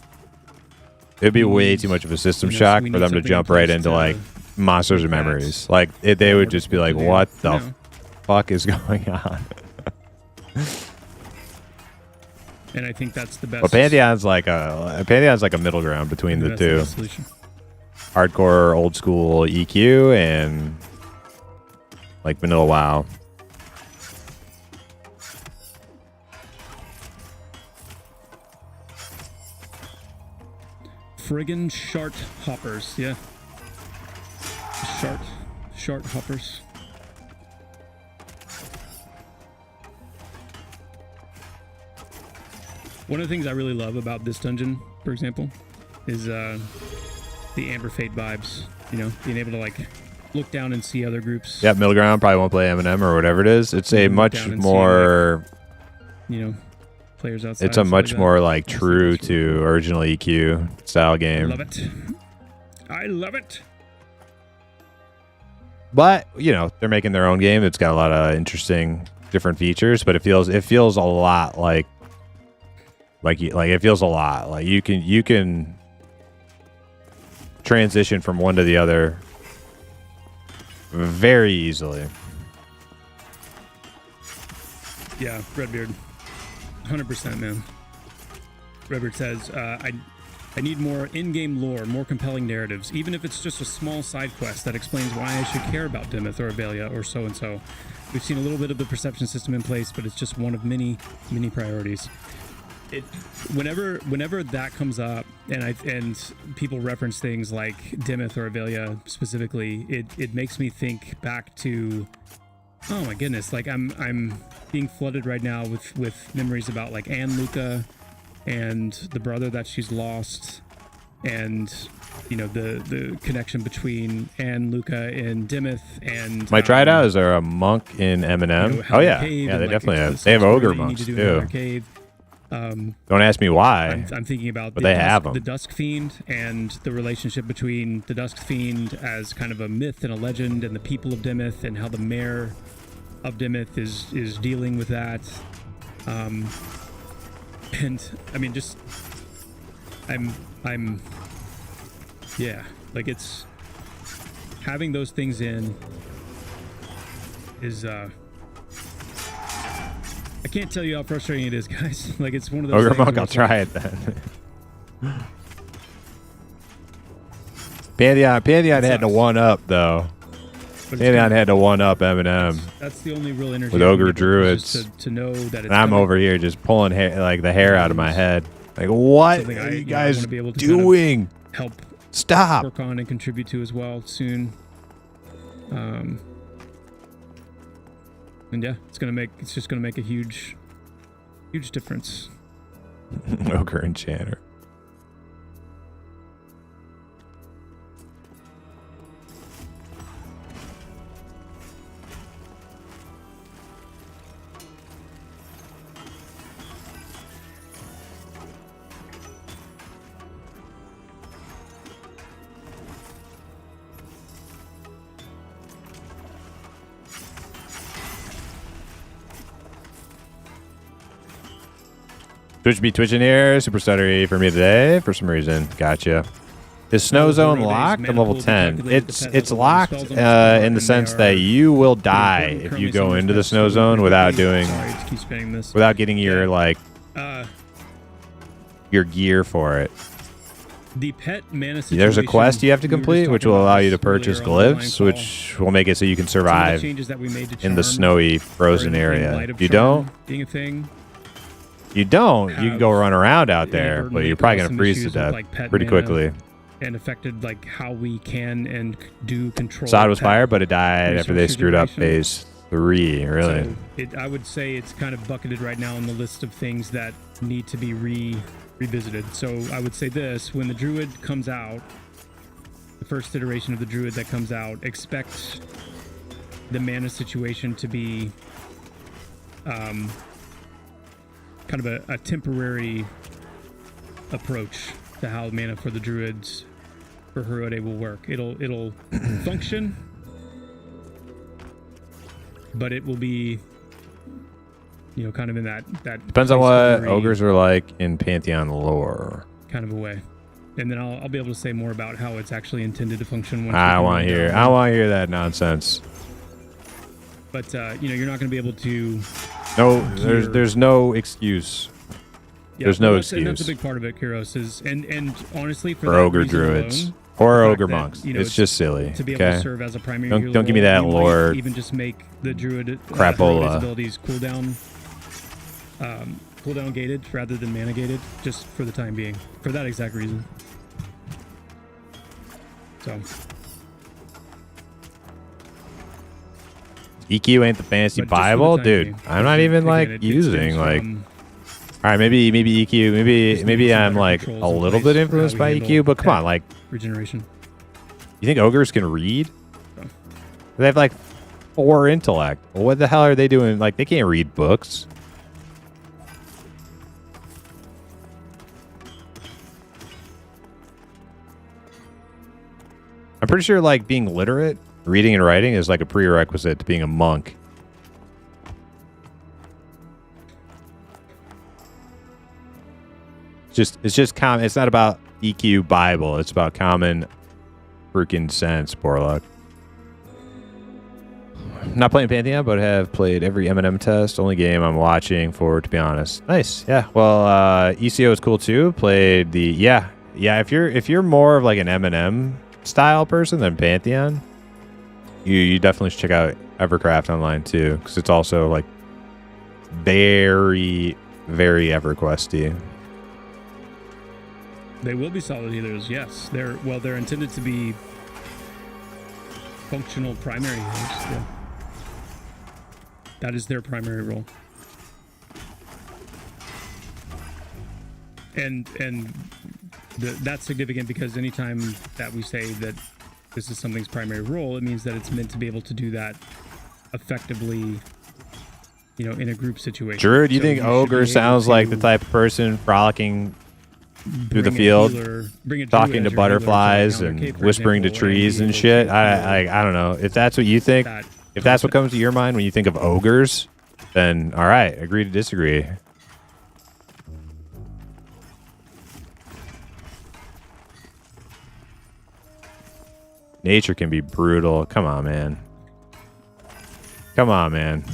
It'd be way too much of a system shock for them to jump right into like Monsters and Memories. Like they would just be like, "What the fuck is going on?" And I think that's the best. But Pantheon's like a middle ground between the two. Hardcore, old school EQ, and like vanilla WoW. Friggin' shart hoppers, yeah. Shart hoppers. One of the things I really love about this dungeon, for example, is the Amber Fate vibes. You know, being able to like look down and see other groups. Yeah, middle ground probably won't play Eminem or whatever it is. It's a much more, players outside. It's a much more like true to original EQ style game. I love it. But they're making their own game. It's got a lot of interesting different features, but it feels a lot like it feels a lot like you can transition from one to the other very easily. Yeah, Redbeard. 100%, man. Redbeard says, I need more in-game lore, more compelling narratives, even if it's just a small side quest that explains why I should care about Dimith or Avelia or so-and-so. We've seen a little bit of the perception system in place, but it's just one of many, many priorities. Whenever that comes up, and people reference things like Dimith or Avelia specifically, it makes me think back to, oh my goodness, like I'm being flooded right now with memories about like Anne Luca and the brother that she's lost, and you know the connection between Anne, Luca, and Dimith, and Might try it out. Is there a monk in Eminem? you know, Oh yeah, cave yeah, and, they like, definitely the have. They have ogre story you need monks to do in too. their cave. Don't ask me why. I'm thinking about But they have 'em. the Dusk Fiend and the relationship between the Dusk Fiend as kind of a myth and a legend, and the people of Dimith, and how the mayor of Dimith is dealing with that. And I mean, just I'm yeah, like it's having those things in is I can't tell you how frustrating it is, guys. Like it's one of those Ogre things monk, where I'll it's try like, it then. Pantheon had to sucks. one up though. but it's Pantheon kinda- had to one up Eminem. That's the only real energy With I can ogre give it, is just druids. to know that it's And I'm coming. over here just pulling hair, like the hair out of my head. Like, what Something are I- you you know, I guys wanna be able to kind of doing? help Stop. work on and contribute to as well soon. And yeah, it's just gonna make a huge difference. Ogre enchanter. Twitch be twitching here. Super stuttery for me today for some reason. Gotcha. Is Snow Zone locked? I'm level 10. It's locked in the sense that you will die if you go into the Snow Zone without doing Sorry to keep spamming this. without getting your like Uh, your gear for it. the pet mana situation. There's a quest you have to we were just complete, which talking will about allow you to this earlier purchase on the line glyphs, call. which will make it so you can Some of the survive changes that we made to in the Charm snowy, are frozen in area. light of You Charm don't? being a thing. You don't. You can go run around out there, but inadvertently you're probably caused gonna some freeze to issues with, death like, pet pretty mana. quickly. And affected like how we can and do control. Sod was pet fire, but it died after they resource screwed up regeneration. phase 3. Really. So I would say it's kind of bucketed right now on the list of things that need to be revisited. So I would say this: when the druid comes out, the first iteration of the druid that comes out, expect the mana situation to be kind of a temporary approach to how mana for the druids for Herode will work. It'll function, but it will be, you know, kind of in that Depends on what placeholder-y ogres are like in Pantheon lore. kind of a way. And then I'll be able to say more about how it's actually intended to function. Once I we want to can hear. go I down. want to hear that nonsense. But you know, you're not going to be able to. No, Gear. there's no excuse Yeah, There's no well, and that's a excuse. big part of it, Kyros, is and honestly for for that ogre reason druids alone, or the fact ogre that, monks. you know, It's just silly. to be able to Okay. serve as a primary Don't hero give me role, that you might lore even just make the druid crapola. Herode's abilities cooldown gated rather than mana gated, just for the time being, for that exact reason. So EQ ain't the fancy but just for the Bible, time dude. being. I'm not even Again, like it using stems like. from All right, maybe EQ, Just maybe need some I'm better like controls a in little place bit for how influenced we by handle EQ, but come pet on, like regeneration. you think ogres can read? Oh. They have like 4 intellect. Well, what the hell are they doing? Like they can't read books. I'm pretty sure like being literate, reading and writing is like a prerequisite to being a monk. It's just common. It's not about EQ Bible. It's about common freaking sense, Borluck. Not playing Pantheon, but have played every M&M test. Only game I'm watching for, to be honest. Nice, yeah. Well, ECO is cool too. Played the yeah. If you're more of like an M&M style person than Pantheon, you definitely should check out Evercraft online too, because it's also like very, very EverQuesty. They will be solid healers, yes. They're intended to be functional primary healers. Yeah. That is their primary role. And that's significant because anytime that we say that this is something's primary role, it means that it's meant to be able to do that effectively, you know, in a group situation. Drew, do you So think should ogre be able sounds like the to type of person frolicking through the bring a field, healer- bring a druid talking to as your healer butterflies encounter and Cape, for whispering to example, trees be and able shit? to I don't know. If that's what you think, that if that's what concept. comes to your mind when you think of ogres, then all right, agree to disagree. Nature can be brutal. Come on, man. Come on, man.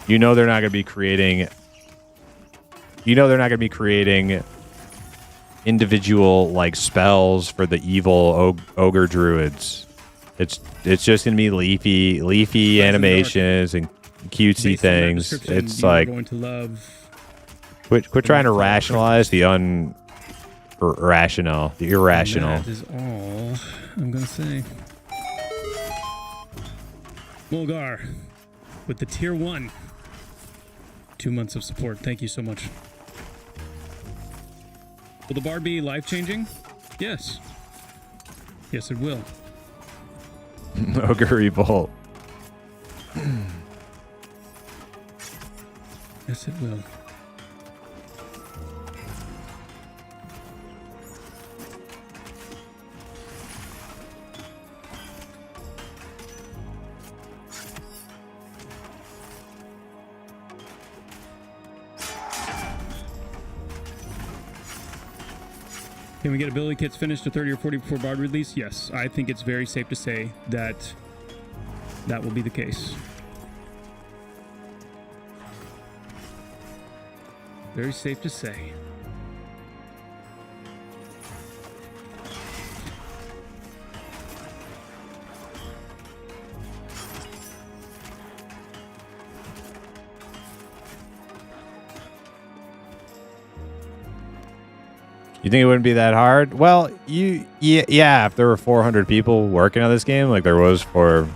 You know they're not going to be creating. You know they're not going to be creating individual like spells for the evil ogre druids. It's just going to be leafy animations and cutesy Based on that things. description, It's you are like going to love quit trying to rationalize the irrational. That is all I'm gonna say. Mulgar with the tier 1. 2 months of support. Thank you so much. Will the bar be life-changing? Yes. Yes, it will. Ogre revolt. Yes, it will. Can we get ability kits finished to 30 or 40 before Bard release? Yes, I think it's very safe to say that that will be the case. Very safe to say. You think it wouldn't be that hard? Well, yeah, if there were 400 people working on this game, like there was for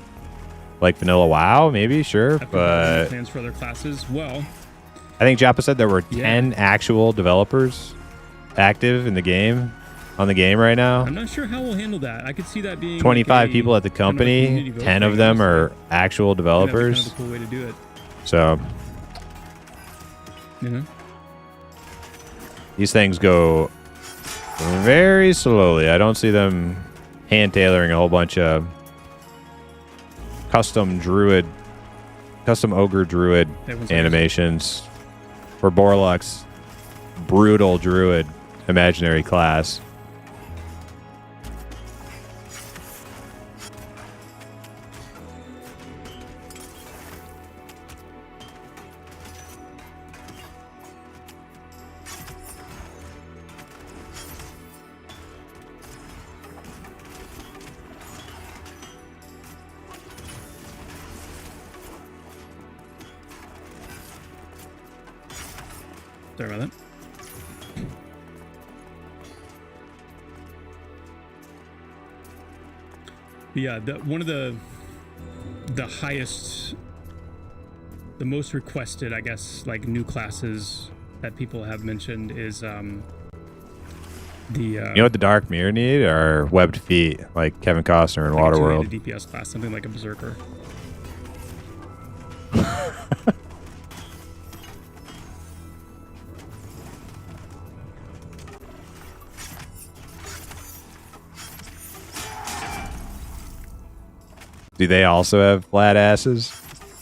like Vanilla WoW, maybe, sure, After but plans for other classes. Well, I think Joppa said there were Yeah. 10 actual developers active in the game, on the game right now. I'm not sure how we'll handle that. I could see that being 25 like people at the kind of a company, community vote 10 thing, of them honestly. are actual I think that'd be developers. kind of a cool way to do it. So You know, these things go very slowly. I don't see them hand tailoring a whole bunch of custom ogre druid Everyone's animations for Borluck's brutal druid imaginary class. sorry about that. Yeah, one of the highest, the most requested, I guess, like new classes that people have mentioned is the You know what the Dark Mirror need? Are webbed feet, like Kevin Costner in like a Waterworld. 280 DPS class, something like a berserker. Do they also have flat asses?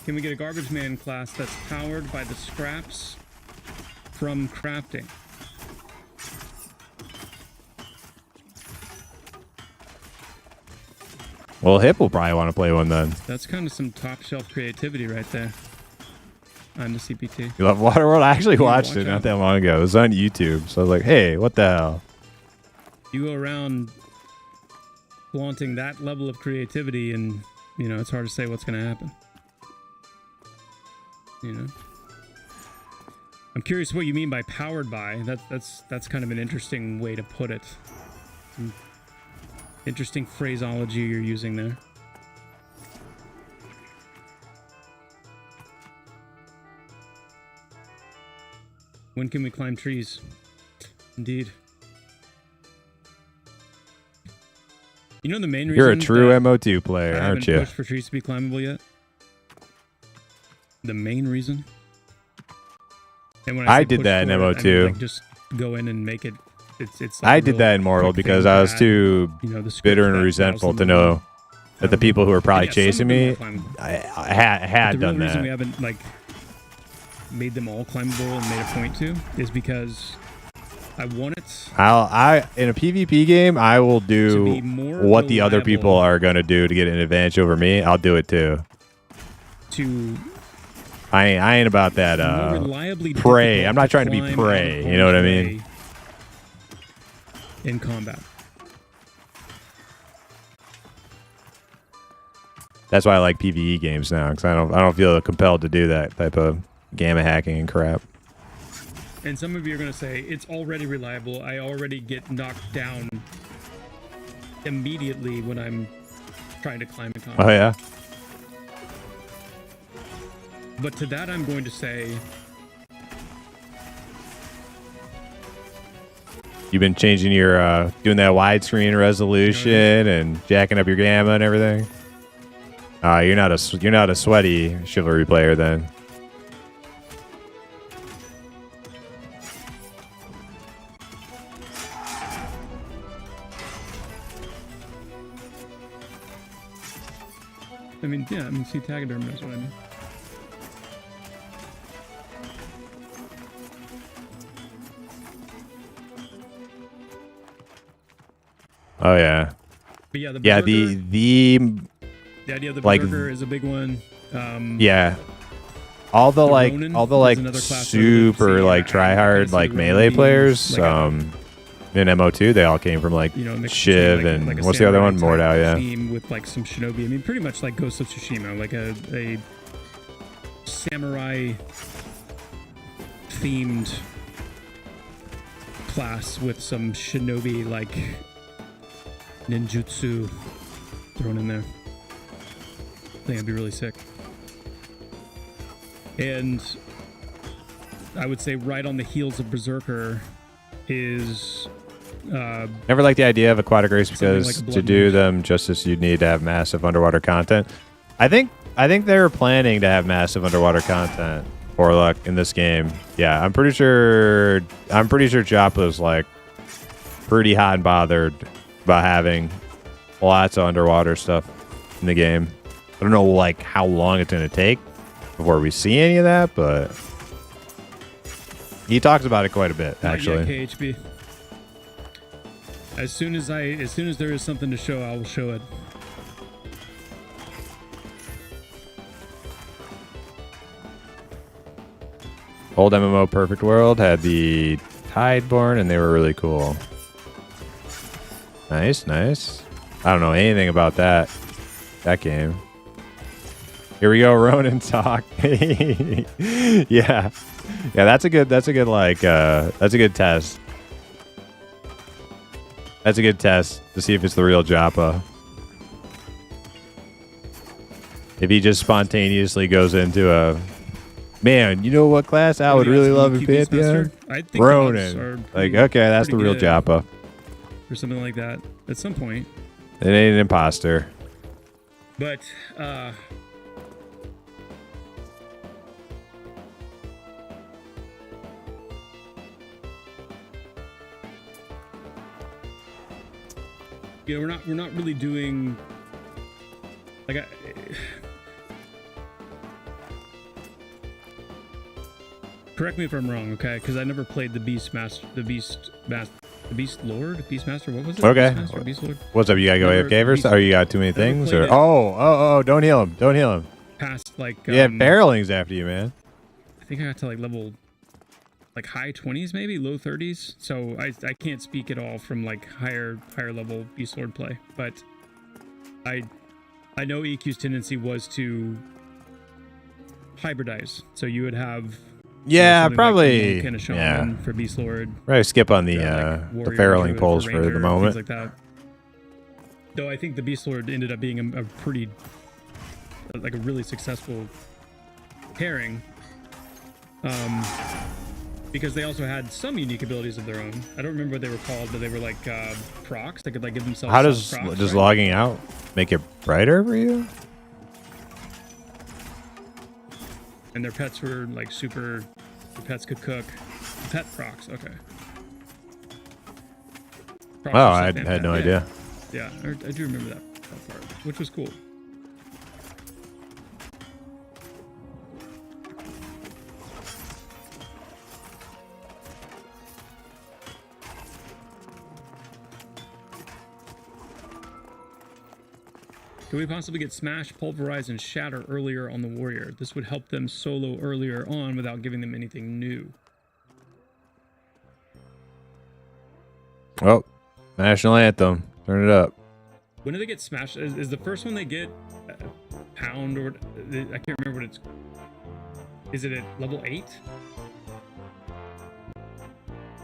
Can we get a garbage man class that's powered by the scraps from crafting? Well, Hip will probably want to play one then. That's kind of some top shelf creativity right there. I'm the CPT. You love Waterworld? I actually Yeah, watched watch it not out. that long ago. It was on YouTube, so I was like, "Hey, what the hell?" You go around flaunting that level of creativity, and you know it's hard to say what's going to happen. You know. I'm curious what you mean by powered by. That's kind of an interesting way to put it. Interesting phraseology you're using there. When can we climb trees? Indeed. You know the main reason You're a true that MO2 player, I aren't haven't you? pushed for trees to be climbable yet? The main reason? And when I say did push that in for it, I mean, MO2. like, just go in and make it. It's like I a did real that in Mortal quick because thing I to was add, too you know, the script bitter and that allows resentful them to know that the people who were probably yeah, some of chasing them me, are climbable. I had But the real done reason we that. haven't like made them all climbable and made a point to is because I want it I in a PvP game, I will to do be more what the other reliable people are gonna do to get an advantage over me. I'll do it too. to I ain't about that more reliably prey. difficult I'm not trying to be climb prey. out of You know what I harm's mean? way in combat. That's why I like PvE games now, because I don't feel compelled to do that type of gamma hacking and crap. And some of you are going to say, it's already reliable. I already get knocked down immediately when I'm trying to climb in combat. Oh yeah. But to that, I'm going to say, You've been changing your doing that widescreen resolution and jacking up your gamma and everything. You're not a sweaty chivalry player then. I mean, yeah, I mean, see, Taxiderm knows what I mean. Oh yeah. But yeah, the Yeah, Berserker, the idea of the like- Berserker is a big one. yeah. All the Ronin is another class that I would super see. like I try kinda hard see like the melee Ronin players being, like, in MO2 they all came from like you know, mixed Shiv between, and like a what's the other one? samurai Mordau, type yeah. theme with like some shinobi. I mean, pretty much like Ghost of Tsushima, like a samurai themed class with some shinobi like ninjutsu thrown in there. I think it'd be really sick. And I would say right on the heels of Berserker is Never liked the idea of aquatic race Something because like a to Blood do Mage. them justice you'd need to have massive underwater content. I think they were planning to have massive underwater content for luck in this game. Yeah, I'm pretty sure Joppa's like pretty hot and bothered about having lots of underwater stuff in the game. I don't know like how long it's gonna take before we see any of that, but he talks about it quite a bit actually. Not yet, KHB. As soon as there is something to show, I will show it. Old MMO Perfect World had the Tideborn, and they were really cool. Nice. I don't know anything about that game. Here we go, Ronin talk. yeah, that's a good like that's a good test. That's a good test to see if it's the real Joppa. If he just spontaneously goes into a man, you know what class I would really love in Pantheon? I think Ronin. Like, okay, that's the pretty real good. Joppa. Or something like that at some point. It ain't an imposter. But you know, we're not really doing like correct me if I'm wrong, okay? Because I never played the Beast Lord, Beastmaster. What was it? Okay. Beastmaster, Beast Lord. What's up? You gotta go Never- AFK first? Or you got too many never things? played Or it. oh, don't heal him. Don't heal him. Past like Yeah, barreling's after you, man. I think I got to like level like high 20s, maybe low 30s. So I can't speak at all from like higher level Beast Lord play, but I know EQ's tendency was to hybridize. So you would have Yeah, something probably. Like Monk and a Shaman Yeah, for Beast Lord. right. Skip on the Warrior feruling Druid poles for Ranger, the moment. things like that. Though I think the Beast Lord ended up being a pretty, like a really successful pairing. Because they also had some unique abilities of their own. I don't remember what they were called, but they were like procs. They could like give themselves. How does procs, does right? logging out make it brighter for you? And their pets were like super. The pets could cook. Pet procs. Okay. Procs Oh, are I stuff had no yeah. idea. Yeah, I do remember that part, which was cool. Can we possibly get Smash, Pulverize, and Shatter earlier on the Warrior? This would help them solo earlier on without giving them anything new. Oh, national anthem. Turn it up. When do they get Smash? Is the first one they get Pound or I can't remember what it's. Is it at level 8?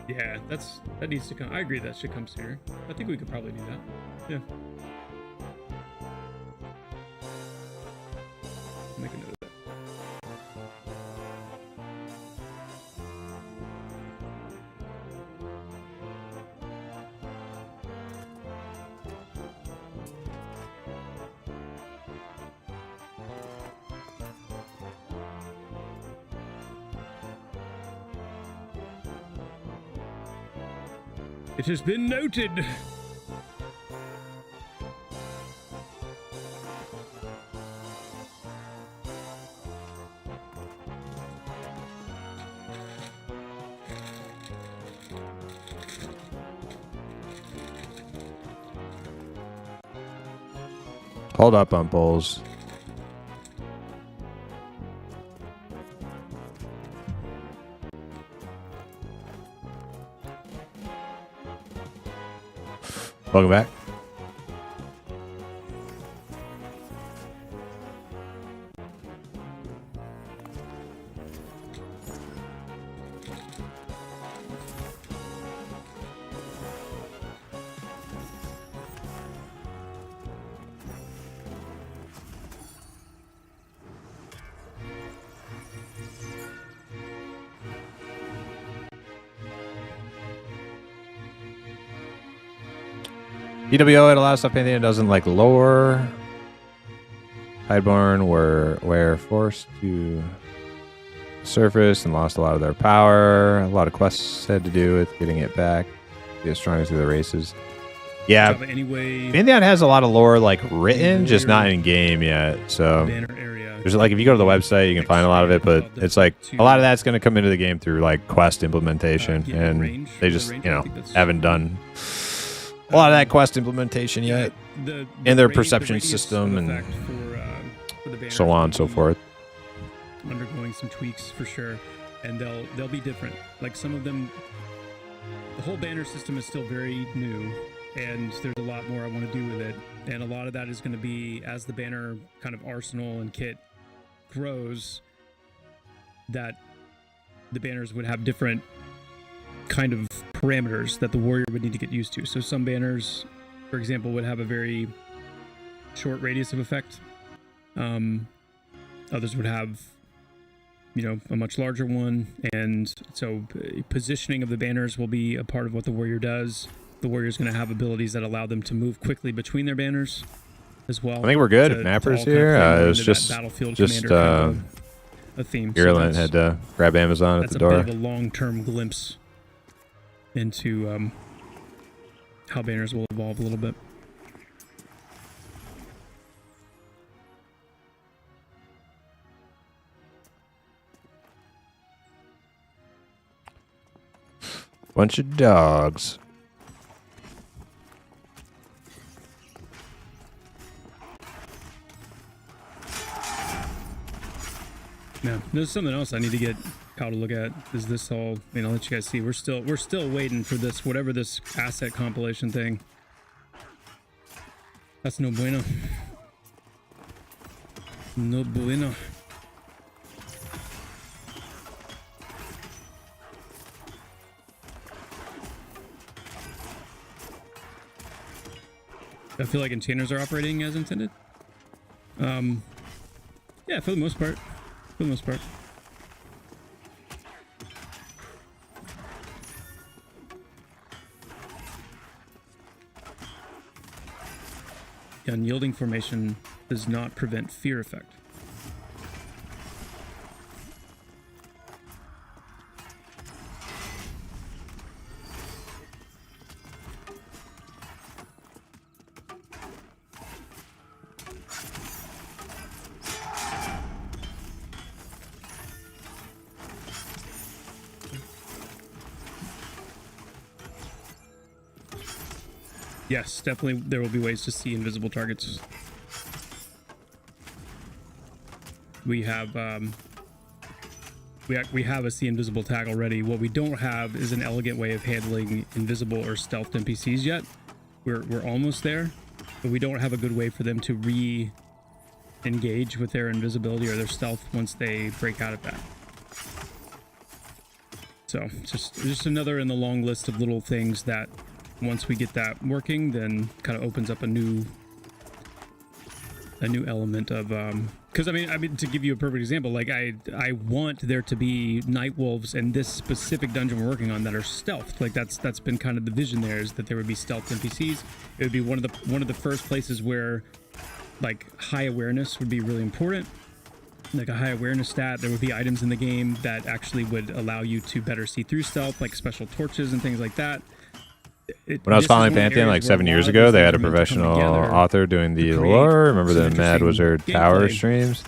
Yeah, that needs to come. I agree that should come sooner. I think we could probably do that. Yeah. Make a note of that. It has been noted. Hold up on poles. Welcome back. EWO had a lot of stuff Pantheon doesn't, like lore. Hideborn were forced to surface and lost a lot of their power. A lot of quests had to do with getting it back. Get stronger through the races. Yeah, Anyway, Pantheon has a lot of lore like written, just not in game yet. So banner area. there's like if you go to the website, you can find a lot of it, but it's like a lot of that's going to come into the game through like quest implementation, and they just haven't done a lot of that quest implementation yet, in their perception system and so on and so forth. Undergoing some tweaks for sure, and they'll be different. Like some of them, the whole banner system is still very new, and there's a lot more I want to do with it. And a lot of that is going to be as the banner kind of arsenal and kit grows, that the banners would have different kind of parameters that the warrior would need to get used to. So some banners, for example, would have a very short radius of effect. Others would have, a much larger one. And so positioning of the banners will be a part of what the warrior does. The warrior is going to have abilities that allow them to move quickly between their banners as well. I think we're good. Mappers here. It was just a theme. Virulent had to grab Amazon at the door. That's a bit of a long-term glimpse into how banners will evolve a little bit. Bunch of dogs. Yeah, there's something else I need to get Kyle to look at. Is this all? I'll let you guys see. We're still waiting for this, whatever this asset compilation thing. That's no bueno. No bueno. I feel like enchanters are operating as intended. Yeah, for the most part. For the most part. Yeah, unyielding formation does not prevent fear effect. Yes, definitely there will be ways to see invisible targets. We have we have a see invisible tag already. What we don't have is an elegant way of handling invisible or stealthed NPCs yet. We're almost there, but we don't have a good way for them to re-engage with their invisibility or their stealth once they break out of that. So just another in the long list of little things that once we get that working, then kind of opens up a new element of because I mean to give you a perfect example, like I want there to be night wolves in this specific dungeon we're working on that are stealthed. Like that's been kind of the vision there, is that there would be stealth NPCs. It would be one of the first places where like high awareness would be really important. Like a high awareness stat, there would be items in the game that actually would allow you to better see through stealth, like special torches and things like that. When I was following Pantheon like 7 years ago, they had a professional author doing the lore. Remember the Mad Wizard Tower streams?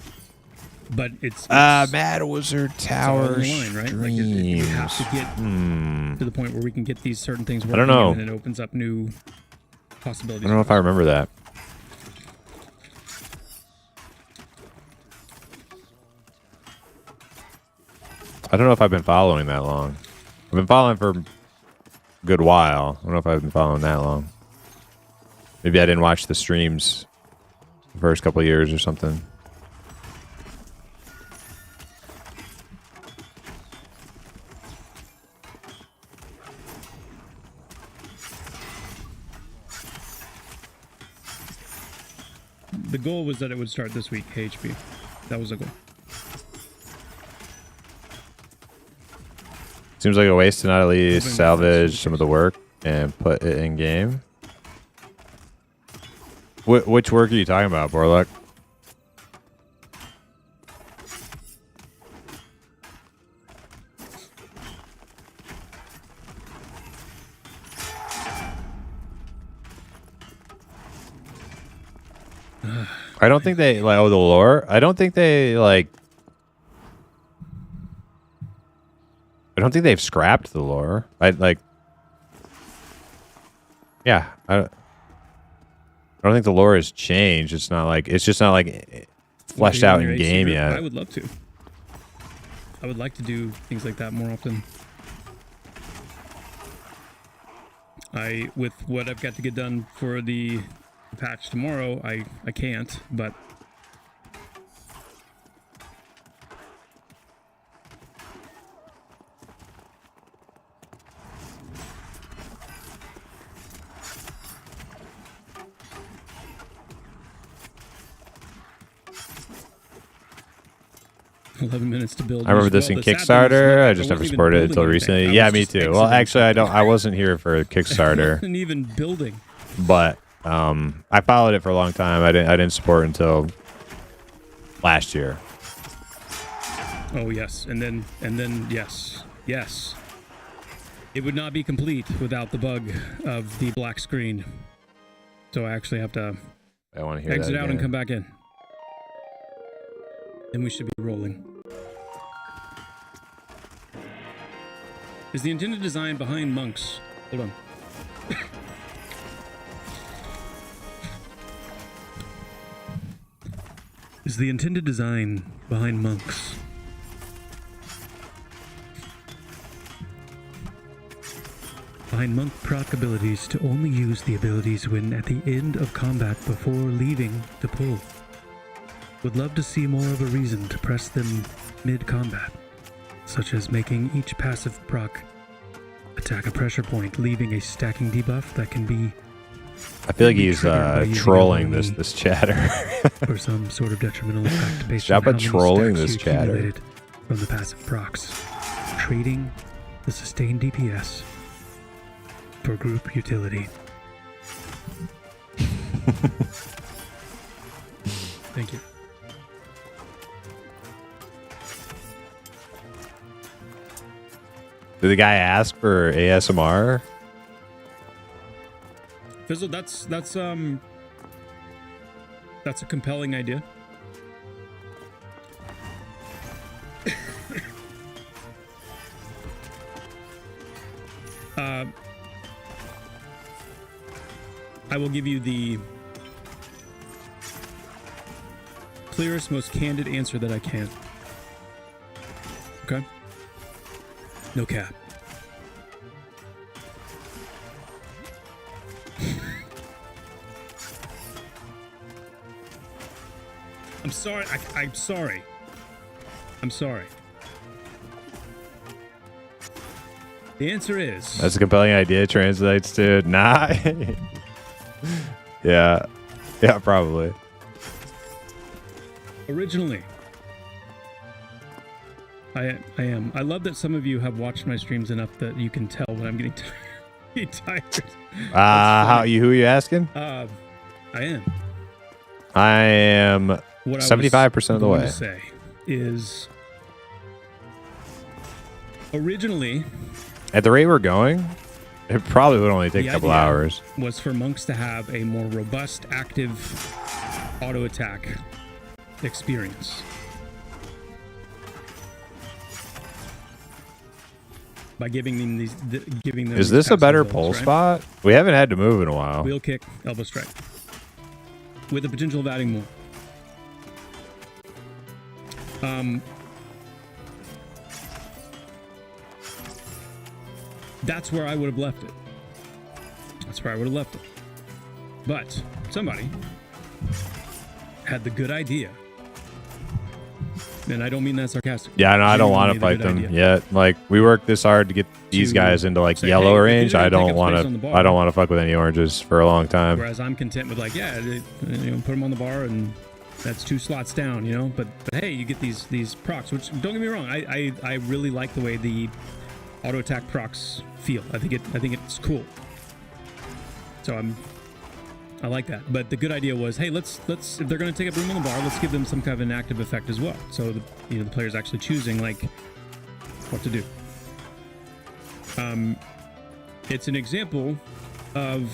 But it's Mad Wizard Tower line, right? Like you have to get to the point where we can get these certain things working. I don't know. And it opens up new possibilities. I don't know if I remember that. I don't know if I've been following that long. I've been following for good while. I don't know if I've been following that long. Maybe I didn't watch the streams the first couple of years or something. The goal was that it would start this week, KHP. That was the goal. Seems like a waste to not at least salvage some of the work and put it in game. Which work are you talking about, Borluck? I don't think they like. Oh, the lore. I don't think they like. I don't think they've scrapped the lore. Yeah, I don't think the lore has changed. It's not like just not like fleshed out in game yet. I would love to. I would like to do things like that more often. With what I've got to get done for the patch tomorrow, I can't, but 11 minutes to build. I remember this in Kickstarter. I just never supported it until recently. Yeah, me too. Well, actually, I wasn't here for Kickstarter. I wasn't even building. But I followed it for a long time. I didn't support it until last year. Oh yes, and then yes. It would not be complete without the bug of the black screen. So I actually have to exit out and come back in. Then we should be rolling. Is the intended design behind monks? Hold on. Is the intended design behind monks? Behind monk proc abilities to only use the abilities when at the end of combat before leaving the pool. Would love to see more of a reason to press them mid-combat, such as making each passive proc attack a pressure point, leaving a stacking debuff that can be I feel like he's Triggered by using trolling a this chatter. or some sort of detrimental effect based Stop on how at many trolling stacks this you chatter. accumulated from the passive procs. Trading the sustained DPS for group utility. Thank you. Did the guy ask for ASMR? Fizzle, that's a compelling idea. I will give you the clearest, most candid answer that I can. Okay? No cap. I'm sorry. I'm sorry. I'm sorry. The answer is... That's a compelling idea. Translates to nah. Yeah. Yeah, probably. Originally, I am. I love that some of you have watched my streams enough that you can tell when I'm getting tired. Who are you asking? I am. I am What 75% of the going way. to say is originally At the rate we're going, it probably would only take the a couple idea hours. was for monks to have a more robust, active auto attack experience. By giving them giving them. Is these this a passive better builds, pull right? spot? We haven't had to move in a while. Wheel kick, elbow strike, with the potential of adding more. That's where I would have left it. That's where I would have left it. But somebody had the good idea, and I don't mean that sarcastic. Yeah, no, I don't want to Genuinely fight the good them idea. yet. Like, we worked this hard to get these To guys into like say, yellow hey, if range. you're I gonna don't take up want space on the to. bar- I don't want to fuck with any oranges for a long time. Whereas I'm content with like, yeah, put them on the bar and that's 2 slots down, you know. But hey, you get these procs, which don't get me wrong, I really like the way the auto attack procs feel. I think it's cool. So I like that. But the good idea was, hey, let's if they're going to take up room on the bar, let's give them some kind of an active effect as well. So the player's actually choosing like what to do. It's an example of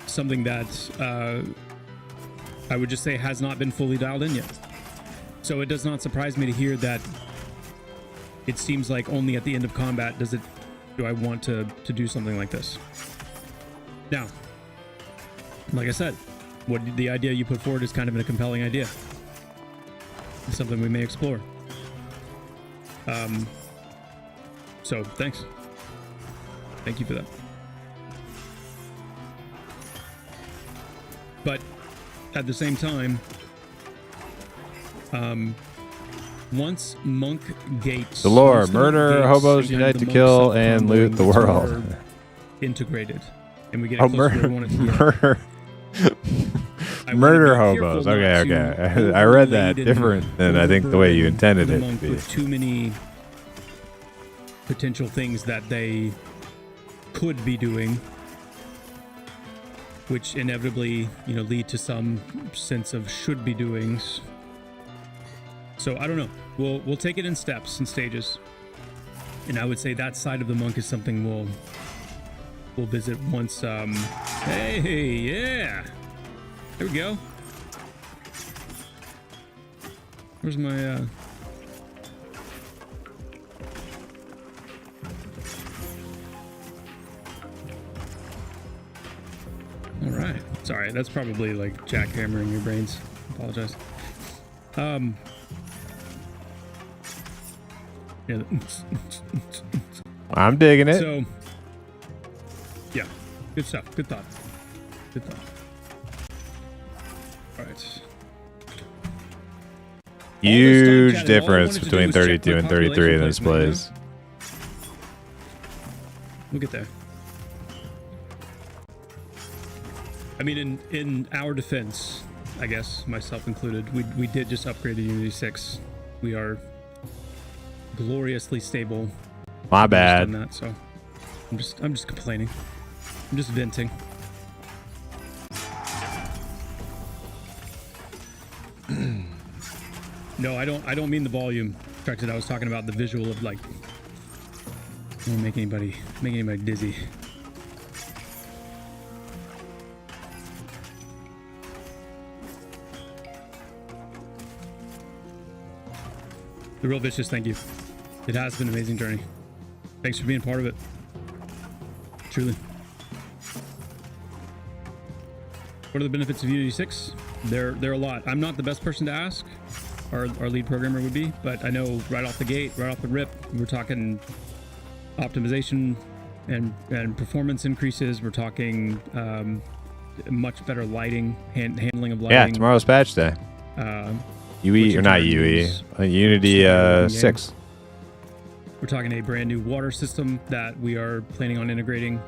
something that I would just say has not been fully dialed in yet. So it does not surprise me to hear that it seems like only at the end of combat do I want to do something like this. Now, like I said, the idea you put forward is kind of a compelling idea. It's something we may explore. So thanks. Thank you for that. But at the same time, once monk gates, The lore, once murder, monk hobos gates unite and to the kill monks and loot the are world. integrated, and we get Oh, closer to where we want it to be. murder. I wanna Murder be careful hobos. not Okay, to okay. I read that overload and different than I think the way you overburden intended the it to monk be. with too many potential things that they could be doing, which inevitably, lead to some sense of should be doings. So I don't know. We'll take it in steps and stages, and I would say that side of the monk is something we'll visit once. Hey, yeah, there we go. Where's my All right. Sorry, that's probably like jackhammering your brains. Apologize. Yeah. I'm digging it. So, yeah, good stuff. Good thought. Good thought. All right. Huge all I difference wanted to do between was check 32 my and 33 in population this placement, place. We'll get there. I mean, in our defense, I guess myself included, we did just upgrade to Unity 6. We are gloriously stable. My bad. That, so I'm just complaining. I'm just venting. No, I don't mean the volume. Corrected. I was talking about the visual of like. Don't make anybody dizzy. The Real Vicious, thank you. It has been an amazing journey. Thanks for being part of it. Truly. What are the benefits of Unity 6? There are a lot. I'm not the best person to ask. Our lead programmer would be, but I know right off the gate, right off the rip, we're talking optimization and performance increases. We're talking much better lighting, handling of lighting. Yeah, tomorrow's patch day. UE or not UE, Unity 6. We're talking a brand new water system that we are planning on integrating.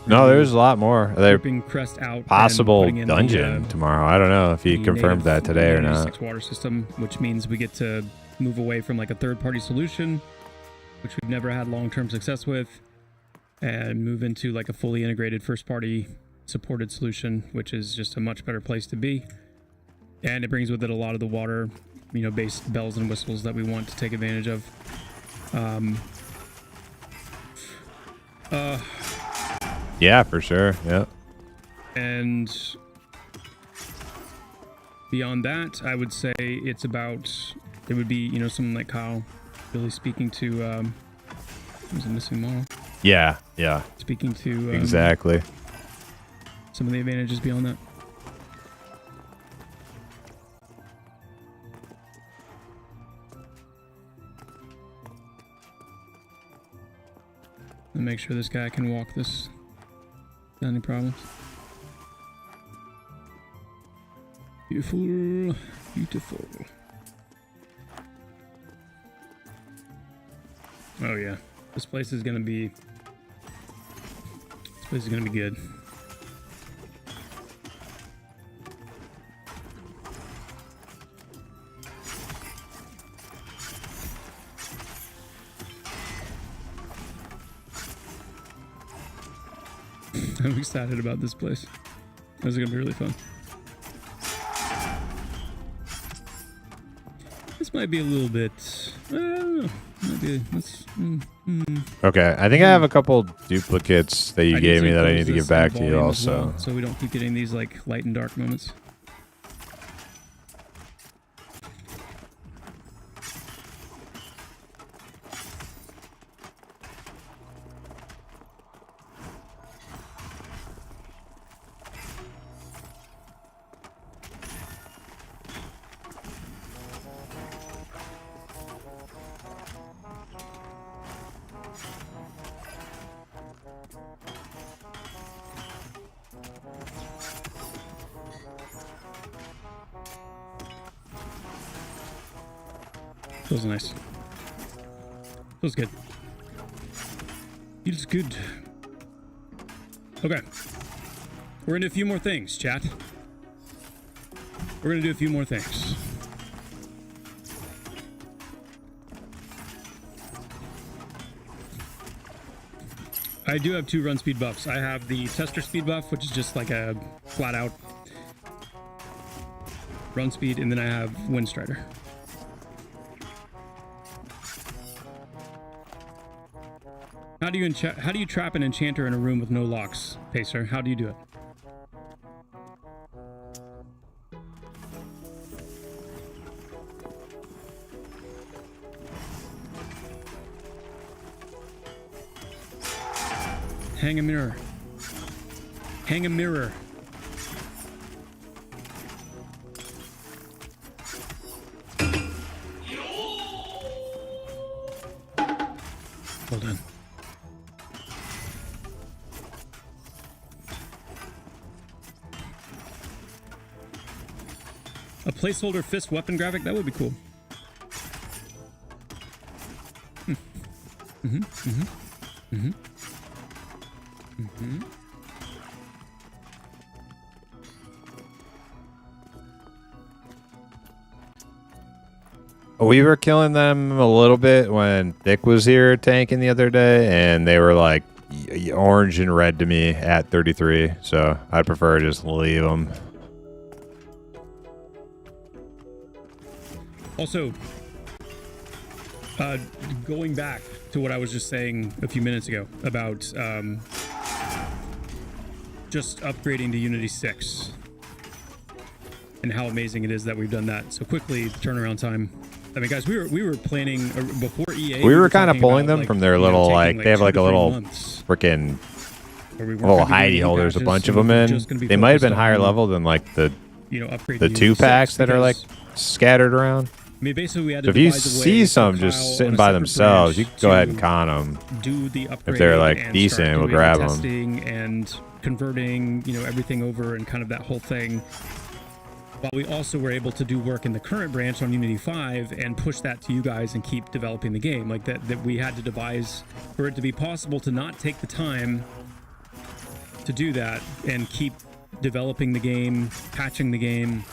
No, there's a lot more. They're Crest out possible dungeon tomorrow. I don't know if he confirmed that today or not. 6 water system, which means we get to move away from like a third-party solution, which we've never had long-term success with, and move into like a fully integrated first-party supported solution, which is just a much better place to be. And it brings with it a lot of the water, based bells and whistles that we want to take advantage of. Yeah, for sure. Yeah. And beyond that, I would say it would be, someone like Kyle really speaking to, was a missing model. Yeah. Speaking to exactly some of the advantages beyond that. And make sure this guy can walk this. Any problems? Beautiful. Oh yeah, this place is gonna be good. I'm excited about this place. This is gonna be really fun. This might be a little bit. I don't know. Okay, I think I have a couple duplicates that you gave me that I need to give back to you also. So we don't keep getting these like light and dark moments. Feels nice. Feels good. Feels good. Okay. We're gonna do a few more things, chat. We're gonna do a few more things. I do have 2 run speed buffs. I have the tester speed buff, which is just like a flat out run speed, and then I have Wind Strider. How do you trap an enchanter in a room with no locks, Pacer? How do you do it? Hang a mirror. Hang a mirror. Well done. A placeholder fist weapon graphic? That would be cool. We were killing them a little bit when Thick was here tanking the other day, and they were like orange and red to me at 33. So I'd prefer to just leave them. Also, going back to what I was just saying a few minutes ago about just upgrading to Unity 6 and how amazing it is that we've done that so quickly, the turnaround time. I mean, guys, we were planning before EA. We were kind of pulling them from their little like they have like a little freaking little hidey holders, a bunch of them in. They might have been higher level than like the 2 packs that are like scattered around. I mean, basically, we had So to if you devise a way see for some Kyle just sitting on a by separate themselves, you branch can go ahead to and con them. do the upgrade If they're like and decent, start we'll doing grab the them. testing and converting, everything over and kind of that whole thing. While we also were able to do work in the current branch on Unity 5 and push that to you guys and keep developing the game. Like that we had to devise for it to be possible to not take the time to do that and keep developing the game, patching the game,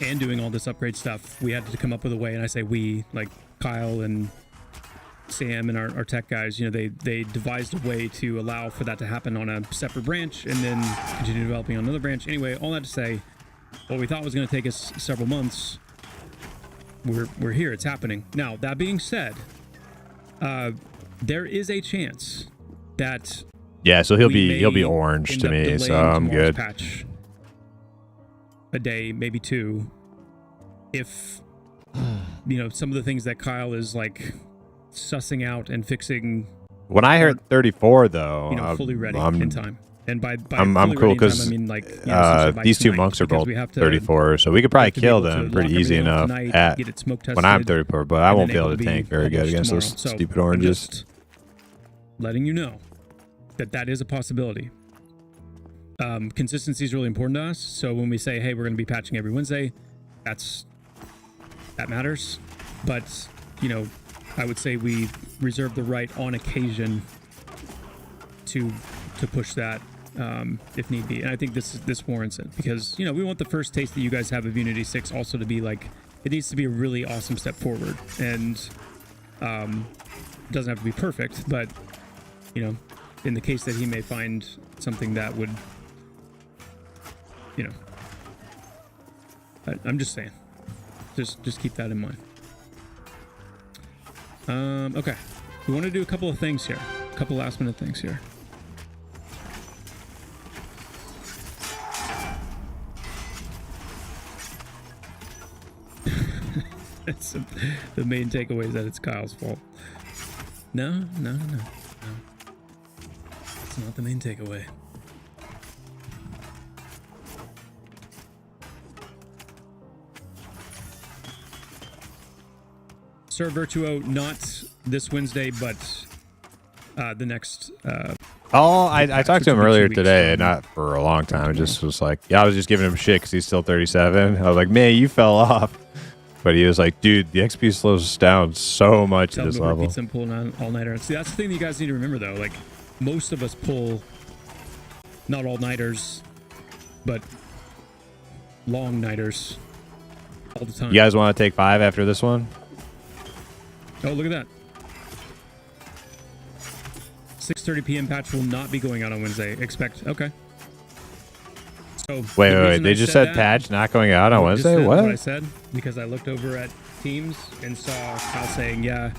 and doing all this upgrade stuff. We had to come up with a way, and I say we, like Kyle and Sam and our tech guys, they devised a way to allow for that to happen on a separate branch and then continue developing on another branch. Anyway, all that to say, what we thought was going to take us several months, we're here. It's happening. Now, that being said, there is a chance that Yeah, so he'll be may orange end to up me, so delaying I'm tomorrow's good. Patch a day, maybe 2, if some of the things that Kyle is like sussing out and fixing. When I heard 34 though, fully ready I'm in time. And by I'm fully cool ready in time, because I mean, like, essentially by these 2 tonight, monks are because both we have to- 34, so we could probably have to be kill able to them lock pretty easy everything off enough tonight, at get it smoke when I'm tested, 34, but I and won't then be able able to to tank be very good published against those tomorrow. So stupid I'm oranges. just letting you know that is a possibility. Consistency is really important to us. So when we say, hey, we're going to be patching every Wednesday, that matters. But, I would say we reserve the right on occasion to push that if need be. And I think this warrants it because, we want the first taste that you guys have of Unity 6 also to be like, it needs to be a really awesome step forward. And it doesn't have to be perfect, but, in the case that he may find something that would, I'm just saying, just keep that in mind. Okay, we want to do a couple of things here, a couple last minute things here. The main takeaway is that it's Kyle's fault. No. It's not the main takeaway. Sir Virtuo, not this Wednesday, but the next. I talked to him which will be 2 earlier weeks today, from not for a long time. It just was like, I was just giving him shit because he's still 37. I was like, man, you fell off. But he was like, dude, the XP slows us down so much Tell at this him to level. repeat some pull all-nighter. See, that's the thing that you guys need to remember, though. Like, most of us pull not all-nighters, but long-nighters all the time. You guys want to take 5 after this one? Oh, look at that. 6:30 p.m. patch will not be going out on Wednesday. Expect. Okay. So Wait. They just said patch not going out on Wednesday? What? I said because I looked over at Teams and saw Kyle saying, "Yeah,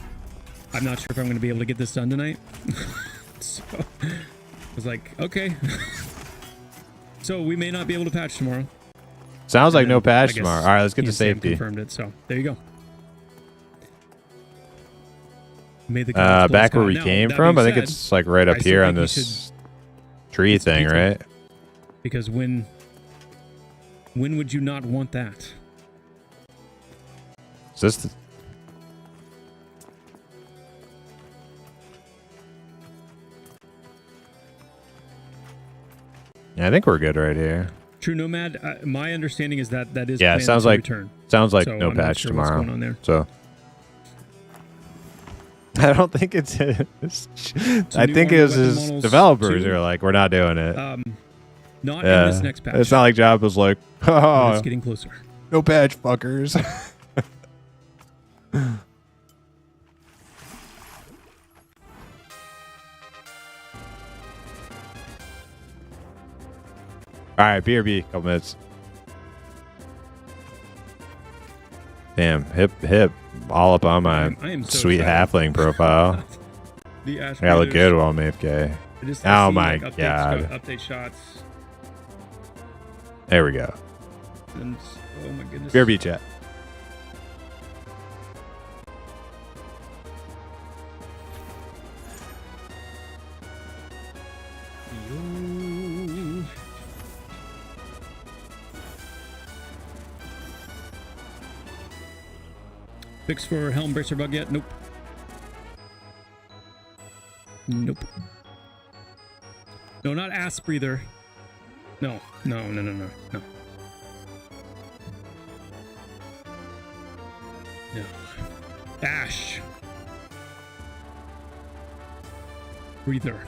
I'm not sure if I'm going to be able to get this done tonight." So I was like, "Okay." So we may not be able to patch tomorrow. Sounds like no patch I guess tomorrow. All right, let's get he to and Sam safety. Confirmed it. So there you go. May the Back gods bless where Kyle. we Now, came that from? I being think said, it's like right up I still here on think we this tree it's thing, pizza. right? Because when would you not want that? Is this the... Yeah, I think we're good right here. True Nomad, my understanding is that is Yeah, it planned sounds to like return. sounds like So no I'm not patch sure what's tomorrow. going on there. So I don't think it's I new think armor it was weapon his models developers too. are like, we're not doing it. Not Yeah. in this next patch. It's not like Job was like, but oh, it's getting closer. no patch, fuckers. All right, BRB, couple minutes. Damn, hip, all up on my I am so sweet excited. halfling profile. The Ash I gotta look Raiders. good while I'm AFK. I Oh see, my like, god. update shots. There we go. And, oh my goodness. BRB chat. Yo. Fix for Helm Bracer bug yet? Nope. Nope. No, not ass breather. No. No. No. Ash. Breather.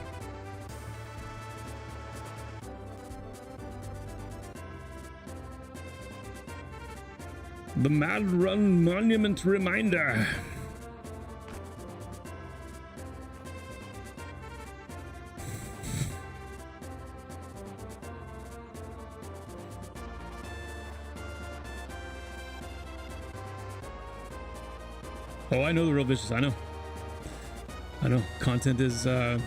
The Mad Run Monument Reminder. Oh, I know the real vicious. I know. Content is a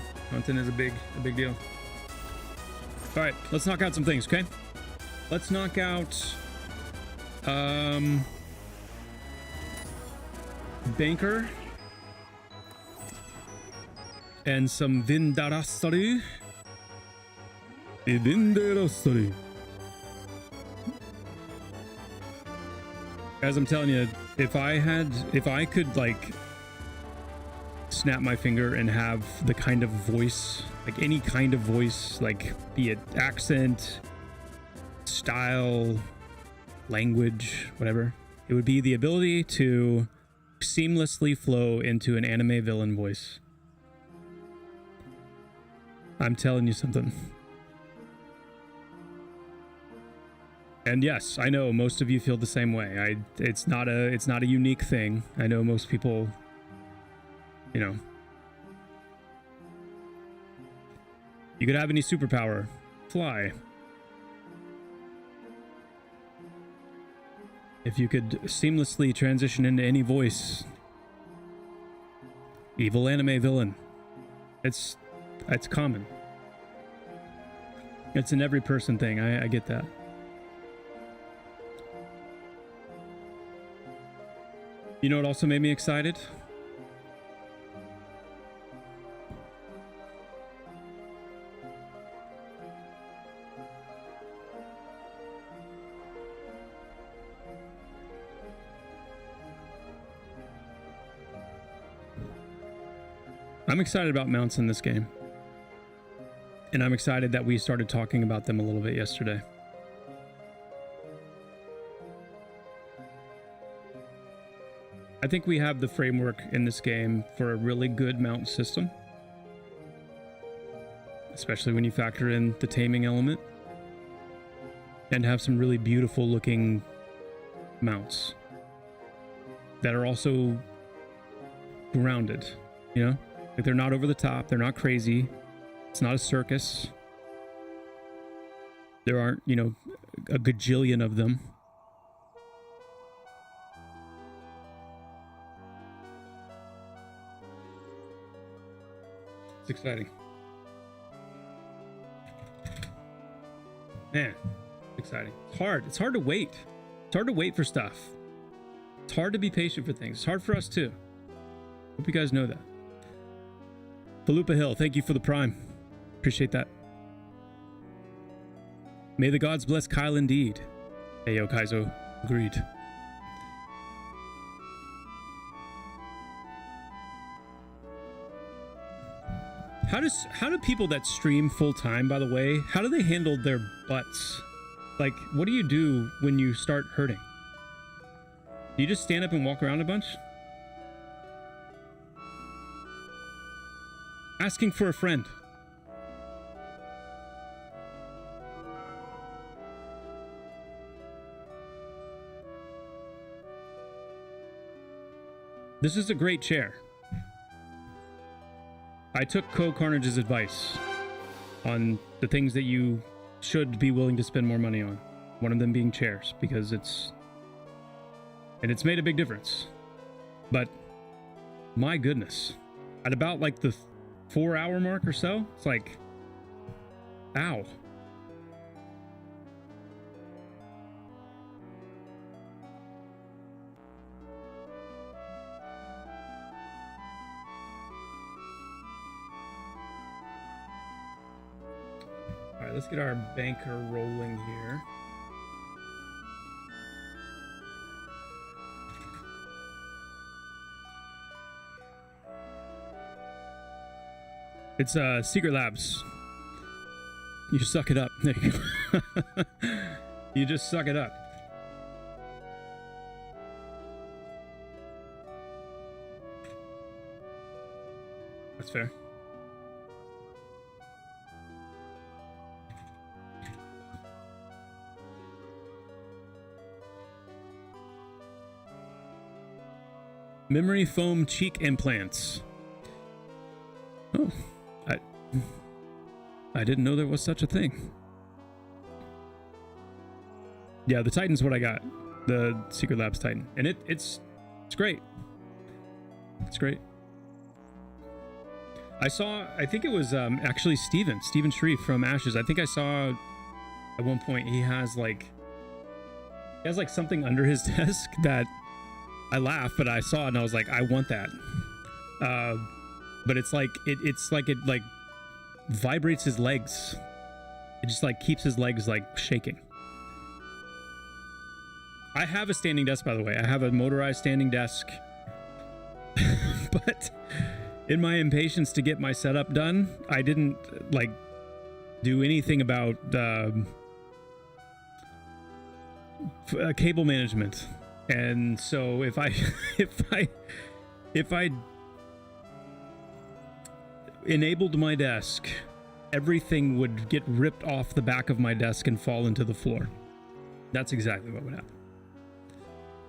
big deal. All right, let's knock out some things, okay? Let's knock out Banker and some Vindarastari. As I'm telling you, if I could like snap my finger and have the kind of voice, like any kind of voice, like be it accent, style, language, whatever, it would be the ability to seamlessly flow into an anime villain voice. I'm telling you something. And yes, I know most of you feel the same way. It's not a unique thing. I know most people, you know. You could have any superpower. Fly. If you could seamlessly transition into any voice. Evil anime villain. It's common. It's an every person thing. I get that. You know what also made me excited? I'm excited about mounts in this game. And I'm excited that we started talking about them a little bit yesterday. I think we have the framework in this game for a really good mount system. Especially when you factor in the taming element. And have some really beautiful looking mounts. That are also grounded, you know? Like they're not over the top, they're not crazy. It's not a circus. There aren't, you know, a gajillion of them. It's exciting. Man, it's exciting. It's hard. It's hard to wait. It's hard to wait for stuff. It's hard to be patient for things. It's hard for us too. Hope you guys know that. Falupa Hill, thank you for the prime. Appreciate that. May the gods bless Kyle indeed. Hey, yo, Kaizo. Agreed. How do people that stream full time, by the way, how do they handle their butts? Like, what do you do when you start hurting? Do you just stand up and walk around a bunch? Asking for a friend. This is a great chair. I took Co Carnage's advice on the things that you should be willing to spend more money on. One of them being chairs, because it's made a big difference. But my goodness, at about like the 4-hour mark or so, it's like, ow. All right, let's get our banker rolling here. It's Secret Labs. You just suck it up. There you go. You just suck it up. That's fair. Memory foam cheek implants. Oh, I didn't know there was such a thing. Yeah, the Titan's what I got. The Secret Labs Titan. And it's great. It's great. I think it was actually Steven Shreve from Ashes. I think I saw at one point he has something under his desk that I laughed, but I saw it and I was like, I want that. But it's like it vibrates his legs. It just keeps his legs shaking. I have a standing desk, by the way. I have a motorized standing desk. But in my impatience to get my setup done, I didn't do anything about cable management. And so if I enabled my desk, everything would get ripped off the back of my desk and fall into the floor. That's exactly what would happen.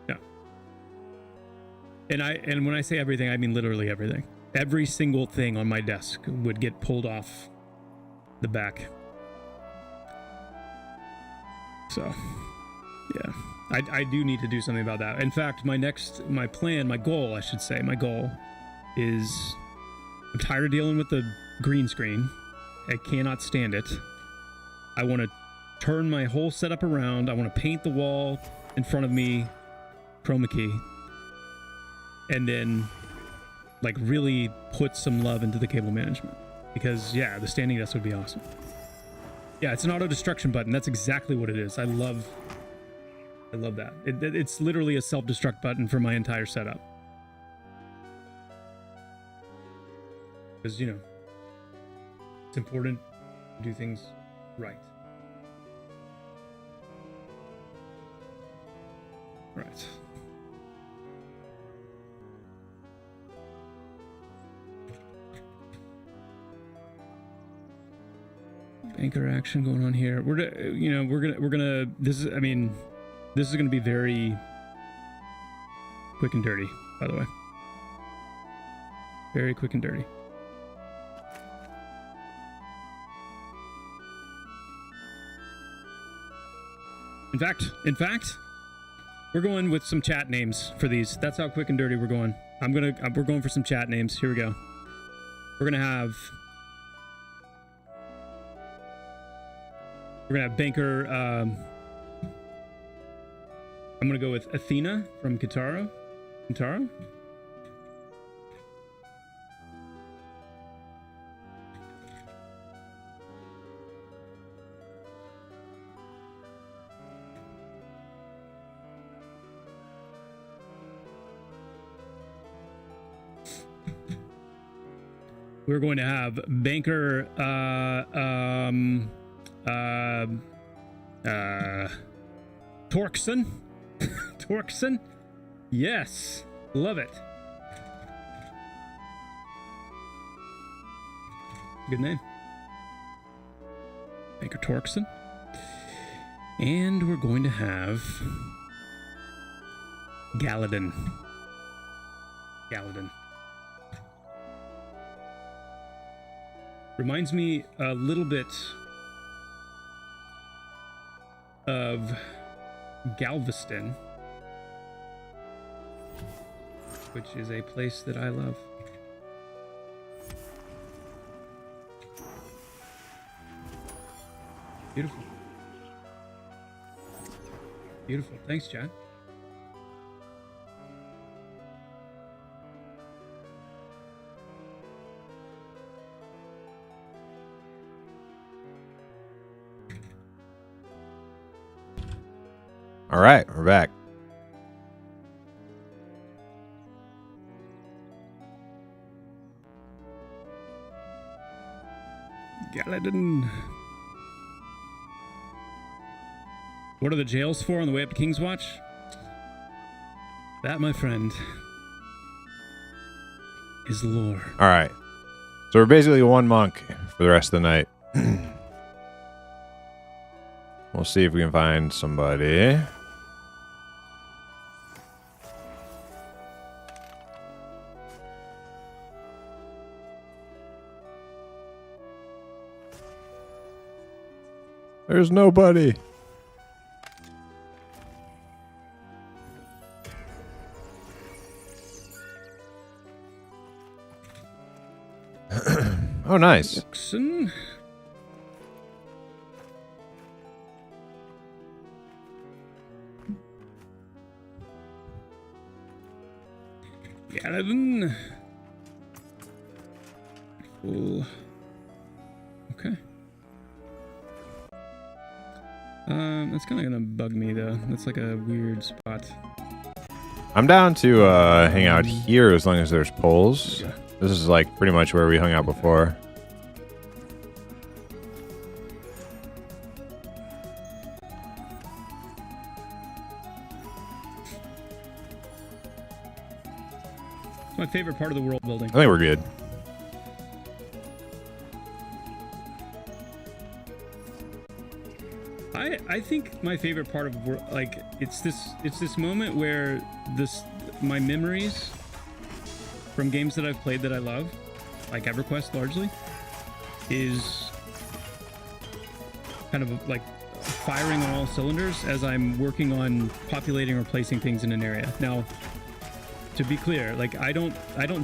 Yeah. And when I say everything, I mean literally everything. Every single thing on my desk would get pulled off the back. So, yeah. I do need to do something about that. In fact, my goal is, I'm tired of dealing with the green screen. I cannot stand it. I want to turn my whole setup around. I want to paint the wall in front of me, chroma key, and then really put some love into the cable management. Because yeah, the standing desk would be awesome. Yeah, it's an auto destruction button. That's exactly what it is. I love that. It's literally a self-destruct button for my entire setup. Because, it's important to do things right. Right. Banker action going on here. We're gonna. This is gonna be very quick and dirty, by the way. Very quick and dirty. In fact, we're going with some chat names for these. That's how quick and dirty we're going. We're going for some chat names. Here we go. We're gonna have Banker. I'm gonna go with Athena from Kitaro. Kitaro? We're going to have Banker Torkson. Torkson? Yes. Love it. Good name. Banker Torkson. And we're going to have Galadin. Galadin. Reminds me a little bit of Galveston, which is a place that I love. Beautiful. Beautiful. Thanks, Chad. All right, we're back. Galadin. What are the jails for on the way up to King's Watch? That, my friend, is lore. All right. So we're basically one monk for the rest of the night. We'll see if we can find somebody. There's nobody. Oh, nice. Oxen. Galadin. Cool. Okay. That's kind of gonna bug me though. That's like a weird spot. I'm down to hang out here as long as there's poles. Okay. This is like pretty much where we hung out before. It's my favorite part of the world building. I think we're good. I think my favorite part of world, like it's this moment where my memories from games that I've played that I love, like EverQuest largely, is kind of like firing on all cylinders as I'm working on populating or placing things in an area. Now, to be clear, like I don't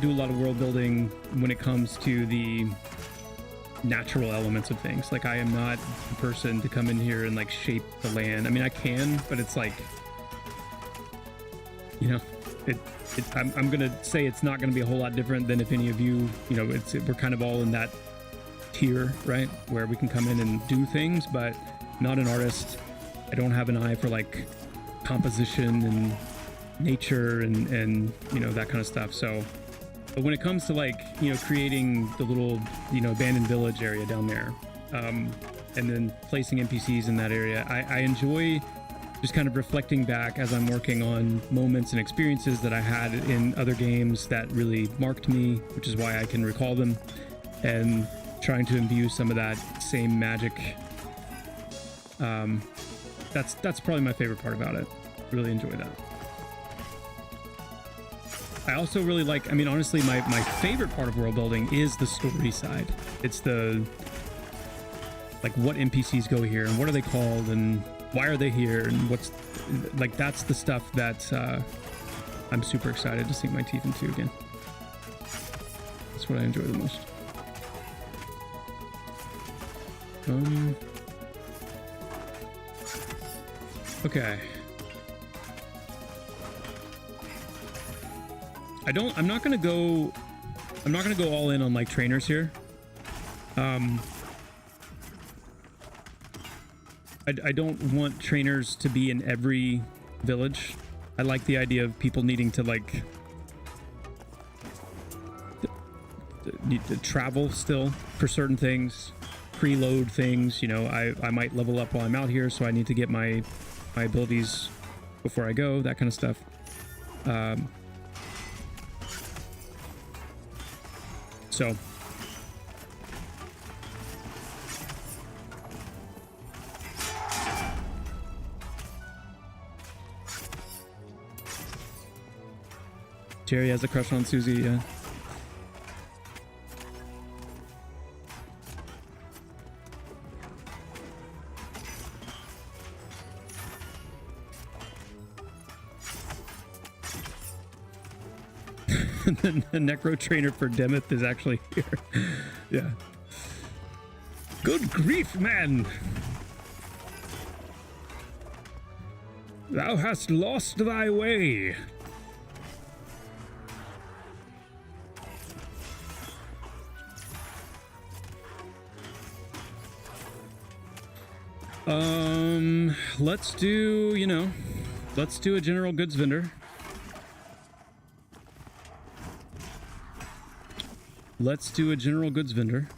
do a lot of world building when it comes to the natural elements of things. Like I am not the person to come in here and like shape the land. I mean, I can, but it's like, you know, I'm gonna say it's not gonna be a whole lot different than if any of you, you know, we're kind of all in that tier, right, where we can come in and do things, but not an artist. I don't have an eye for like composition and nature and you know, that kind of stuff. So, but when it comes to like, you know, creating the little, you know, abandoned village area down there, and then placing NPCs in that area, I enjoy just kind of reflecting back as I'm working on moments and experiences that I had in other games that really marked me, which is why I can recall them, and trying to imbue some of that same magic. That's probably my favorite part about it. Really enjoy that. I also really like, I mean, honestly, my favorite part of world building is the story side. It's the, like, what NPCs go here and what are they called and why are they here and what's, like, that's the stuff that I'm super excited to sink my teeth into again. That's what I enjoy the most. Okay. I'm not gonna go all in on like trainers here. I don't want trainers to be in every village. I like the idea of people needing to like need to travel still for certain things, preload things. You know, I might level up while I'm out here, so I need to get my abilities before I go, that kind of stuff. So Jerry has a crush on Susie, yeah. The necro trainer for Demeth is actually here. Yeah. Good grief, man! Thou hast lost thy way. Let's do, let's do a general goods vendor. Let's do a general goods vendor.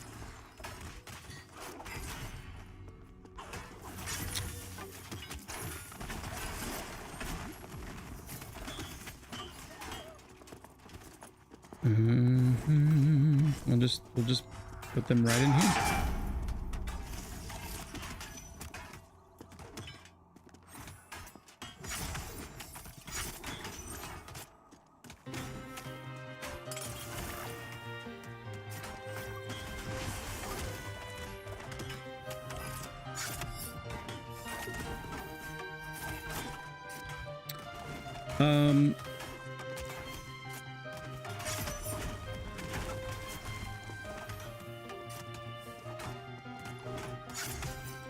We'll just put them right in here.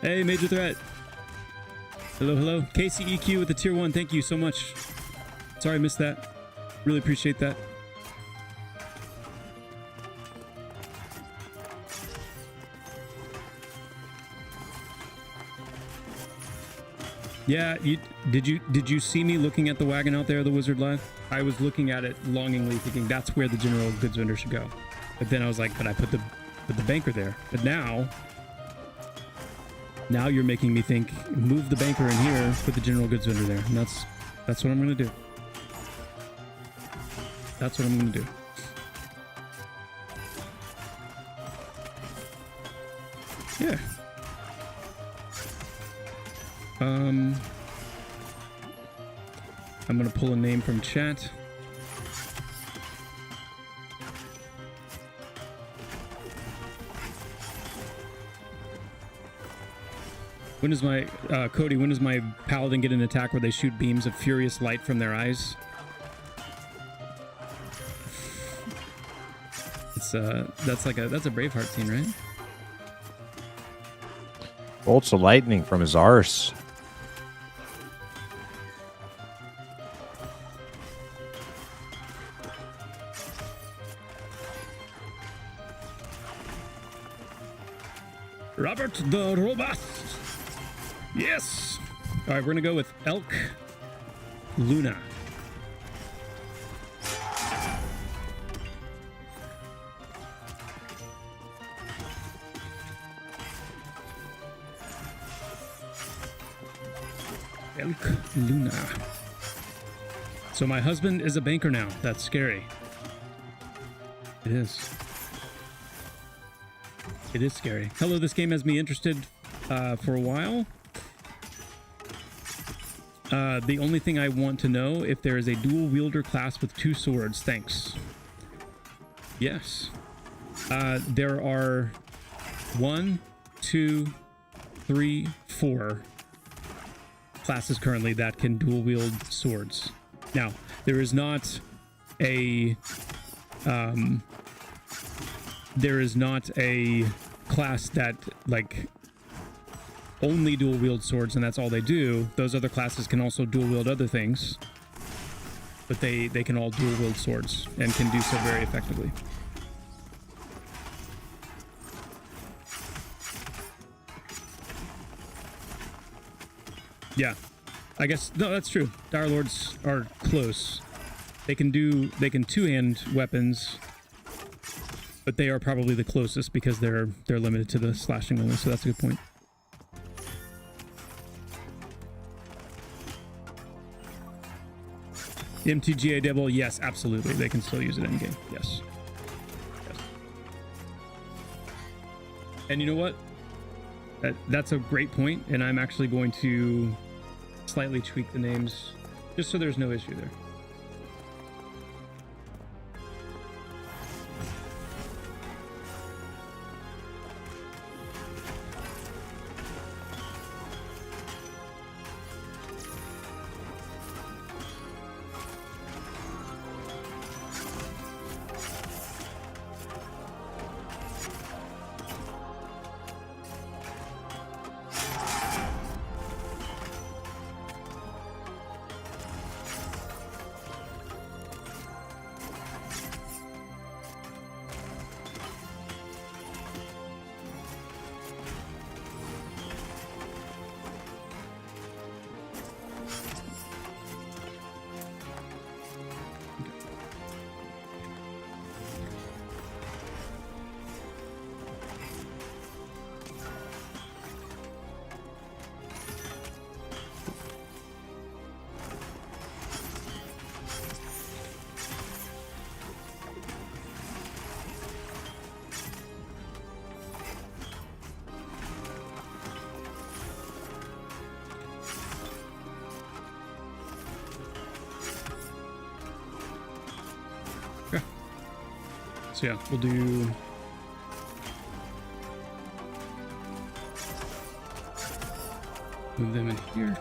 Hey, Major Threat. Hello, hello. KCEQ with the tier 1. Thank you so much. Sorry I missed that. Really appreciate that. Yeah, did you see me looking at the wagon out there, the Wizard Live? I was looking at it longingly, thinking that's where the general goods vendor should go. But then I was like, but I put the banker there. But now you're making me think, move the banker in here, put the general goods vendor there. And that's what I'm gonna do. That's what I'm gonna do. Yeah. I'm gonna pull a name from chat. When does my Cody? When does my paladin get an attack where they shoot beams of furious light from their eyes? It's that's a Braveheart scene, right? Bolts of lightning from his arse. Robert the Robust. Yes. All right, we're gonna go with Elk Luna. Elk Luna. So my husband is a banker now. That's scary. It is. It is scary. Hello, this game has me interested for a while. The only thing I want to know if there is a dual wielder class with 2 swords. Thanks. Yes. There are 1, 2, 3, 4 classes currently that can dual wield swords. Now, there is not a class that like only dual wield swords and that's all they do. Those other classes can also dual wield other things, but they can all dual wield swords and can do so very effectively. Yeah, I guess no, that's true. Dire Lords are close. They can two-hand weapons, but they are probably the closest because they're limited to the slashing only. So that's a good point. MTGA Devil, yes, absolutely. They can still use it in game. Yes. Yes. And you know what? That's a great point, and I'm actually going to slightly tweak the names just so there's no issue there. So yeah, we'll do. Move them in here.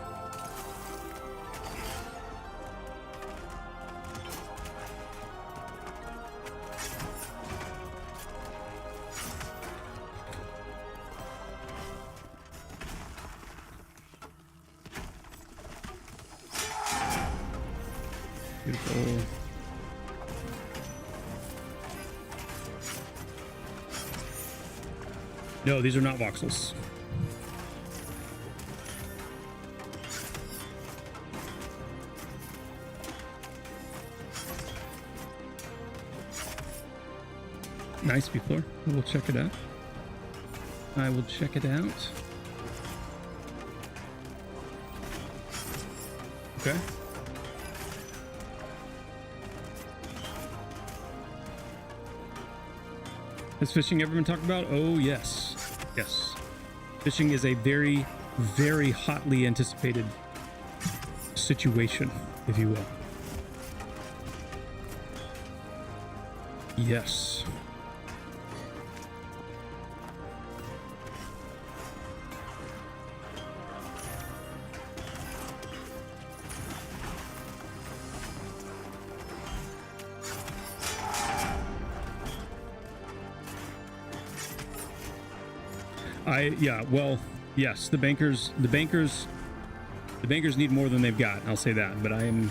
Beautiful. No, these are not voxels. Nice before. We'll check it out. I will check it out. Okay. Has fishing ever been talked about? Oh, yes. Yes. Fishing is a very, very hotly anticipated situation, if you will. Yes. Well, yes, the bankers need more than they've got. I'll say that, but I'm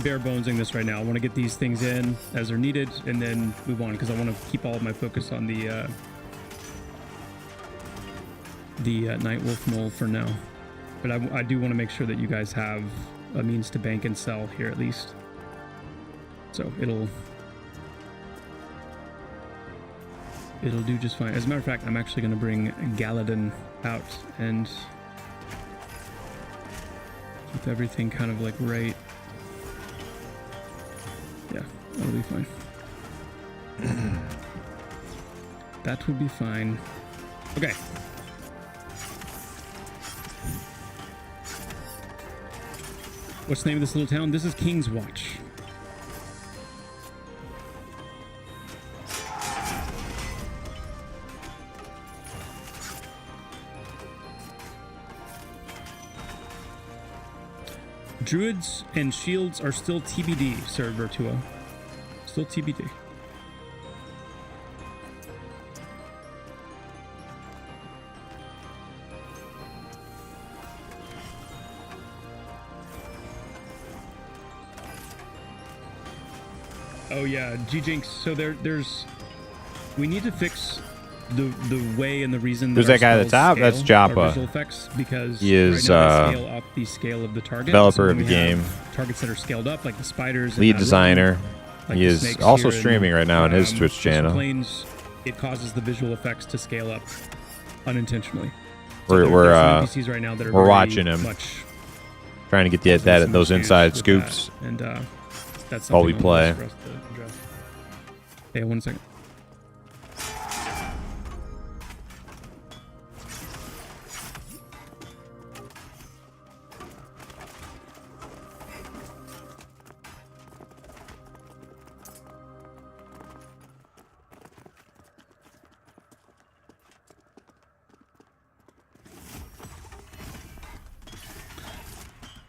bare bonesing this right now. I want to get these things in as they're needed and then move on because I want to keep all of my focus on the Night Wolf Mole for now. But I do want to make sure that you guys have a means to bank and sell here at least. So it'll do just fine. As a matter of fact, I'm actually going to bring Galadin out and keep everything kind of like right. Yeah, that'll be fine. That will be fine. Okay. What's the name of this little town? This is King's Watch. Druids and shields are still TBD, Sir Virtuo. Still TBD. Oh yeah, G-Jinx. So there's we need to fix the way and the reason Who's that guy at the top? That's Joppa. Visual effects, because he is right now they scale up the scale of the target. Developer so of the game. Targets that are scaled up, like the spiders. Lead and designer. like he is also streaming right now on his Twitch Coastal channel. Plains, it causes the visual effects to scale up unintentionally. We're NPCs right now that are we're very watching him, much trying to get those inside with scoops. that. And that's while we something play. for us to address. Hey, 1 second.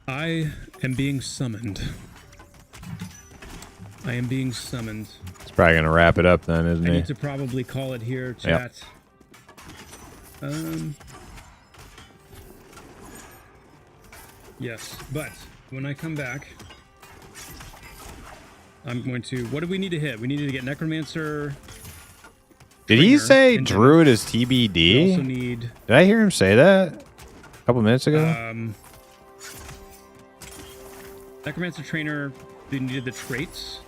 I am being summoned. I am being summoned. It's probably gonna wrap it up then, isn't I he? need to probably call it here, chat. Yes, but when I come back, I'm going to. What do we need to hit? We needed to get Necromancer. Did he Trainer, say and Druid is We also TBD? need. Did I hear him say that a couple minutes ago? Necromancer Trainer. We needed the traits.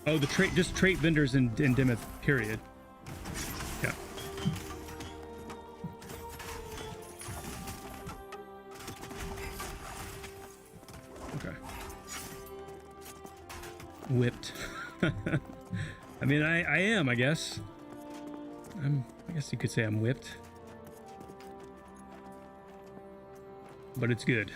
Oh, the trait, just trait vendors in Dimith, period. Yeah. Okay. Whipped. I mean, I am, I guess. I guess you could say I'm whipped. But it's good.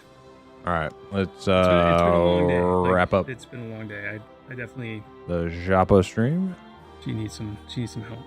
All right, let's It's been a long day. Like, wrap up It's been a long day. I definitely. the Japo stream. She needs some help.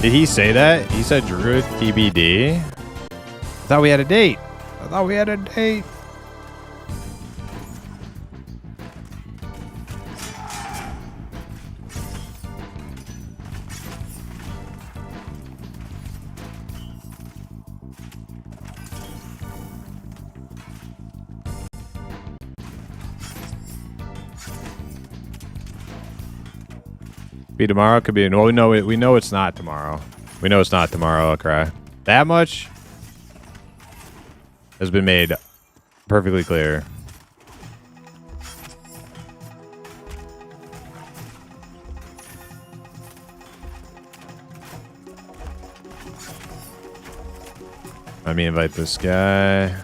Did he say that? He said Druid TBD. I thought we had a date. Be tomorrow, could be. Well, we know it's not tomorrow. We know it's not tomorrow, Cry. That much has been made perfectly clear. Let me invite this guy.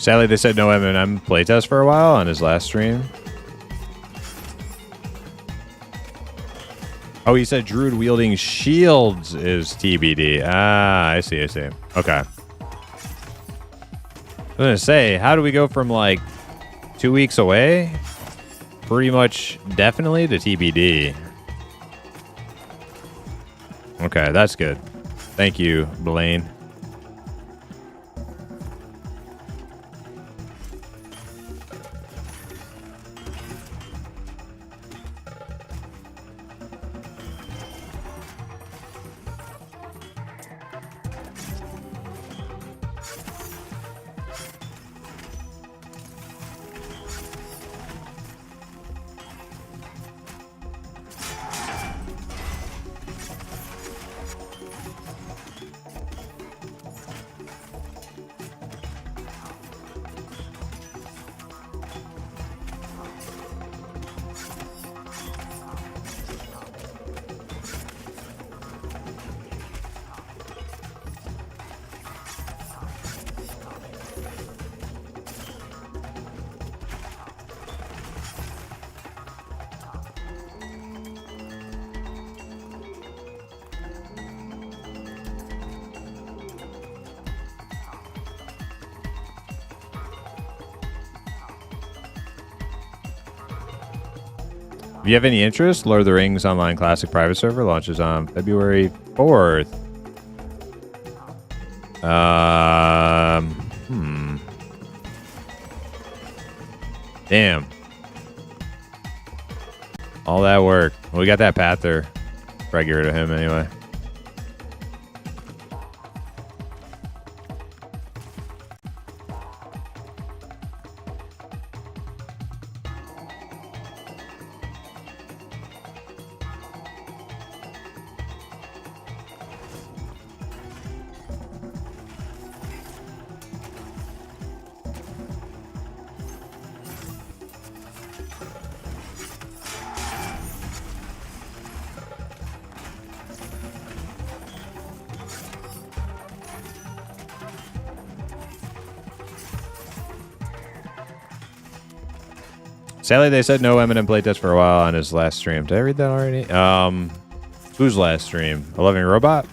Sadly, they said no M&M playtest for a while on his last stream. Oh, he said Druid wielding shields is TBD. Ah, I see. Okay. I was going to say, how do we go from like 2 weeks away? Pretty much definitely to TBD. Okay, that's good. Thank you, Blaine. If you have any interest, Lord of the Rings Online Classic private server launches on February 4th. Damn. All that work. Well, we got that Panther. Probably get rid of him anyway. Sadly, they said no Eminem playtest for a while on his last stream. Did I read that already? Whose last stream? A Loving Robot?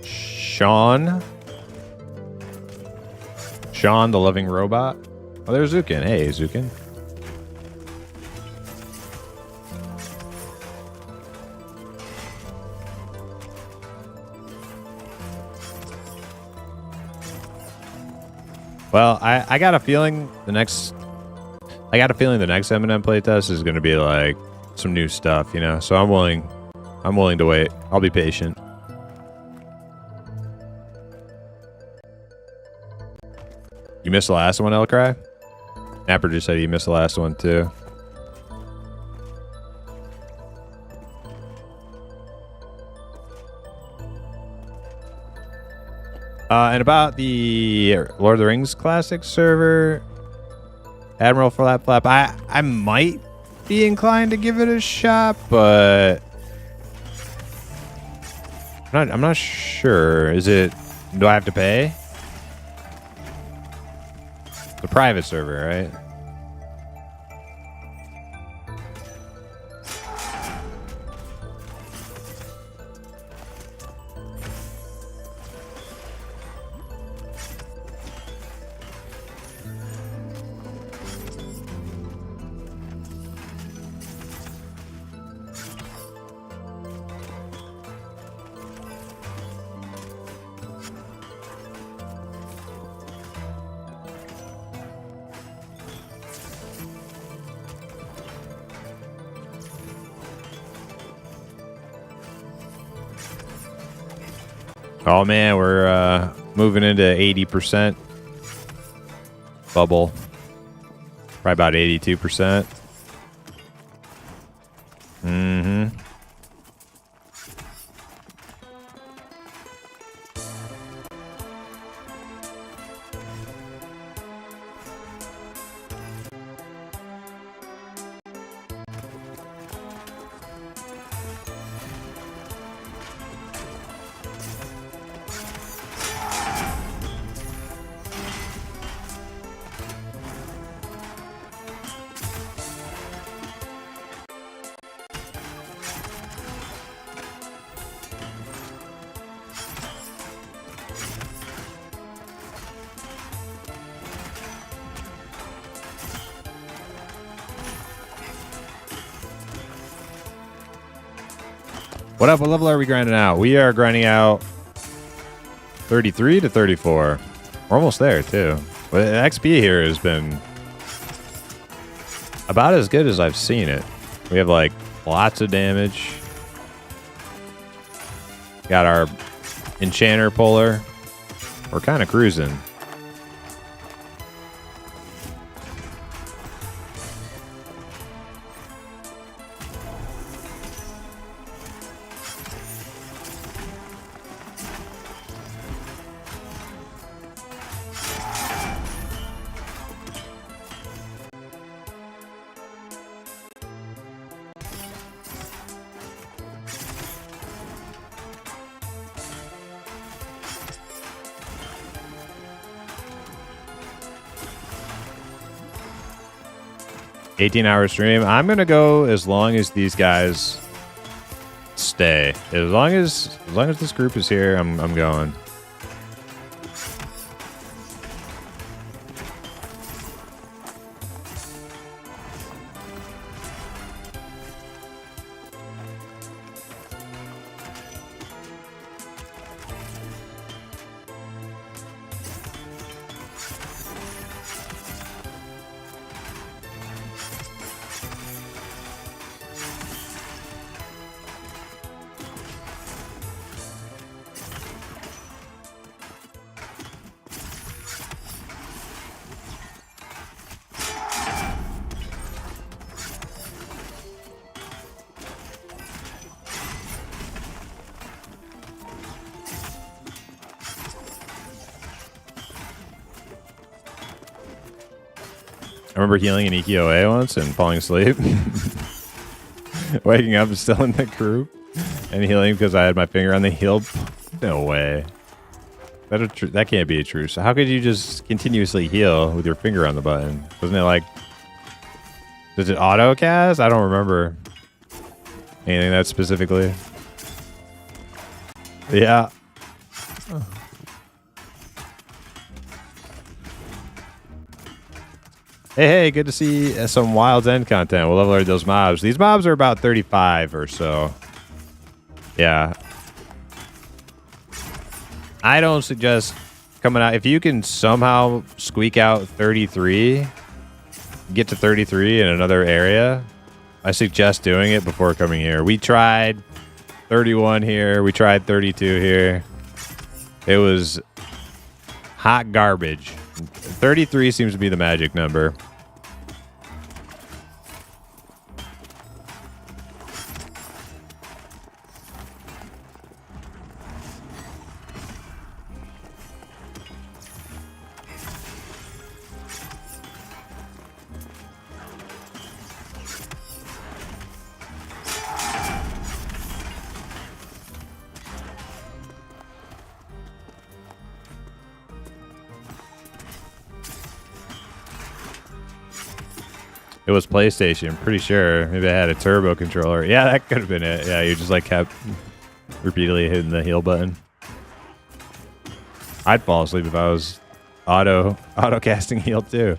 Sean the Loving Robot? Oh, there's Zukin. Hey, Zukin. Well, I got a feeling the next Eminem playtest is going to be like some new stuff, you know. So I'm willing to wait. I'll be patient. You missed the last one, Elcry? Napper just said he missed the last one too. And about the Lord of the Rings Classic server, Admiral Flap Flap, I might be inclined to give it a shot, but I'm not sure. Do I have to pay? The private server, right? Oh man, we're moving into 80% bubble. Probably about 82%. Mm-hmm. What up? What level are we grinding out? We are grinding out 33 to 34. We're almost there, too. But the XP here has been about as good as I've seen it. We have, like, lots of damage. Got our Enchanter puller. We're kind of cruising. $18-hour stream. I'm gonna go as long as these guys stay. As long as this group is here, I'm going. I remember healing an EQOA once and falling asleep. Waking up and still in the group and healing because I had my finger on the heal. No way. That can't be a truce. So how could you just continuously heal with your finger on the button? Doesn't it like... Does it auto cast? I don't remember anything that specifically. Yeah. Hey, good to see some Wild's End content. We'll level those mobs. These mobs are about 35 or so. Yeah. I don't suggest coming out. If you can somehow squeak out 33, get to 33 in another area, I suggest doing it before coming here. We tried 31 here. We tried 32 here. It was hot garbage. 33 seems to be the magic number. It was PlayStation, pretty sure. Maybe I had a turbo controller. Yeah, that could have been it. Yeah, you just like kept repeatedly hitting the heal button. I'd fall asleep if I was auto casting heal too.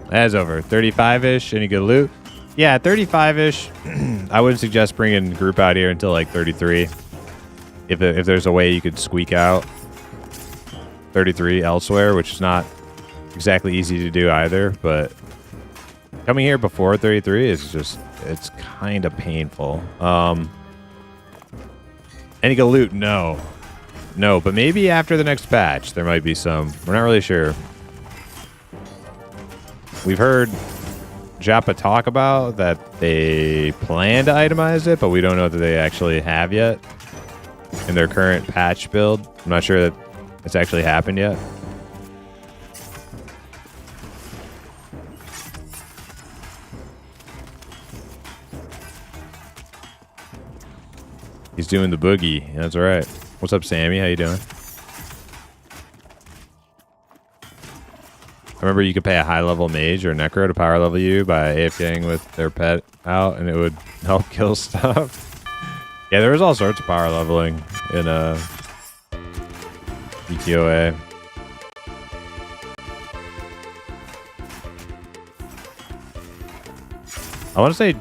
That's over. 35-ish. Any good loot? Yeah, 35-ish. I wouldn't suggest bringing group out here until like 33. If there's a way you could squeak out 33 elsewhere, which is not exactly easy to do either, but coming here before 33 is just, it's kind of painful. Any good loot? No. No, but maybe after the next patch there might be some. We're not really sure. We've heard Joppa talk about that they plan to itemize it, but we don't know that they actually have yet in their current patch build. I'm not sure that it's actually happened yet. He's doing the boogie. That's right. What's up, Sammy? How you doing? I remember you could pay a high-level mage or necro to power level you by AFKing with their pet out, and it would help kill stuff. Yeah, there was all sorts of power leveling in EQOA. I want to say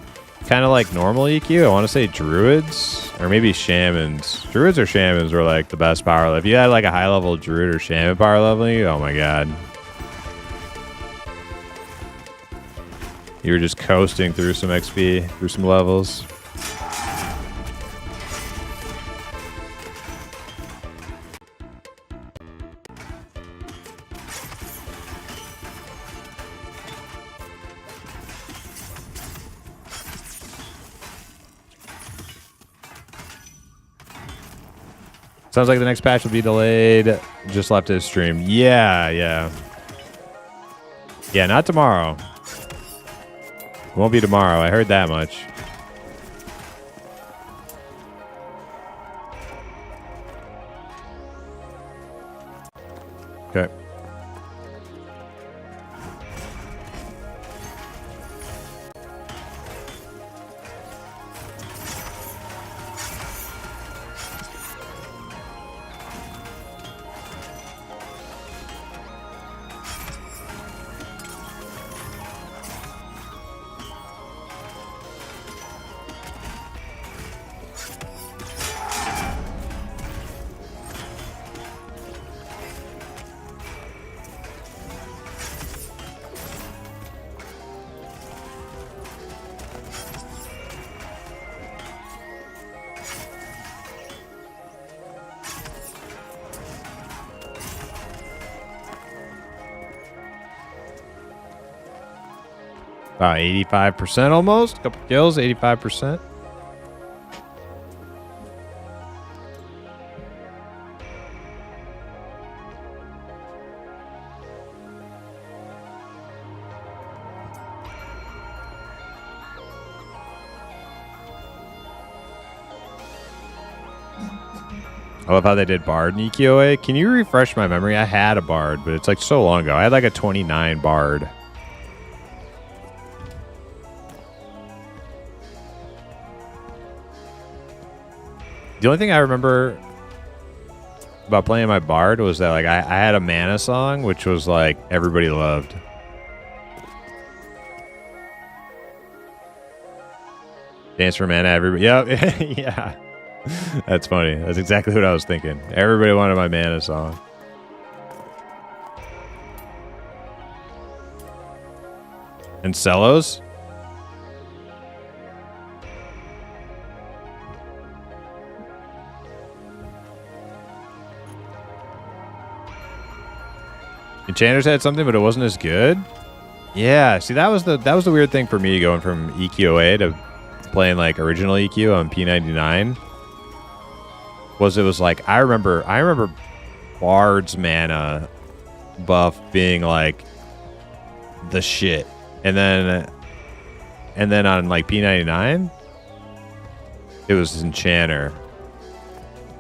kind of like normal EQ. I want to say druids or maybe shamans. Druids or shamans were like the best power level. If you had like a high-level druid or shaman power leveling, oh my god. You were just coasting through some XP, through some levels. Sounds like the next patch will be delayed. Just left his stream. Yeah, yeah. Yeah, not tomorrow. Won't be tomorrow. I heard that much. Okay. About 85% almost. A couple kills, 85%. I love how they did Bard in EQOA. Can you refresh my memory? I had a Bard, but it's like so long ago. I had like a 29 Bard. The only thing I remember about playing my Bard was that like I had a mana song, which was like everybody loved. Dance for mana, everybody. Yep. Yeah. That's funny. That's exactly what I was thinking. Everybody wanted my mana song. And Celos? Enchanters had something, but it wasn't as good. Yeah, see that was the weird thing for me going from EQOA to playing like original EQ on P99. Was it was like I remember Bard's mana buff being like the shit, and then on like P99 it was Enchanter.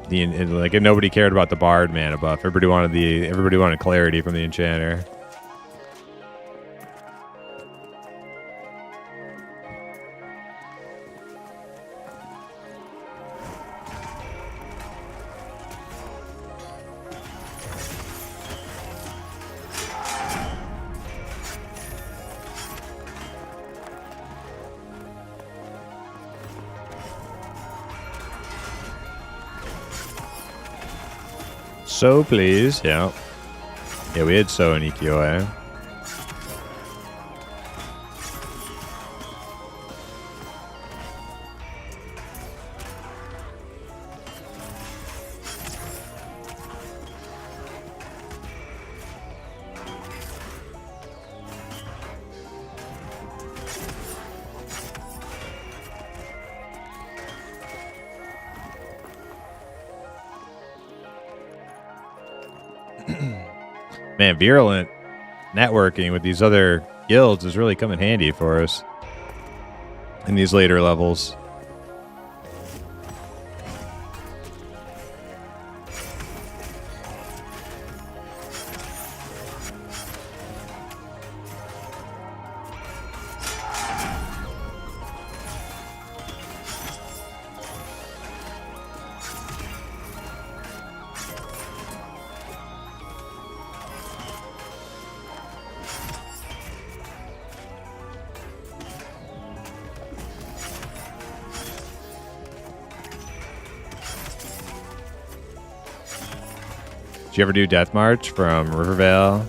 And nobody cared about the Bard mana buff. Everybody wanted clarity from the Enchanter. So please, yeah. Yeah, we had so in EQA. Man, Virulent networking with these other guilds is really coming handy for us in these later levels. Did you ever do Death March from Rivervale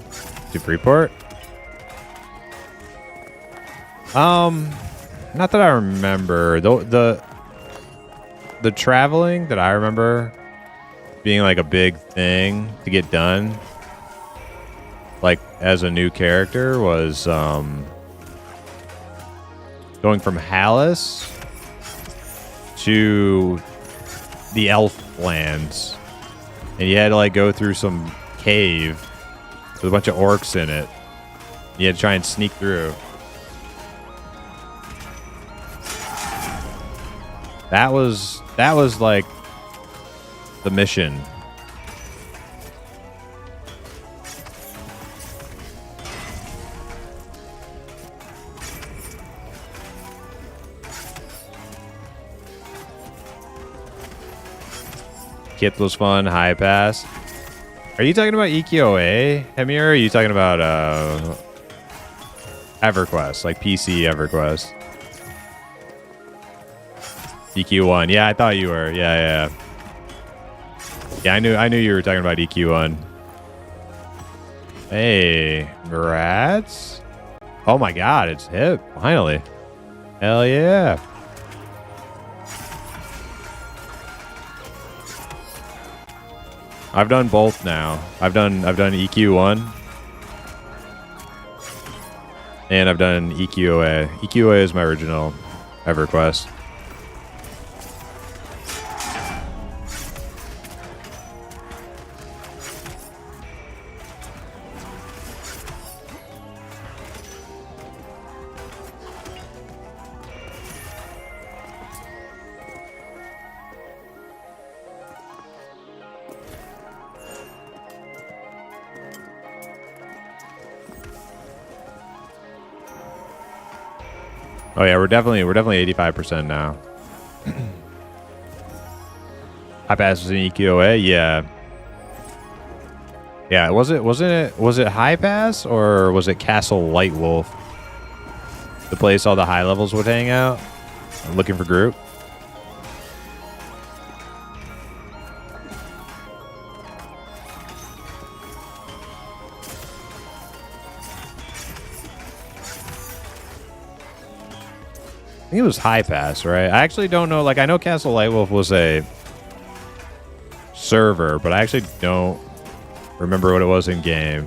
to Freeport? Not that I remember. The traveling that I remember being like a big thing to get done, like as a new character, was going from Hallis to the Elf Lands. And you had to like go through some cave with a bunch of orcs in it. You had to try and sneak through. That was like the mission. Kith was fun. High pass. Are you talking about EQOA, Hemir? Or are you talking about EverQuest, like PC EverQuest? EQ1. Yeah, I thought you were. Yeah. Yeah, I knew you were talking about EQ1. Hey, congrats. Oh my god, it's hip. Finally. Hell yeah. I've done both now. I've done EQ1. And I've done EQOA. EQOA is my original EverQuest. Oh yeah, we're definitely 85% now. High pass was in EQOA, yeah. Yeah, was it high pass or was it Castle White Wolf? The place all the high levels would hang out? I'm looking for group. I think it was High Pass, right? I actually don't know. Like, I know Castle Lightwolf was a server, but I actually don't remember what it was in game.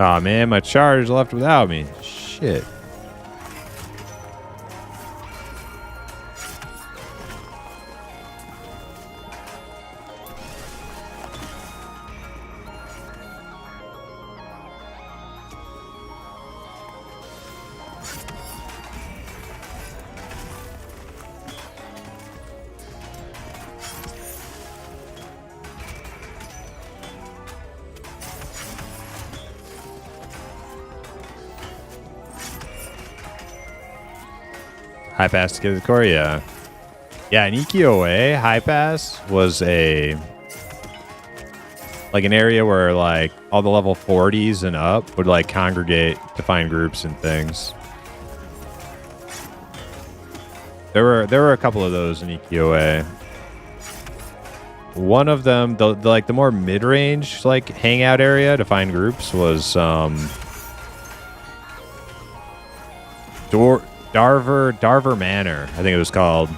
Oh man, my charge left without me. Shit. High pass to get the core, yeah. Yeah, in EQOA, high pass was like an area where like all the level 40s and up would like congregate to find groups and things. There were a couple of those in EQOA. One of them, the more mid-range like hangout area to find groups was Darver Manor, I think it was called.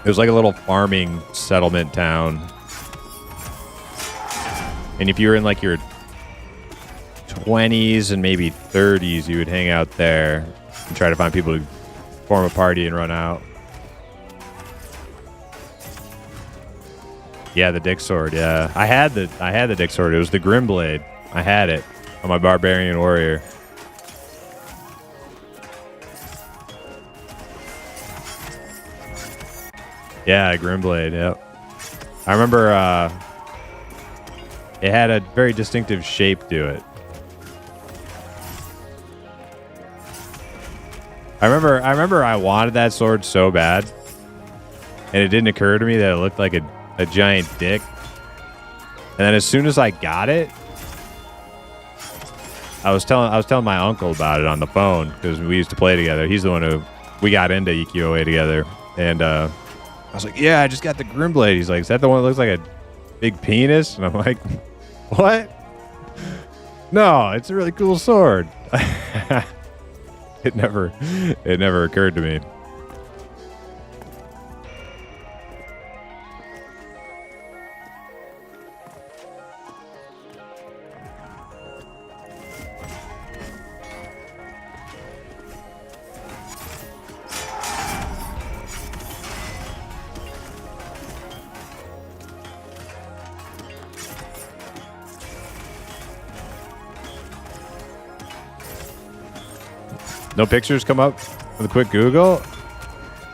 It was like a little farming settlement town. And if you were in like your 20s and maybe 30s, you would hang out there and try to find people to form a party and run out. Yeah, the Dick Sword, yeah. I had the Dick Sword. It was the Grimblade. I had it on my Barbarian Warrior. Yeah, Grimblade, yep. I remember it had a very distinctive shape to it. I remember I wanted that sword so bad, and it didn't occur to me that it looked like a giant dick. And then as soon as I got it, I was telling my uncle about it on the phone because we used to play together. He's the one who we got into EQOA together, and I was like, yeah, I just got the Grimblade. He's like, is that the one that looks like a big penis? And I'm like, what? No, it's a really cool sword. It never occurred to me. No pictures come up with a quick Google?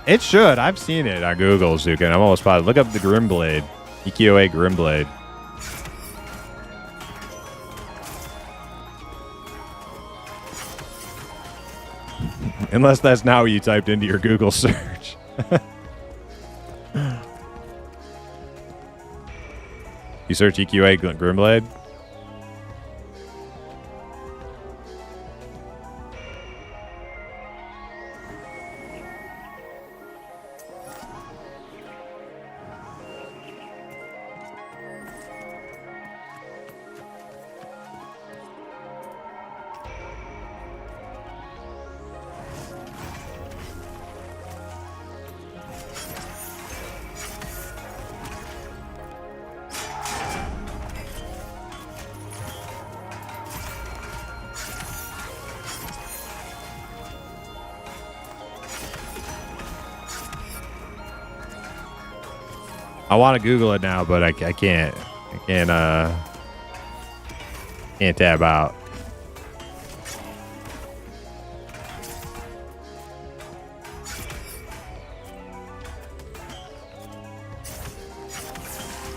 It should. I've seen it on Google, Zuka, and I'm almost positive. Look up the Grimblade. EQOA Grimblade. Unless that's not what you typed into your Google search. You search EQA Grimblade? I want to Google it now, but I can't. I can't tab out.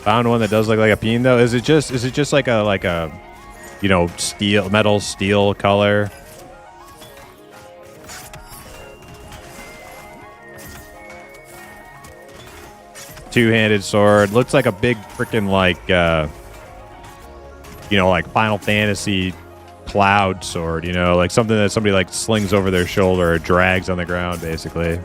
Found one that does look like a peen though. Is it just like a you know, steel color? Two-handed sword. Looks like a big freaking like you know, like Final Fantasy cloud sword, you know, like something that somebody like slings over their shoulder or drags on the ground basically.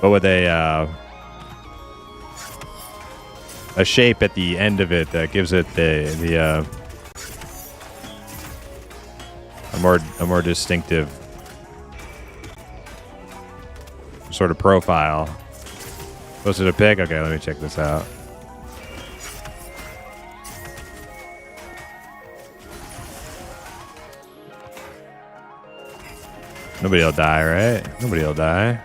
But with a shape at the end of it that gives it a more distinctive sort of profile. Was it a pick? Okay, let me check this out. Nobody will die, right? Nobody will die.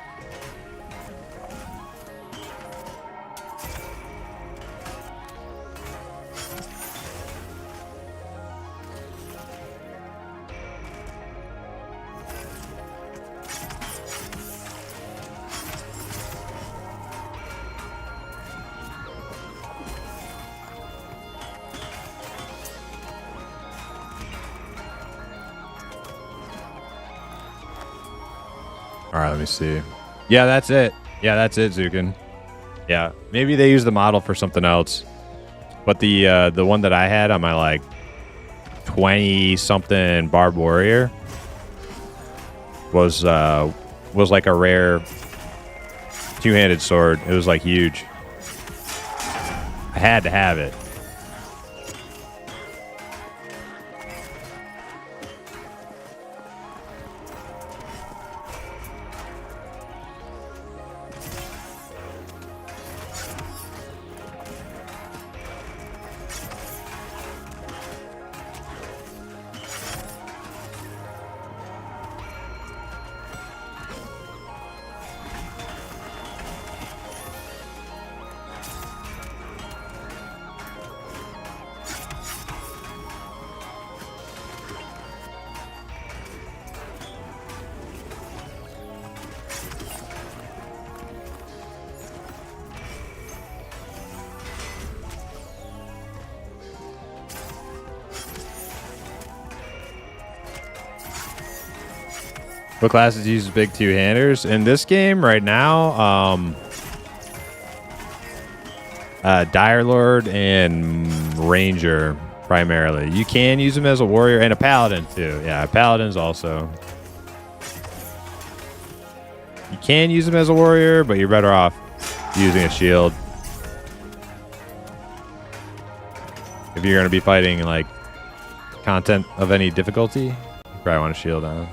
All right, let me see. Yeah, that's it. Yeah, that's it, Zukin. Yeah, maybe they use the model for something else. But the one that I had on my like 20-something Barbed Warrior was like a rare two-handed sword. It was like huge. I had to have it. What classes use big two-handers? In this game right now, Dire Lord and Ranger primarily. You can use them as a warrior and a paladin too. Yeah, paladins also. You can use them as a warrior, but you're better off using a shield. If you're going to be fighting like content of any difficulty, you probably want a shield on.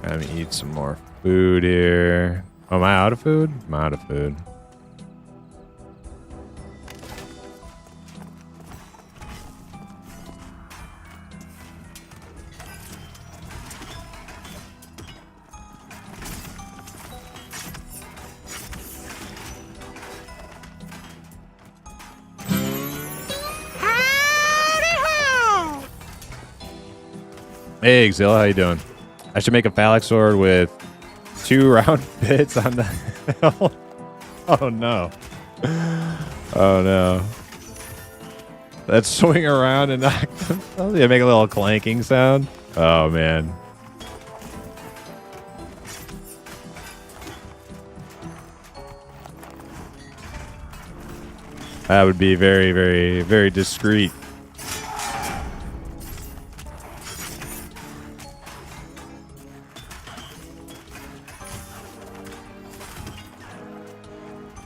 Let me eat some more food here. Oh, am I out of food? I'm out of food. Hey, Exilla, how you doing? I should make a phalanx sword with 2 round bits on the hill. Oh no. Oh no. Let's swing around and knock them. Oh, yeah, make a little clanking sound. Oh man. That would be very, very, very discreet.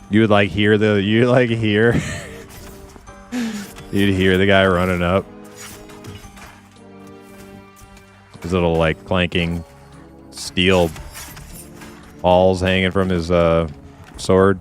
You would like hear the you'd hear the guy running up. His little like clanking steel balls hanging from his sword.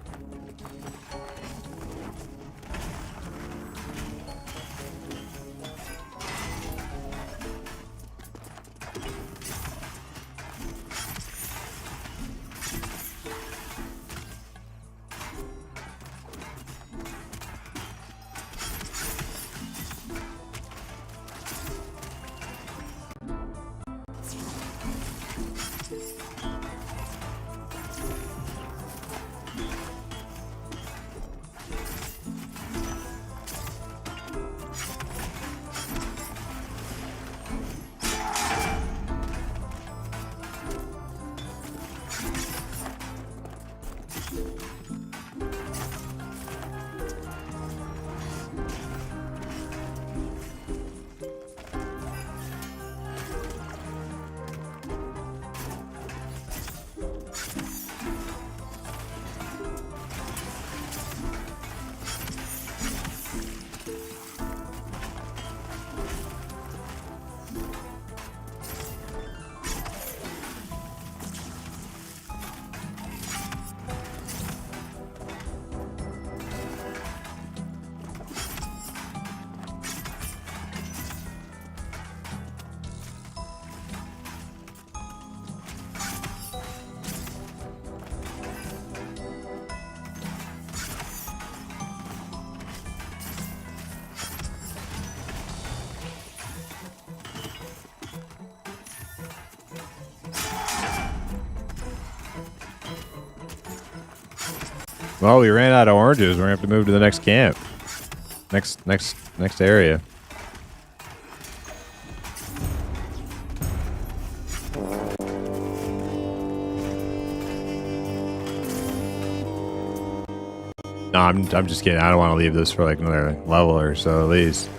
Well, we ran out of oranges. We're gonna have to move to the next camp. Next area. No, I'm just kidding. I don't want to leave this for like another level or so at least.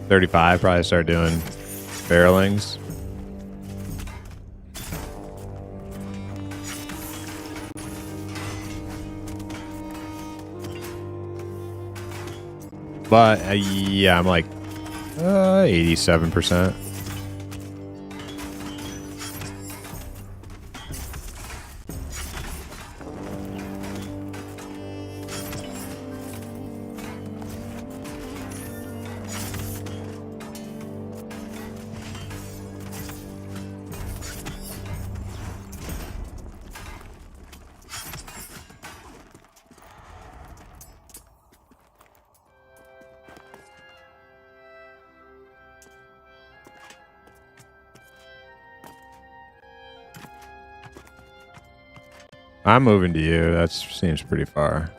$35, probably start doing barrelings. But yeah, I'm like 87%. I'm moving to you. That seems pretty far.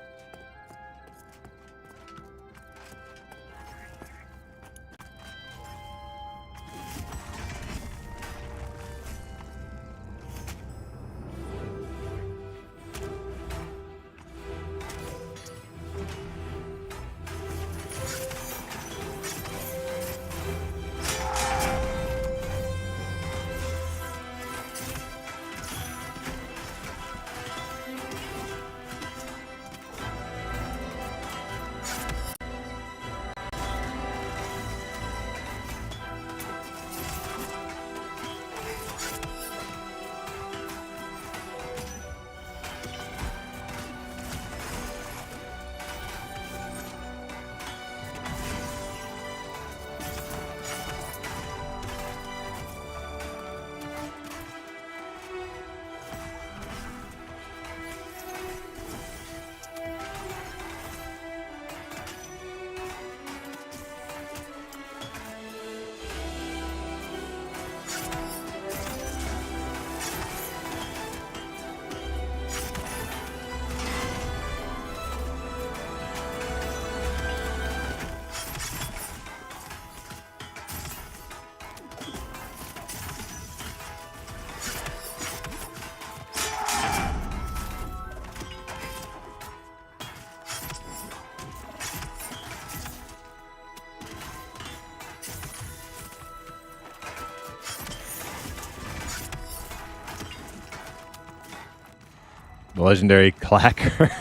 The legendary clacker.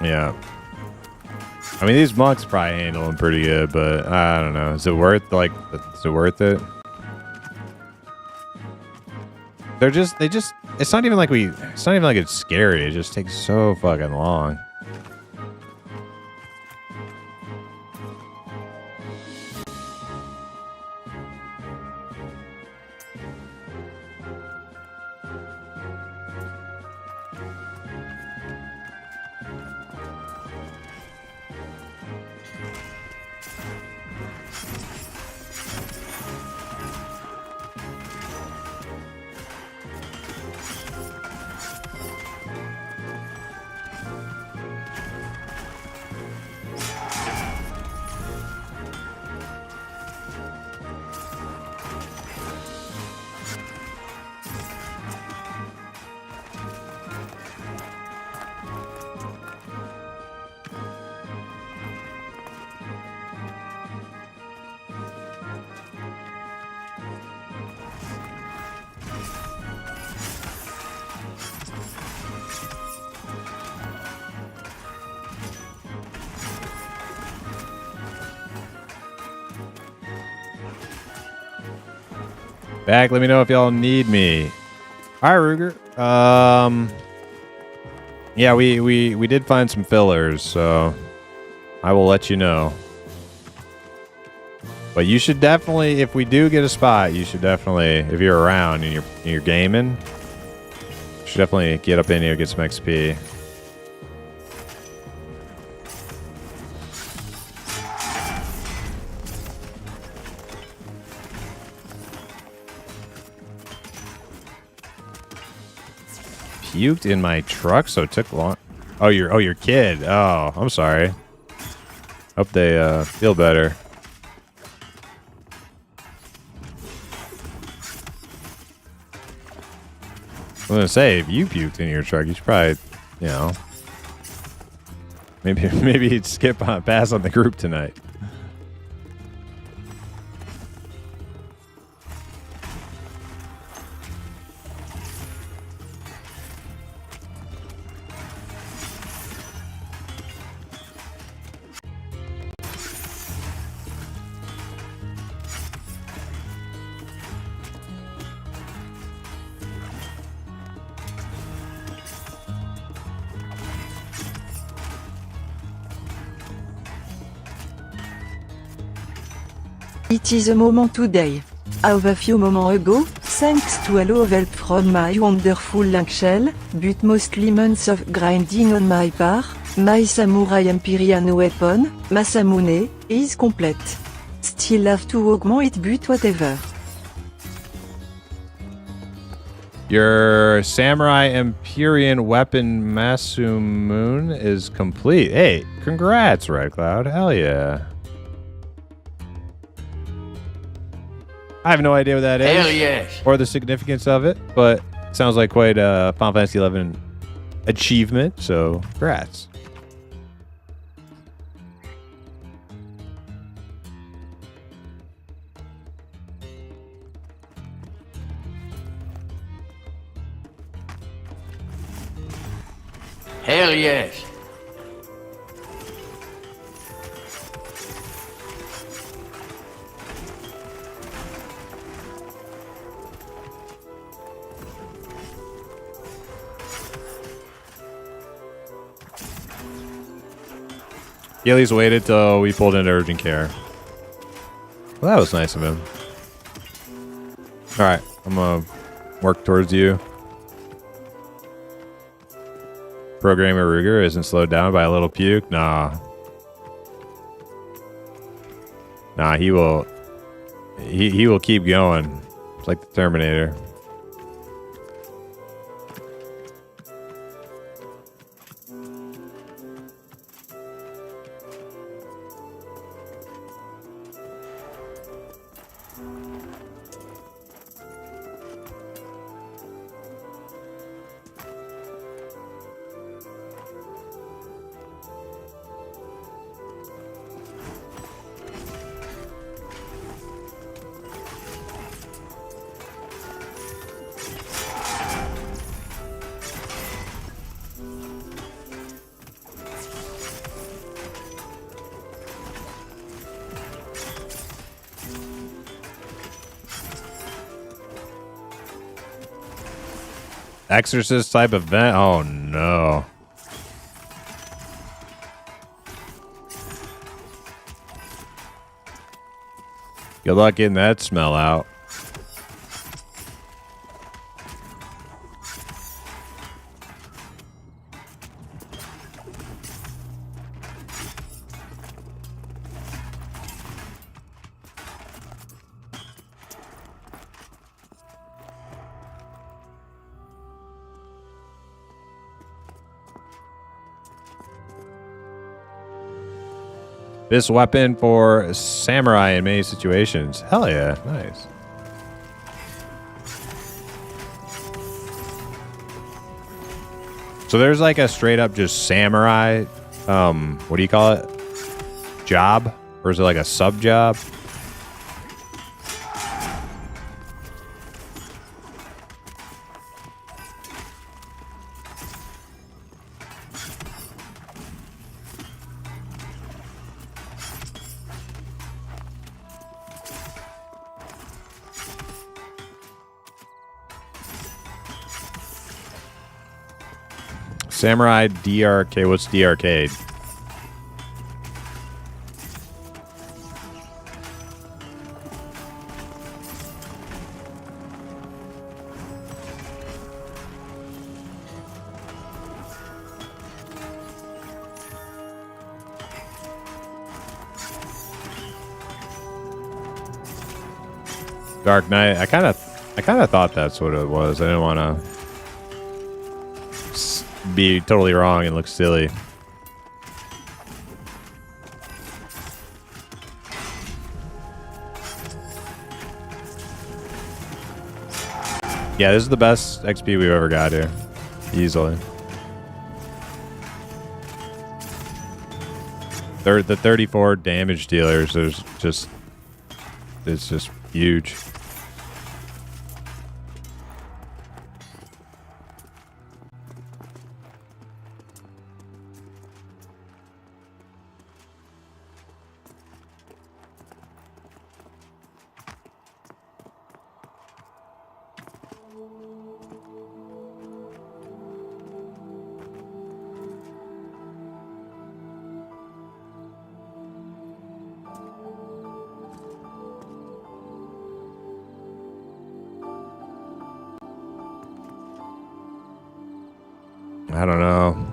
Yeah. I mean, these monks probably handle them pretty good, but I don't know. Is it worth it? It's not even like it's scary. It just takes so fucking long. Back, let me know if y'all need me. All right, Ruger. Yeah, we did find some fillers, so I will let you know. But you should definitely, if we do get a spot, you should definitely, if you're around and you're gaming, you should definitely get up in here, get some XP. Puked in my truck, so it took long. Oh, your kid. Oh, I'm sorry. Hope they feel better. I was gonna say, if you puked in your truck, you should probably, you know, maybe you'd skip on pass on the group tonight. It is a moment today. Of a few moments ago, thanks to a lot of help from my wonderful link shell, but mostly months of grinding on my part, my samurai Empyrean weapon, Masamune, is complete. Still have to augment it, but whatever. Your Samurai Empyrean weapon Masamune is complete. Hey, congrats, Red Cloud. Hell yeah. I have no idea what that is. Hell yes. Or the significance of it, but it sounds like quite a Final Fantasy 11 achievement, so congrats. Hell yes. He at least waited till we pulled into urgent care. Well, that was nice of him. Alright, I'm gonna work towards you. Programmer Ruger isn't slowed down by a little puke. Nah. Nah, he will keep going. It's like the Terminator. Exorcist type event? Oh no. Good luck getting that smell out. This weapon for samurai in many situations. Hell yeah, nice. So there's like a straight up just samurai, what do you call it? Job? Or is it like a sub job? Samurai DRK. What's DRK? Dark Knight. I kind of thought that's what it was. I didn't want to be totally wrong and look silly. Yeah, this is the best XP we've ever got here. Easily. The 34 damage dealers, it's just huge. I don't know.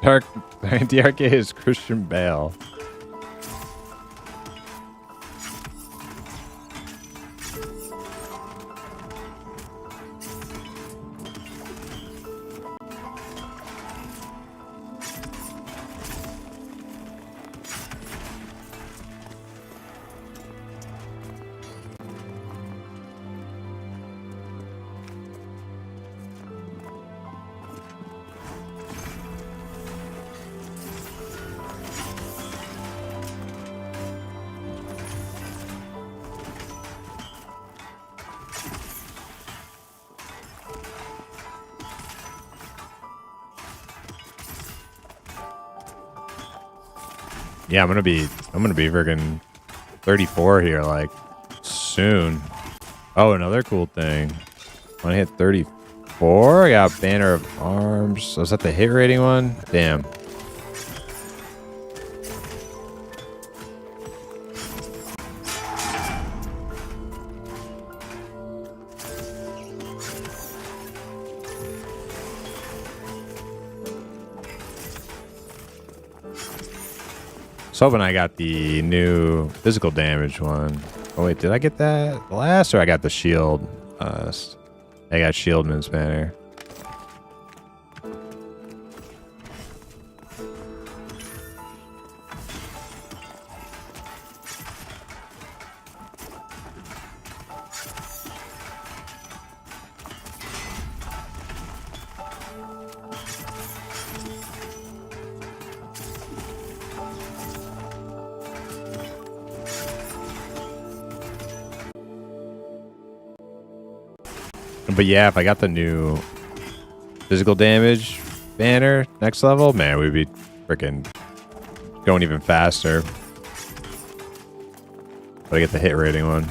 DRK is Christian Bale. Yeah, I'm gonna be freaking 34 here, like, soon. Oh, another cool thing. When I hit 34, I got Banner of Arms. Was that the hit rating one? Damn. I was hoping I got the new physical damage one. Oh wait, did I get that last, or I got the shield? I got Shieldman's Banner. But yeah, if I got the new physical damage banner next level, man, we'd be freaking going even faster. But I get the hit rating one.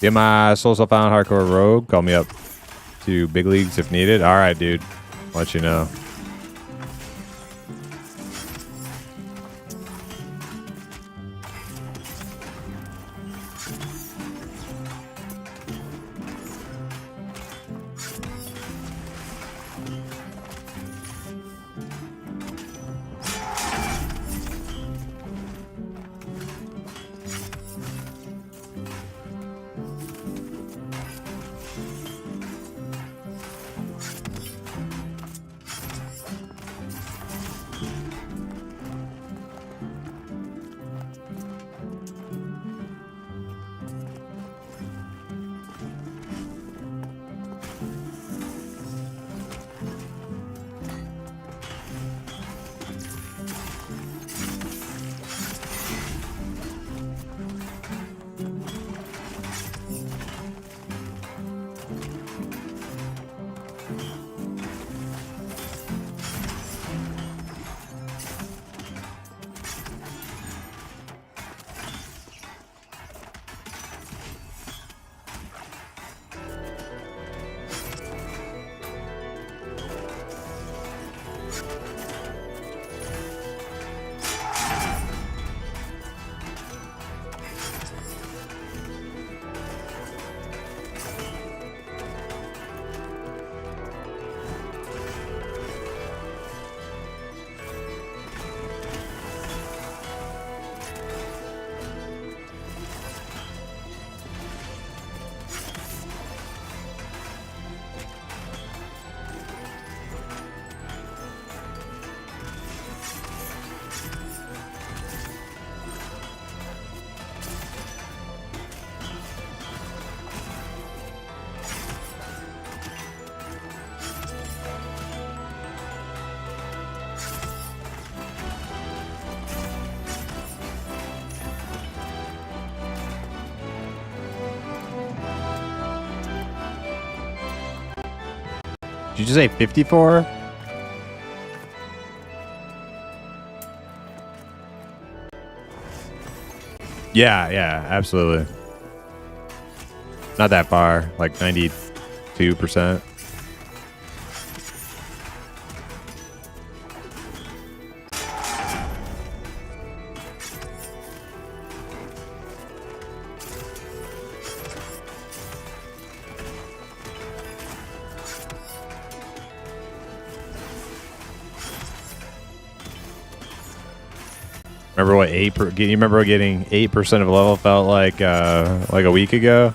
Get my Soul Found Hardcore Rogue. Call me up to big leagues if needed. All right, dude. I'll let you know. Did you just say 54? Yeah, absolutely. Not that far, like 92%. Remember what you remember what getting 8% of level felt like a week ago?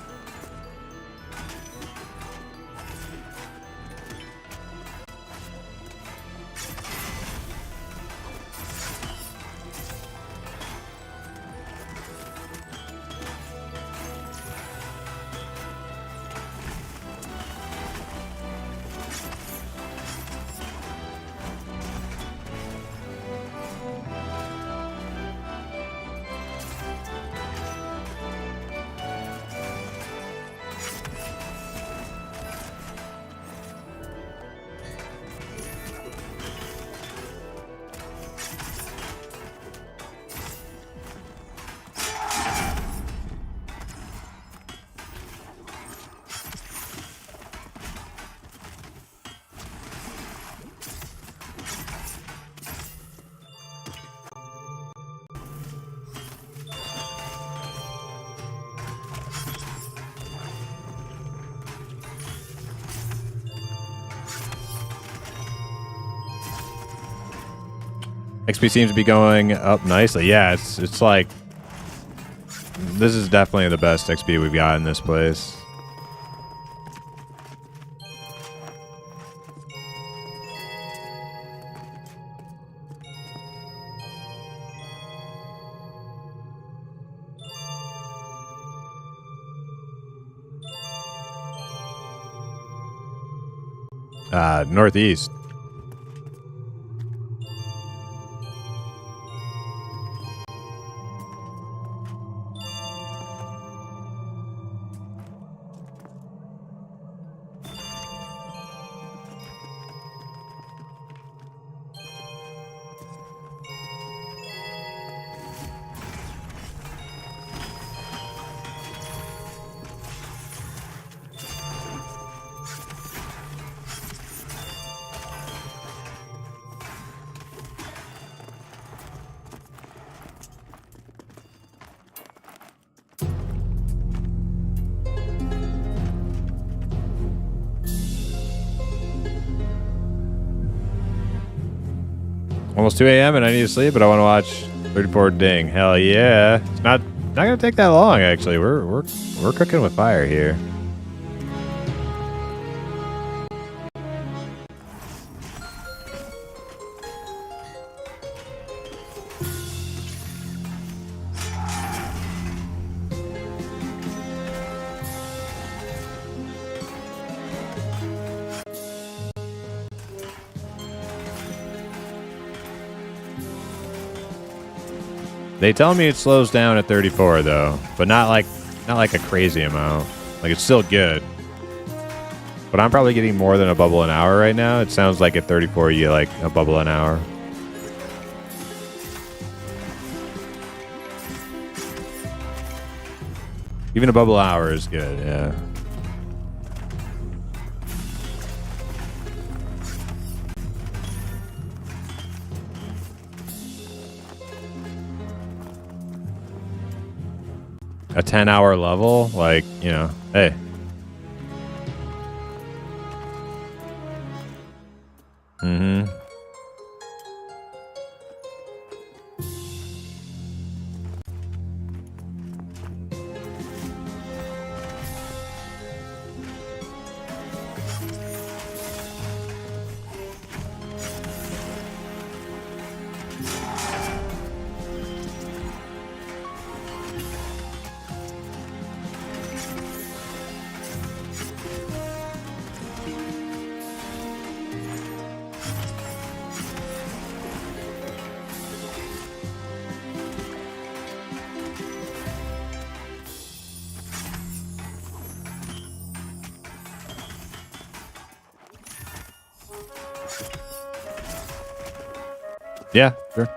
XP seems to be going up nicely. Yeah, it's like this is definitely the best XP we've got in this place. Northeast. Almost 2 a.m. and I need to sleep, but I want to watch 34 Ding. Hell yeah! It's not gonna take that long. Actually, we're cooking with fire here. They tell me it slows down at 34 though, but not like a crazy amount. Like it's still good. But I'm probably getting more than a bubble an hour right now. It sounds like at 34 you get like a bubble an hour. Even a bubble hour is good, yeah. A 10-hour level, like, you know, hey. Mm-hmm. Yeah, sure.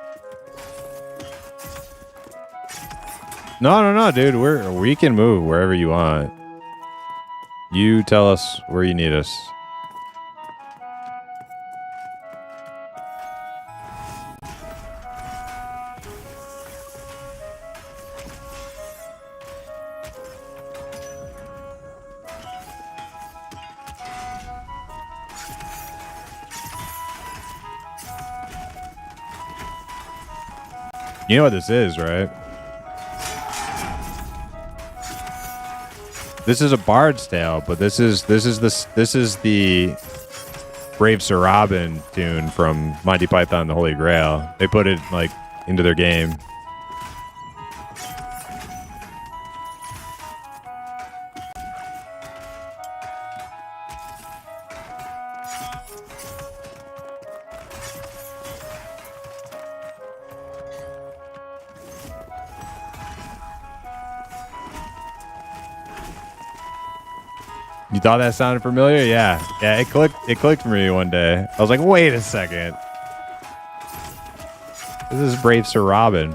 No, dude. We can move wherever you want. You tell us where you need us. You know what this is, right? This is a Bard's Tale, but this is the Brave Sir Robin tune from Monty Python and the Holy Grail. They put it like into their game. You thought that sounded familiar? Yeah. Yeah, it clicked for me one day. I was like, wait a second. This is Brave Sir Robin.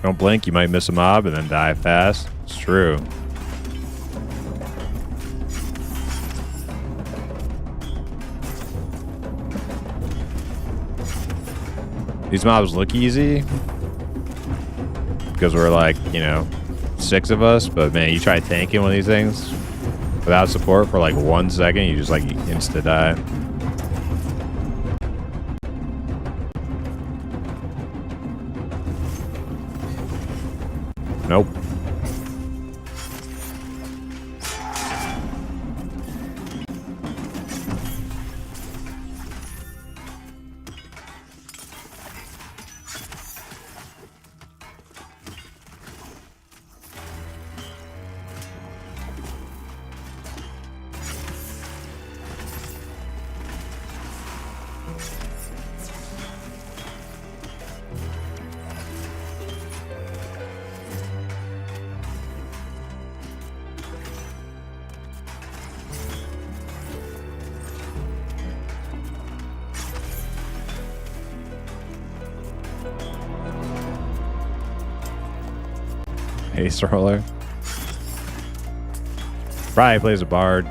Don't blink, you might miss a mob and then die fast. It's true. These mobs look easy because we're like, you know, 6 of us, but man, you try tanking one of these things without support for like 1 second, you just like insta die. Nope. Ace roller. Probably plays a bard.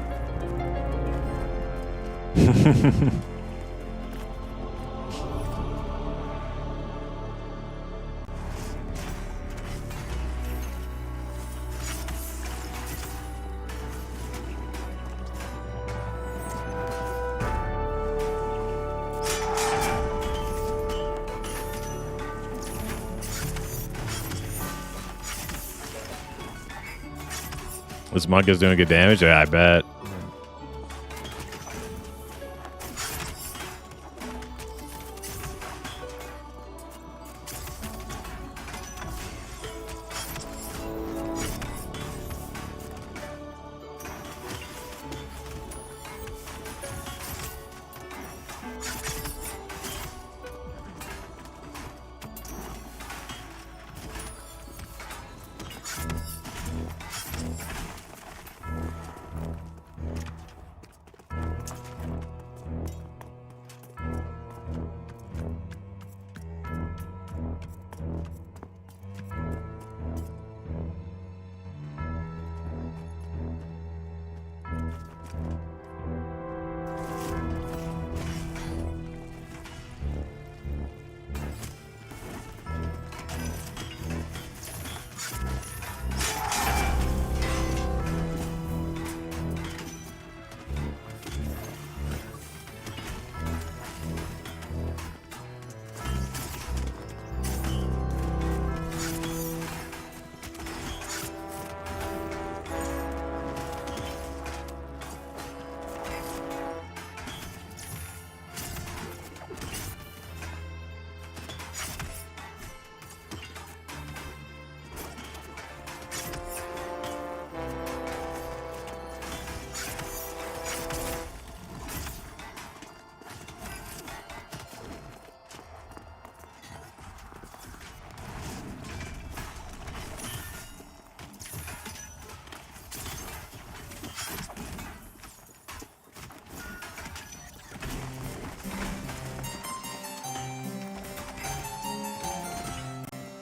This monk is doing good damage? Yeah, I bet.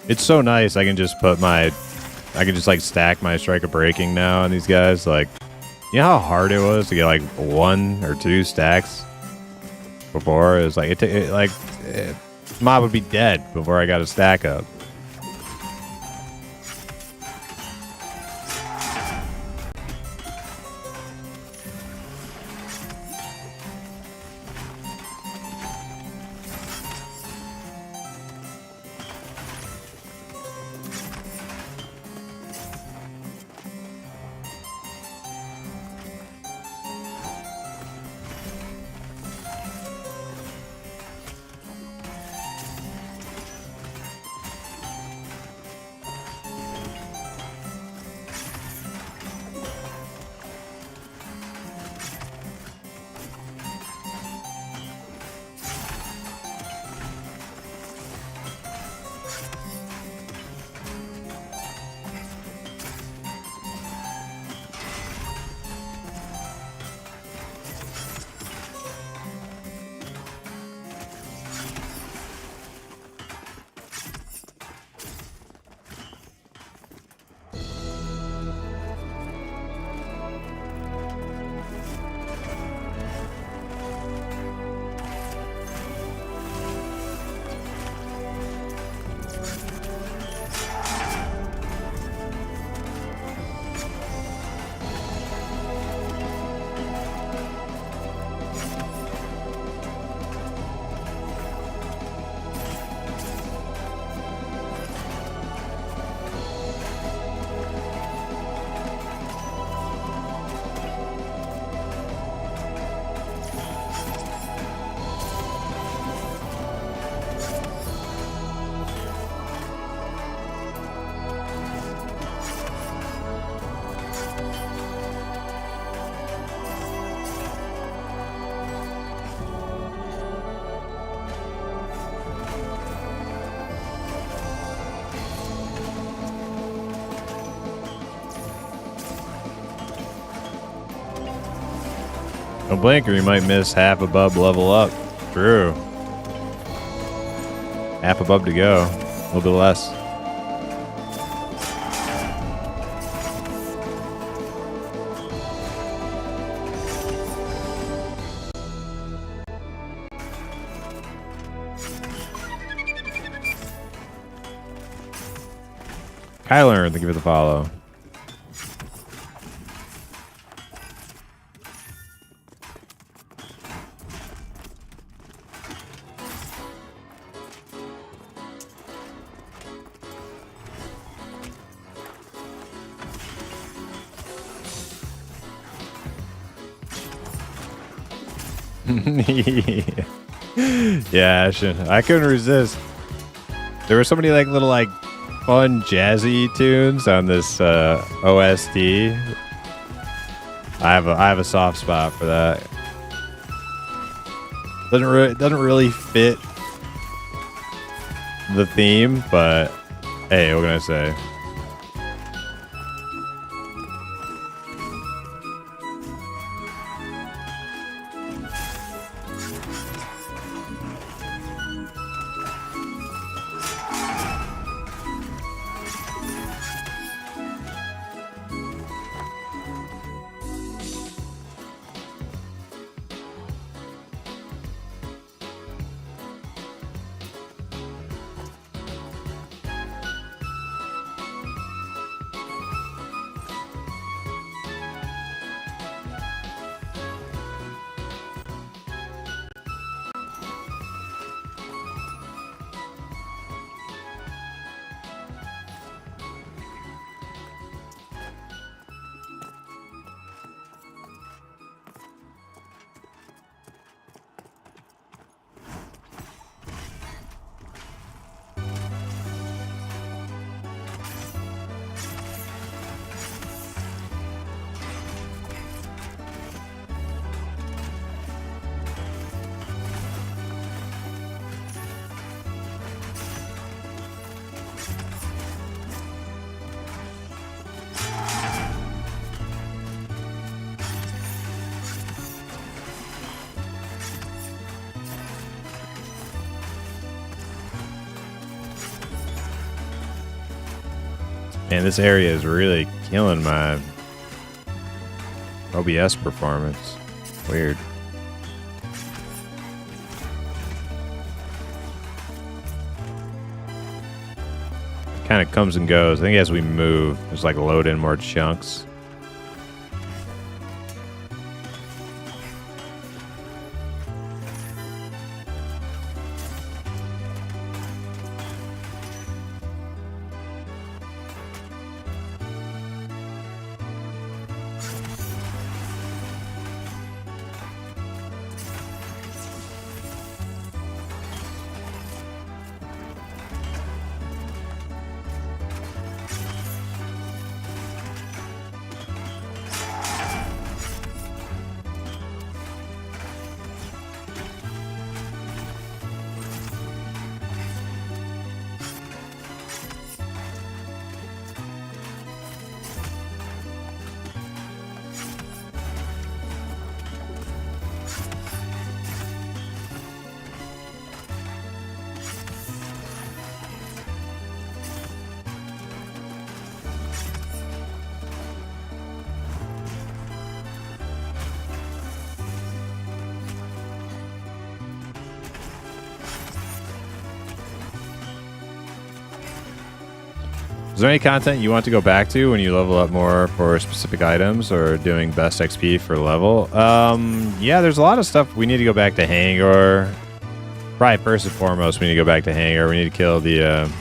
It's so nice. I can just put my, I can just like stack my strike of breaking now on these guys. Like, you know how hard it was to get like 1 or 2 stacks before? It was like, mob would be dead before I got a stack up. No blinker, you might miss half a bub level up. True. Half a bub to go. A little bit less. Kyler, thank you for the follow. Yeah, I couldn't resist. There were so many like little like fun jazzy tunes on this OST. I have a soft spot for that. Doesn't really fit the theme, but hey, what can I say? Man, this area is really killing my OBS performance. Weird. Kind of comes and goes. I think as we move, there's like load in more chunks. Is there any content you want to go back to when you level up more for specific items or doing best XP for level? Yeah, there's a lot of stuff. We need to go back to Hangar. Probably first and foremost, we need to go back to Hangar. We need to kill the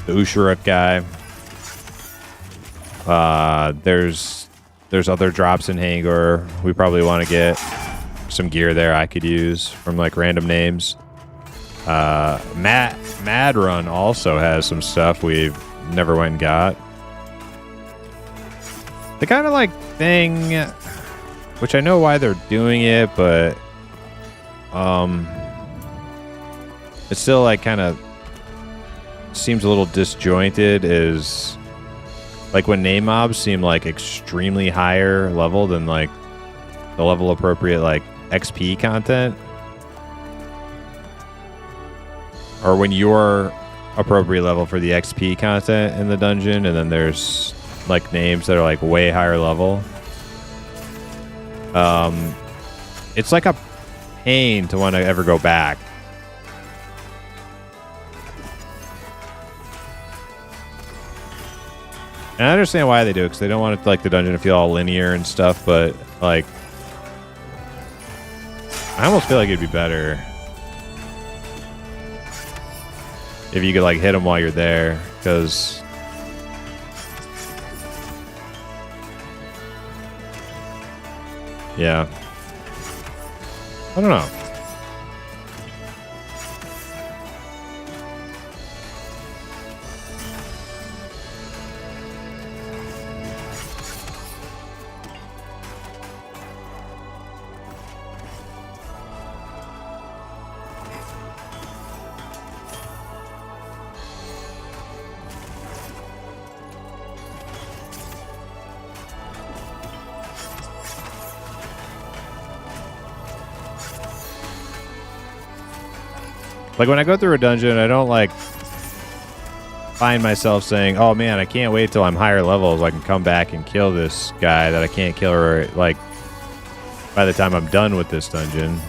Usharuk guy. There's other drops in Hangar. We probably want to get some gear there I could use from like random names. Mad Run also has some stuff we've never went and got. The kind of like thing, which I know why they're doing it, but it's still like kind of seems a little disjointed, is like when name mobs seem like extremely higher level than like the level appropriate like XP content, or when you're appropriate level for the XP content in the dungeon, and then there's like names that are like way higher level. It's like a pain to want to ever go back. And I understand why they do it, because they don't want it, like, the dungeon to feel all linear and stuff, but, like, I almost feel like it'd be better if you could, like, hit them while you're there, because... Yeah. I don't know. Like, when I go through a dungeon, I don't, like, find myself saying, oh, man, I can't wait till I'm higher level so I can come back and kill this guy that I can't kill, or, like, by the time I'm done with this dungeon.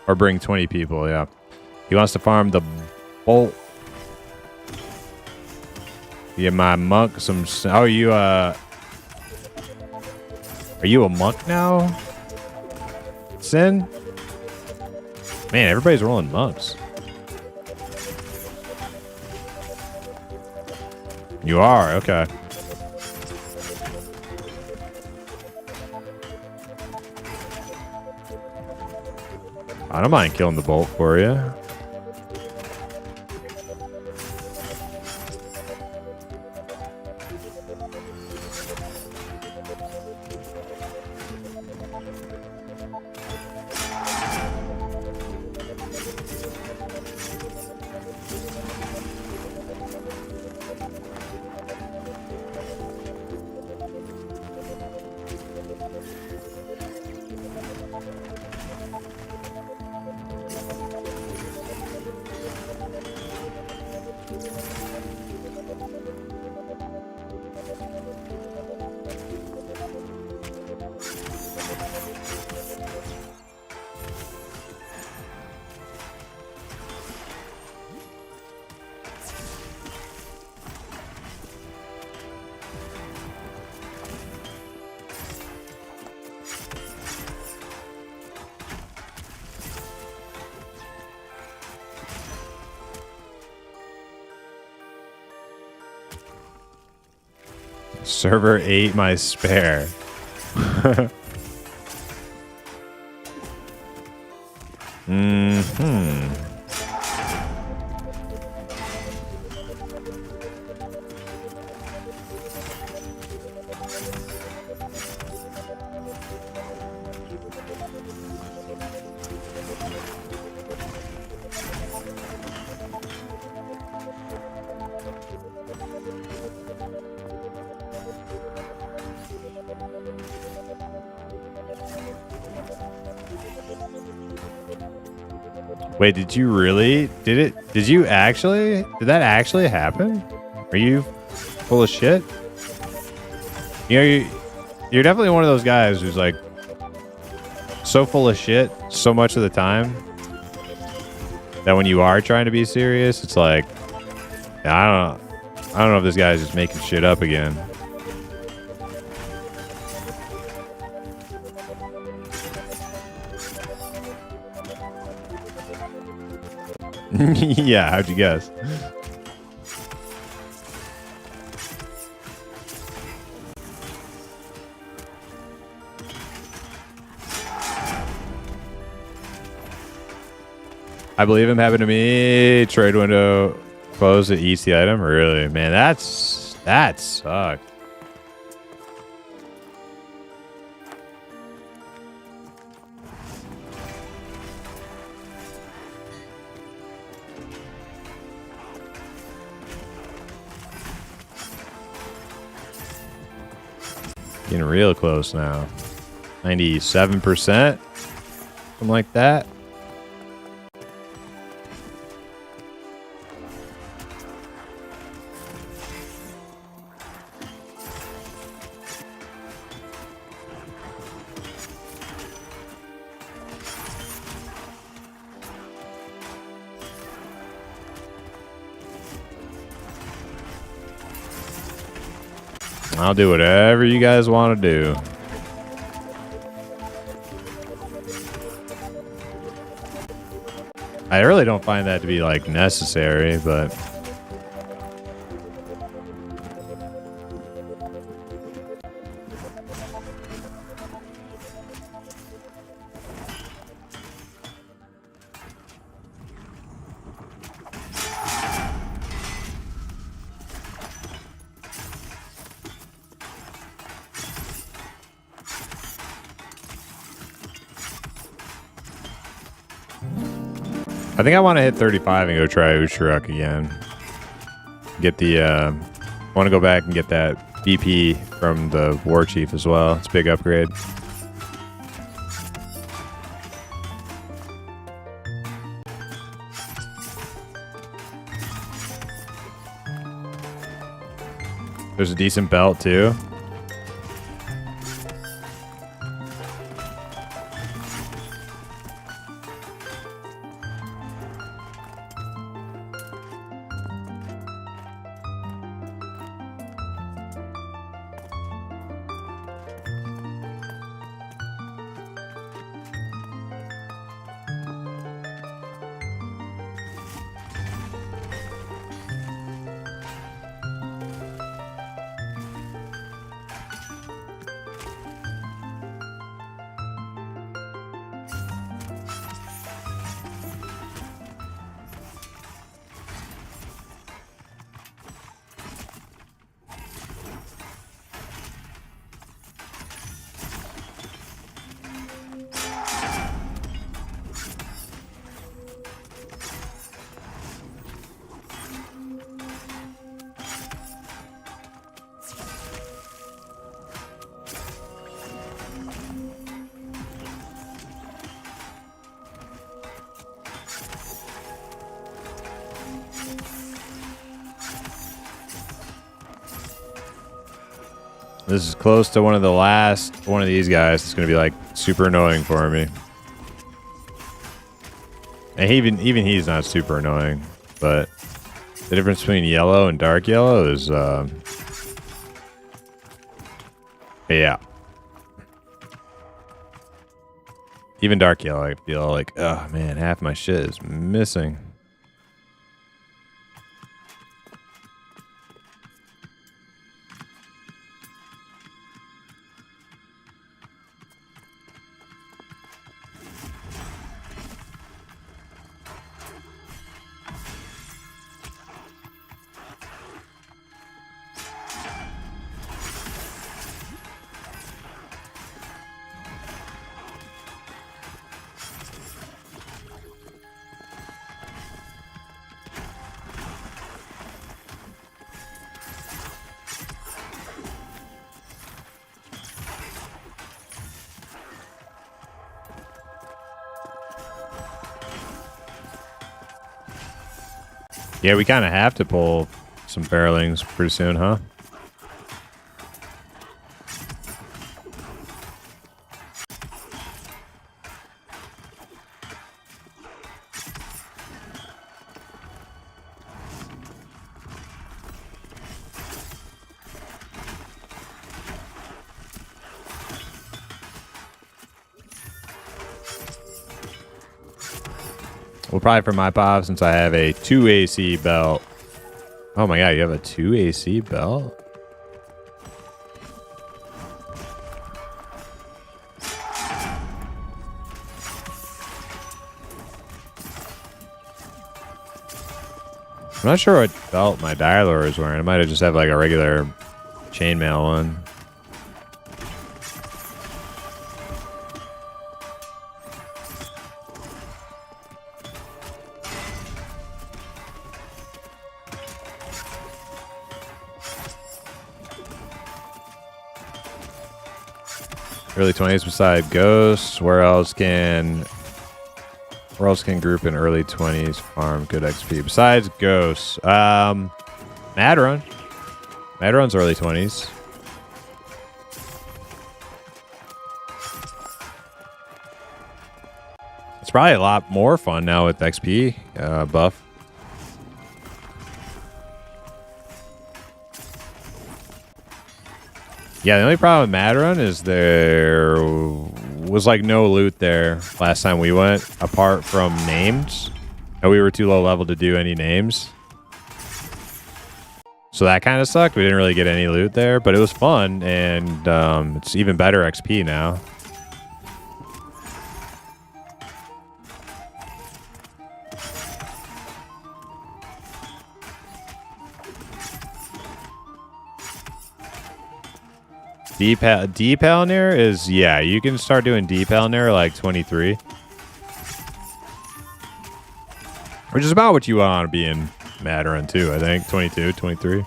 Or bring 20 people, yeah. He wants to farm the bolt. Give my monk some... Oh, you, Are you a monk now? Sin? Man, everybody's rolling monks. You are, okay. I don't mind killing the bolt for you. Server ate my spare. Wait, did you really? Did that actually happen? Are you full of shit? You know, you're definitely one of those guys who's like so full of shit so much of the time that when you are trying to be serious, it's like, I don't know if this guy's just making shit up again. Yeah, how'd you guess? I believe him happened to me. Trade window closed to eats the item. Really, man, that sucked. Getting real close now. 97%. Something like that. I'll do whatever you guys want to do. I really don't find that to be like necessary, but I think I want to hit 35 and go try Uchuruk again. Get the, want to go back and get that BP from the War Chief as well. It's a big upgrade. There's a decent belt too. This is close to one of the last one of these guys. It's going to be like super annoying for me. And even he's not super annoying, but the difference between yellow and dark yellow is yeah. Even dark yellow, I feel like, oh man, half my shit is missing. Yeah, we kind of have to pull some Fairlings pretty soon, huh? Well, probably for my pop, since I have a 2 AC belt. Oh my god, you have a 2 AC belt? I'm not sure what belt my Dialor is wearing. I might have just have like a regular chainmail one. Early 20s beside Ghosts. Where else can group in early 20s farm good XP besides Ghosts? Madron. Madron's early 20s. It's probably a lot more fun now with XP buff. Yeah, the only problem with Madrun is there was like no loot there last time we went, apart from names. And we were too low level to do any names. So that kind of sucked. We didn't really get any loot there, but it was fun, and it's even better XP now. Deepalnir is, yeah, you can start doing Deepalnir like 23. Which is about what you want to be in Madrun too, I think. 22, 23.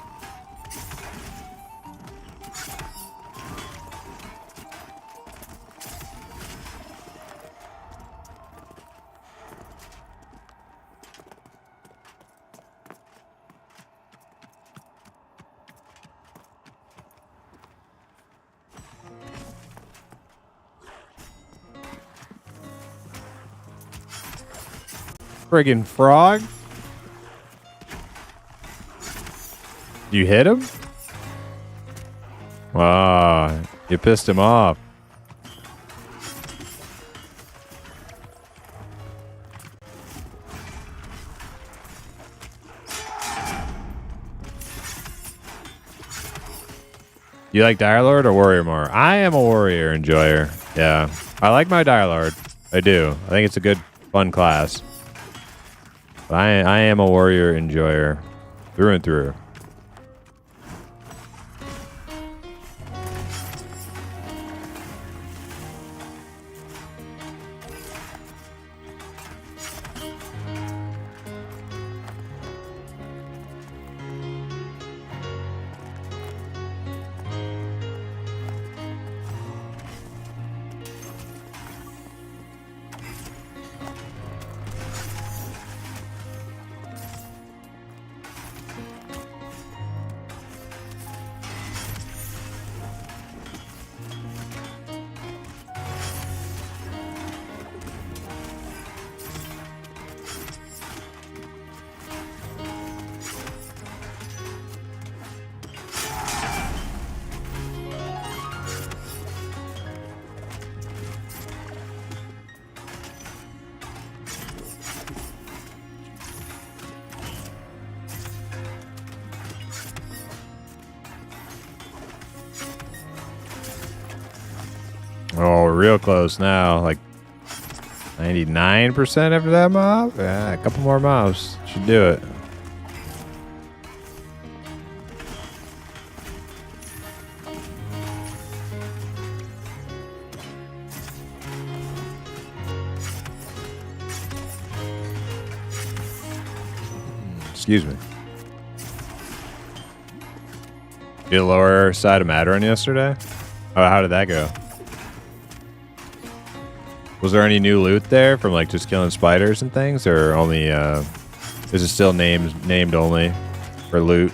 Friggin' frog. You hit him? Wow, you pissed him off. You like Dire Lord or Warrior more? I am a Warrior enjoyer. Yeah, I like my Dire Lord. I do. I think it's a good, fun class. But I am a Warrior enjoyer through and through. Oh, we're real close now. Like 99% after that mob? Yeah, a couple more mobs. Should do it. Excuse me. You lower side of Madrun yesterday? Oh, how did that go? Was there any new loot there from like just killing spiders and things, or only is it still named only for loot?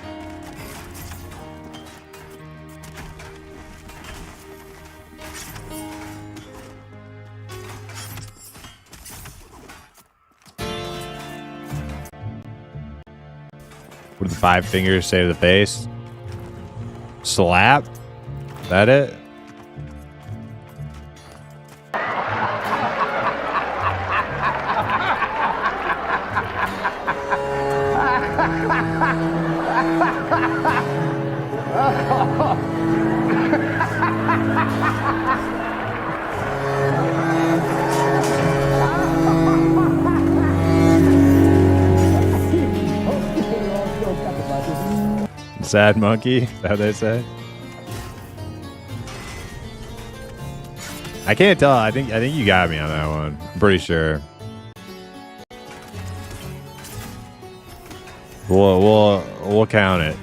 What do the 5 fingers say to the face? Slap? That it? Sad monkey, is that what they say? I can't tell. I think you got me on that one. I'm pretty sure. We'll count it.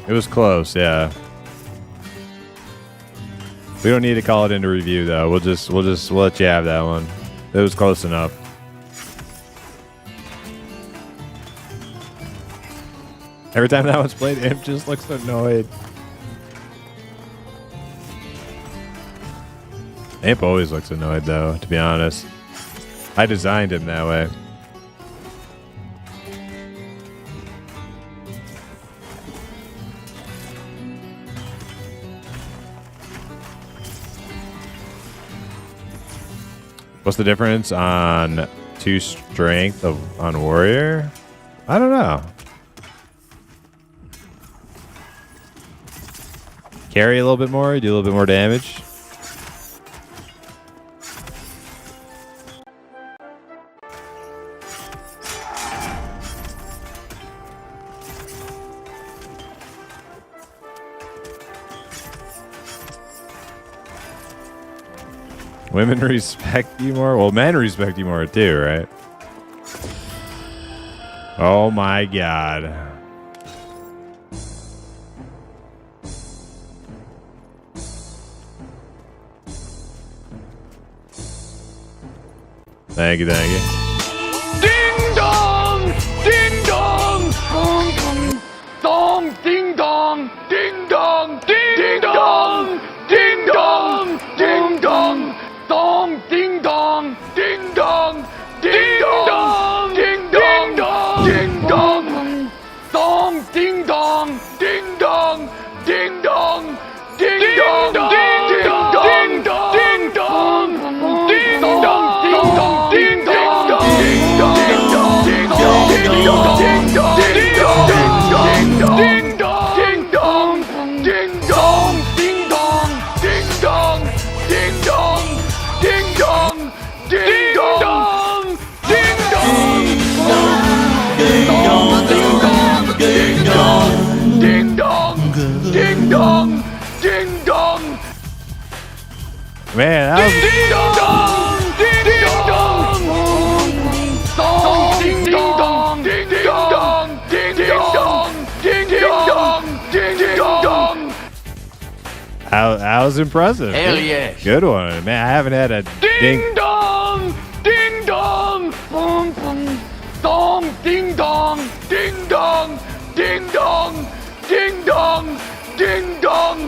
It was close, yeah. We don't need to call it into review though. We'll let you have that one. It was close enough. Every time that one's played, Imp just looks annoyed. Imp always looks annoyed though, to be honest. I designed him that way. What's the difference on 2 strength on warrior? I don't know. Carry a little bit more, do a little bit more damage. Women respect you more? Well, men respect you more too, right? Oh my god. Thank you, thank you. Ding dong! Ding dong! Dong dong! Dong! Ding dong! Ding dong! Ding dong! Ding dong! Ding dong! Dong! Ding dong! Ding dong! Ding dong! Ding dong! Ding dong! Dong! Ding dong! Ding dong! Ding dong! Ding dong! Ding dong! Ding dong! Ding dong! Ding dong! Ding dong! Ding Man, that was... ding dong! Ding dong! Ding dong! Ding dong! Ding dong! Ding dong! Ding dong! That was impressive. Hell yes. Good one. Man, I haven't had a Ding dong! Ding dong! Boom boom! Dong! Ding dong! Ding dong! Ding dong! Ding dong! Ding dong!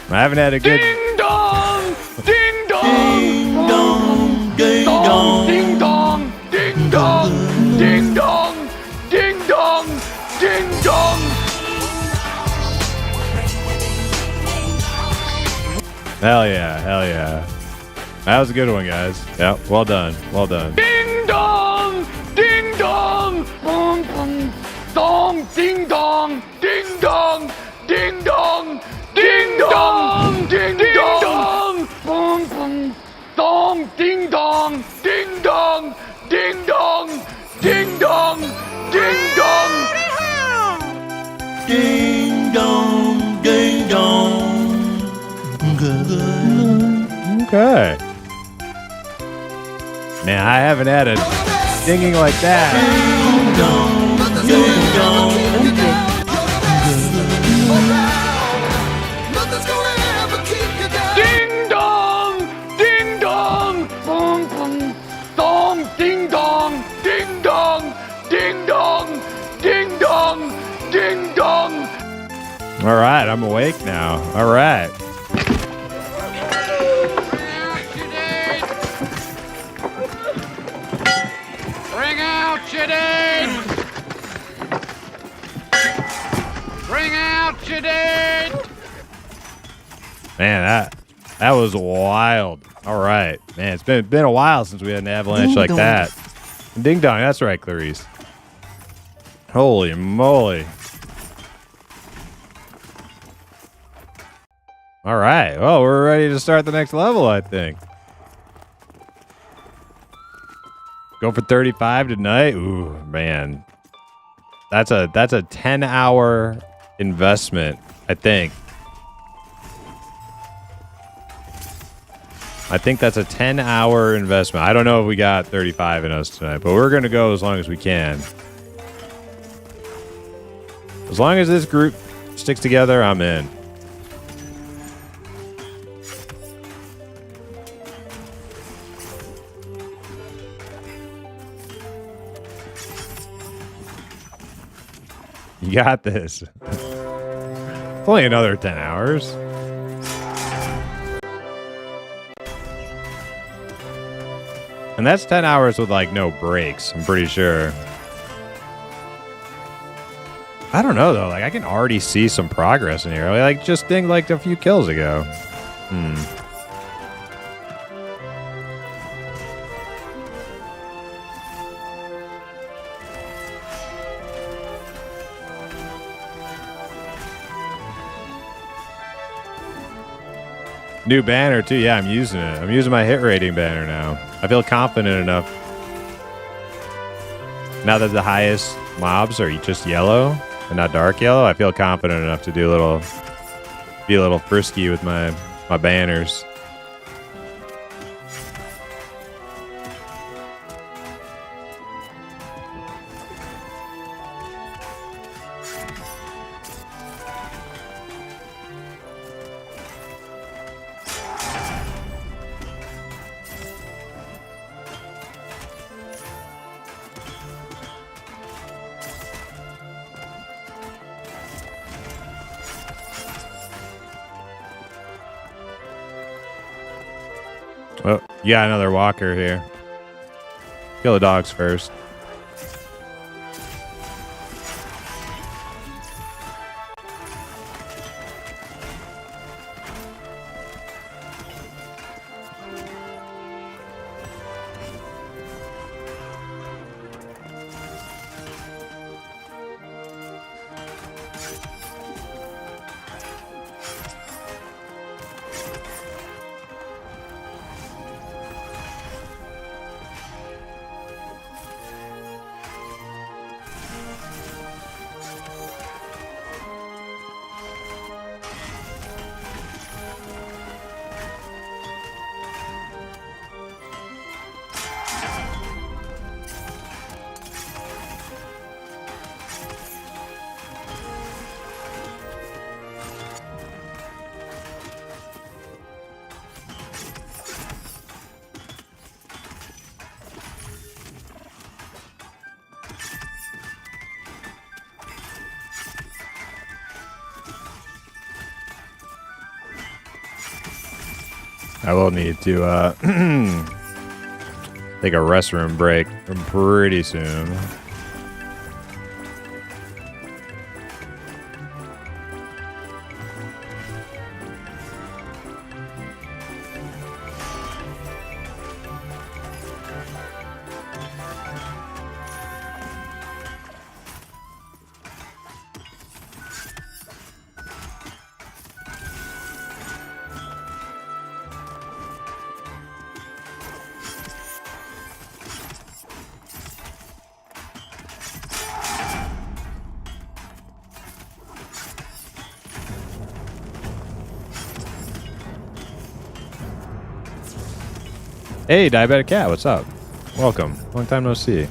I haven't had a good... Ding dong! Ding dong! Ding dong! Ding dong! Ding dong! Ding dong! Ding dong! Ding dong! Ding dong! Hell yeah, hell yeah. That was a good one, guys. Yep, well done, well done. Ding dong! Ding dong! Boom boom! Dong! Ding dong! Ding dong! Ding dong! Ding dong! Ding dong! Boom boom! Dong! Ding dong! Ding dong! Ding dong! Ding dong! Ding dong! Ding dong, ding dong. Okay. Man, I haven't had a dinging like that. Ding dong, ding dong. Ding dong! Ding dong! Boom boom! Dong! Ding dong! Ding dong! Ding dong! Ding dong! Ding dong! All right, I'm awake now. All right. Bring out your dead! Bring out your dead! Man, that was wild. All right. Man, it's been a while since we had an avalanche Ding like dong. that. Ding dong, that's right, Clarice. Holy moly. All right. Well, we're ready to start the next level, I think. Go for 35 tonight. Ooh, man. That's a 10-hour investment, I think. I think that's a 10-hour investment. I don't know if we got 35 in us tonight, but we're going to go as long as we can. As long as this group sticks together, I'm in. You got this. It's only another 10 hours. And that's 10 hours with like no breaks, I'm pretty sure. I don't know though, like I can already see some progress in here. Like just think like a few kills ago. New banner too. Yeah, I'm using it. I'm using my hit rating banner now. I feel confident enough. Now that the highest mobs are just yellow and not dark yellow, I feel confident enough to be a little frisky with my banners. Oh, you got another walker here. Kill the dogs first. I will need to take a restroom break pretty soon. Hey, Diabetic Cat, what's up? Welcome. Long time no see.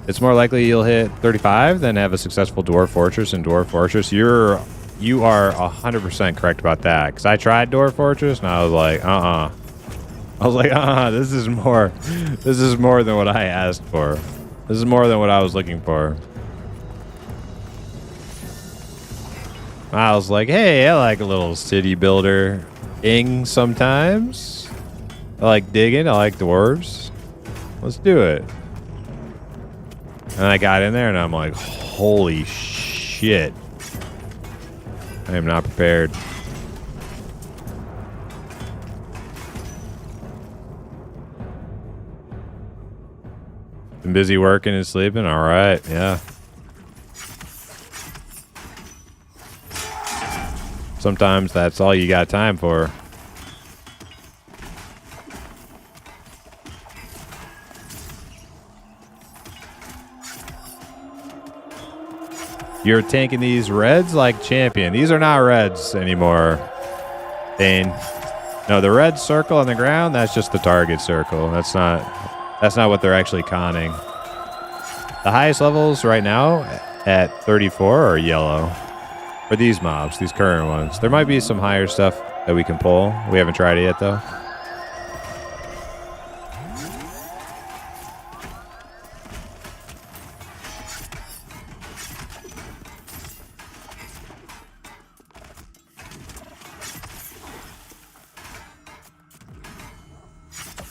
It's more likely you'll hit 35 than have a successful Dwarf Fortress in Dwarf Fortress. You are 100% correct about that. Because I tried Dwarf Fortress and I was like, this is more than what I asked for. This is more than what I was looking for. I was like, hey, I like a little city builder-ing sometimes. I like digging. I like dwarves. Let's do it. And I got in there and I'm like, holy shit. I am not prepared. Been busy working and sleeping? All right. Yeah. Sometimes that's all you got time for. You're tanking these reds like champion. These are not reds anymore, Dane. No, the red circle on the ground, that's just the target circle. That's not what they're actually conning. The highest levels right now at 34 are yellow. For these mobs, these current ones. There might be some higher stuff that we can pull. We haven't tried it yet, though.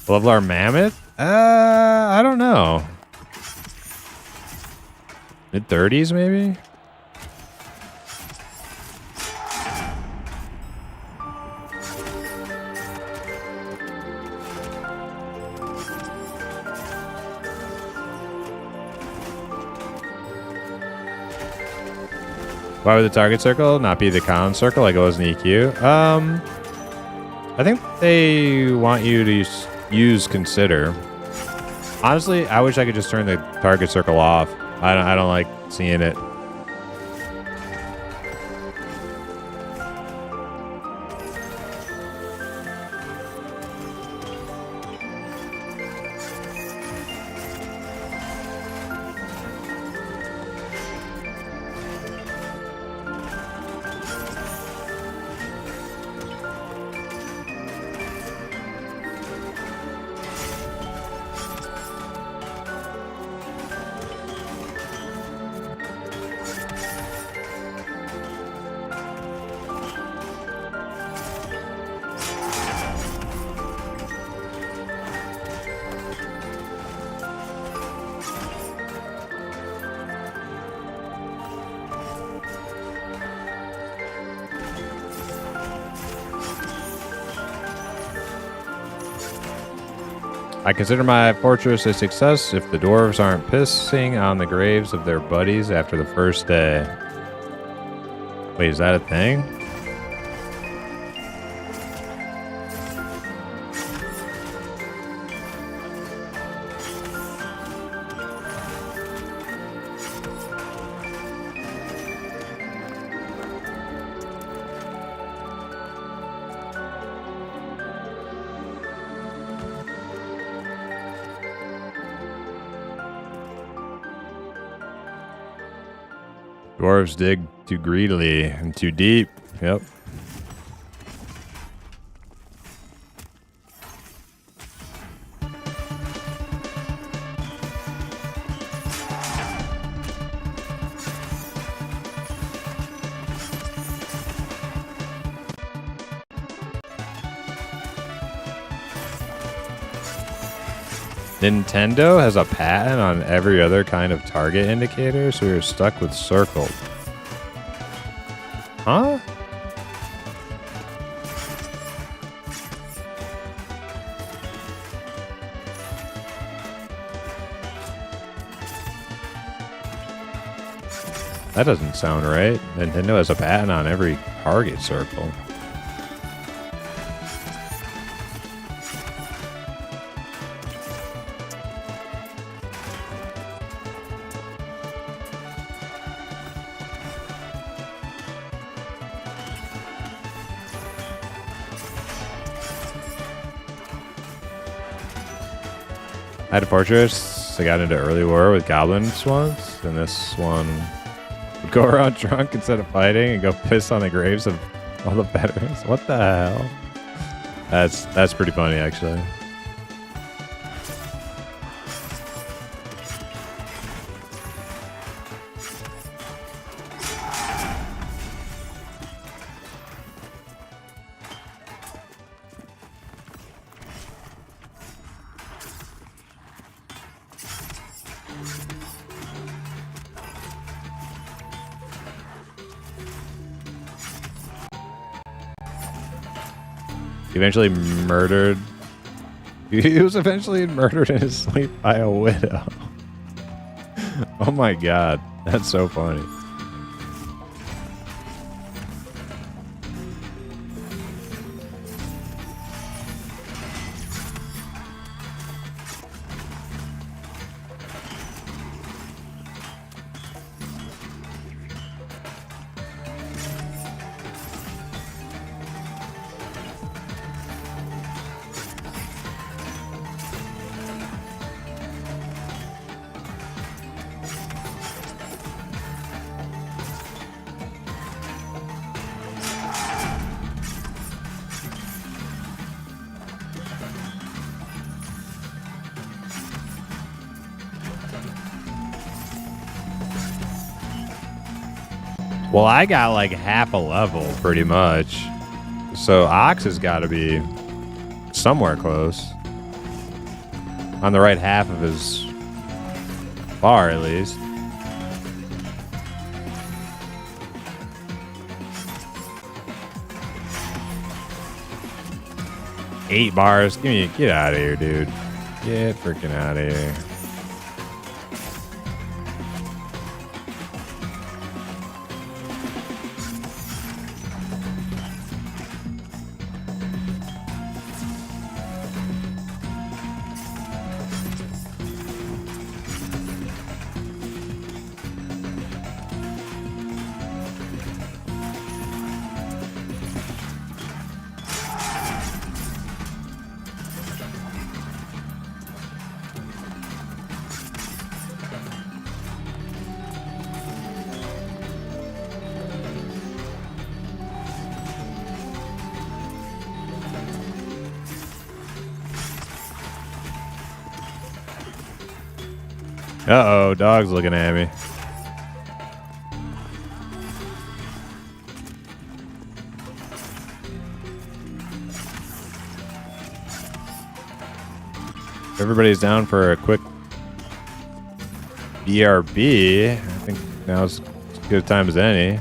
Level our mammoth? I don't know. Mid-30s, maybe? Why would the target circle not be the con circle like it was in EQ? I think they want you to use consider. Honestly, I wish I could just turn the target circle off. I don't like seeing it. I consider my fortress a success if the dwarves aren't pissing on the graves of their buddies after the first day. Wait, is that a thing? Dwarves dig too greedily and too deep. Yep. Nintendo has a patent on every other kind of target indicator, so we are stuck with circle. Huh? That doesn't sound right. Nintendo has a patent on every target circle. I had a fortress. I got into early war with goblins once, and this one would go around drunk instead of fighting and go piss on the graves of all the veterans. What the hell? That's pretty funny, actually. Eventually murdered. He was eventually murdered in his sleep by a widow. Oh my god, that's so funny. Well, I got like half a level pretty much. So Ox has got to be somewhere close. On the right half of his bar, at least. Eight bars. Get out of here, dude. Get freaking out of here. Uh-oh, dog's looking at me. Everybody's down for a quick BRB. I think now's as good a time as any.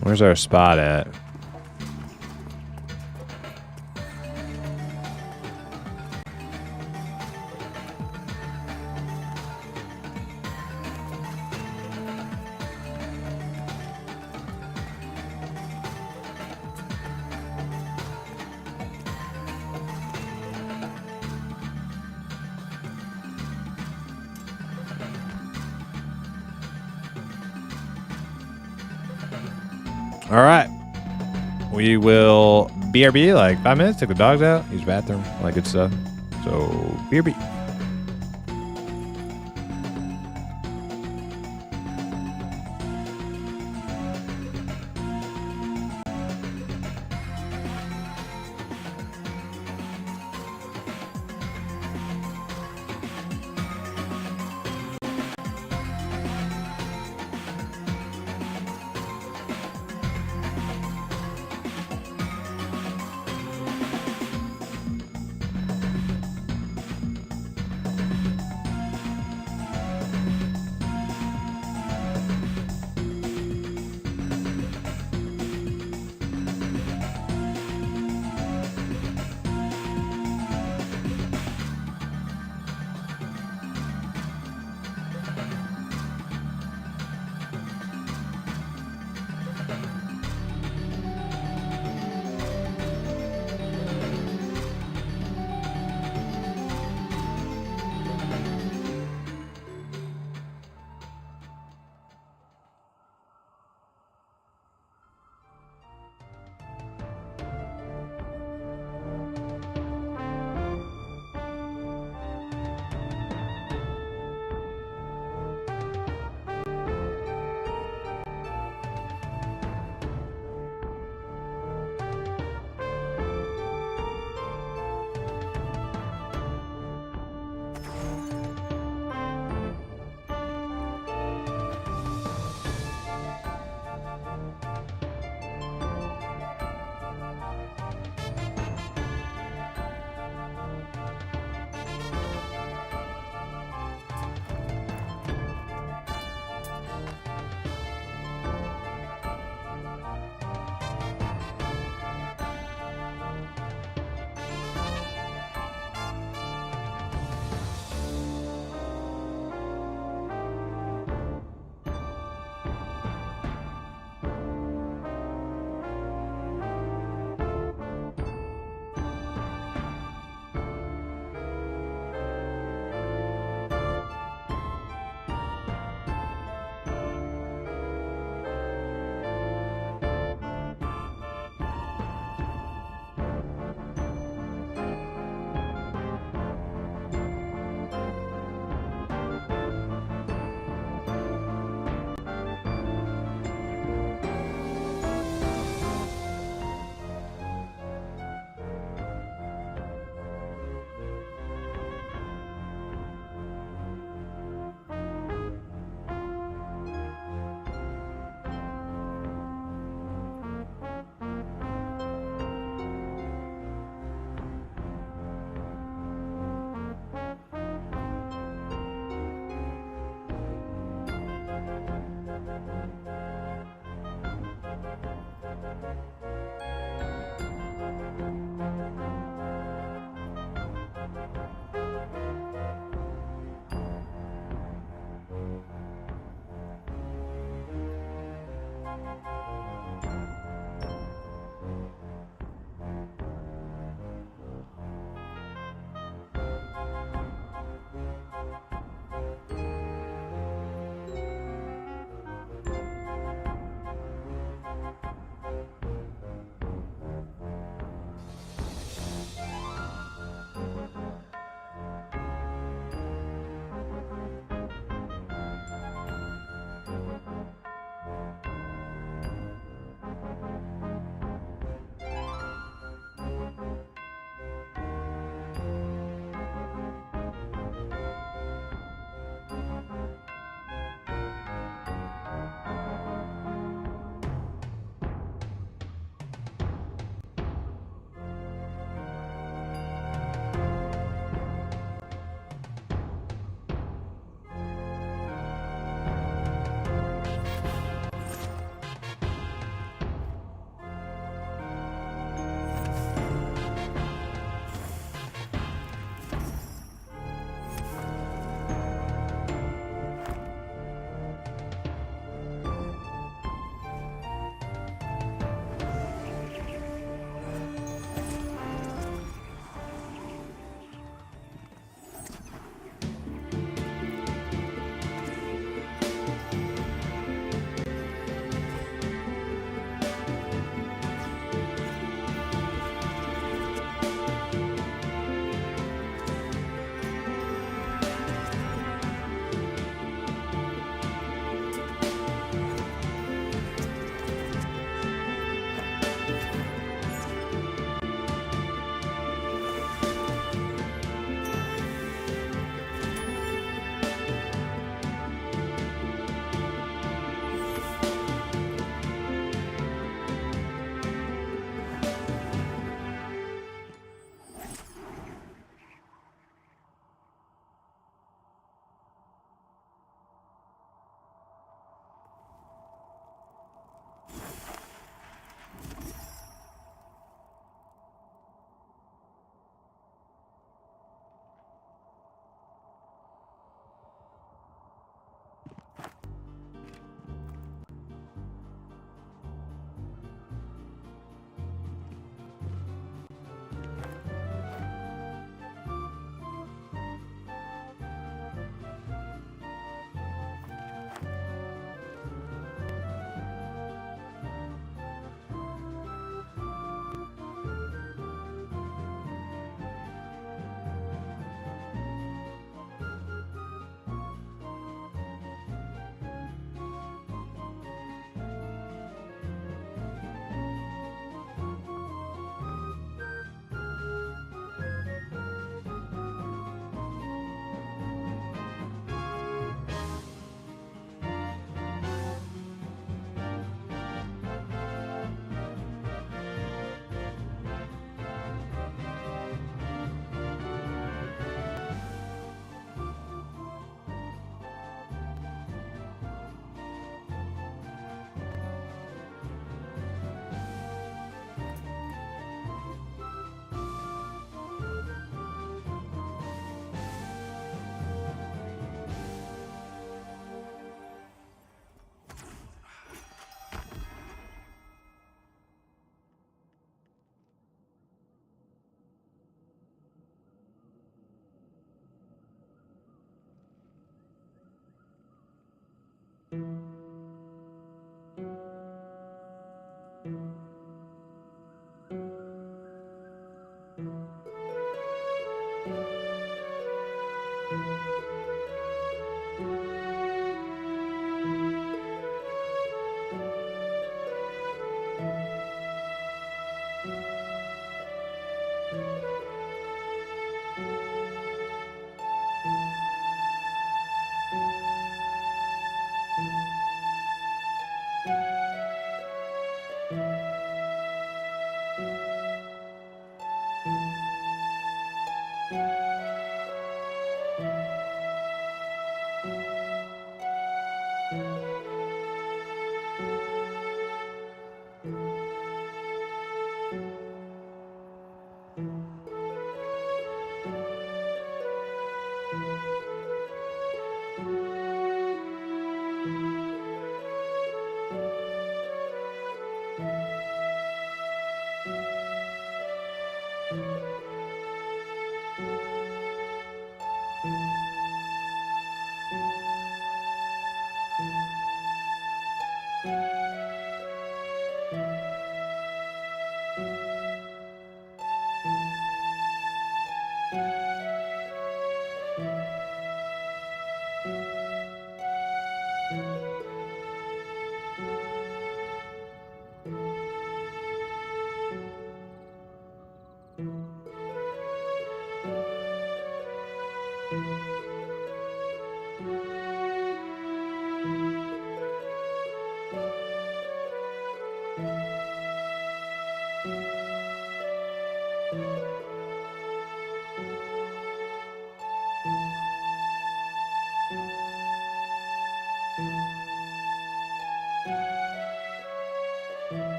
Where's our spot at? All right. We will BRB like 5 minutes. Take the dogs out. Use the bathroom. All that good stuff. So, BRB.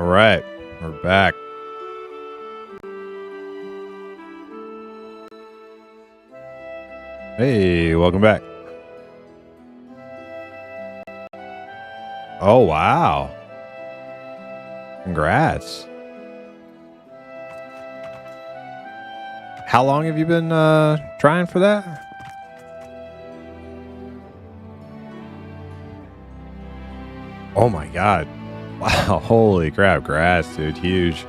All right, we're back. Hey, welcome back. Oh, wow. Congrats. How long have you been trying for that? Oh my god. Wow, holy crap. Congrats, dude. Huge.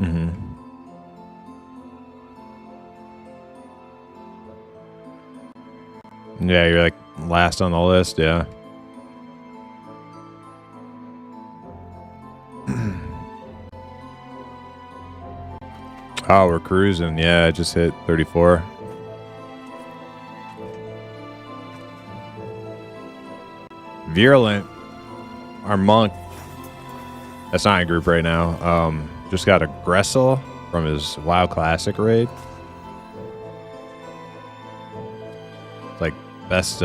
Mm-hmm. Yeah, you're like last on the list, yeah. Oh, we're cruising. Yeah, I just hit 34. Virulent, our monk, that's not in group right now, just got a Gressel from his WoW Classic raid. It's like best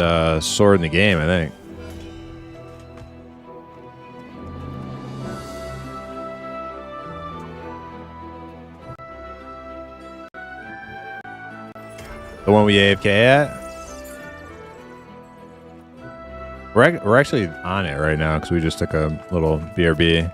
sword in the game, I think. The one we AFK at? We're actually on it right now because we just took a little BRB.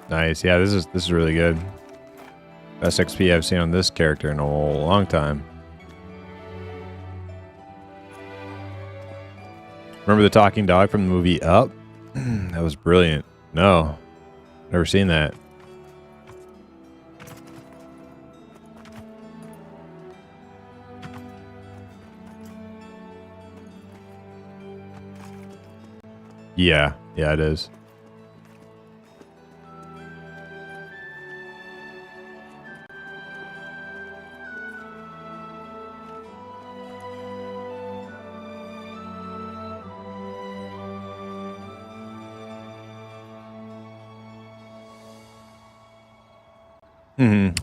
Nice. Yeah, this is really good. Best XP I've seen on this character in a long time. Remember the talking dog from the movie Up? That was brilliant. No, never seen that. Yeah, it is.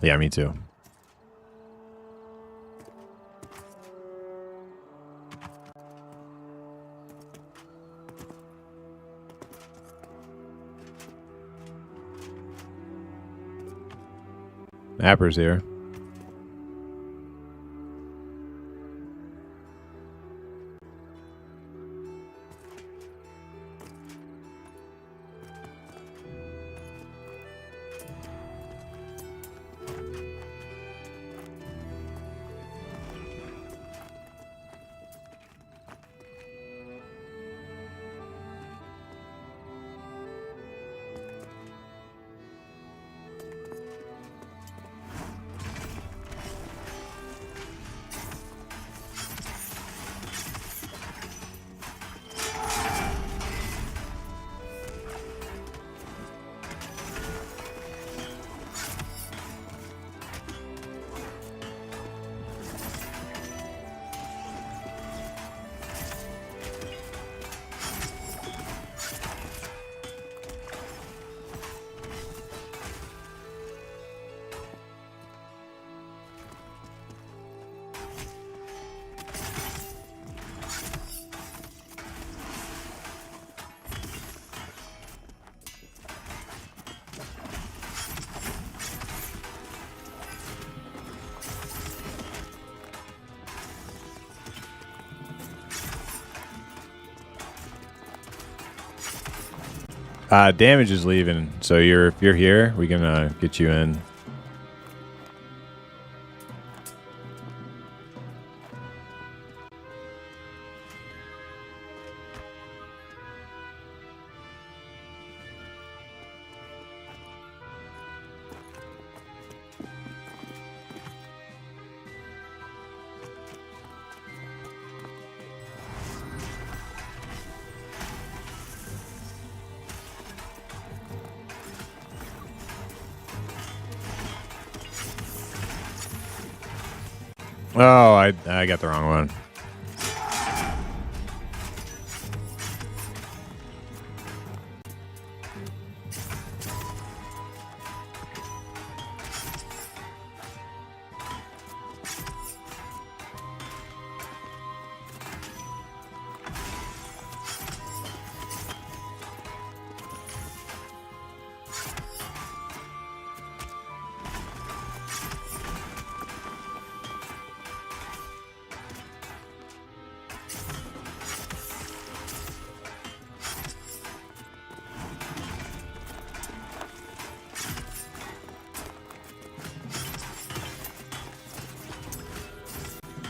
Yeah, me too. Apper's here. Damage is leaving, so if you're here, we can get you in. Oh, I got the wrong one.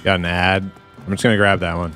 Got an ad. I'm just gonna grab that one.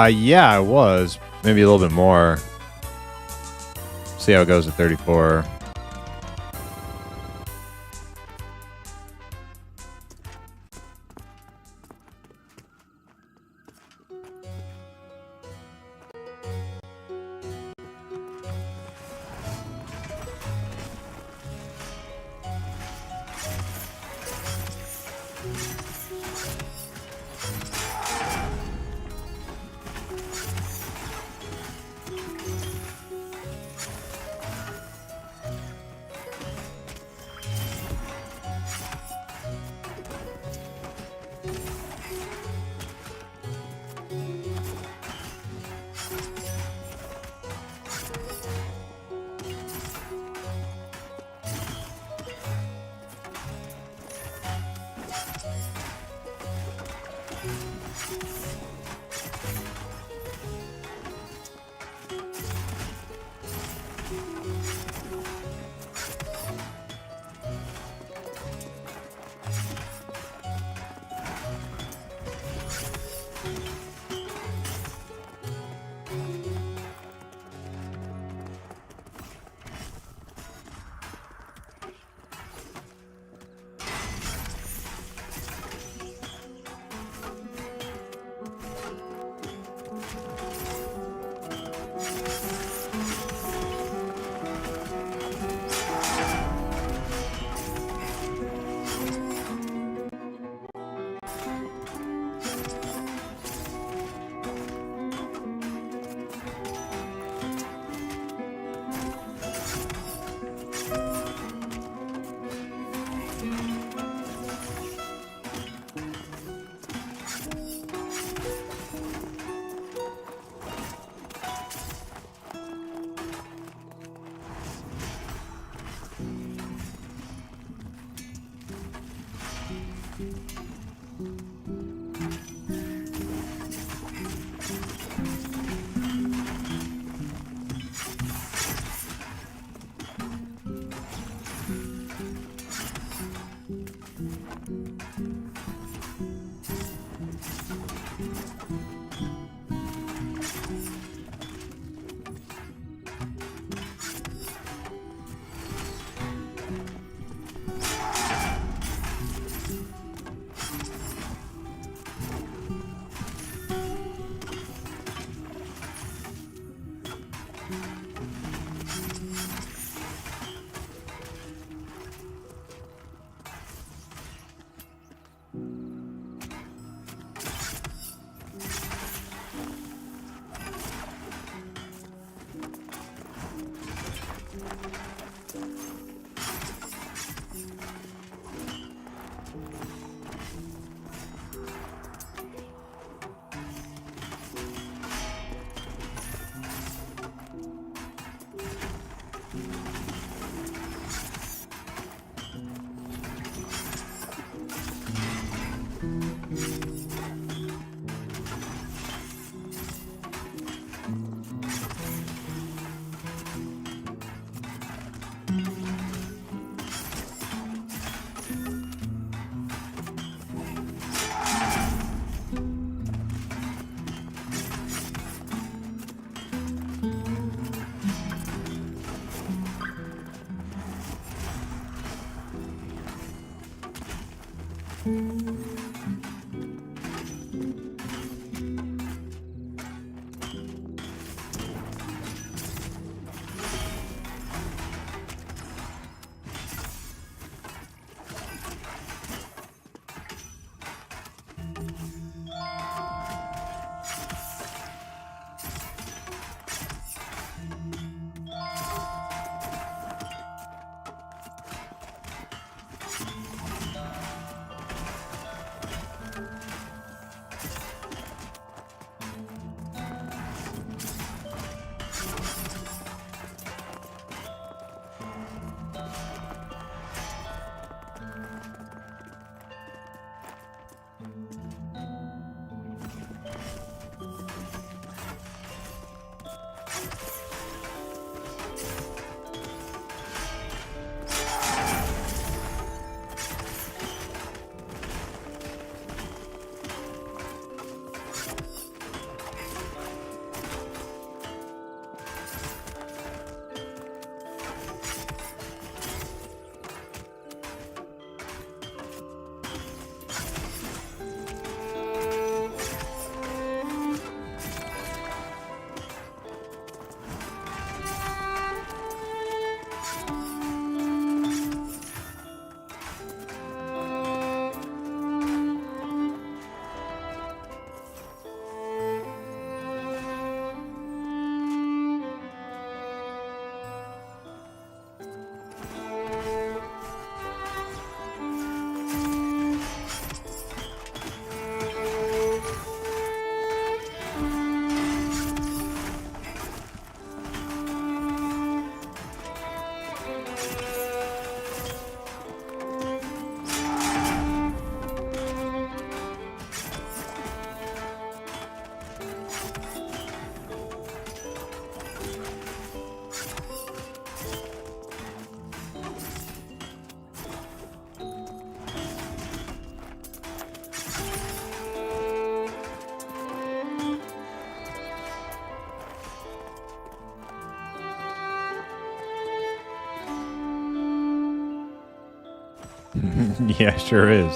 Yeah, I was. Maybe a little bit more. See how it goes at 34. Yeah, sure is.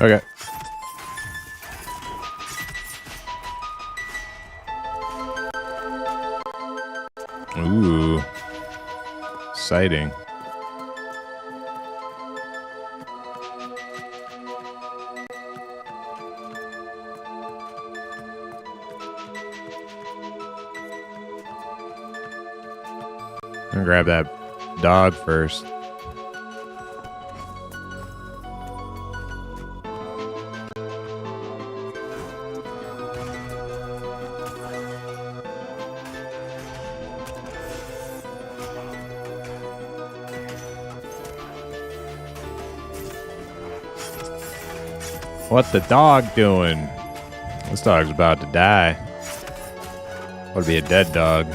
Okay. Ooh. Exciting. I'm gonna grab that dog first. What the dog doing? This dog's about to die. Would be a dead dog.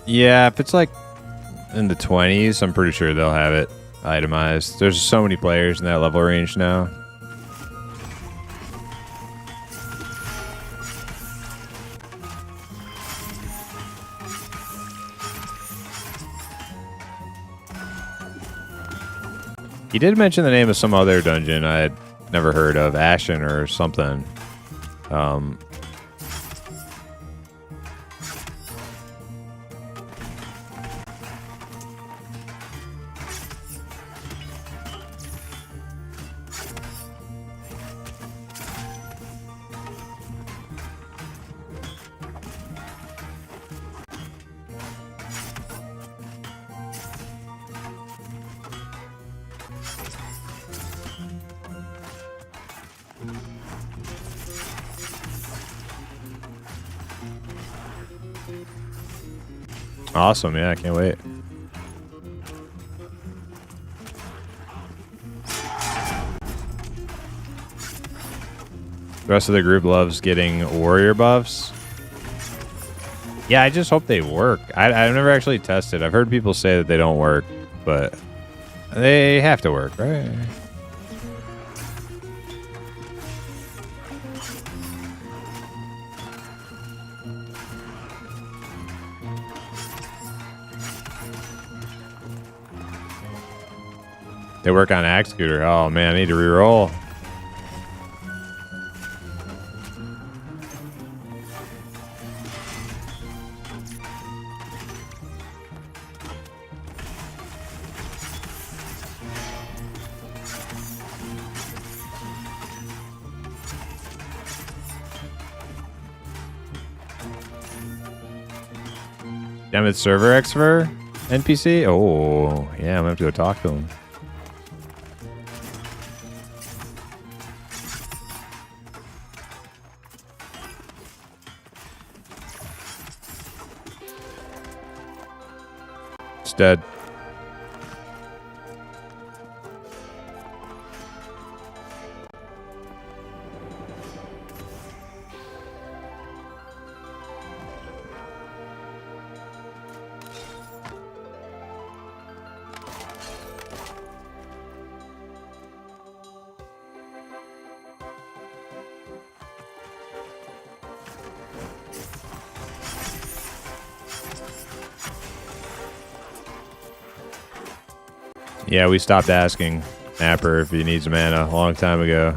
Yeah, if it's like in the 20s, I'm pretty sure they'll have it itemized. There's so many players in that level range now. He did mention the name of some other dungeon I had never heard of, Ashen or something. Awesome, yeah, I can't wait. The rest of the group loves getting warrior buffs. Yeah, I just hope they work. I've never actually tested. I've heard people say that they don't work, but they have to work, right? They work on Axe Scooter. Oh man, I need to reroll. Damn it, server expert NPC? Oh, yeah, I'm gonna have to go talk to him. It's dead. Yeah, we stopped asking Napper if he needs mana a long time ago.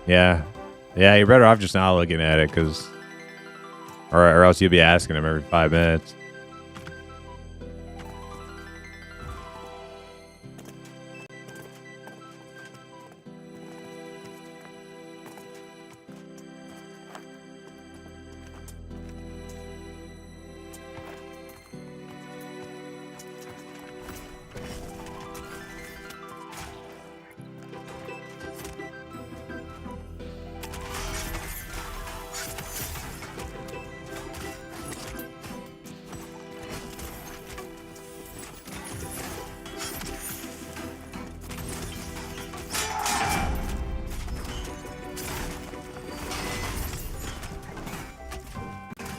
Yeah. Yeah, you're better off just not looking at it, because... Or else you'll be asking him every 5 minutes.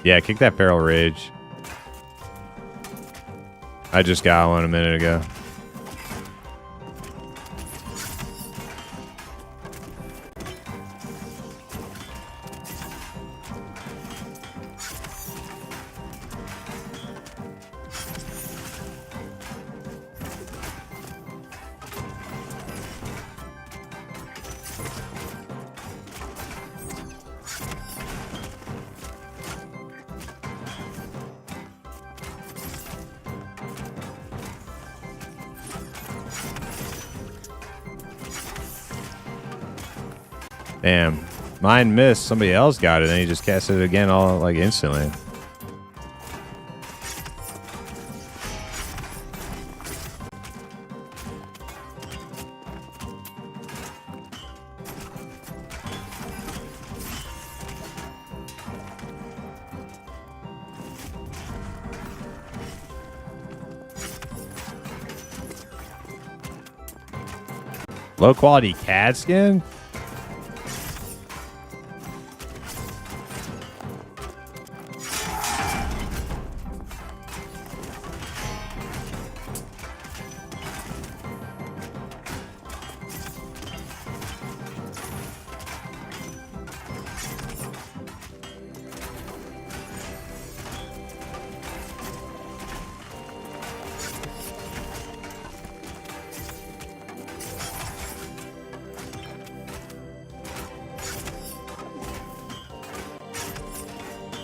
Yeah, kick that Feral Rage. I just got one a minute ago. Damn. Mine missed. Somebody else got it, and he just cast it again all like instantly. Low quality CAD skin?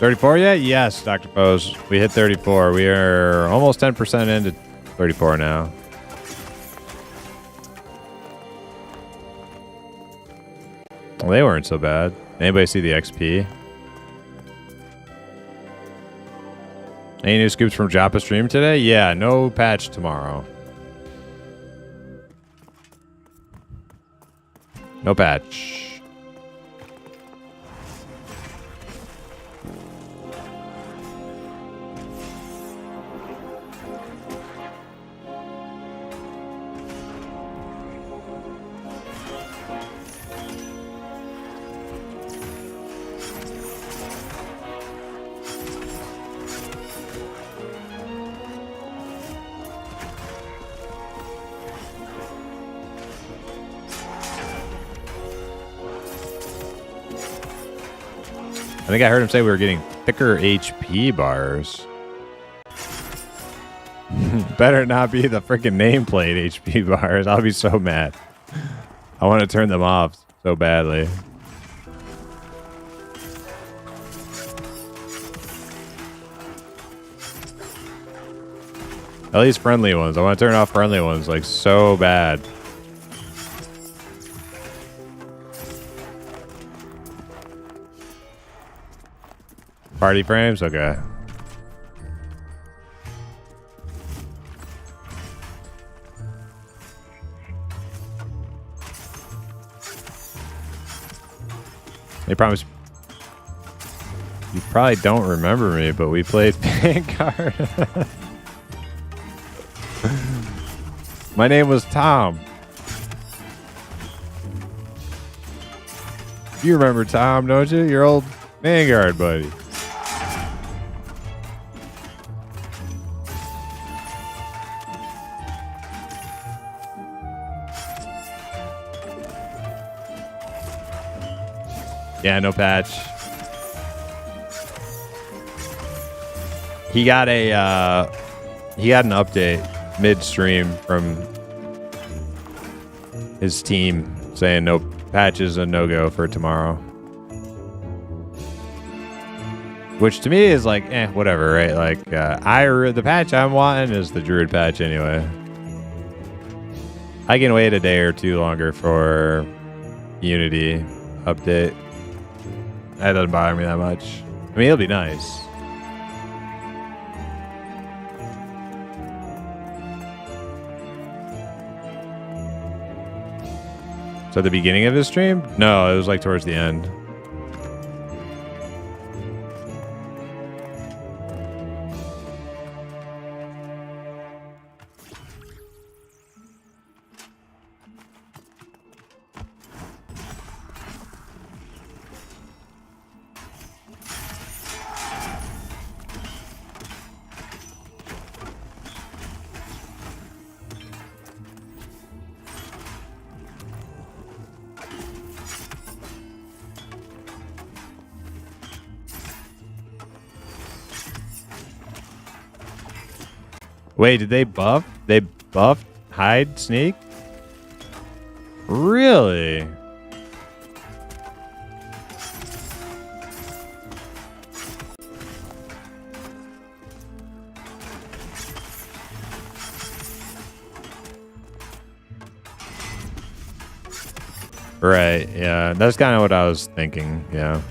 34 yet? Yes, Dr. Pose. We hit 34. We are almost 10% into 34 now. Well, they weren't so bad. Anybody see the XP? Any new scoops from Joppa stream today? Yeah, no patch tomorrow. No patch. I think I heard him say we were getting thicker HP bars. Better not be the freaking nameplate HP bars. I'll be so mad. I want to turn them off so badly. At least friendly ones. I want to turn off friendly ones like so bad. Party frames? Okay. They promise. You probably don't remember me, but we played Vanguard. My name was Tom. You remember Tom, don't you? Your old Vanguard buddy. Yeah, no patch. He got an update midstream from his team saying no patches and no go for tomorrow. Which to me is like, whatever, right? Like, the patch I'm wanting is the Druid patch anyway. I can wait a day or two longer for Unity update. That doesn't bother me that much. I mean, it'll be nice. So at the beginning of his stream? No, it was like towards the end. Wait, did they buff? They buffed hide sneak? Really? Right, yeah. That's kind of what I was thinking, yeah.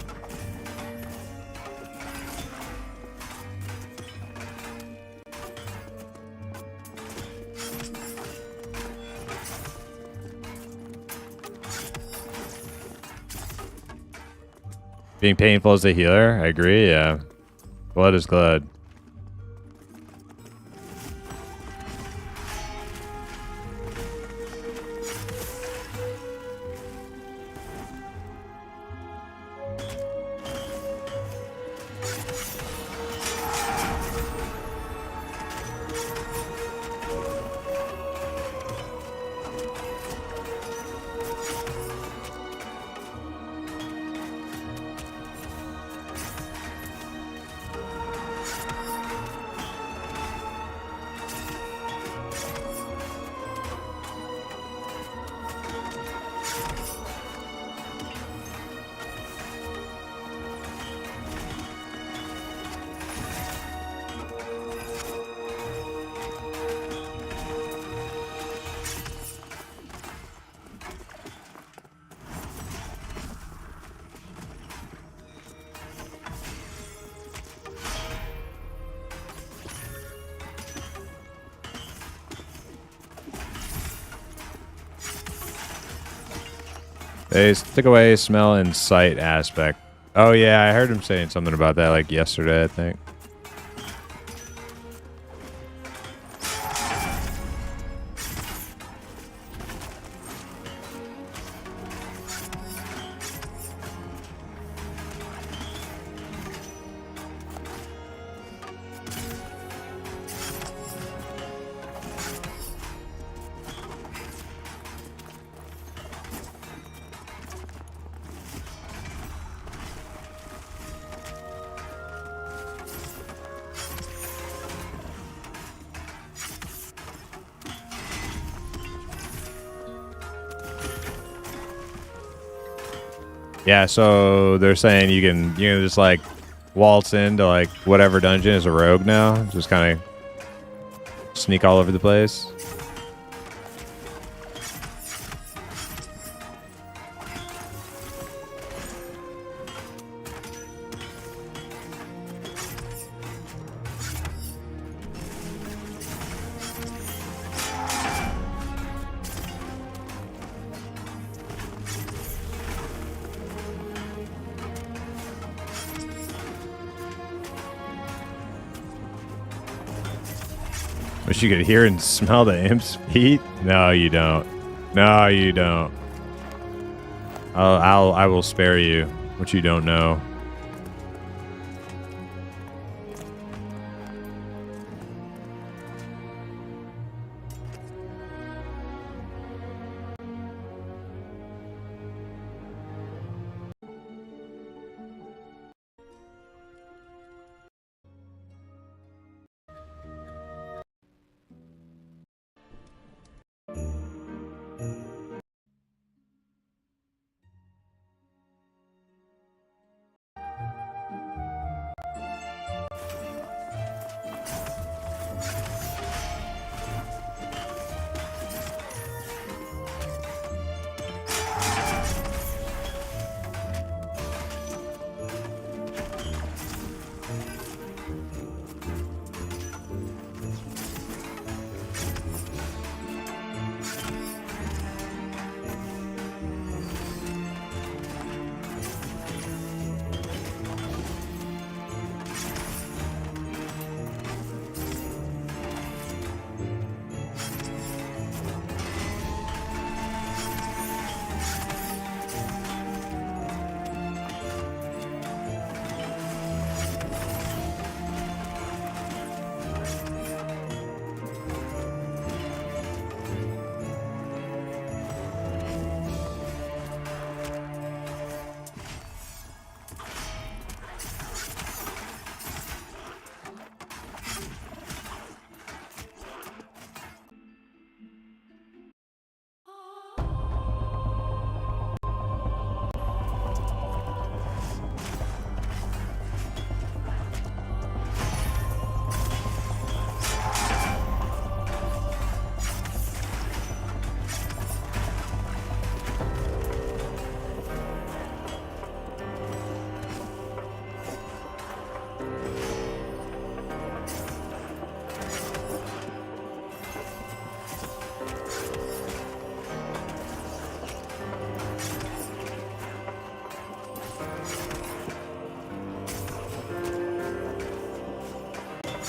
Being painful as a healer, I agree, yeah. Blood is blood. They took away smell and sight aspect. Oh yeah, I heard him saying something about that like yesterday, I think. Yeah, so they're saying you can just like waltz into like whatever dungeon as a rogue now, just kind of sneak all over the place. Wish you could hear and smell the imp's feet. No, you don't. No, you don't. I will spare you what you don't know.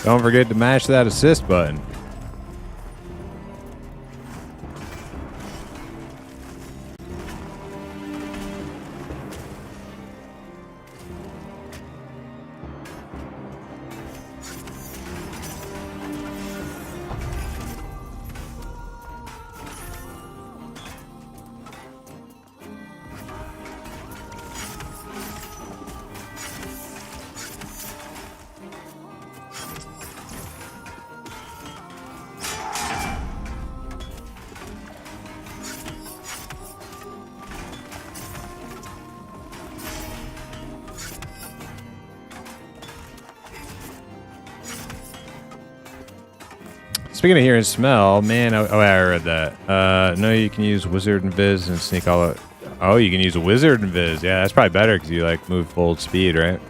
Don't forget to mash that assist button. Speaking of hear and smell, man, oh, I read that. No, you can use Wizard and Viz and sneak all out. Oh, you can use a Wizard and Viz. Yeah, that's probably better because you like move full speed, right?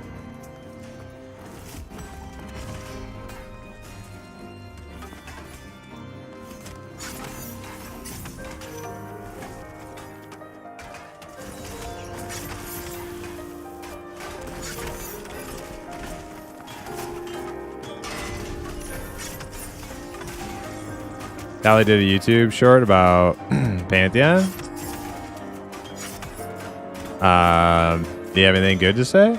Tally did a YouTube short about Pantheon. Do you have anything good to say?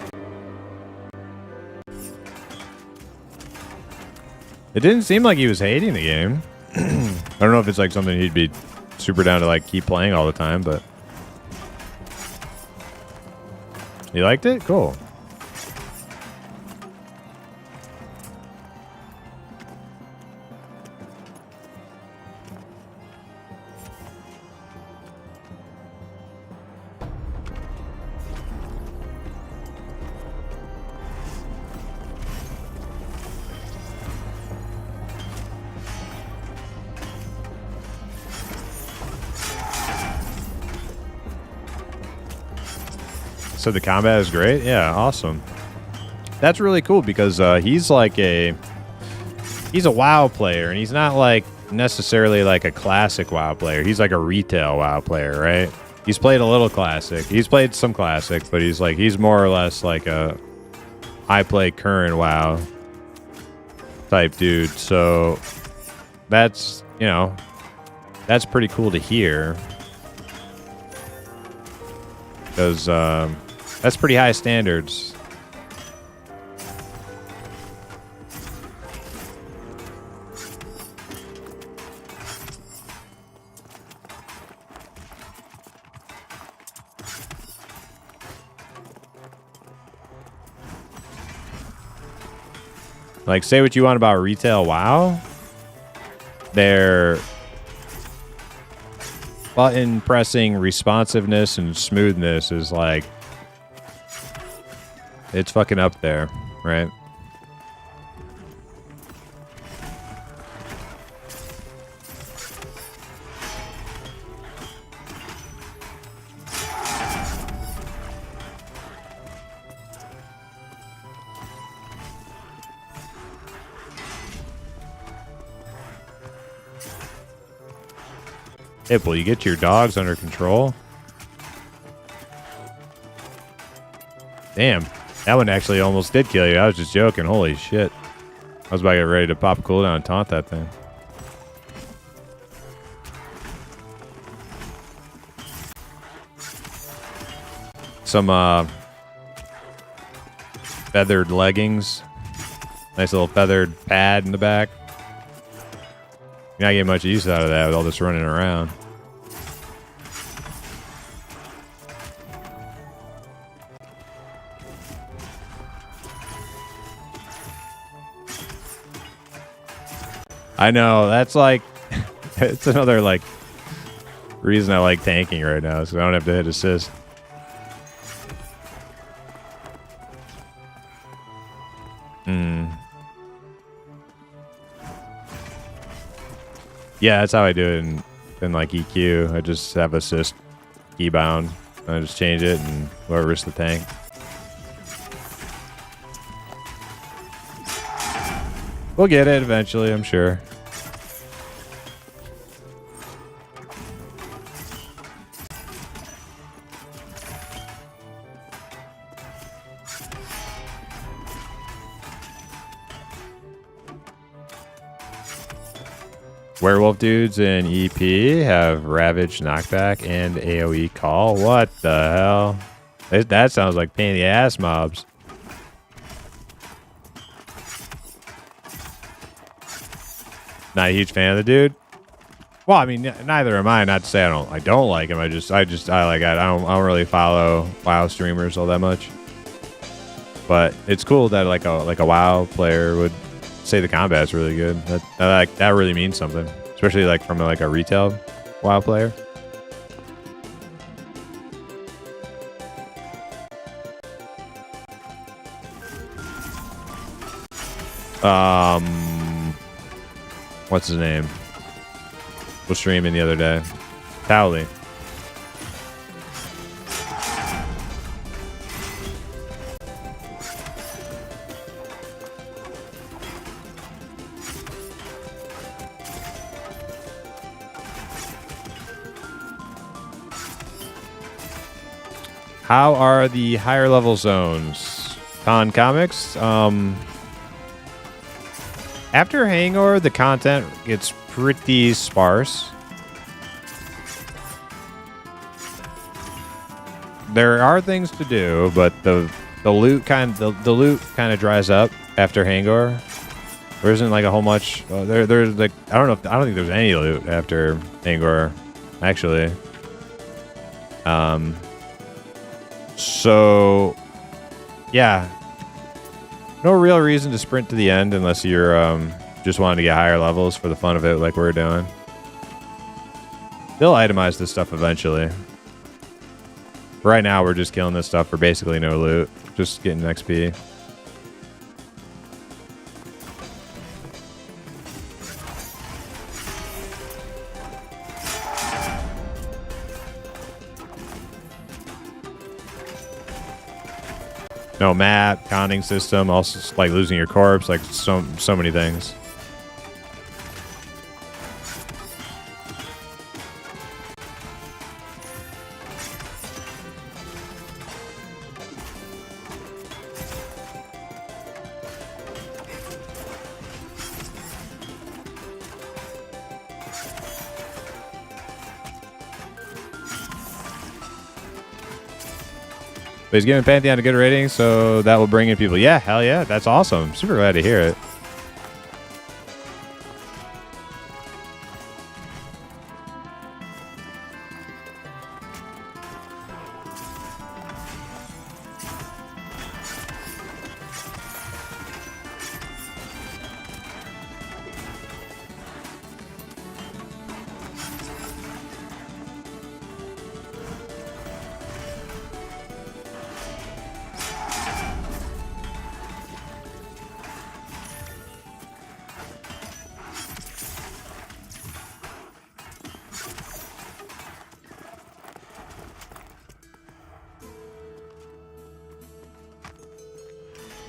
It didn't seem like he was hating the game. I don't know if it's like something he'd be super down to like keep playing all the time, but you liked it? Cool. So the combat is great? Yeah, awesome. That's really cool because he's like he's a WoW player, and he's not like necessarily like a classic WoW player. He's like a retail WoW player, right? He's played a little classic. He's played some classic, but he's more or less like a I play current WoW type dude. So that's, you know, that's pretty cool to hear. Because that's pretty high standards. Like, say what you want about retail WoW. Their button pressing responsiveness and smoothness is like, it's fucking up there, right? Will you get your dogs under control? Damn. That one actually almost did kill you. I was just joking. Holy shit. I was about to get ready to pop a cooldown and taunt that thing. Some feathered leggings. Nice little feathered pad in the back. You're not getting much use out of that with all this running around. I know, that's like, it's another like reason I like tanking right now, so I don't have to hit assist. Yeah, that's how I do it in like EQ. I just have assist keybound. I just change it and whoever's the tank. We'll get it eventually, I'm sure. Werewolf dudes in EP have Ravage knockback and AoE call. What the hell? That sounds like pain in the ass mobs. Not a huge fan of the dude. Well, I mean, neither am I. Not to say I don't like him. I don't really follow WoW streamers all that much. But it's cool that like a WoW player would say the combat's really good. That really means something, especially like from like a retail WoW player. What's his name? Was streaming the other day. Towley. How are the higher level zones? Con comics? After Hangover, the content gets pretty sparse. There are things to do, but the loot kind of dries up after Hangor. There isn't like a whole much. There's like I don't think there's any loot after Hangor, actually. So yeah, no real reason to sprint to the end unless you're just wanting to get higher levels for the fun of it, like we're doing. They'll itemize this stuff eventually. Right now, we're just killing this stuff for basically no loot, just getting XP. No map, counting system, also like losing your corpse, like so many things. But he's giving Pantheon a good rating, so that will bring in people. Yeah, hell yeah, that's awesome. Super glad to hear it.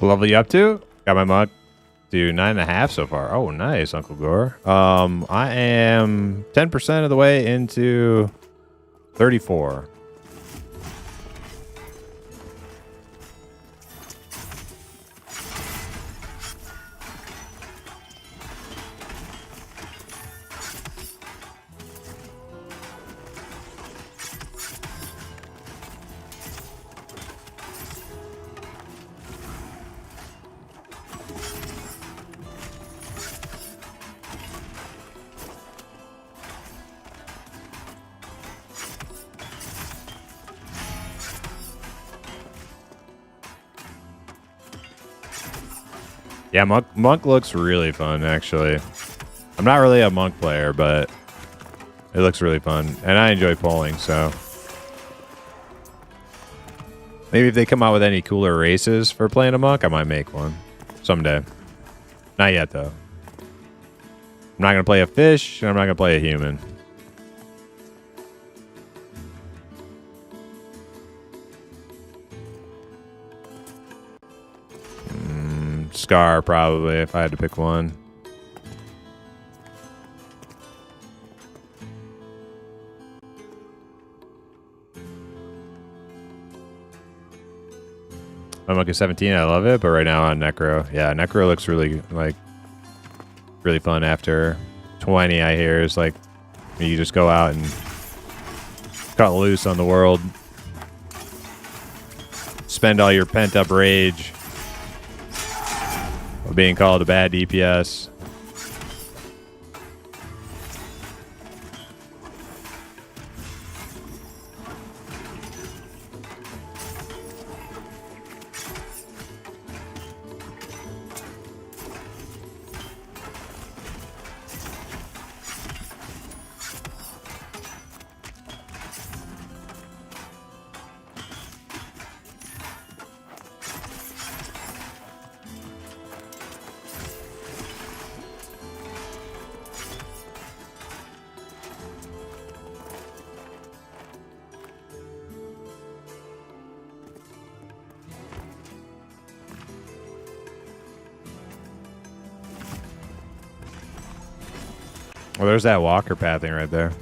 What level you up to? Got my mug to 9.5 so far. Oh, nice, Uncle Gore. I am 10% of the way into 34. Yeah, Monk looks really fun, actually. I'm not really a Monk player, but it looks really fun. And I enjoy polling, so. Maybe if they come out with any cooler races for playing a Monk, I might make one. Someday. Not yet, though. I'm not going to play a fish, and I'm not going to play a human. Scar, probably, if I had to pick one. I'm like a 17, I love it, but right now on Necro. Yeah, Necro looks really, like, really fun after 20, I hear. Is like, you just go out and cut loose on the world. Spend all your pent-up rage of being called a bad DPS. Well, there's that walker pathing right there.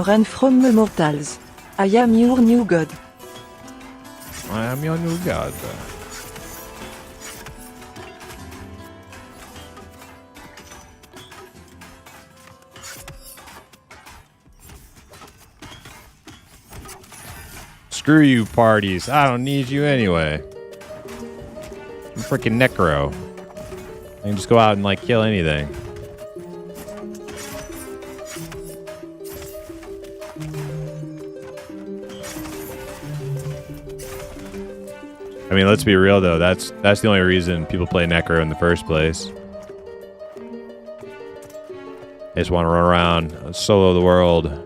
Run from the mortals. I am your new god. I am your new god. Screw you, parties. I don't need you anyway. I'm freaking Necro. I can just go out and, like, kill anything. I mean, let's be real, though. That's the only reason people play Necro in the first place. They just want to run around, solo the world.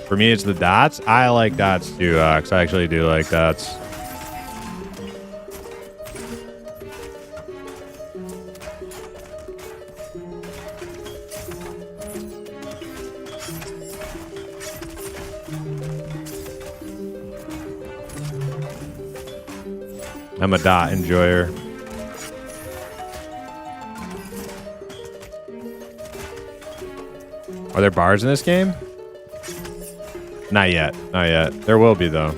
For me, it's the dots. I like dots too, because I actually do like dots. I'm a dot enjoyer. Are there bars in this game? Not yet. Not yet. There will be, though.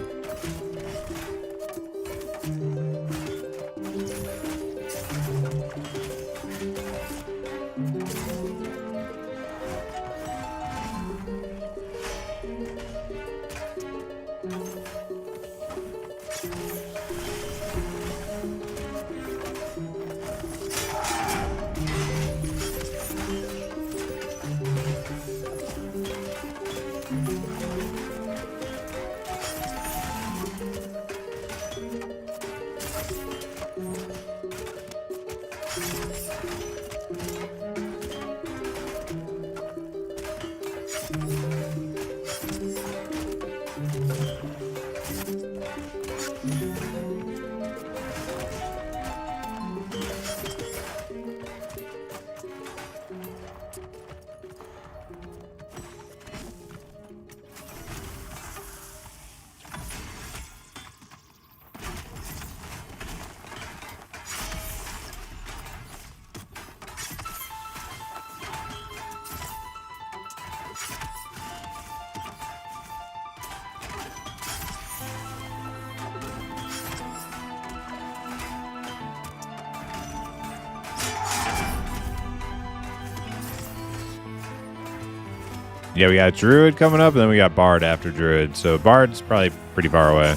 Yeah, we got Druid coming up, and then we got Bard after Druid. So Bard's probably pretty far away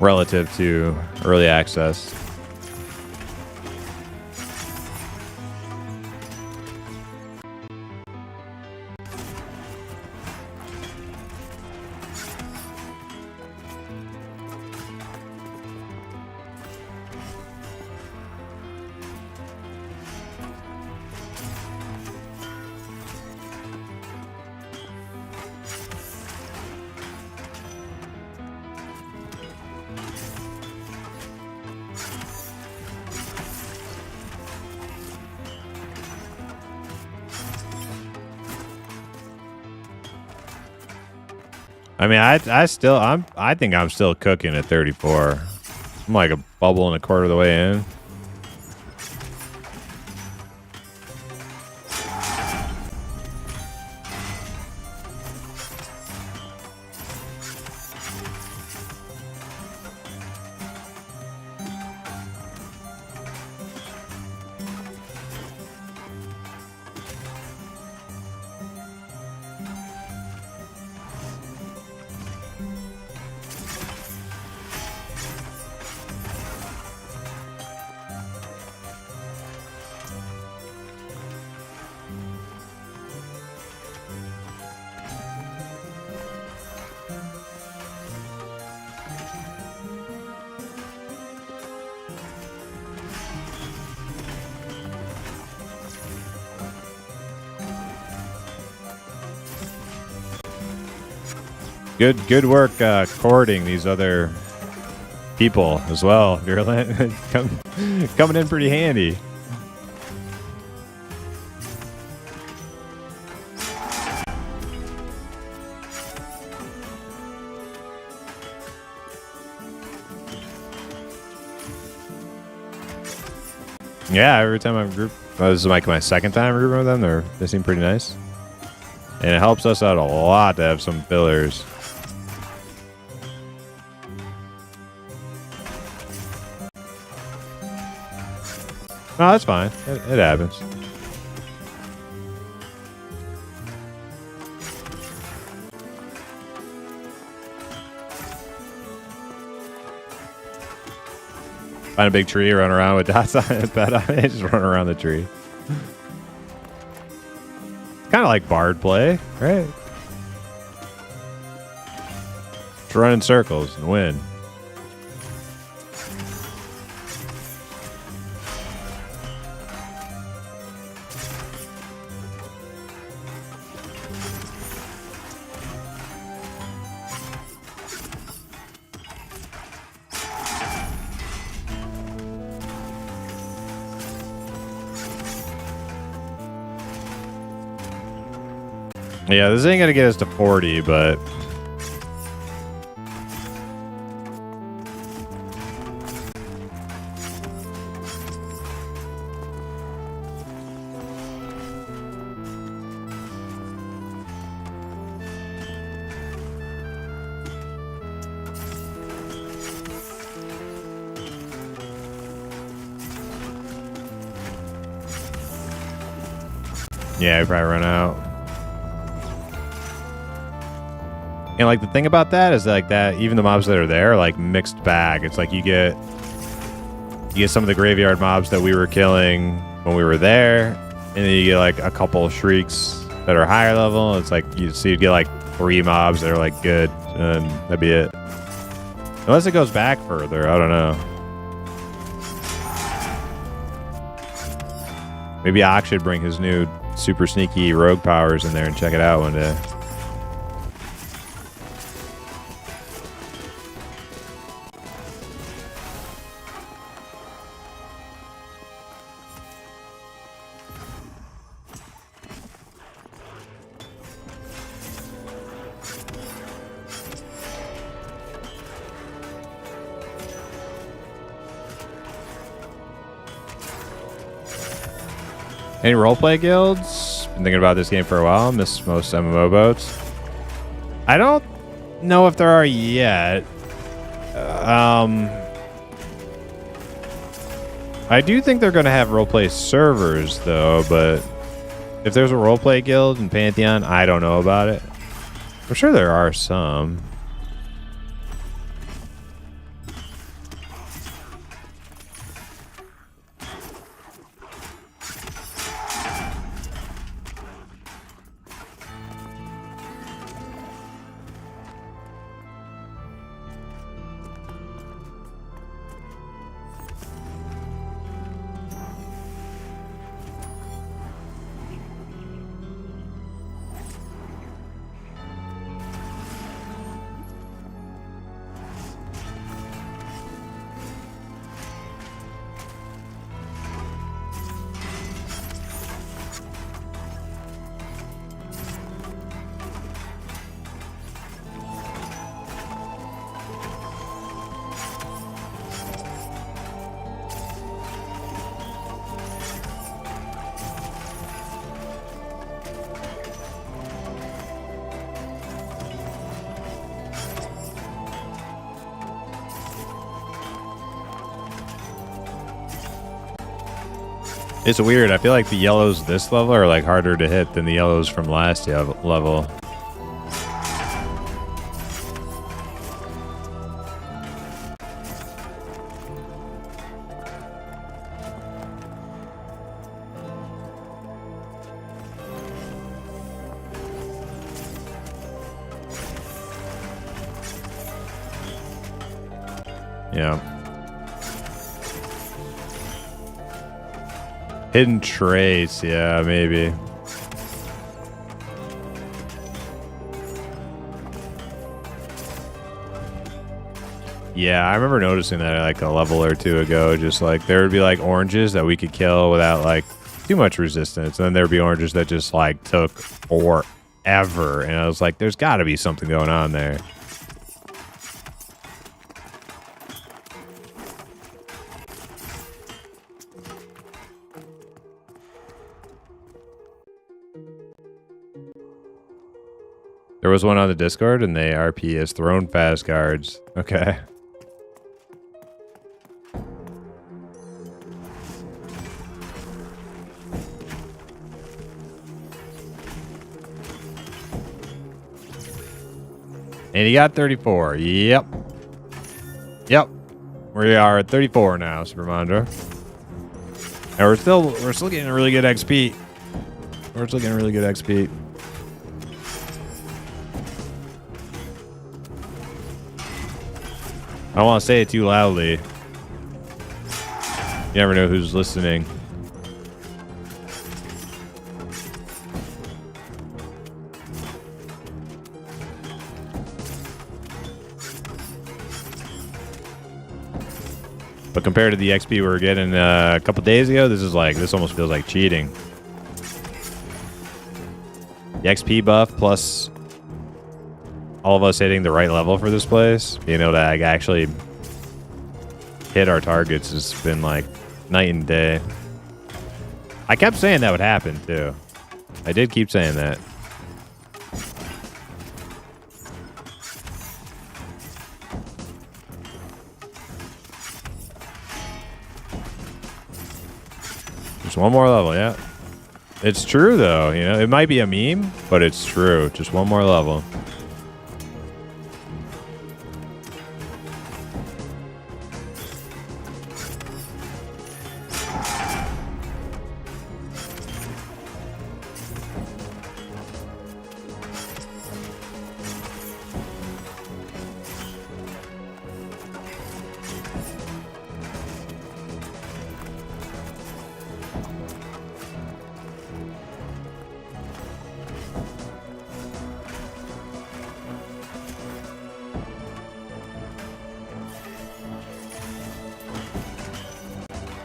relative to early access. I mean, I think I'm still cooking at 34. I'm like a bubble and a quarter of the way in. Good work courting these other people as well. You're coming in pretty handy. Yeah, every time I'm group, this is like my second time grouping with them. They seem pretty nice, and it helps us out a lot to have some fillers. No, that's fine. It happens. Find a big tree, run around with dots on it, bet on it, just run around the tree. Kind of like bard play, right? Just run in circles and win. Yeah, this ain't gonna get us to 40, but yeah, we probably run out. And like the thing about that is like that even the mobs that are there are like mixed bag. It's like you get some of the graveyard mobs that we were killing when we were there, and then you get like a couple shrieks that are higher level. It's like you get like 3 mobs that are like good, and that'd be it. Unless it goes back further, I don't know. Maybe Ox should bring his new super sneaky rogue powers in there and check it out one day. Any roleplay guilds? Been thinking about this game for a while. Miss most MMO boats. I don't know if there are yet. I do think they're going to have roleplay servers, though, but if there's a roleplay guild in Pantheon, I don't know about it. I'm sure there are some. It's weird. I feel like the yellows this level are like harder to hit than the yellows from last level. Yeah. Hidden trace, yeah, maybe. Yeah, I remember noticing that like a level or two ago. Just like there would be like oranges that we could kill without like too much resistance, and then there'd be oranges that just like took forever. And I was like, "There's got to be something going on there." There was one on the Discord, and they RP as thrown fast cards. Okay. And he got 34. Yep. Yep. We are at 34 now, Supermandra. And we're still getting really good XP. We're still getting really good XP. I don't want to say it too loudly. You never know who's listening. But compared to the XP we were getting a couple days ago, this almost feels like cheating. The XP buff plus all of us hitting the right level for this place, being able to like, actually hit our targets has been like night and day. I kept saying that would happen too. I did keep saying that. Just one more level, yeah. It's true though, you know, it might be a meme, but it's true. Just one more level.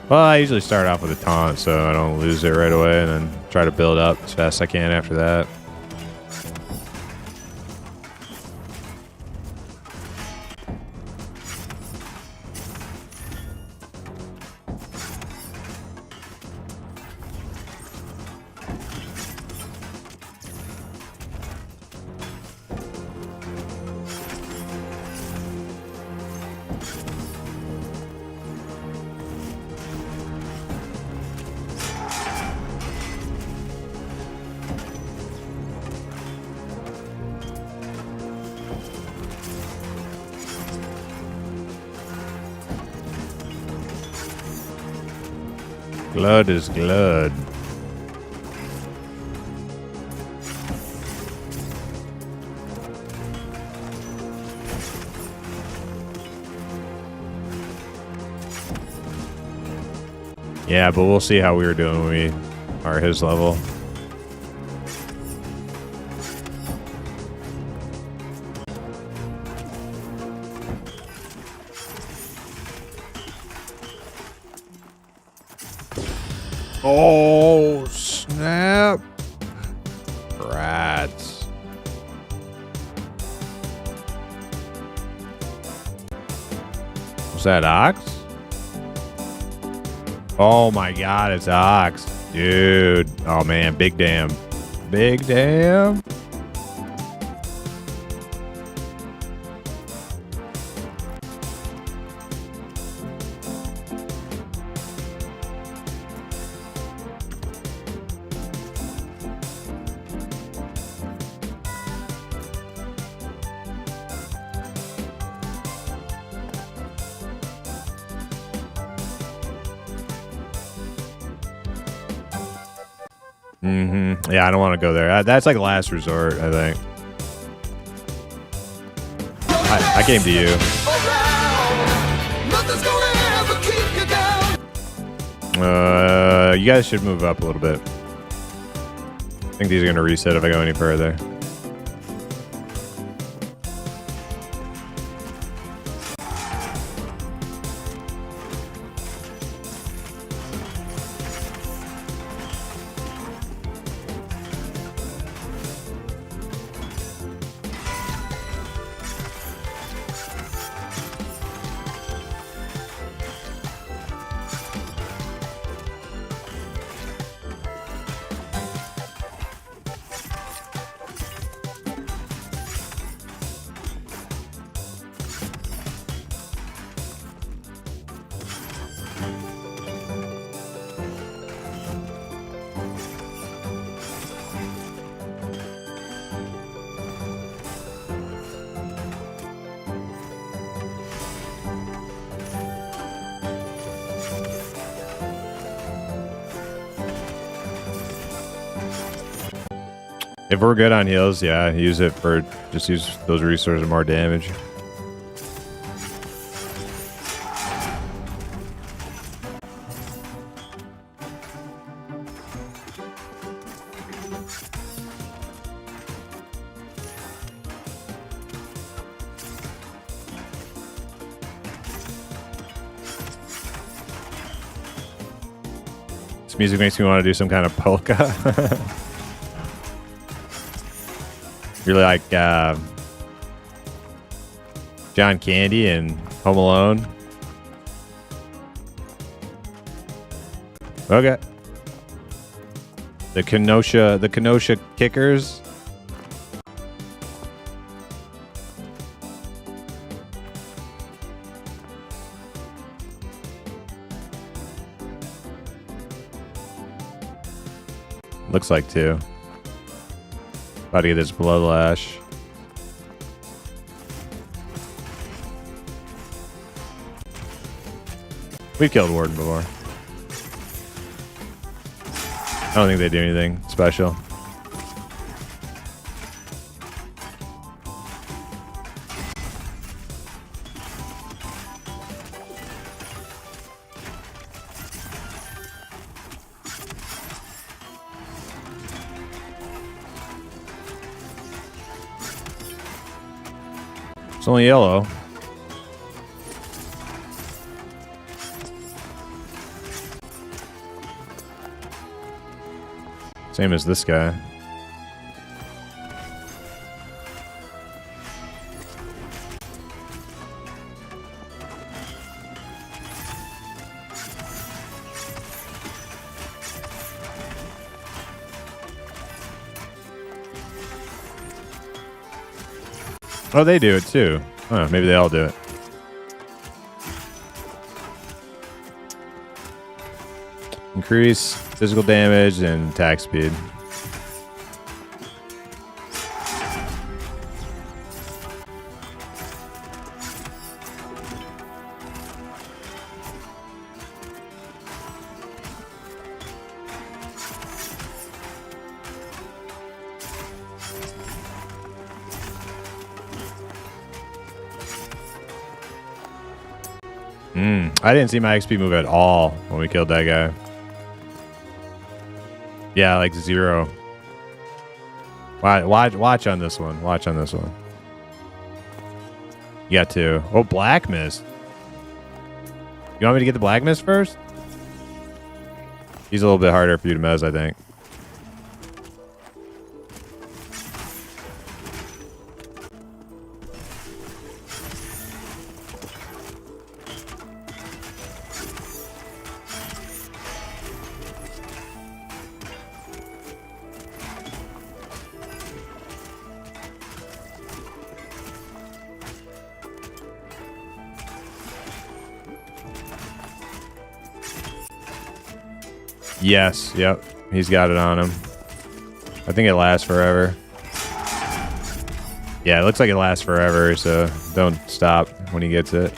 Well, I usually start off with a taunt so I don't lose it right away, and then try to build up as fast as I can after that. Blood is blood. Yeah, but we'll see how we were doing when we are his level. Oh, snap. Rats. Was that Ox? Oh my god, it's Ox. Dude. Oh man, big damn. Big damn. Yeah, I don't want to go there. That's like last resort, I think. I came to you. You guys should move up a little bit. I think these are going to reset if I go any further. If we're good on heals, yeah, use it for just use those resources more damage. This music makes me want to do some kind of polka. You're like John Candy and Home Alone. Okay. The Kenosha Kickers. Looks like two. About to get this Bloodlash. We've killed Warden before. I don't think they do anything special. It's only yellow. Same as this guy. Oh, they do it too. Oh, maybe they all do it. Increase physical damage and attack speed. I didn't see my XP move at all when we killed that guy. Yeah, like 0. Watch on this one. Watch on this one. You got 2. Oh, Black Mist. You want me to get the Black Mist first? He's a little bit harder for you to mez, I think. Yes, yep. He's got it on him. I think it lasts forever. Yeah, it looks like it lasts forever, so don't stop when he gets it.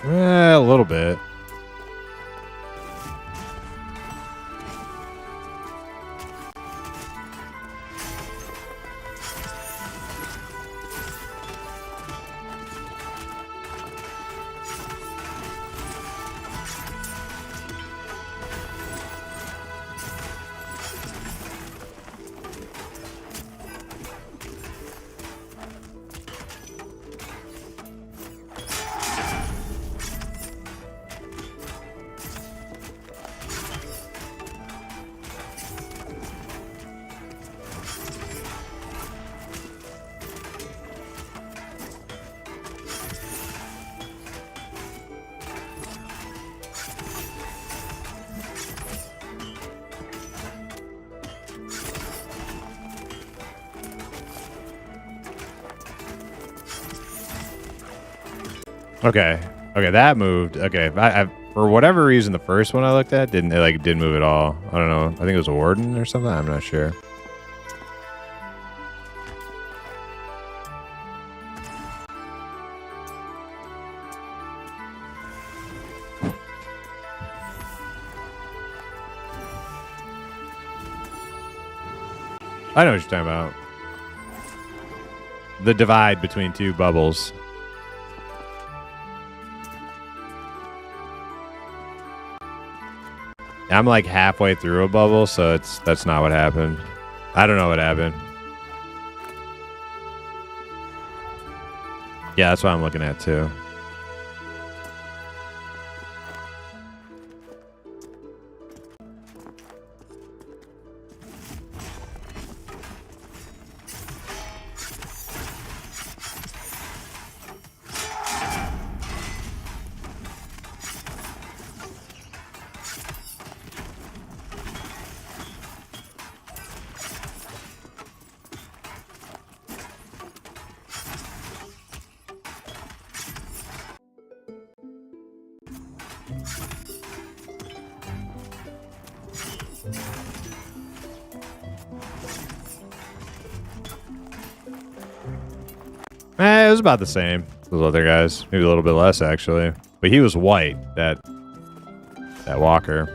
A little bit. Okay. Okay, that moved. Okay, I for whatever reason, the first one I looked at didn't move at all. I don't know. I think it was a warden or something. I'm not sure. I know what you're talking about. The divide between two bubbles. I'm like halfway through a bubble, so that's not what happened. I don't know what happened. Yeah, that's what I'm looking at too. It was about the same as those other guys. Maybe a little bit less, actually. But he was white, that walker.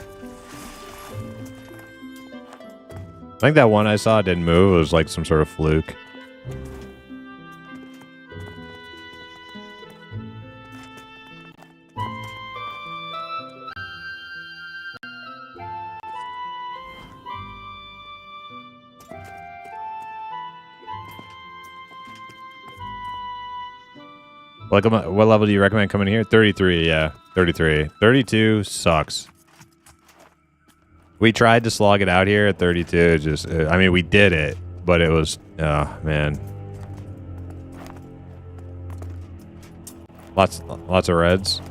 I think that one I saw didn't move. It was like some sort of fluke. Like, what level do you recommend coming here? 33, yeah. 33. 32 sucks. We tried to slog it out here at 32. Just, I mean, we did it, but it was, oh, man. Lots of reds.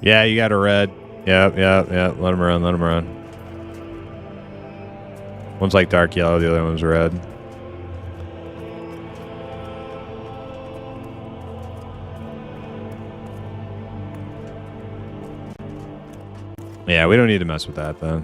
Yeah, you got a red. Yep. Let him run. One's like dark yellow, the other one's red. Yeah, we don't need to mess with that then.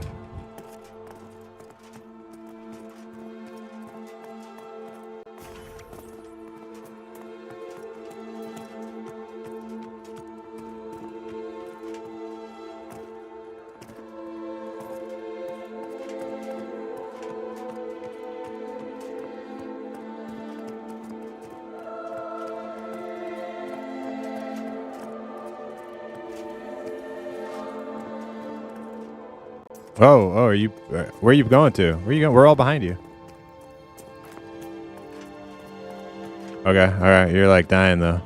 Oh, are you? Where are you going to? Where are you going? We're all behind you. Okay, all right. You're like dying though.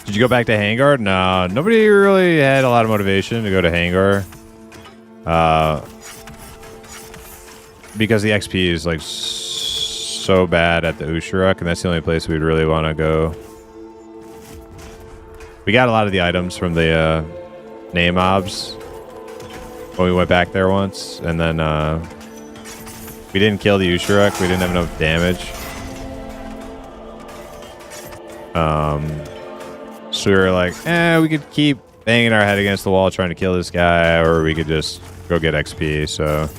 Did you go back to Hangar? No, nobody really had a lot of motivation to go to Hangar. Because the XP is like so bad at the Usharuk, and that's the only place we'd really want to go. We got a lot of the items from the name mobs when we went back there once, and then we didn't kill the Usharuk. We didn't have enough damage. So we were like, we could keep banging our head against the wall trying to kill this guy, or we could just go get XP. So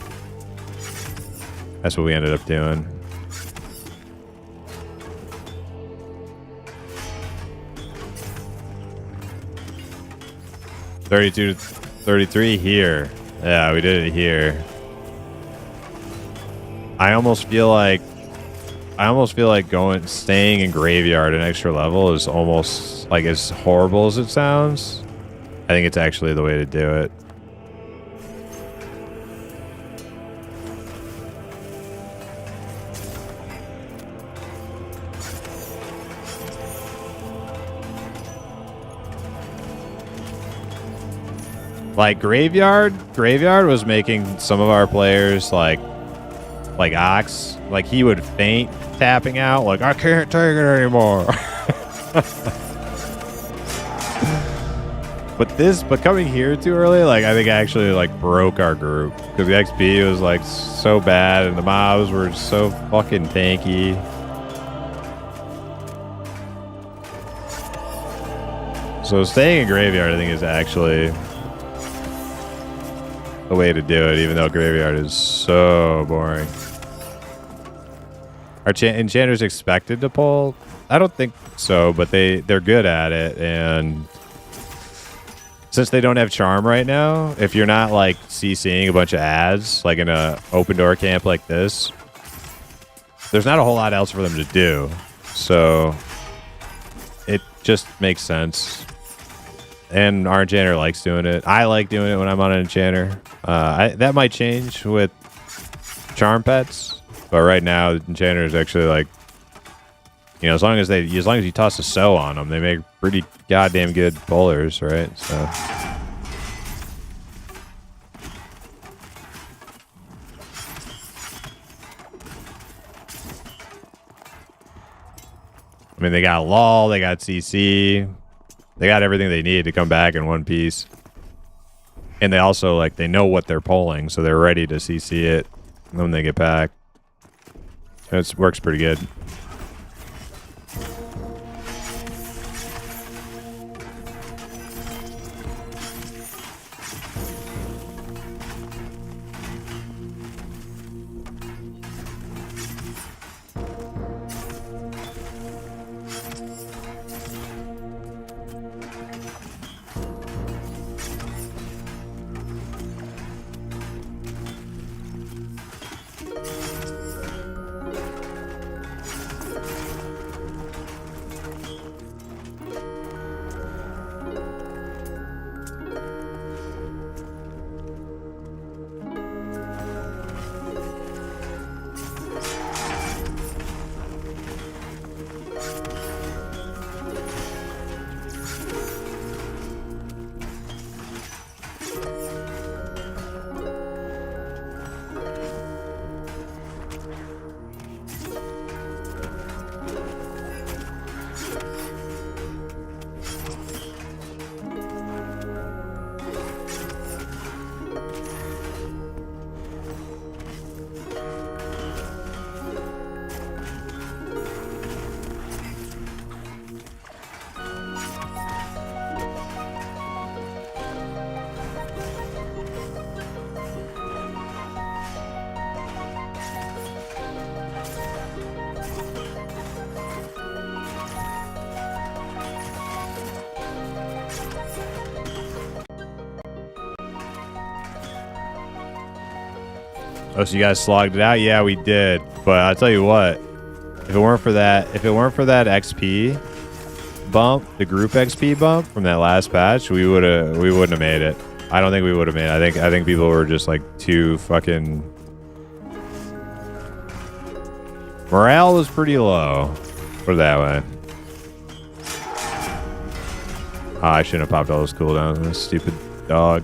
that's what we ended up doing. $32 to $33 here. Yeah, we did it here. I almost feel like staying in Graveyard an extra level is almost like as horrible as it sounds. I think it's actually the way to do it. Like Graveyard was making some of our players like Ox, like he would faint tapping out, like I can't take it anymore. but coming here too early, like I think actually like broke our group because the XP was like so bad and the mobs were so fucking tanky. So staying in Graveyard I think is actually the way to do it, even though Graveyard is so boring. Are enchanters expected to pull? I don't think so, but they're good at it, and since they don't have charm right now, if you're not like CCing a bunch of ads like in a open door camp like this, there's not a whole lot else for them to do. So it just makes sense. And our enchanter likes doing it. I like doing it when I'm on an enchanter. That might change with charm pets, but right now the enchanter is actually like, you know, as long as you toss a sow on them, they make pretty goddamn good pullers, right? So I mean, they got LOL, they got CC, they got everything they need to come back in one piece. And they also, like, they know what they're pulling, so they're ready to CC it when they get back. It works pretty good. Oh, so you guys slogged it out? Yeah, we did. But I'll tell you what, if it weren't for that XP bump, the group XP bump from that last patch, we wouldn't have made it. I don't think we would have made it. I think people were just like too fucking. Morale was pretty low, put it that way. Oh, I shouldn't have popped all those cooldowns on this stupid dog.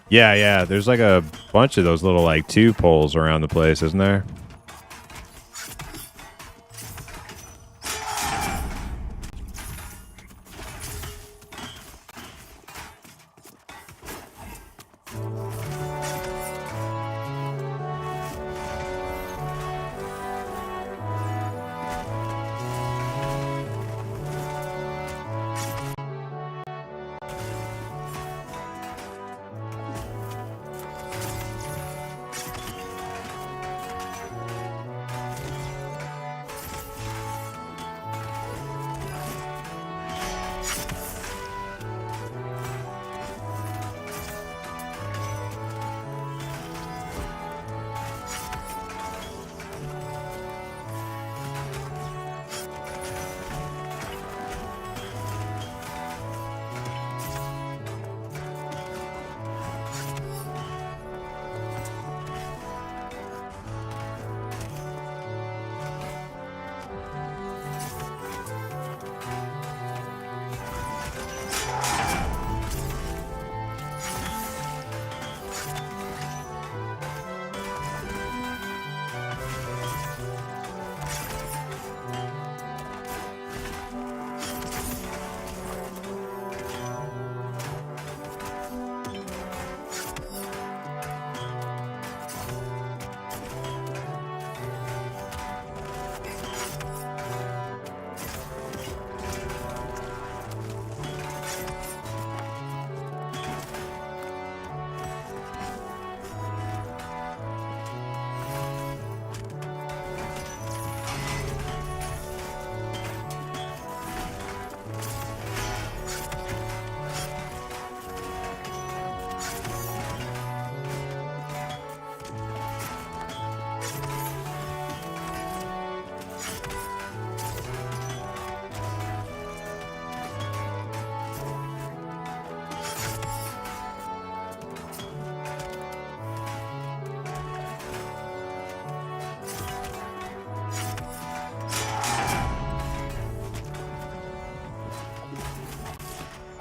Yeah. There's like a bunch of those little like 2 poles around the place, isn't there?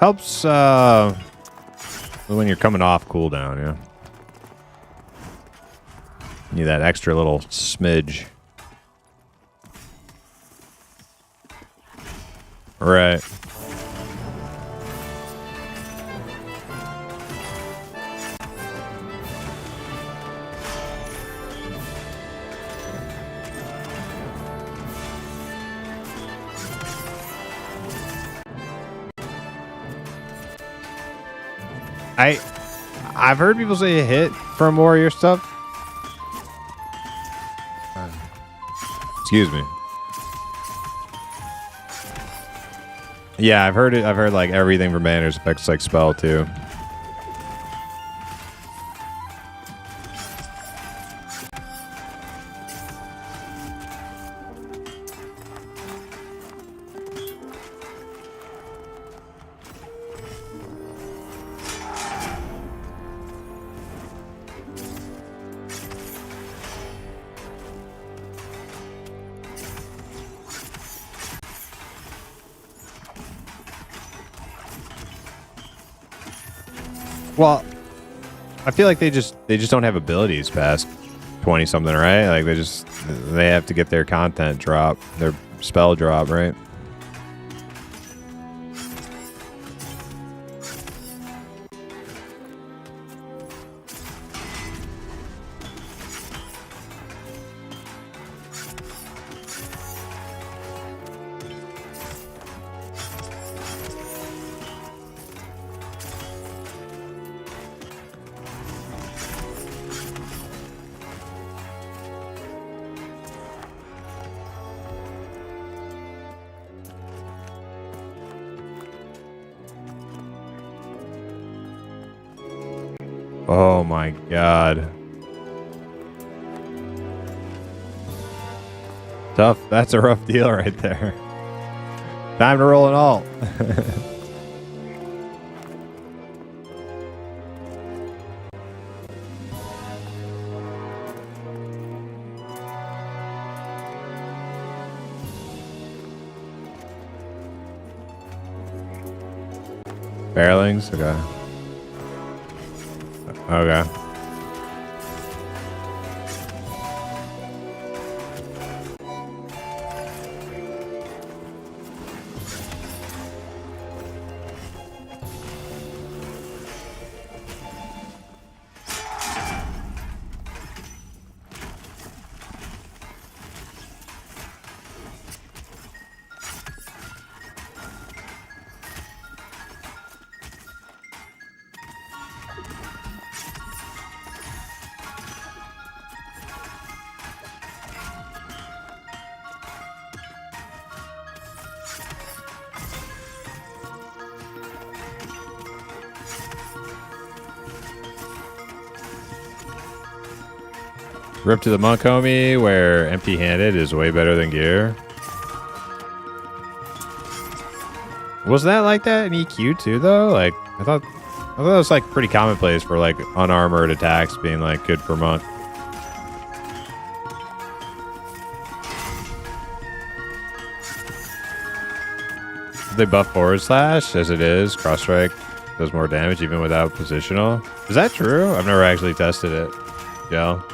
Helps when you're coming off cooldown, yeah. Need that extra little smidge. Right. I've heard people say a hit from warrior stuff. Excuse me. Yeah, I've heard it. I've heard like everything from banners affects like spell too. Well, I feel like they just don't have abilities past 20 something, right? Like they have to get their content drop, their spell drop, right? Oh my god. Tough. That's a rough deal right there. Time to roll an alt. Barrelings? Okay. Okay. Rip to the monk, homie, where empty-handed is way better than gear. Was that like that in EQ too, though? Like, I thought it was like pretty commonplace for like unarmored attacks being like good for monk. They buff forward slash as it is. Cross strike does more damage even without positional. Is that true? I've never actually tested it. Gel.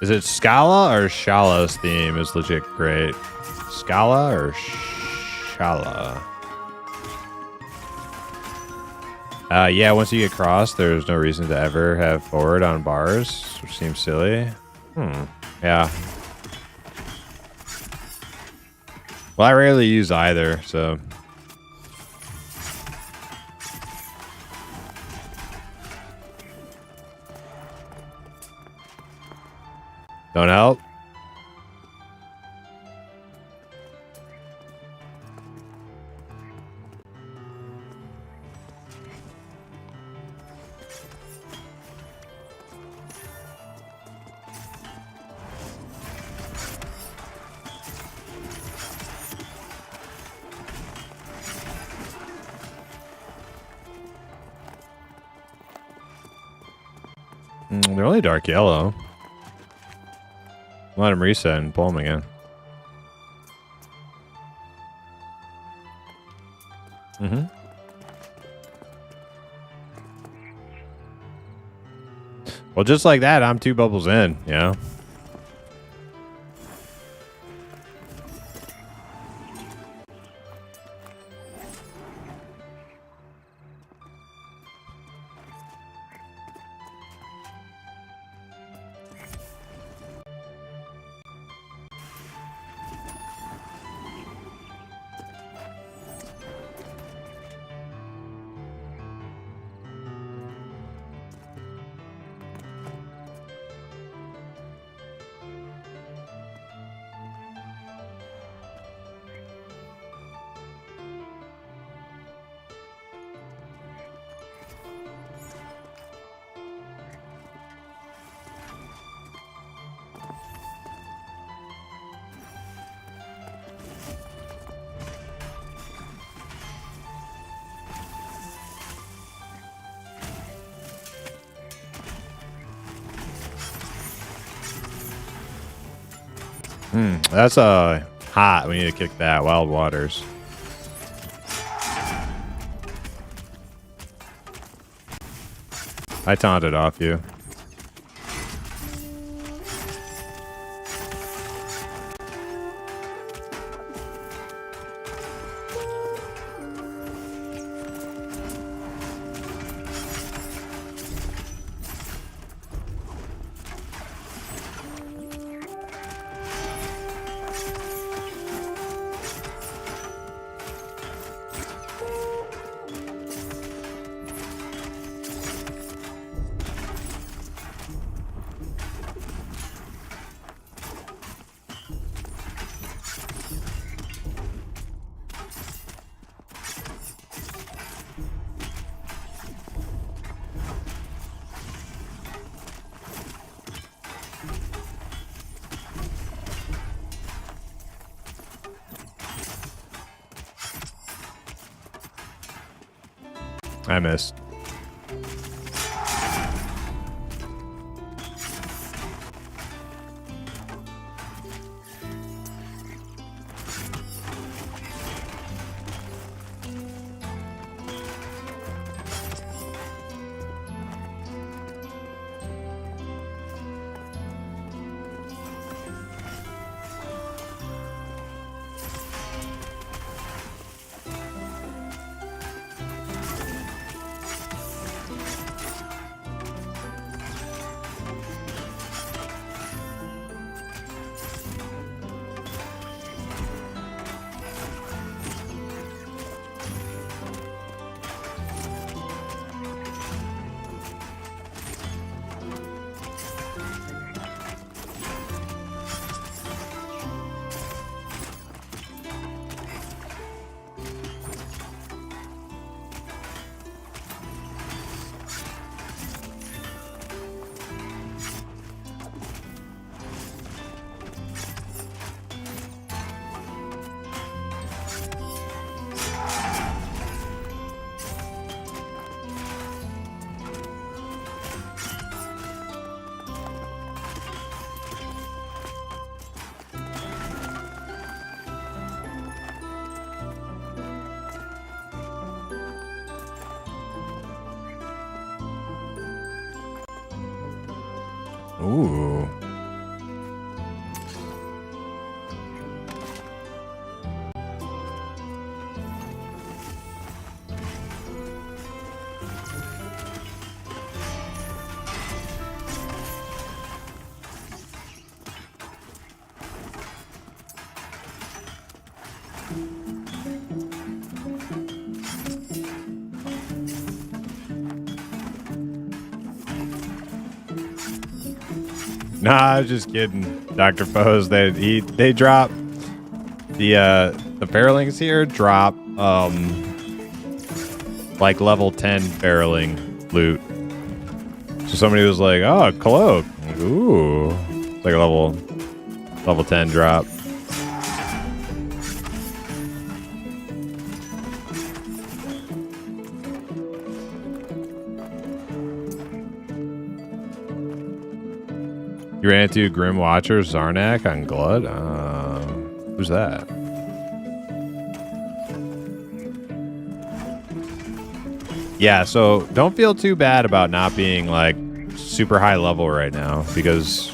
Is it Scala or Shala's theme is legit great? Scala or Shala? Yeah, once you get crossed, there's no reason to ever have forward on bars, which seems silly. Yeah. Well, I rarely use either, so... Don't help? They're only dark yellow. Let him reset and pull them again. Well, just like that, I'm 2 bubbles in, you know? That's hot. We need to kick that. Wild Waters. I taunted off you. I missed. Ooh. Nah, I was just kidding, Dr. Foes. They drop the barrelings here drop like level 10 barreling loot. So somebody was like, "Oh, a cloak. Ooh." It's like a level 10 drop. You ran into Grim Watcher Zarnak on Glut? Who's that? Yeah, so don't feel too bad about not being like super high level right now, because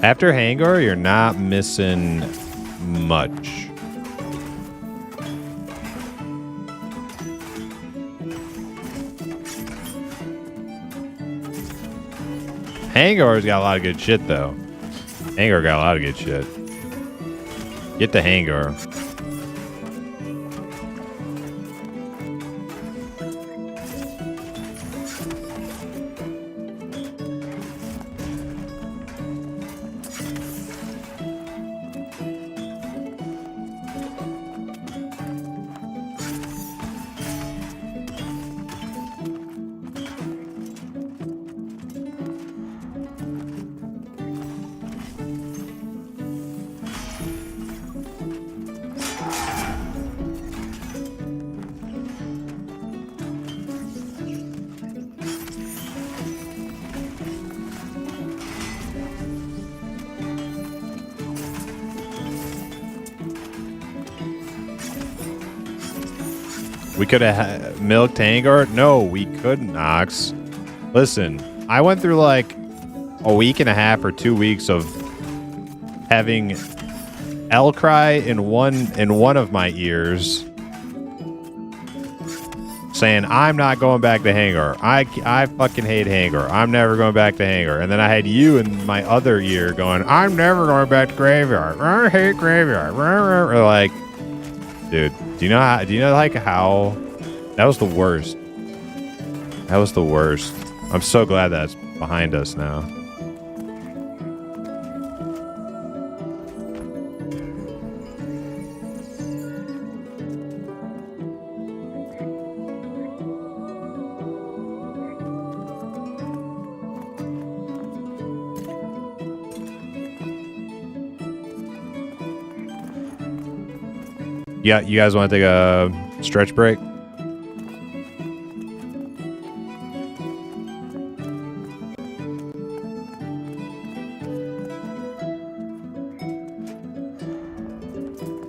after Hangor, you're not missing much. Hangor's got a lot of good shit, though. Hangor got a lot of good shit. Get the Hangor. We could have milked Hangor. No, we couldn't, Ox. Listen, I went through like a week and a half or 2 weeks of having L-Cry in one of my ears saying, I'm not going back to Hangor. I fucking hate Hangor. I'm never going back to Hangor. And then I had you in my other ear going, I'm never going back to Graveyard. I hate Graveyard. Like, dude, do you know how that was the worst. That was the worst. I'm so glad that's behind us now. Yeah, you guys want to take a stretch break?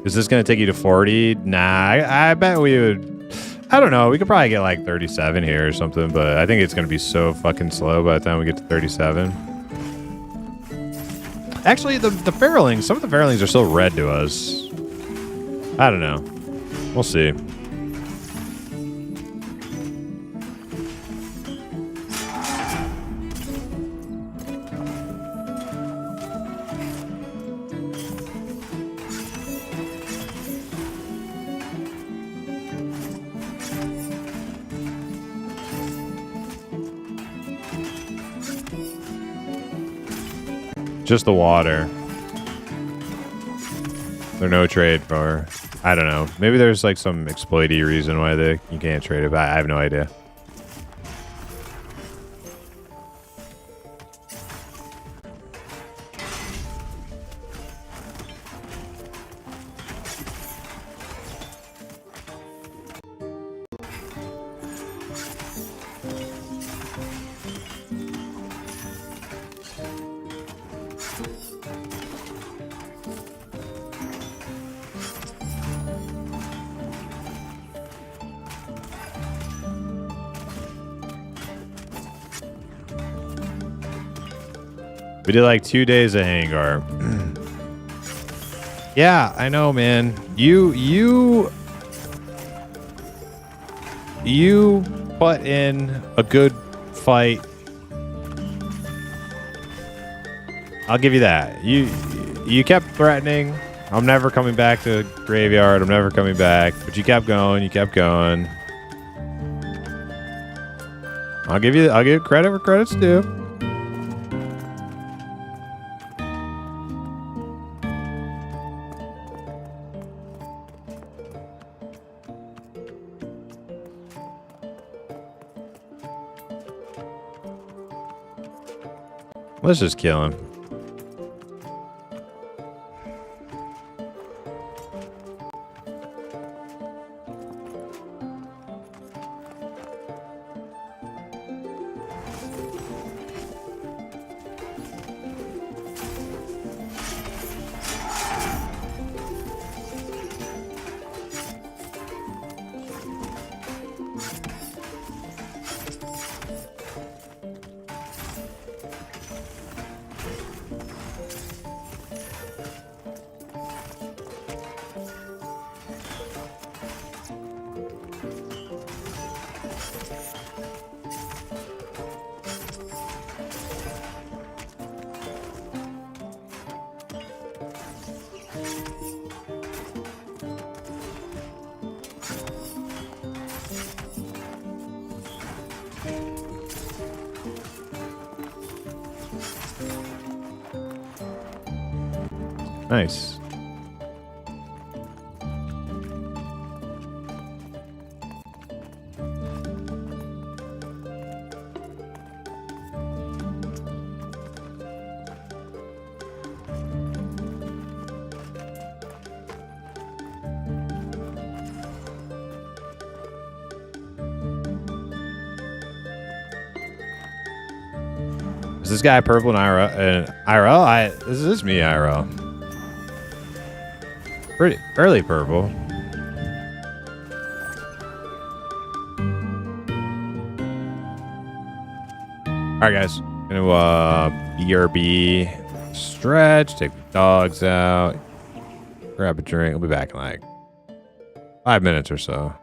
Is this going to take you to 40? Nah, I bet we would. I don't know. We could probably get like 37 here or something, but I think it's going to be so fucking slow by the time we get to 37. Actually, the farrowlings, some of the farrowlings are still red to us. I don't know. We'll see. Just the water. There's no trade for... I don't know. Maybe there's like some exploity reason why you can't trade it, but I have no idea. We did like 2 days of Hangor. Yeah, I know, man. You put in a good fight. I'll give you that. You kept threatening. I'm never coming back to graveyard. I'm never coming back. But you kept going. You kept going. I'll give credit where credit's due. Let's just kill him. Nice. Is this guy purple and IRL? This is me IRL. Pretty early purple. Alright guys. Gonna BRB stretch, take the dogs out, grab a drink. I'll be back in like 5 minutes or so.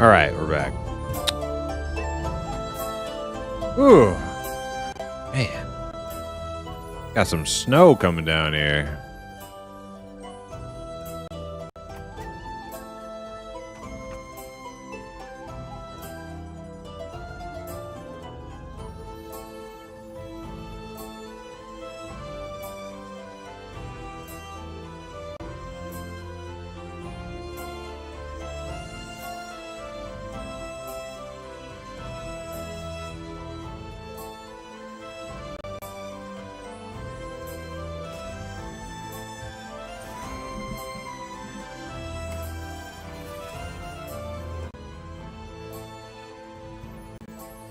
All right, we're back. Ooh, man, got some snow coming down here.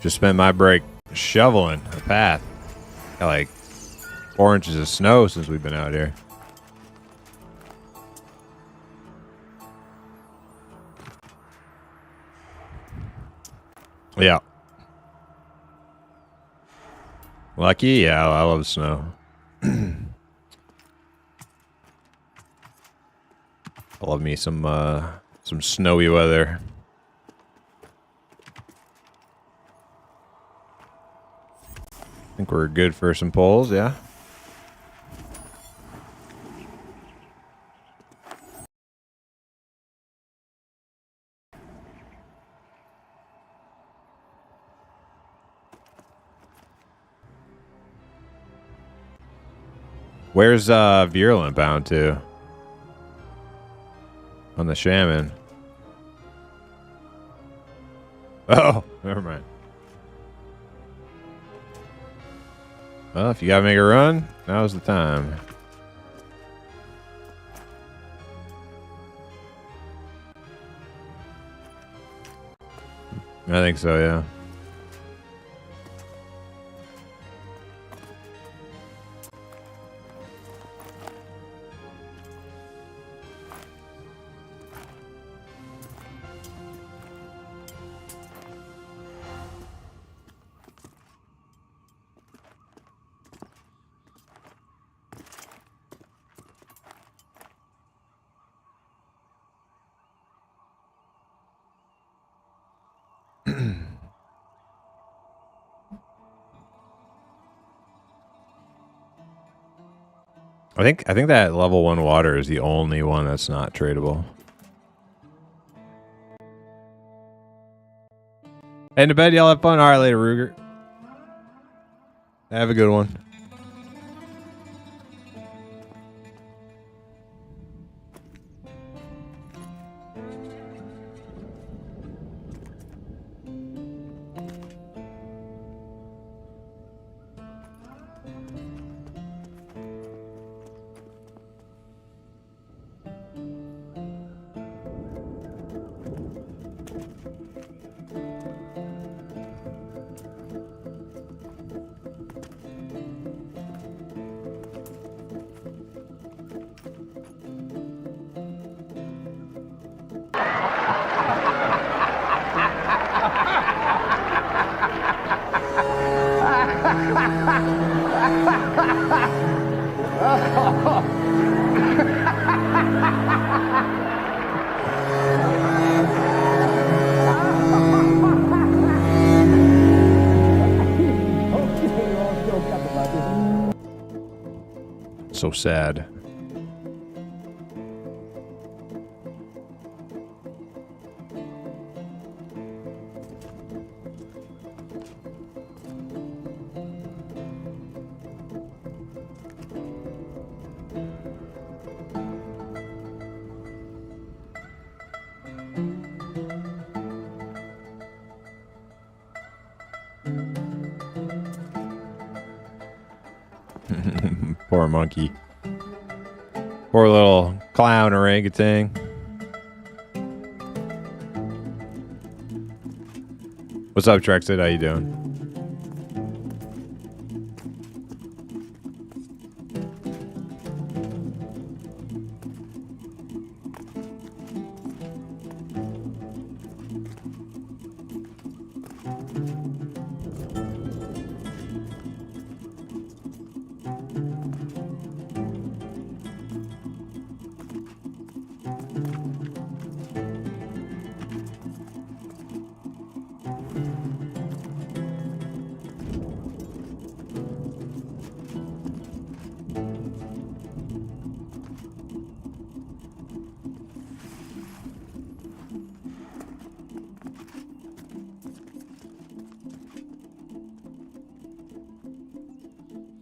Just spent my break shoveling a path. Got like 4 inches of snow since we've been out here. Yeah. Lucky? Yeah, I love snow. I love me some snowy weather. I think we're good for some polls, yeah? Where's Virulent bound to? On the Shaman. Oh, never mind. Well, if you gotta make a run, now's the time. I think so, yeah. I think that level 1 water is the only one that's not tradable. Heading to bed, y'all have fun. All right, later, Ruger. Have a good one. So sad. Poor monkey. Poor little clown orangutan. What's up, Trexit? How you doing?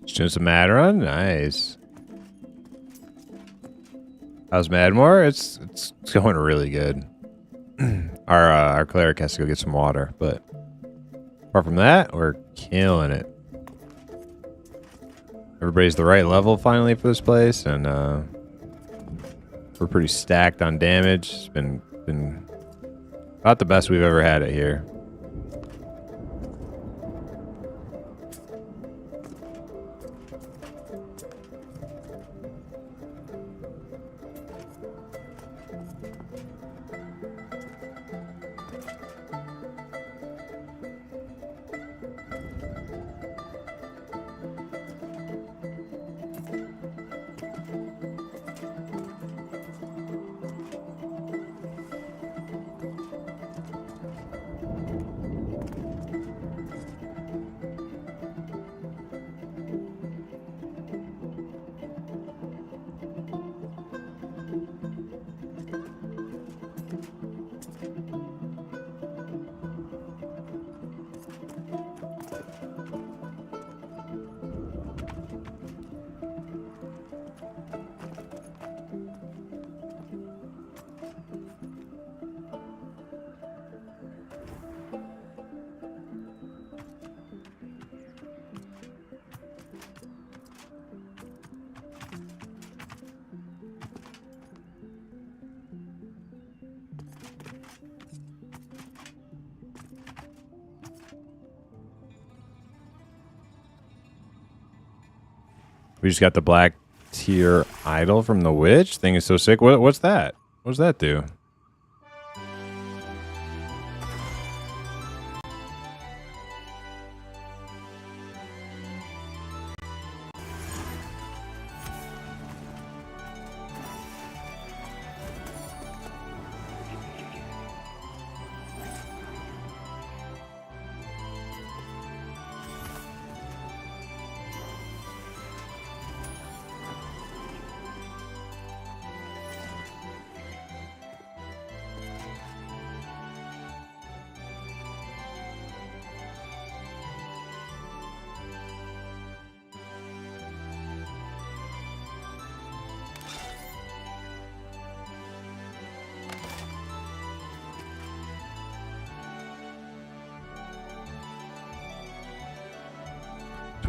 Just doing some Mad Run. Nice. How's Madmore? It's going really good. Our cleric has to go get some water, but apart from that, we're killing it. Everybody's the right level finally for this place, and we're pretty stacked on damage. It's been about the best we've ever had it here. We just got the black tier idol from the witch. Thing is so sick. What's that? What does that do?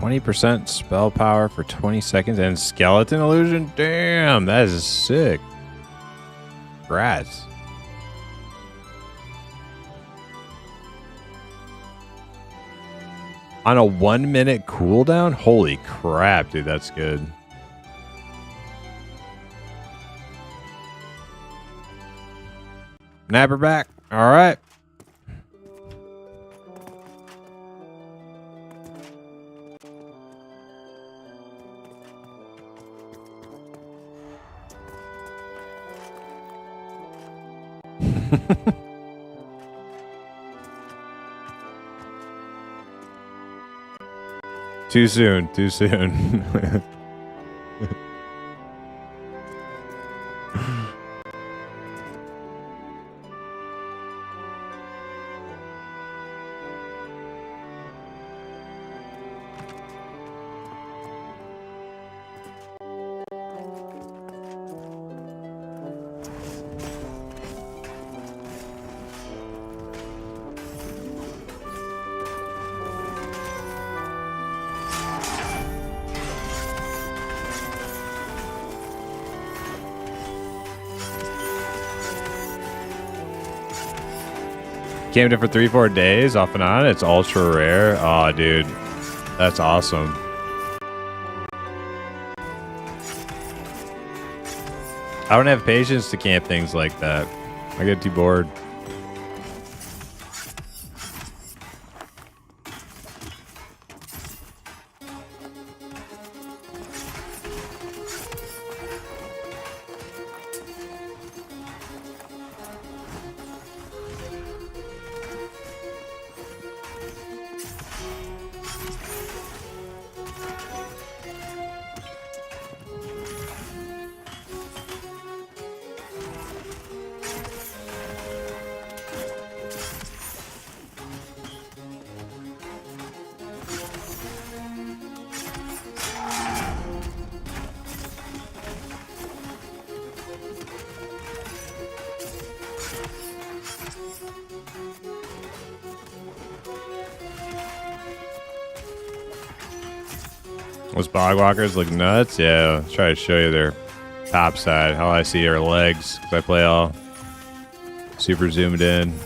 %, spell power for 20 seconds and skeleton illusion. Damn, that is sick. Congrats. On a 1 minute cooldown? Holy crap, dude, that's good. Napper back. All right. Too soon, too soon. Camped it for 3-4 days off and on. It's ultra rare. Oh, dude, that's awesome. I don't have patience to camp things like that. I get too bored. Those bogwalkers look nuts. Yeah, let's try to show you their top side. All I see are legs because I play all super zoomed in.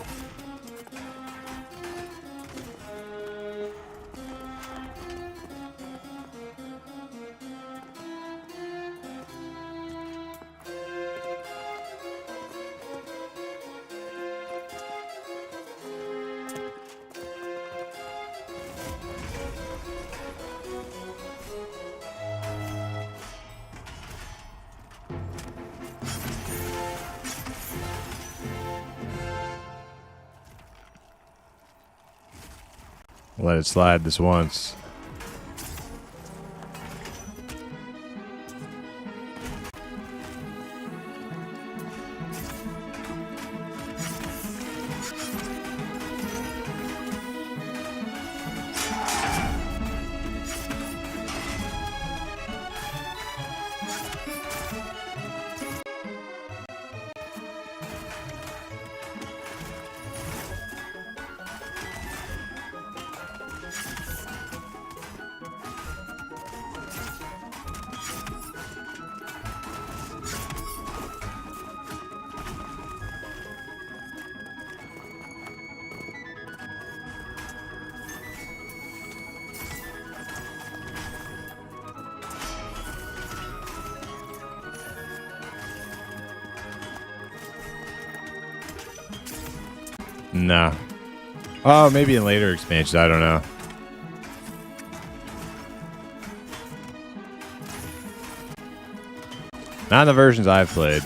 Let it slide this once. Nah. Oh, maybe in later expansions. I don't know. Not in the versions I've played.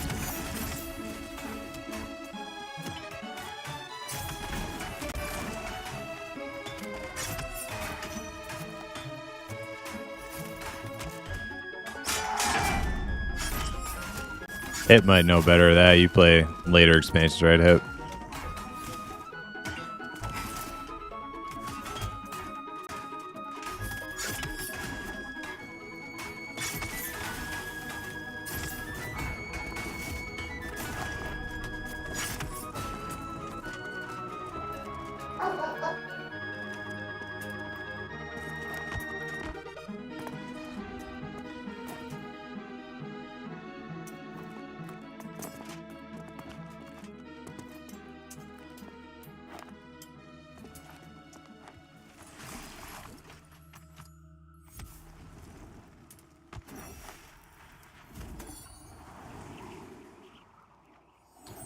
Hip might know better of that. You play later expansions, right, Hip?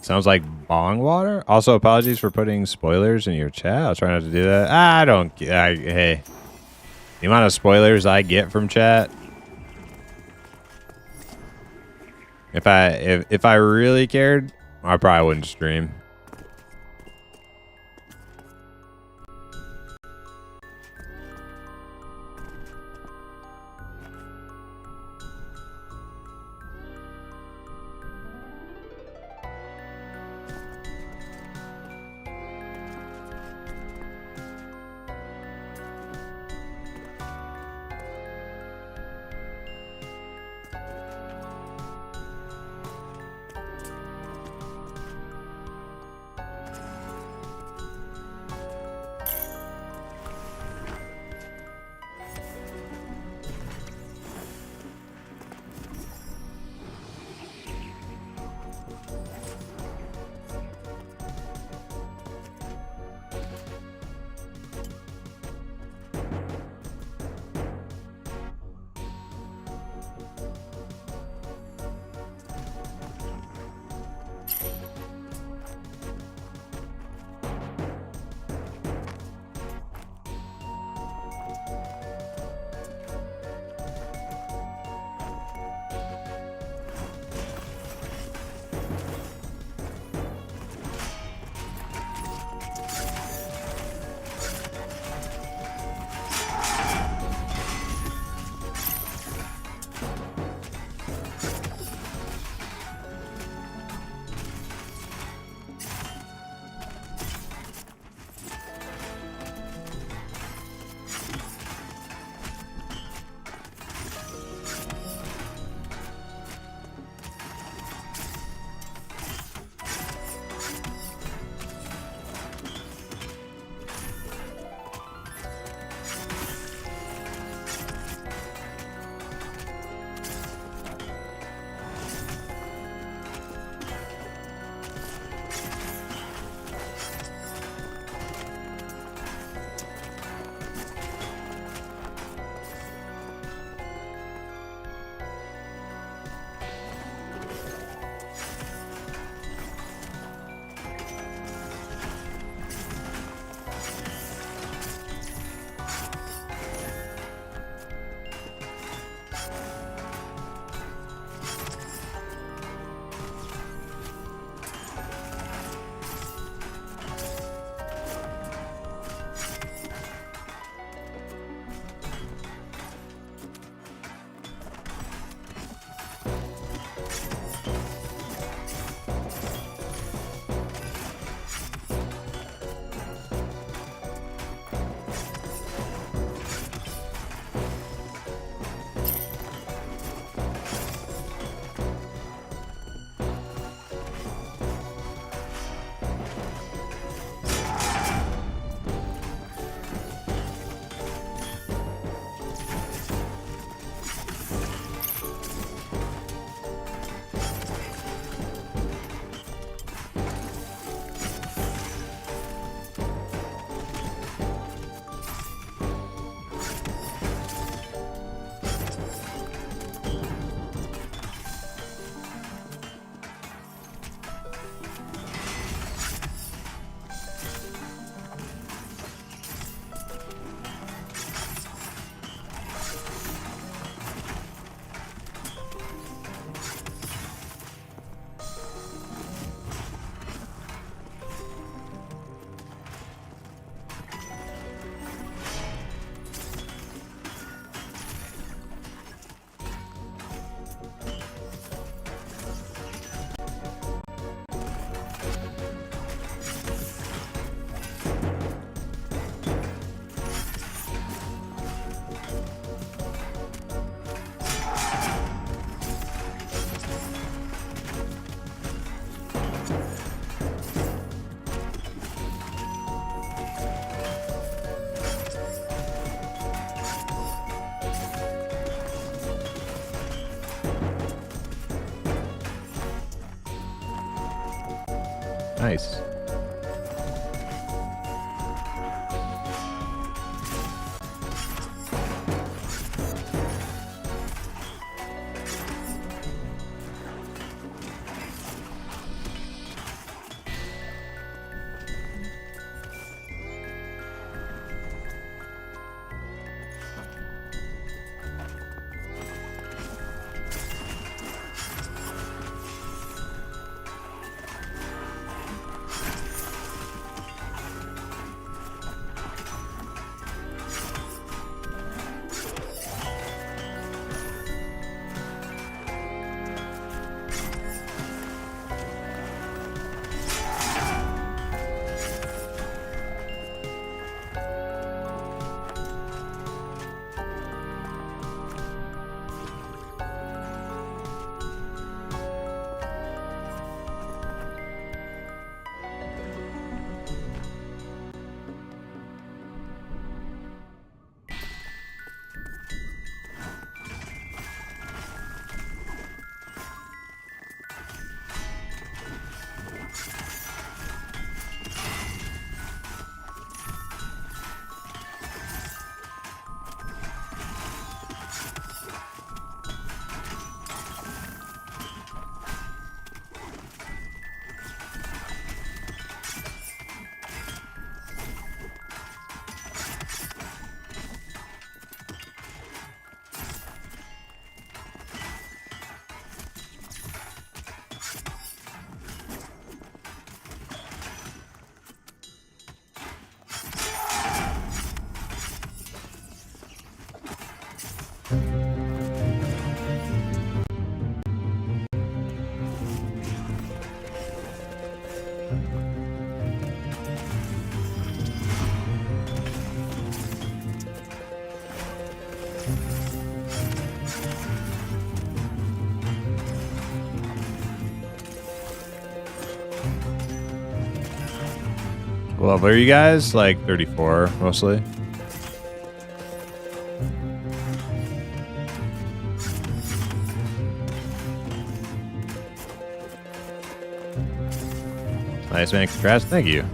Sounds like bong water. Also, apologies for putting spoilers in your chat. I'll try not to do that. I don't. Hey, the amount of spoilers I get from chat. If I really cared, I probably wouldn't stream. Nice. What level are you guys? Like 34 mostly. Nice, man. Congrats. Thank you.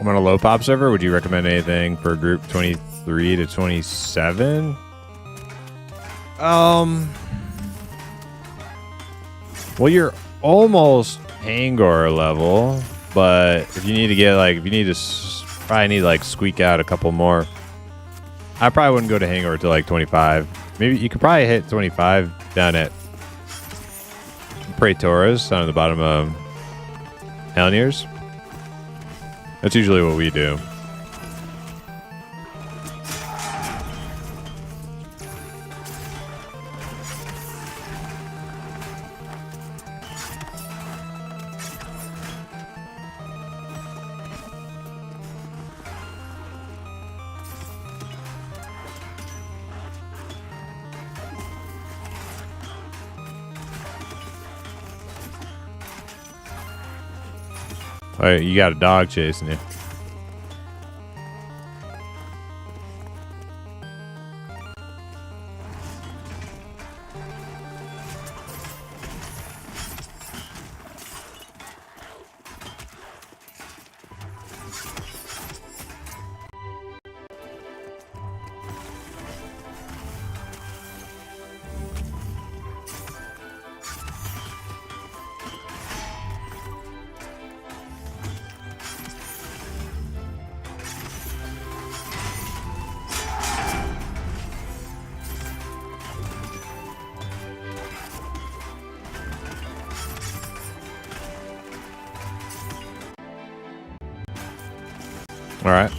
I'm on a low pop server. Would you recommend anything for group 23 to 27? Well, you're almost Hangor level, but if you need to get like, if you need to probably need like squeak out a couple more, I probably wouldn't go to Hangor till like 25. Maybe you could probably hit 25 down at Praetoras down at the bottom of Helniers. That's usually what we do. Oh, you got a dog chasing you. All right.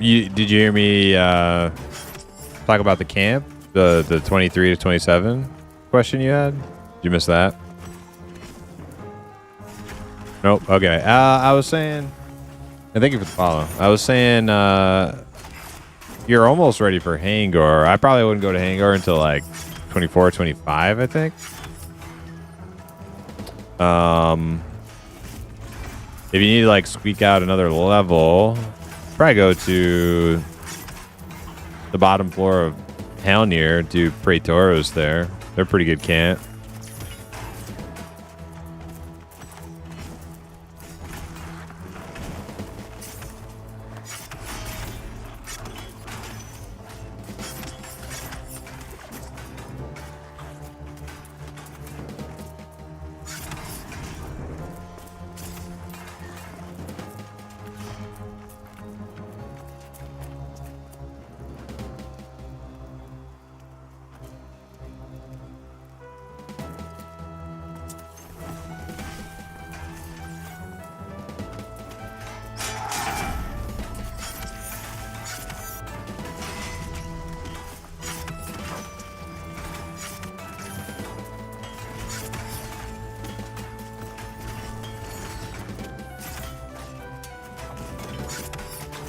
Did you hear me talk about the camp? The 23 to 27 question you had? Did you miss that? Nope. Okay. I was saying, and thank you for the follow. I was saying you're almost ready for Hangar. I probably wouldn't go to Hangar until like 24, 25, I think. If you need to like squeak out another level, probably go to the bottom floor of Halnir, do Praetoros there. They're pretty good camp.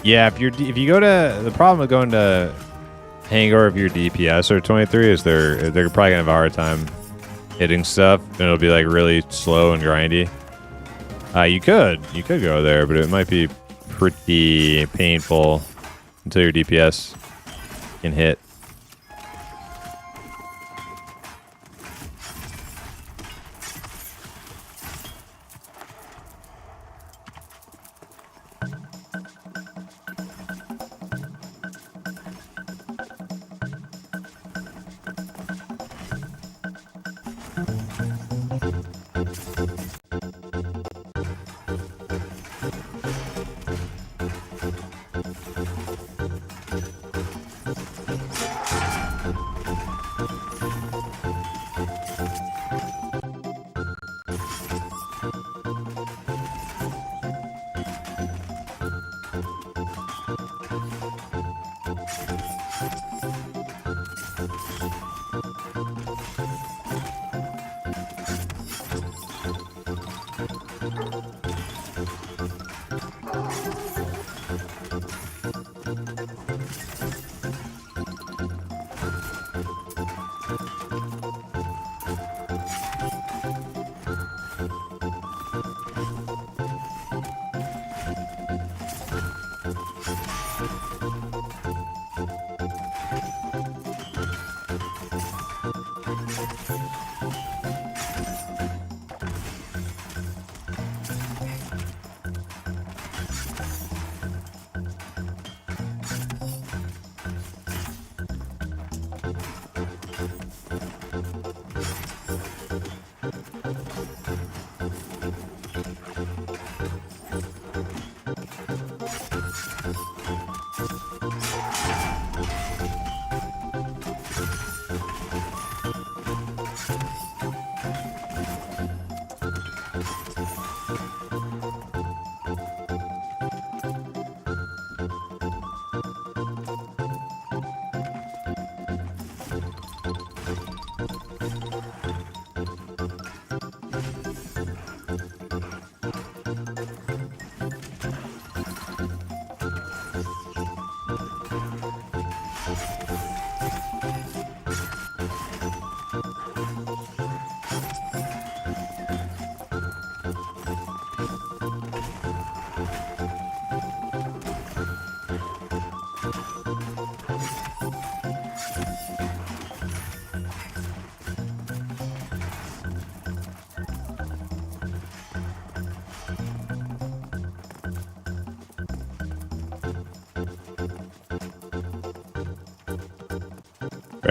Yeah, if you go to the problem with going to Hangar if you're DPS or 23 is they're probably gonna have a hard time hitting stuff and it'll be like really slow and grindy. You could go there, but it might be pretty painful until your DPS can hit.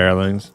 Fairlings.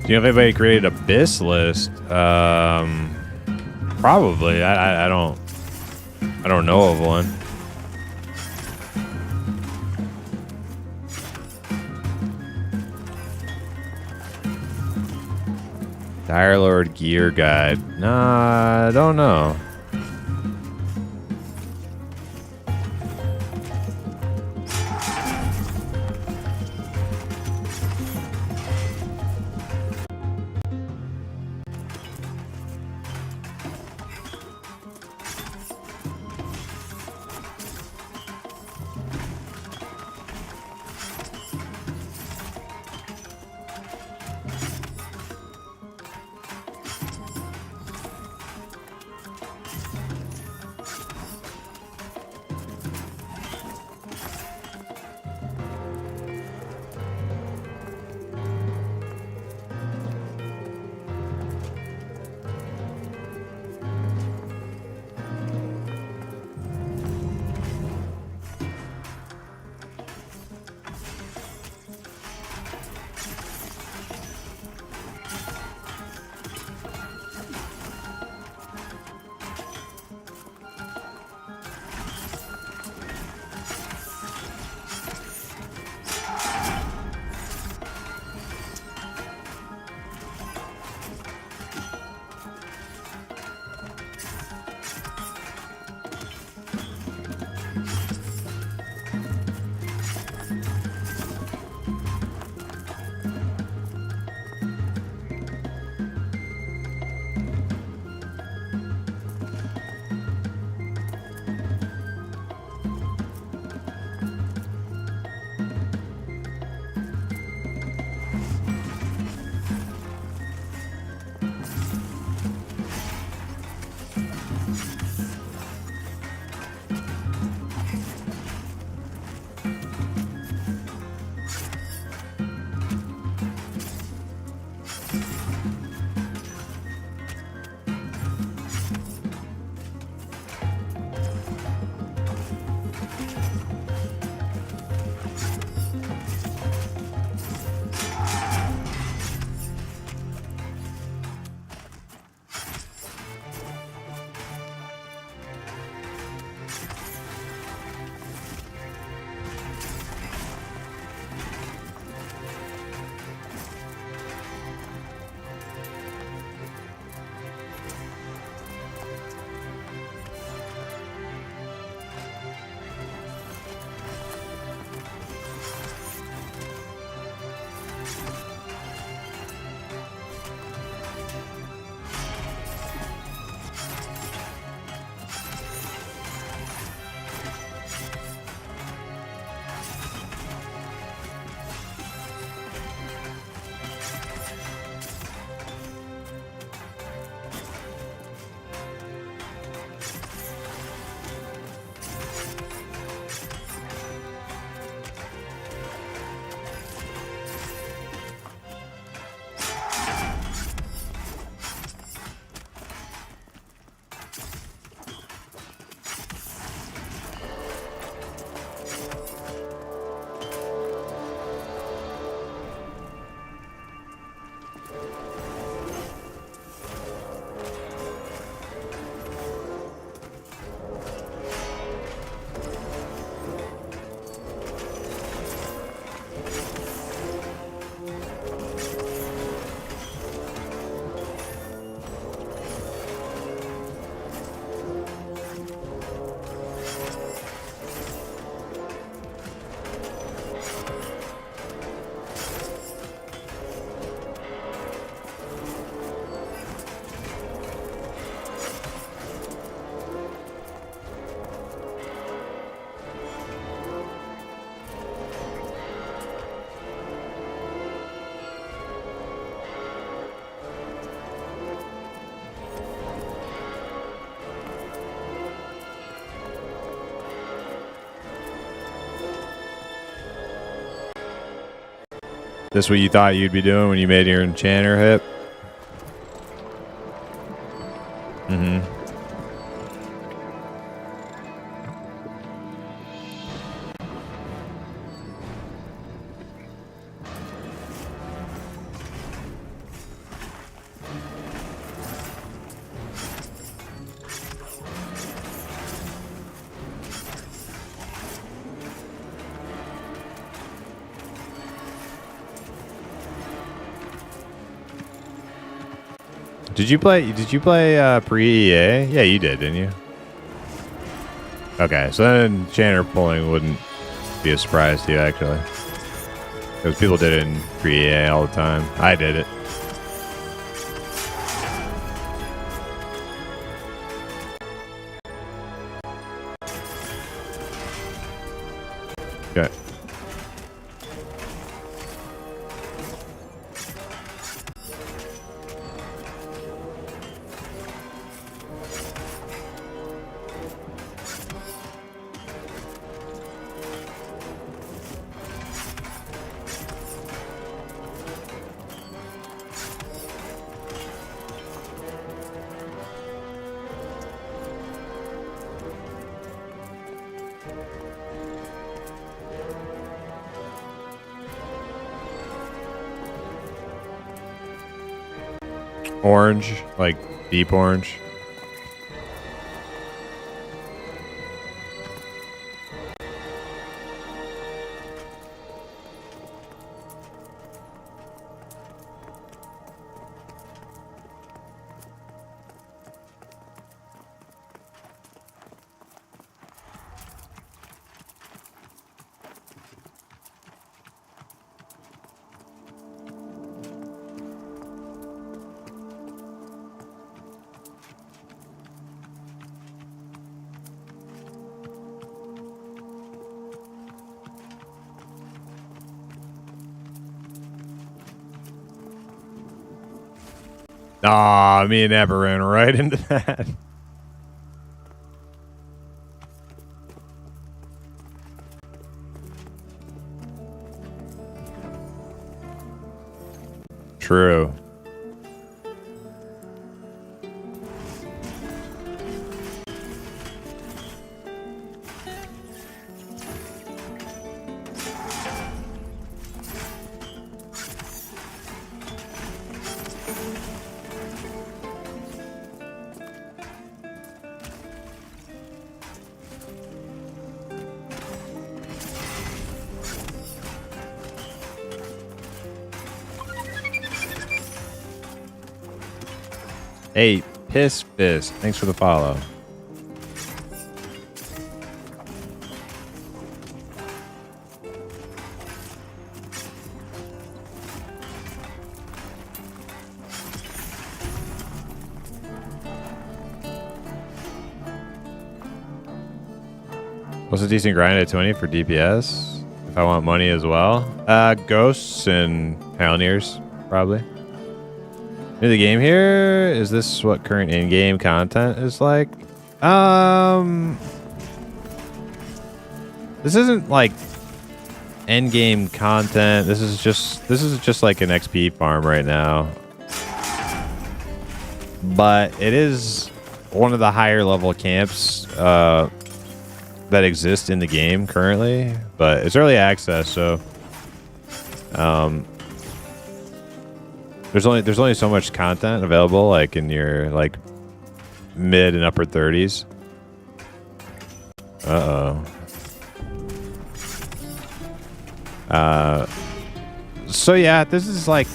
Do you know if anybody created a Abyss list? Probably. I don't know of one. Dire Lord Gear Guide. Nah, I don't know. This what you thought you'd be doing when you made your enchanter hip? Mm-hmm. Did you play pre-EA? Yeah, you did, didn't you? Okay, so then Channer pulling wouldn't be a surprise to you, actually. Because people did it in pre-EA all the time. I did it. Okay. Orange, like deep orange. Aw, me and Ever ran right into that. True. Hey, Piss Fist, thanks for the follow. What's a decent grind at 20 for DPS? If I want money as well? Ghosts and Pioneers, probably. New the game here? Is this what current in-game content is like? This isn't like end-game content. This is just like an XP farm right now. But it is one of the higher level camps that exist in the game currently. But it's early access, so there's only so much content available, like in your like mid and upper 30s. So yeah, this is like,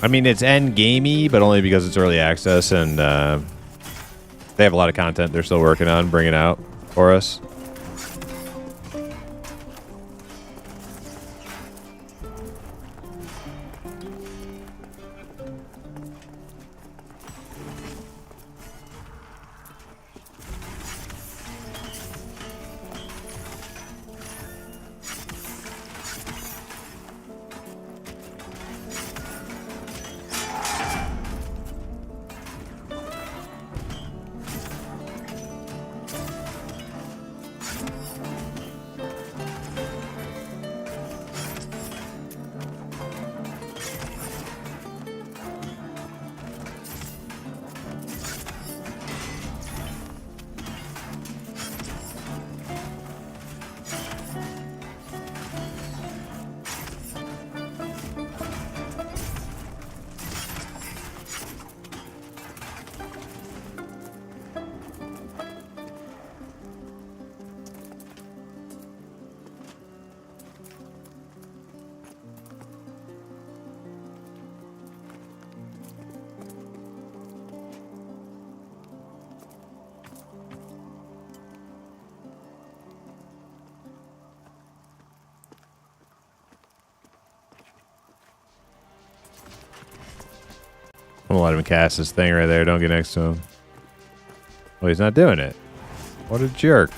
I mean, it's end gamey, but only because it's early access, and they have a lot of content they're still working on bringing out for us. gonna let him cast this thing right there. Don't get next to him. Well, he's not doing it. What a jerk.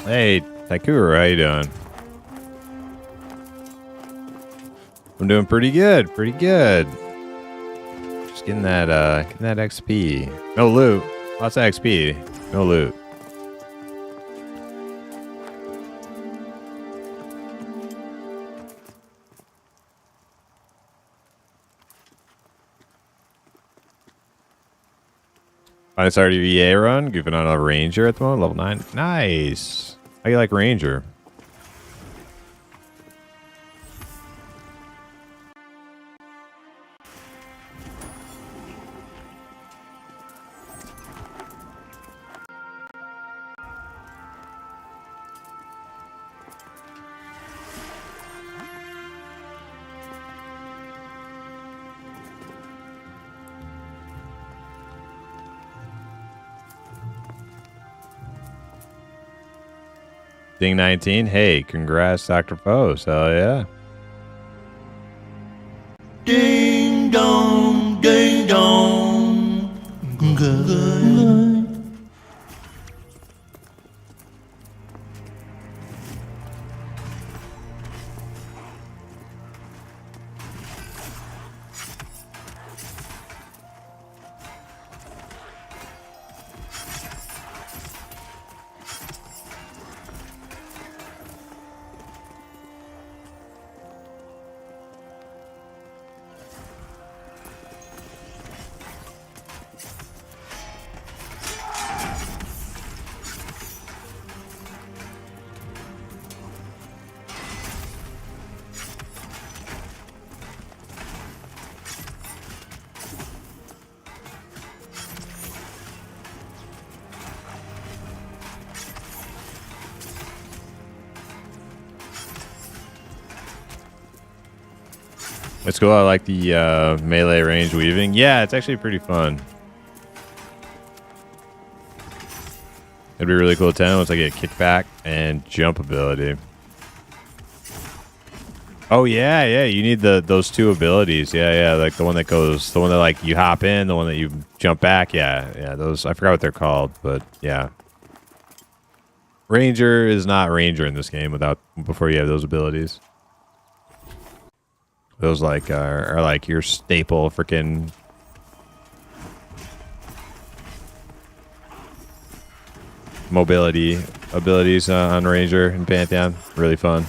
Hey, Taikura, how you doing? I'm doing pretty good, pretty good. Just getting that XP. No loot. Lots of XP. No loot. I started your EA run, goofing on a Ranger at the moment, level 9. Nice. How you like Ranger? Ding 19. Hey, congrats, Dr. Post. Hell yeah. Ding dong, ding dong. Good. It's cool. I like the melee range weaving. Yeah, it's actually pretty fun. It'd be really cool at 10 once I get kickback and jump ability. Oh yeah, yeah. You need those two abilities. Yeah, yeah. Like the one that like you hop in, the one that you jump back. Yeah, yeah. Those I forgot what they're called, but yeah. Ranger is not Ranger in this game before you have those abilities. Those like are like your staple freaking mobility abilities on Ranger and Pantheon. Really fun.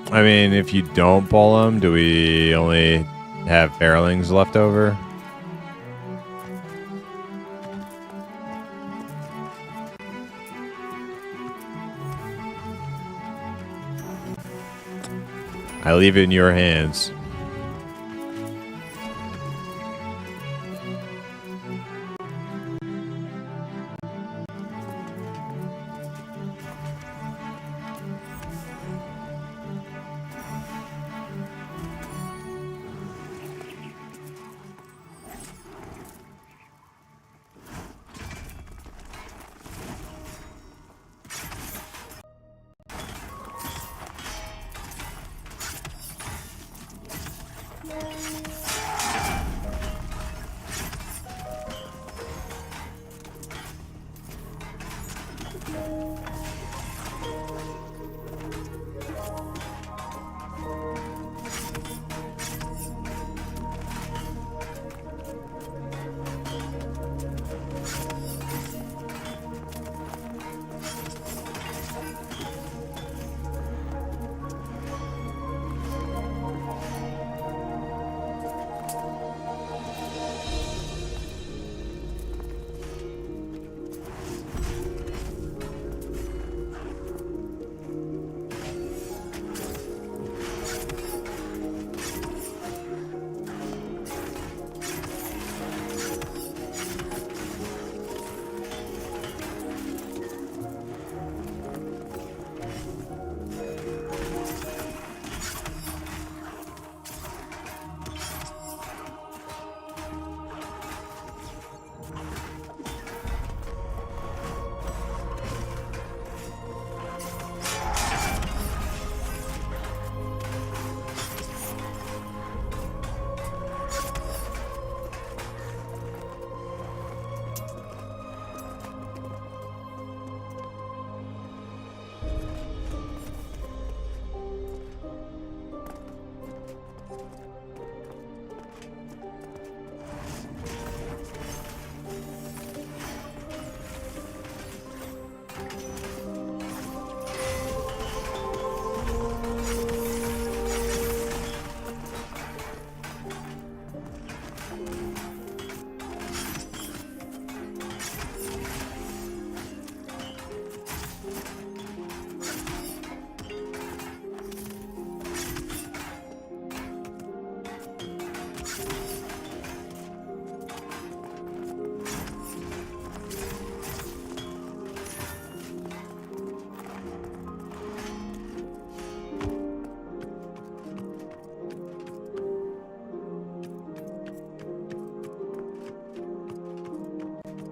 I mean, if you don't pull them, do we only have Fairlings left over? I leave it in your hands.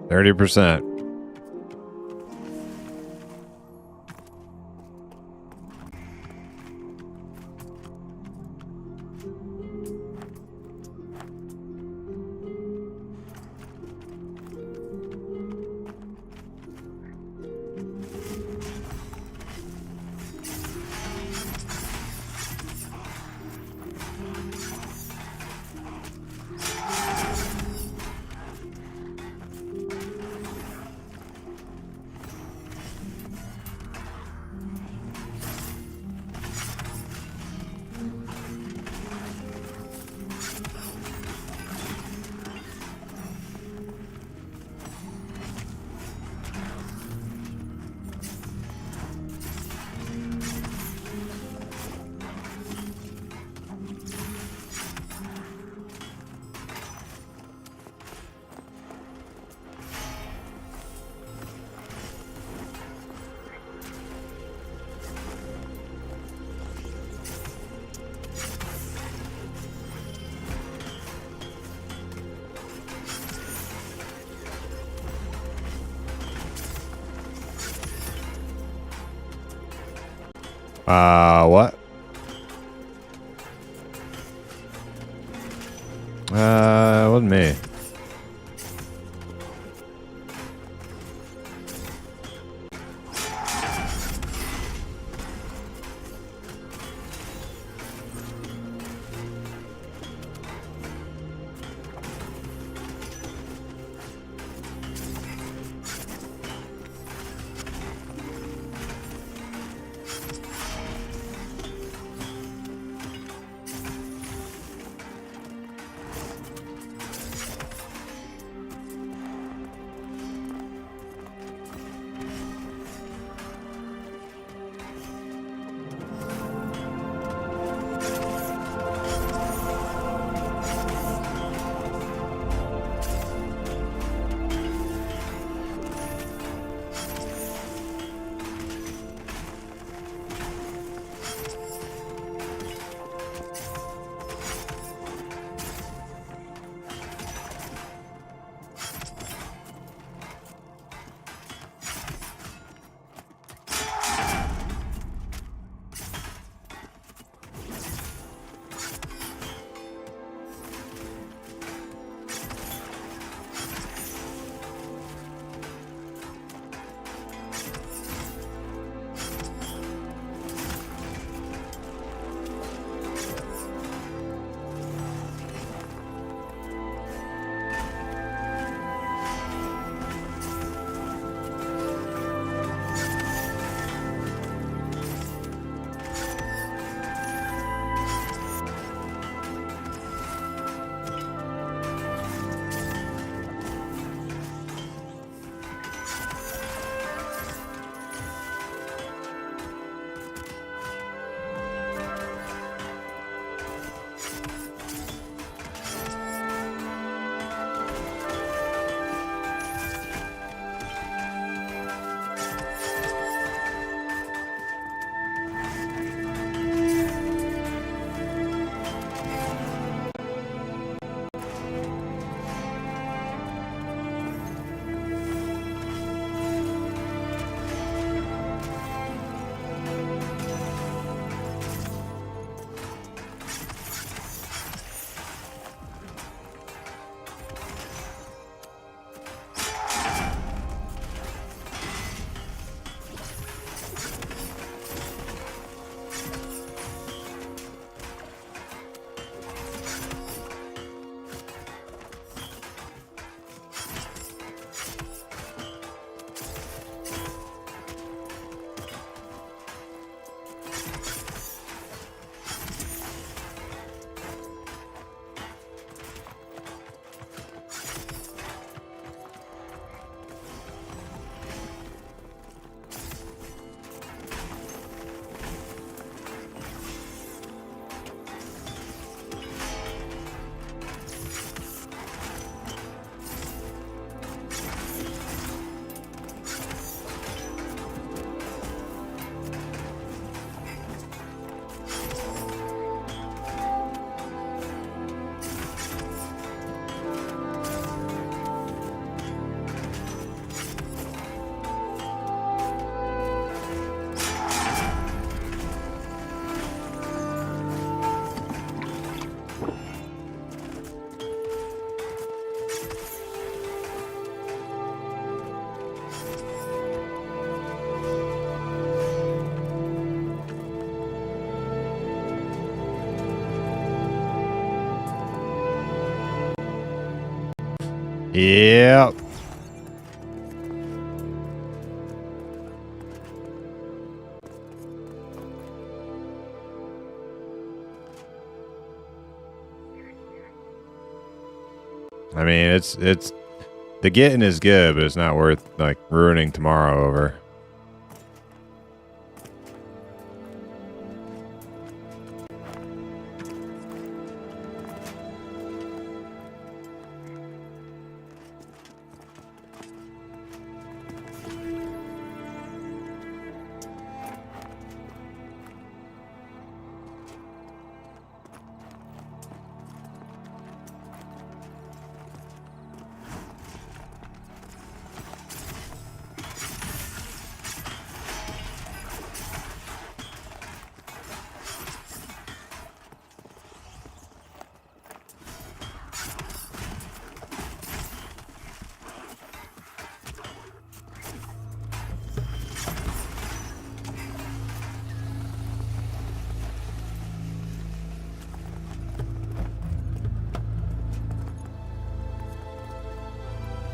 30%. What? It wasn't me. Yep. I mean, it's the getting is good, but it's not worth like ruining tomorrow over.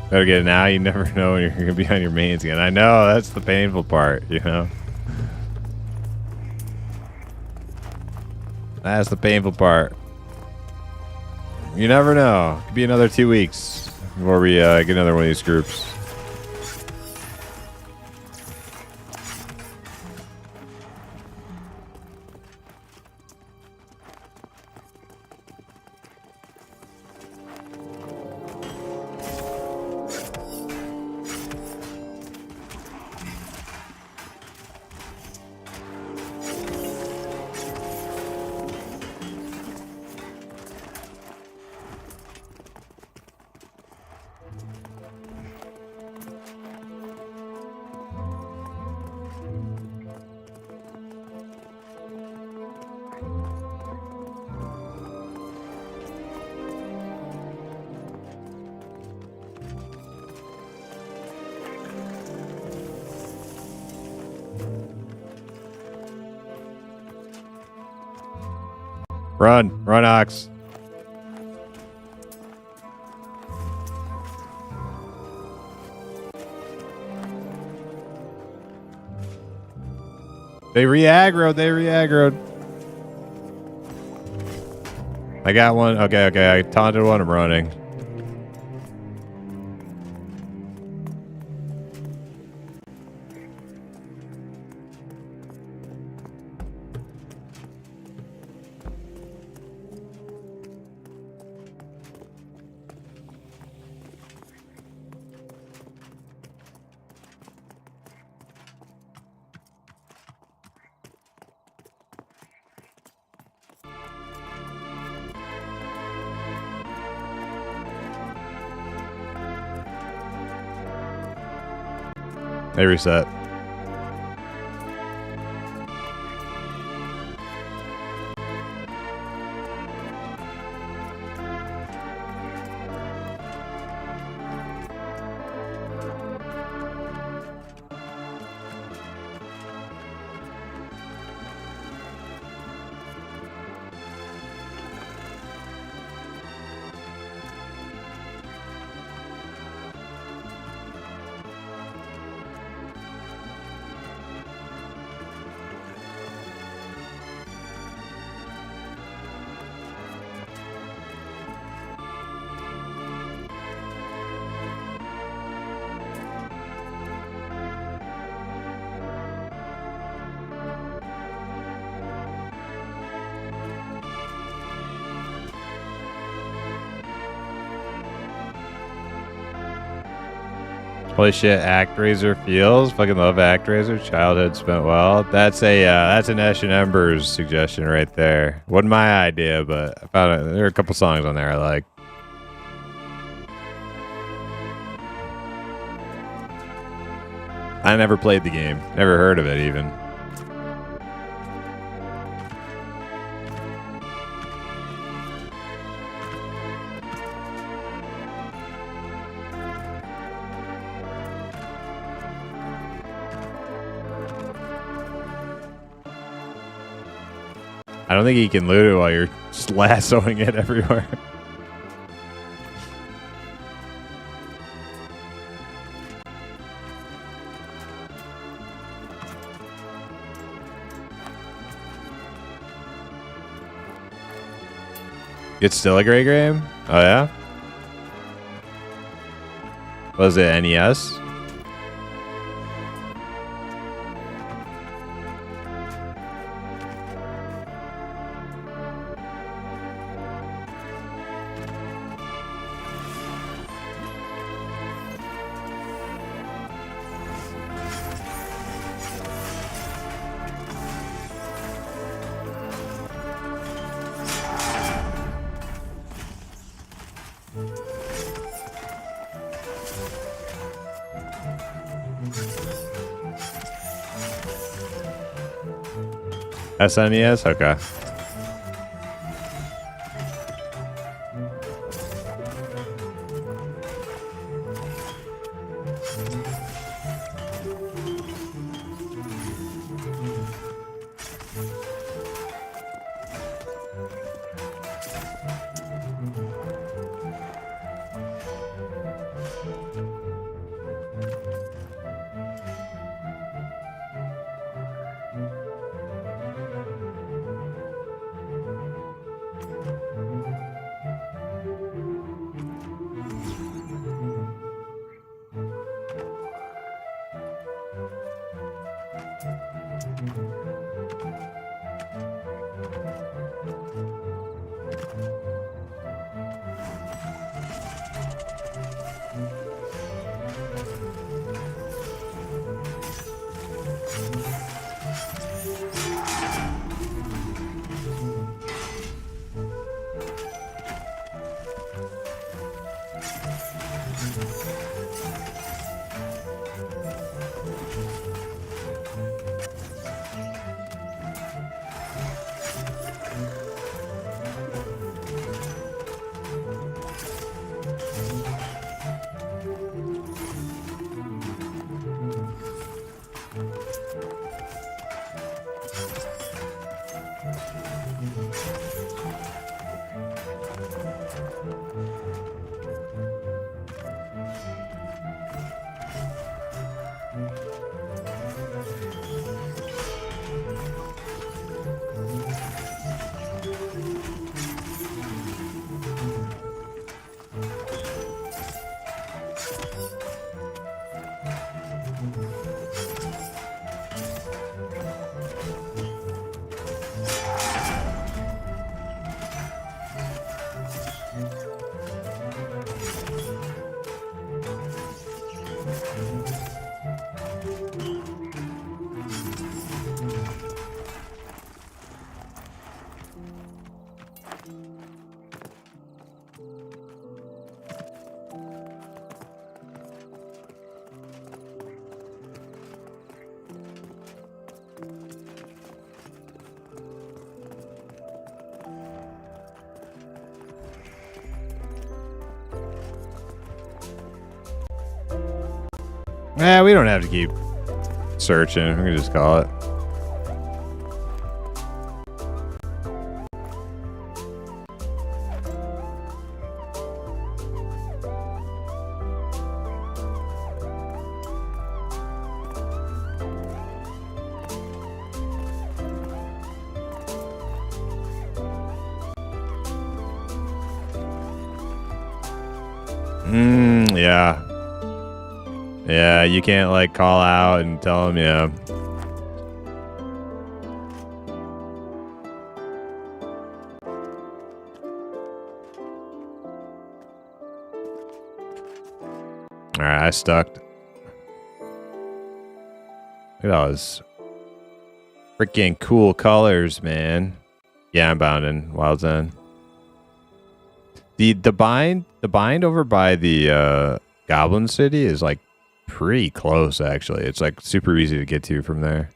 Better get it now. You never know when you're going to be on your mains again. I know, that's the painful part, you know? That's the painful part. You never know. Could be another 2 weeks before we get another one of these groups. Run, run, Ox. They re-aggroed. I got one. Okay. I taunted one. I'm running. They reset. Holy shit, ActRaiser feels. Fucking love ActRaiser. Childhood spent well. That's an Ash and Embers suggestion right there. Wasn't my idea, but I found there are a couple songs on there I like. I never played the game. Never heard of it even. I don't think you can loot it while you're just lassoing it everywhere. It's still a great game? Oh, yeah? Was it NES? SNES? Okay. We don't have to keep searching. We can just call it. Yeah. Yeah, you can't like call out and tell them, yeah. Alright, I stuck. Look at all those freaking cool colors, man. Yeah, I'm bounding Wild's End. The bind over by the Goblin City is like pretty close, actually. It's like super easy to get to from there.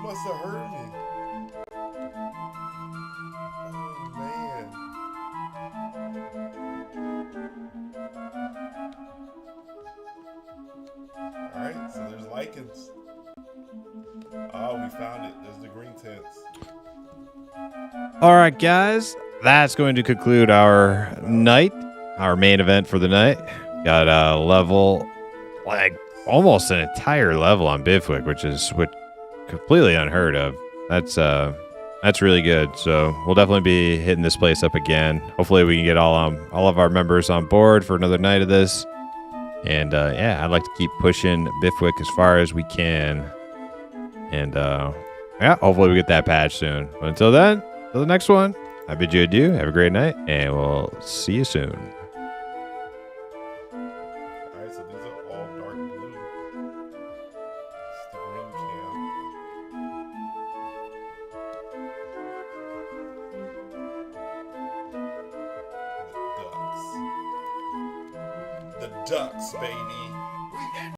must have heard me. Oh, man. Alright, so there's lichens. Oh, we found it. There's the green tents. All right, guys. That's going to conclude our night, our main event for the night. Got a level, like almost an entire level on Bifwick, which is completely unheard of. That's really good. So we'll definitely be hitting this place up again. Hopefully we can get all of our members on board for another night of this. And yeah, I'd like to keep pushing Bifwick as far as we can. And yeah, hopefully we get that patch soon. But until then, till the next one, I bid you adieu. Have a great night, and we'll see you soon. Alright, so these are all dark blue. It's the green cam. The ducks, baby.